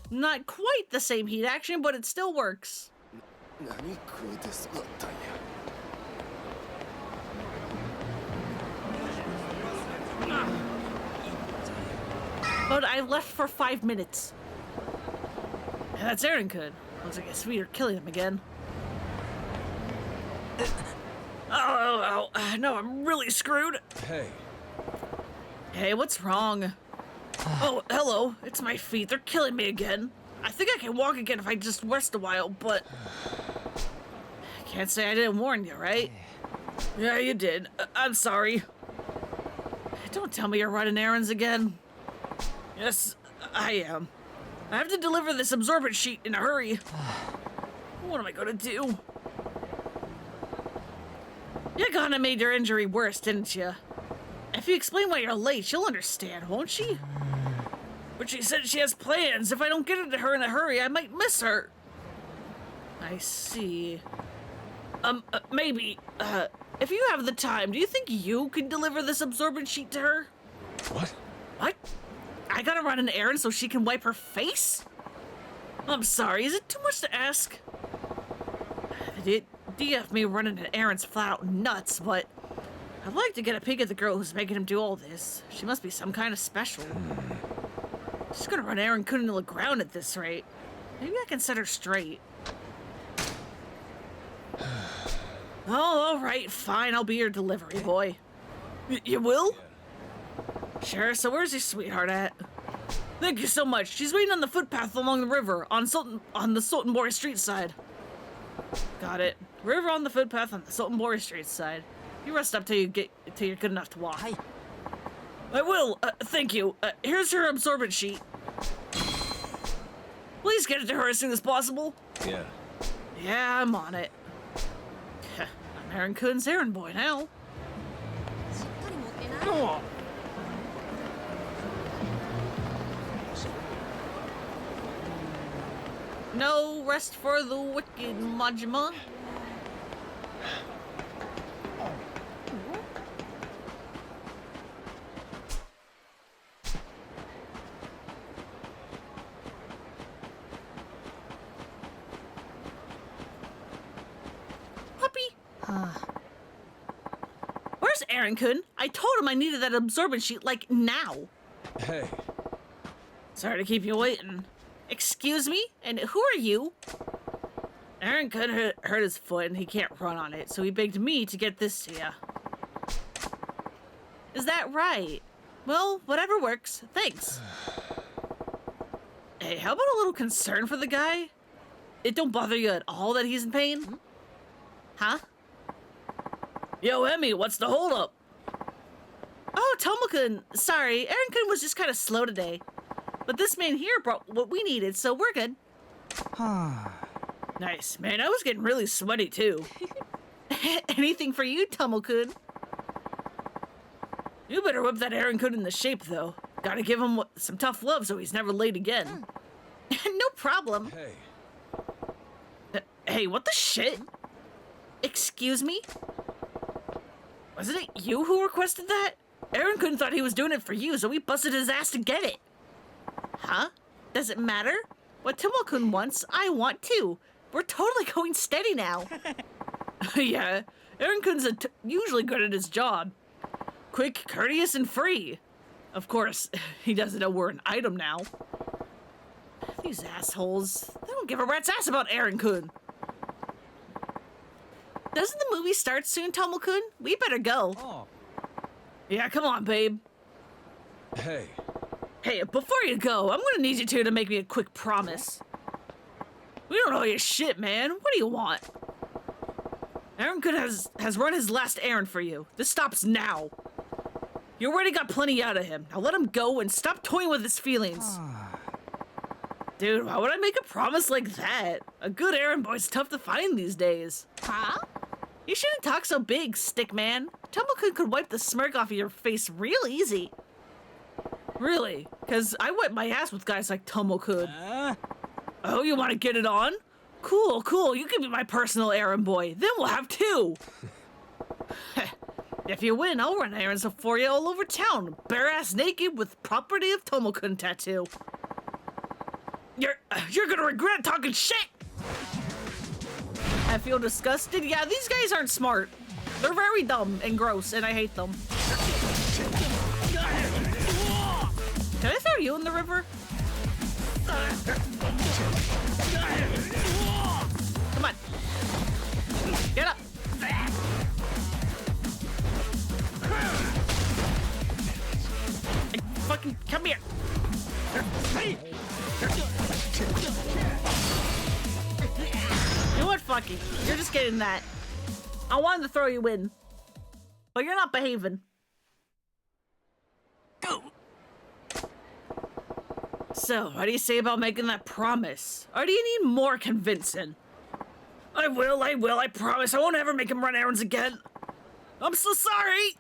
Not quite the same heat action, but it still works. But I left for 5 minutes. And that's Aaron-kun. Looks like it's sweeter killing him again. Oh, no, I'm really screwed. Hey. Hey, what's wrong? Oh, hello. It's my feet. They're killing me again. I think I can walk again if I just rest a while, but... Can't say I didn't warn you, right? Yeah, you did. I'm sorry. Don't tell me you're running errands again. Yes, I am. I have to deliver this absorbent sheet in a hurry. What am I gonna do? You kinda made your injury worse, didn't you? If you explain why you're late, she'll understand, won't she? But she said she has plans. If I don't get it to her in a hurry, I might miss her. I see. Maybe, if you have the time, do you think you could deliver this absorbent sheet to her? What? What? I gotta run an errand so she can wipe her face? I'm sorry, is it too much to ask? The DF me running an errand's flat out nuts, but I'd like to get a peek at the girl who's making him do all this. She must be some kind of special. She's gonna run Aaron Kun into the ground at this rate. Maybe I can set her straight. Oh, all right, fine. I'll be your delivery boy. You will? Sure, so where's your sweetheart at? Thank you so much. She's waiting on the footpath along the river on the Sultanbori Street side. Got it. River on the footpath on the Sultanbori Street side. You rest up till you're good enough to walk. Hi. I will. Thank you. Here's her absorbent sheet. Please get it to her as soon as possible. Yeah. Yeah, I'm on it. I'm Aaron Kun's errand boy now. Oh. No rest for the wicked, Majima. Puppy. Where's Aaron Kun? I told him I needed that absorbent sheet, like, now. Hey. Sorry to keep you waiting. Excuse me? And who are you? Aaron Kun hurt his foot and he can't run on it, so he begged me to get this to you. Is that right? Well, whatever works. Thanks. Hey, how about a little concern for the guy? It don't bother you at all that he's in pain? Huh? Yo, Emmy, what's the holdup? Oh, Tomo-kun. Sorry, Aaron Kun was just kind of slow today. But this man here brought what we needed, so we're good. Nice. Man, I was getting really sweaty, too. Anything for you, Tomo-kun? You better whip that Aaron Kun into shape, though. Gotta give him some tough love so he's never late again. No problem. Hey. Hey, what the shit? Excuse me? Wasn't it you who requested that? Aaron Kun thought he was doing it for you, so we busted his ass to get it. Huh? Does it matter? What Tomo-kun wants, I want too. We're totally going steady now. Yeah, Aaron Kun's usually good at his job. Quick, courteous, and free. Of course, he doesn't know we're an item now. These assholes, they don't give a rat's ass about Aaron Kun. Doesn't the movie start soon, Tomo-kun? We better go. Oh. Yeah, come on, babe. Hey. Hey, before you go, I'm gonna need you two to make me a quick promise. We don't owe you shit, man. What do you want? Aaron Kun has run his last errand for you. This stops now. You already got plenty out of him. Now let him go and stop toying with his feelings. Dude, why would I make a promise like that? A good errand boy's tough to find these days. Huh? You shouldn't talk so big, stick man. Tomo-kun could wipe the smirk off of your face real easy. Really? Because I wipe my ass with guys like Tomo-kun. Oh, you want to get it on? Cool, cool. You can be my personal errand boy. Then we'll have two. If you win, I'll run errands for you all over town, bare-ass naked with property of Tomo-kun tattoo. You're gonna regret talking shit! I feel disgusted. Yeah, these guys aren't smart. They're very dumb and gross, and I hate them. Can I throw you in the river? Come on. Get up. fucking come here. You know what? Fuck it. You're just getting that. I wanted to throw you in, but you're not behaving. So, what do you say about making that promise? Or do you need more convincing? I will, I promise. I won't ever make him run errands again. I'm so sorry.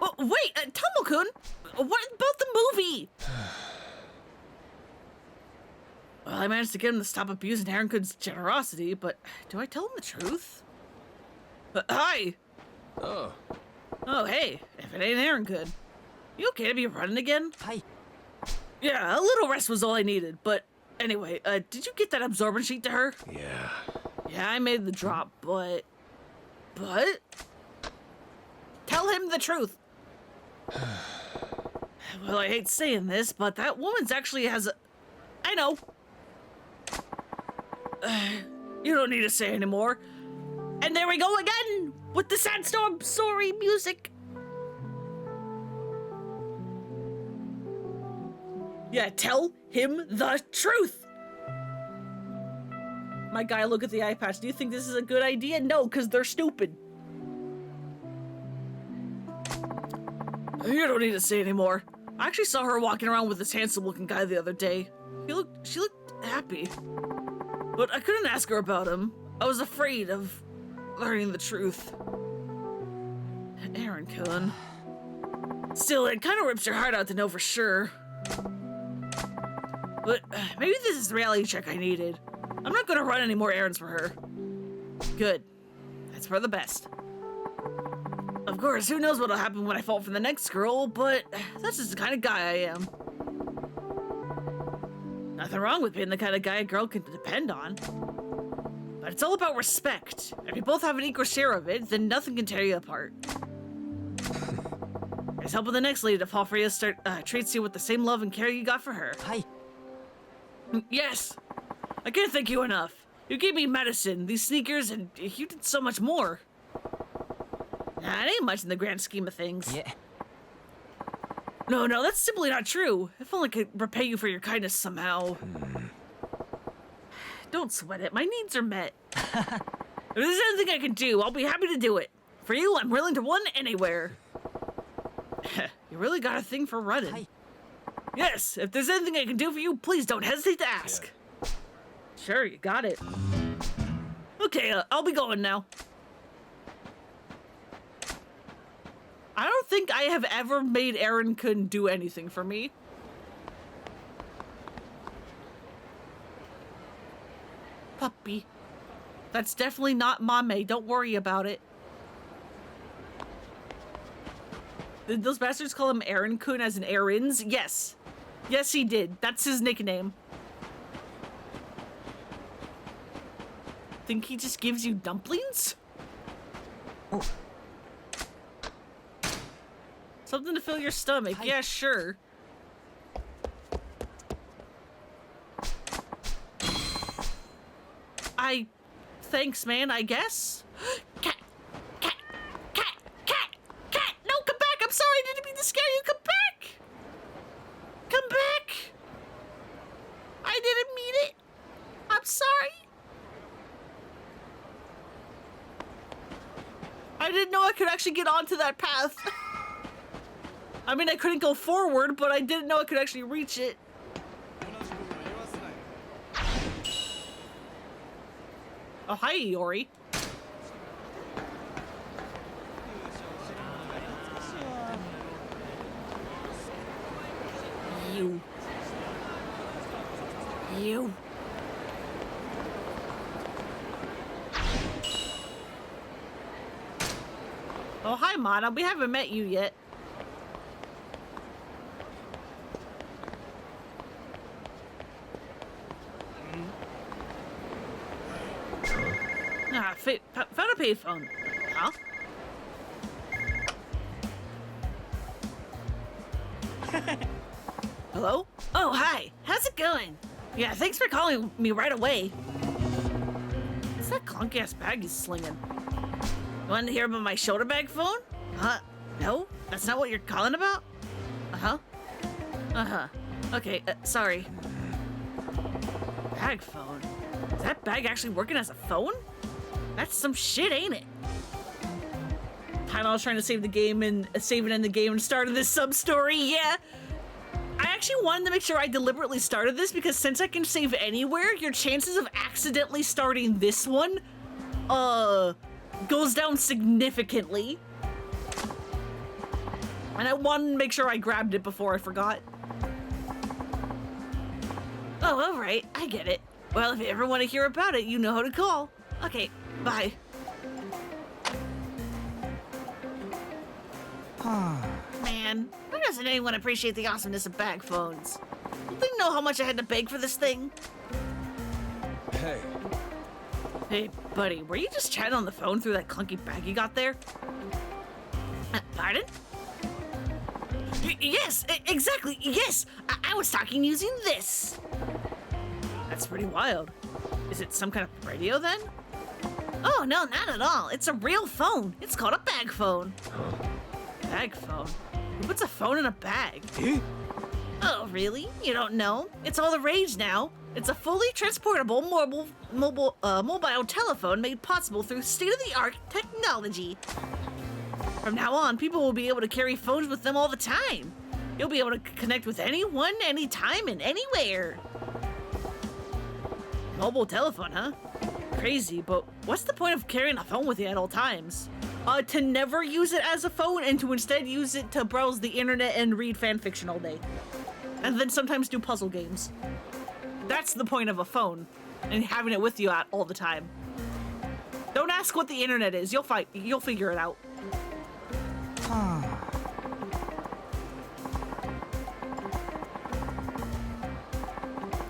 Oh, wait, Tomo-kun, what about the movie? Well, I managed to get him to stop abusing Aaron-kun's generosity, but do I tell him the truth? Hi. Oh. Oh, hey, if it ain't Aaron-kun. You okay to be running again? Hi. Yeah, a little rest was all I needed, but anyway, did you get that absorbent sheet to her? Yeah. Yeah, I made the drop, but... Tell him the truth. Well, I hate saying this, but that woman's actually has a... I know. You don't need to say anymore. And there we go again, with the Sandstorm story music. Yeah, tell him the truth. My guy, look at the eye patch. Do you think this is a good idea? No, because they're stupid. You don't need to say anymore. I actually saw her walking around with this handsome-looking guy the other day. She looked happy. But I couldn't ask her about him. I was afraid of learning the truth. Aaron-kun. Still, it kind of rips your heart out to know for sure. But maybe this is the reality check I needed. I'm not gonna run any more errands for her. Good. That's for the best. Of course, who knows what'll happen when I fall for the next girl, but that's just the kind of guy I am. Nothing wrong with being the kind of guy a girl can depend on. But it's all about respect. If you both have an equal share of it, then nothing can tear you apart. There's helping the next lady to fall for you treats you with the same love and care you got for her. Hi. Yes. I can't thank you enough. You gave me medicine, these sneakers, and you did so much more. Nah, it ain't much in the grand scheme of things. Yeah. No, that's simply not true. If only I could repay you for your kindness somehow. Don't sweat it. My needs are met. If there's anything I can do, I'll be happy to do it. For you, I'm willing to run anywhere. You really got a thing for running. Hi. Yes, if there's anything I can do for you, please don't hesitate to ask. Yeah. Sure, you got it. Okay, I'll be going now. I don't think I have ever made Aaron-kun do anything for me. Puppy. That's definitely not Mame. Don't worry about it. Did those bastards call him Aaron-kun as in Aaron's? Yes. Yes, he did. That's his nickname. Think he just gives you dumplings? Oh. Something to fill your stomach. Hi. Yeah, sure. Thanks, man, I guess? Cat! No, come back! I'm sorry, I didn't mean to scare you! Come back! Come back! I didn't mean it! I'm sorry! I didn't know I could actually get onto that path. I mean, I couldn't go forward, but I didn't know I could actually reach it. Oh, hi, Iori. You. Oh, hi, Mana. We haven't met you yet. Found a payphone. Huh? Hello? Oh, hi. How's it going? Yeah, thanks for calling me right away. What's that clunky-ass bag he's slinging? You wanted to hear about my shoulder bag phone? Huh? No? That's not what you're calling about? Uh-huh. Uh-huh. Okay, sorry. Bag phone? Is that bag actually working as a phone? That's some shit, ain't it? Time I was trying to save the game and save and end the game and started this sub-story, yeah. I actually wanted to make sure I deliberately started this because since I can save anywhere, your chances of accidentally starting this one, goes down significantly. And I wanted to make sure I grabbed it before I forgot. Oh, alright, I get it. Well, if you ever want to hear about it, you know who to call. Okay, bye. Man, why doesn't anyone appreciate the awesomeness of bag phones? Don't they know how much I had to beg for this thing? Hey. Hey, buddy, were you just chatting on the phone through that clunky bag you got there? Pardon? Yes, exactly, yes! I was talking using this! That's pretty wild. Is it some kind of radio then? Oh, no, not at all. It's a real phone. It's called a bag phone. Bag phone? Who puts a phone in a bag? Oh, really? You don't know? It's all the rage now. It's a fully transportable mobile telephone made possible through state-of-the-art technology. From now on, people will be able to carry phones with them all the time. You'll be able to connect with anyone, anytime, and anywhere. Mobile telephone, huh? Crazy, but what's the point of carrying a phone with you at all times? To never use it as a phone and to instead use it to browse the internet and read fan fiction all day. And then sometimes do puzzle games. That's the point of a phone, and having it with you at all the time. Don't ask what the internet is. You'll figure it out.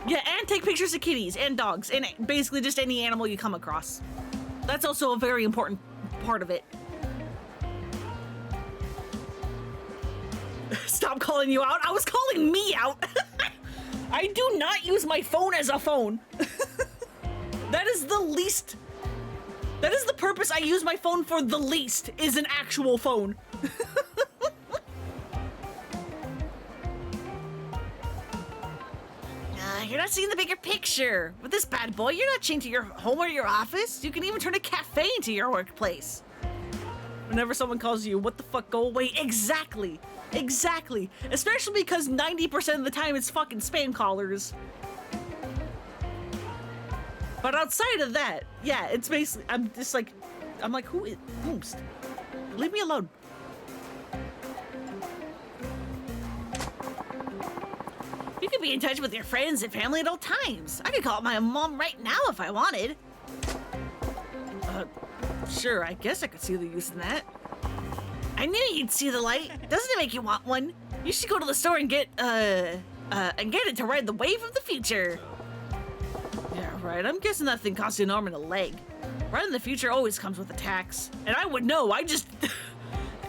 Yeah, and take pictures of kitties and dogs and basically just any animal you come across. That's also a very important part of it. Stop calling you out. I was calling me out. I do not use my phone as a phone. That is the least. That is the purpose I use my phone for the least, is an actual phone. You're not seeing the bigger picture. With this bad boy, you're not chained to your home or your office. You can even turn a cafe into your workplace. Whenever someone calls you, what the fuck, go away. Exactly. Exactly. Especially because 90% of the time it's fucking spam callers. But outside of that, yeah, it's basically, I'm like, who is, oops. Leave me alone. You can be in touch with your friends and family at all times. I could call my mom right now if I wanted. Sure, I guess I could see the use in that. I knew you'd see the light. Doesn't it make you want one? You should go to the store and get it to ride the wave of the future. Yeah, right. I'm guessing that thing costs you an arm and a leg. Riding the future always comes with a tax. And I would know, I just...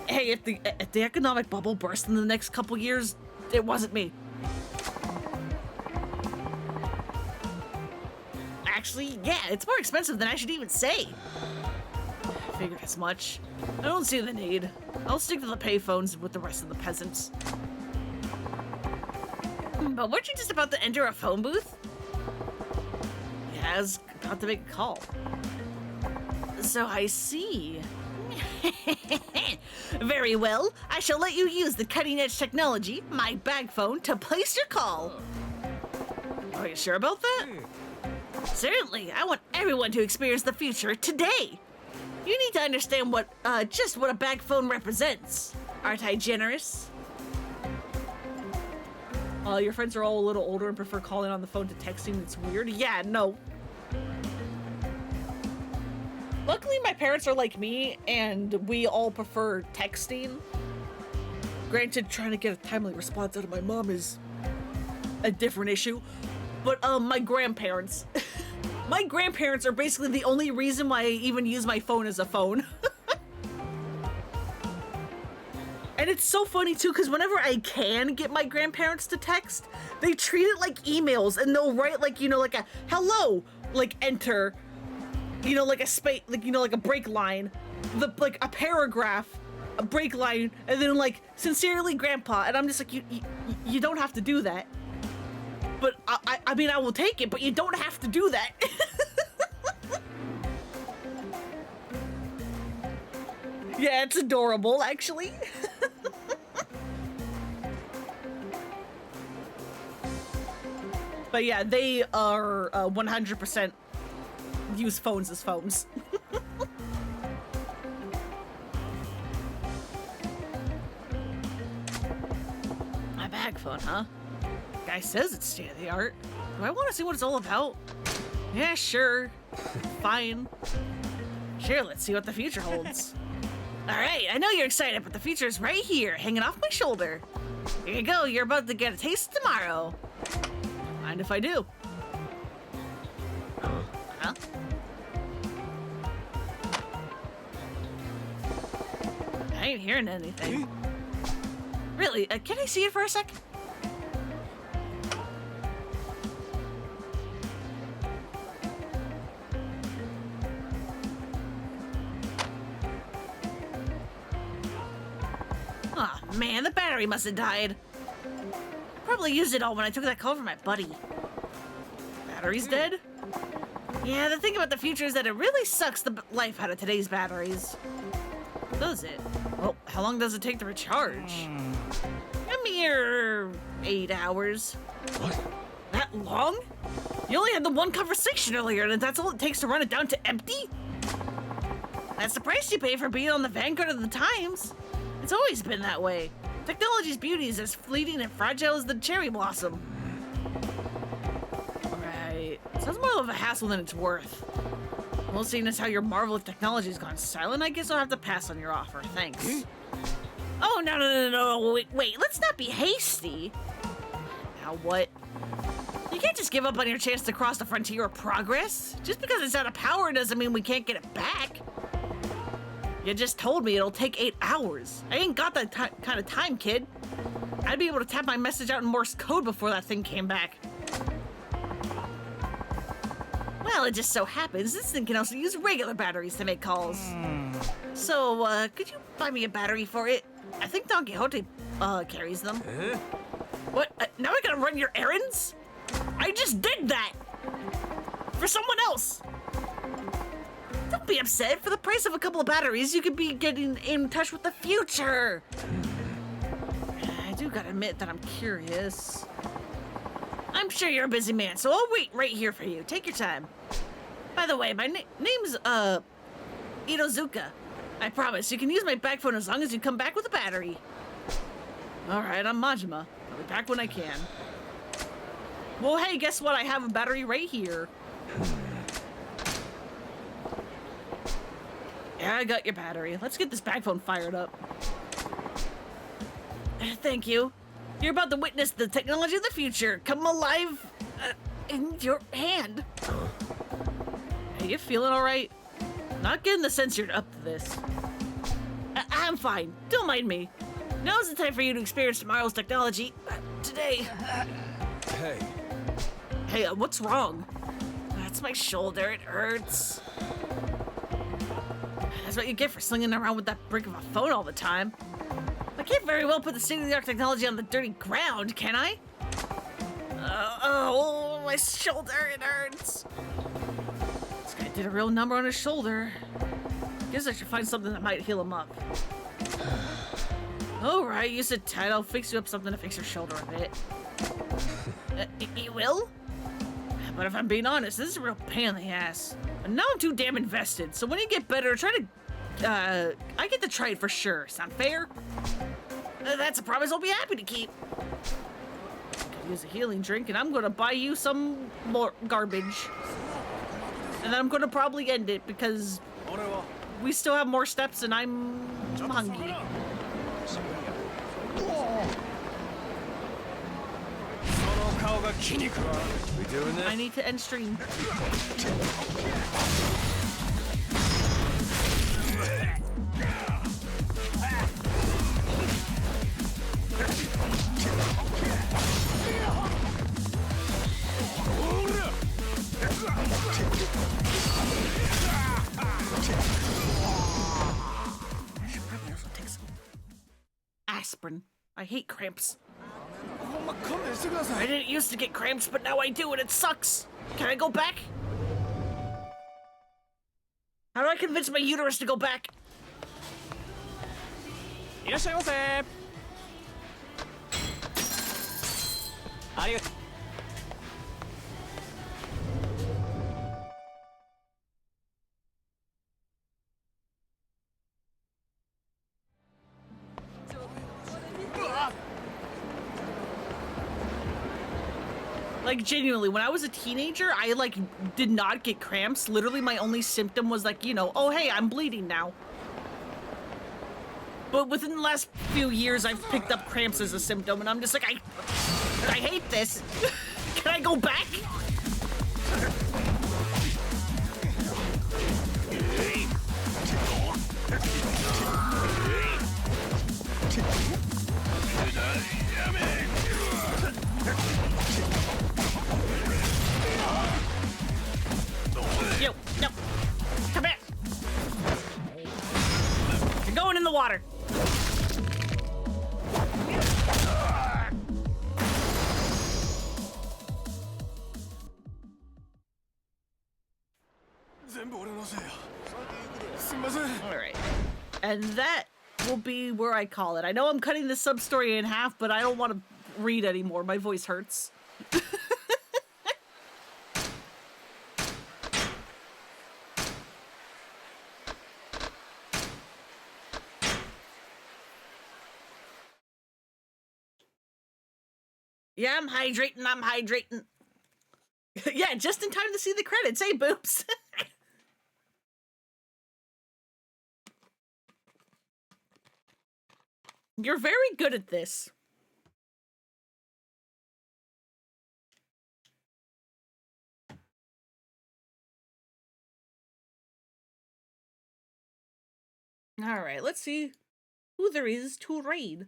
Hey, if the economic bubble burst in the next couple years, it wasn't me. Actually, yeah, it's more expensive than I should even say. Figured as much. I don't see the need. I'll stick to the payphones with the rest of the peasants. But weren't you just about to enter a phone booth? Yeah, I was about to make a call. So I see. Very well. I shall let you use the cutting-edge technology, my bag phone, to place your call. Are you sure about that? Certainly. I want everyone to experience the future today. You need to understand just what a bag phone represents. Aren't I generous? Your friends are all a little older and prefer calling on the phone to texting. It's weird. Yeah, no. Luckily, my parents are like me, and we all prefer texting. Granted, trying to get a timely response out of my mom is a different issue. But, my grandparents. My grandparents are basically the only reason why I even use my phone as a phone. And it's so funny, too, because whenever I can get my grandparents to text, they treat it like emails, and they'll write, like, you know, like a hello, like, enter, you know, like a space, like, you know, like a break line, like a paragraph, a brake line, and then like, sincerely, Grandpa. And I'm just like, you don't have to do that. But I mean, I will take it, but you don't have to do that. Yeah, it's adorable, actually. But yeah, they are 100% use phones as phones. My bag phone, huh? Guy says it's state of the art. Do I want to see what it's all about? Yeah, sure. Fine. Sure, let's see what the future holds. All right, I know you're excited, but the future is right here, hanging off my shoulder. Here you go, you're about to get a taste tomorrow. Mind if I do? Huh? I ain't hearing anything. Really? Can I see it for a sec? Oh man, the battery must have died. I probably used it all when I took that call from my buddy. Battery's dead? Yeah, the thing about the future is that it really sucks the life out of today's batteries. Does it? Well, how long does it take to recharge? A mere 8 hours. What? That long? You only had the one conversation earlier, and that's all it takes to run it down to empty? That's the price you pay for being on the vanguard of the times. It's always been that way. Technology's beauty is as fleeting and fragile as the cherry blossom. Right. Sounds more of a hassle than it's worth. Well, seeing as how your marvel of technology has gone silent, I guess I'll have to pass on your offer. Thanks. Oh, no. Wait, let's not be hasty. Now what? You can't just give up on your chance to cross the frontier of progress. Just because it's out of power doesn't mean we can't get it back. You just told me it'll take 8 hours. I ain't got that kind of time, kid. I'd be able to tap my message out in Morse code before that thing came back. Well, it just so happens this thing can also use regular batteries to make calls. So, could you buy me a battery for it? I think Don Quixote, carries them. What? Now I gotta run your errands? I just did that! For someone else! Don't be upset. For the price of a couple of batteries, you could be getting in touch with the future. I do gotta admit that I'm curious. I'm sure you're a busy man, so I'll wait right here for you. Take your time. By the way, my name's, Itozuka. I promise, you can use my bag phone as long as you come back with a battery. Alright, I'm Majima. I'll be back when I can. Well, hey, guess what? I have a battery right here. Yeah, I got your battery. Let's get this bag phone fired up. Thank you. You're about to witness the technology of the future come alive in your hand. Are you feeling all right? Not getting the sense you're up to this. I'm fine. Don't mind me. Now's the time for you to experience tomorrow's technology. Today. Hey. Hey, what's wrong? That's my shoulder. It hurts. That's what you get for slinging around with that brick of a phone all the time. I can't very well put the state-of-the-art technology on the dirty ground, can I? Oh, my shoulder, it hurts. This guy did a real number on his shoulder. Guess I should find something that might heal him up. All right, you sit tight. I'll fix you up something to fix your shoulder a bit. You will? But if I'm being honest, this is a real pain in the ass. And now I'm too damn invested, so when you get better, try to... I get to try it for sure. Sound fair? That's a promise I'll be happy to keep. Could use a healing drink, and I'm gonna buy you some more garbage. And then I'm gonna probably end it, because we still have more steps, and I'm hungry. We doing this? I need to end stream. I should probably also take some aspirin. I hate cramps. I didn't used to get cramps, but now I do, and it sucks. Can I go back? How do I convince my uterus to go back? Like, genuinely, when I was a teenager, I, like, did not get cramps. Literally, my only symptom was, like, you know, oh, hey, I'm bleeding now. But within the last few years, I've picked up cramps as a symptom, and I'm just like, I hate this. Can I go back? Yo, no. Come here. You're going in the water. Alright. And that will be where I call it. I know I'm cutting the sub-story in half, but I don't want to read anymore. My voice hurts. Yeah, I'm hydrating. Yeah, just in time to see the credits. Hey, boobs. You're very good at this. All right, let's see who there is to raid.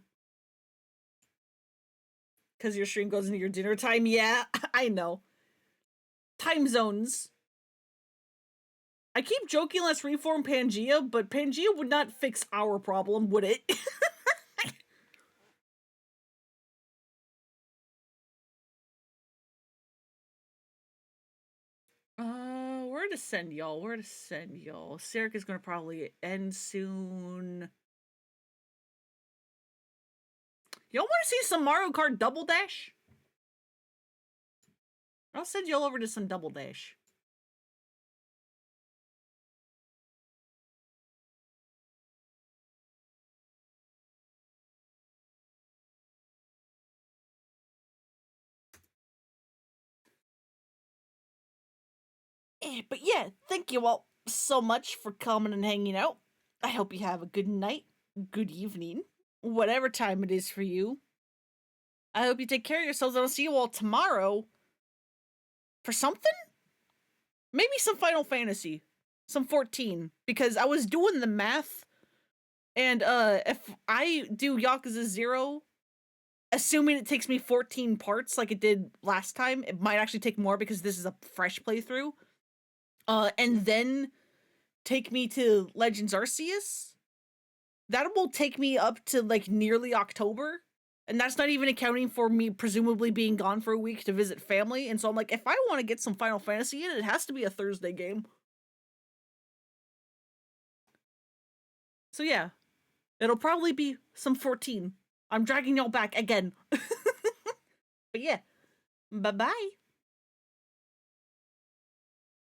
Because your stream goes into your dinner time. Yeah, I know. Time zones. I keep joking let's reform Pangea, but Pangea would not fix our problem, would it? Where to send y'all? Where to send y'all? Sarek is gonna probably end soon. Y'all want to see some Mario Kart Double Dash? I'll send y'all over to some Double Dash. But yeah, thank you all so much for coming and hanging out. I hope you have a good night, good evening, whatever time it is for you. I hope you take care of yourselves. I'll see you all tomorrow for something? Maybe some Final Fantasy. Some 14. Because I was doing the math, and if I do Yakuza 0, assuming it takes me 14 parts like it did last time, it might actually take more because this is a fresh playthrough. And then take me to Legends Arceus. That will take me up to like nearly October. And that's not even accounting for me presumably being gone for a week to visit family. And so I'm like, if I want to get some Final Fantasy in, it has to be a Thursday game. So yeah, it'll probably be some 14. I'm dragging y'all back again. But yeah, bye-bye.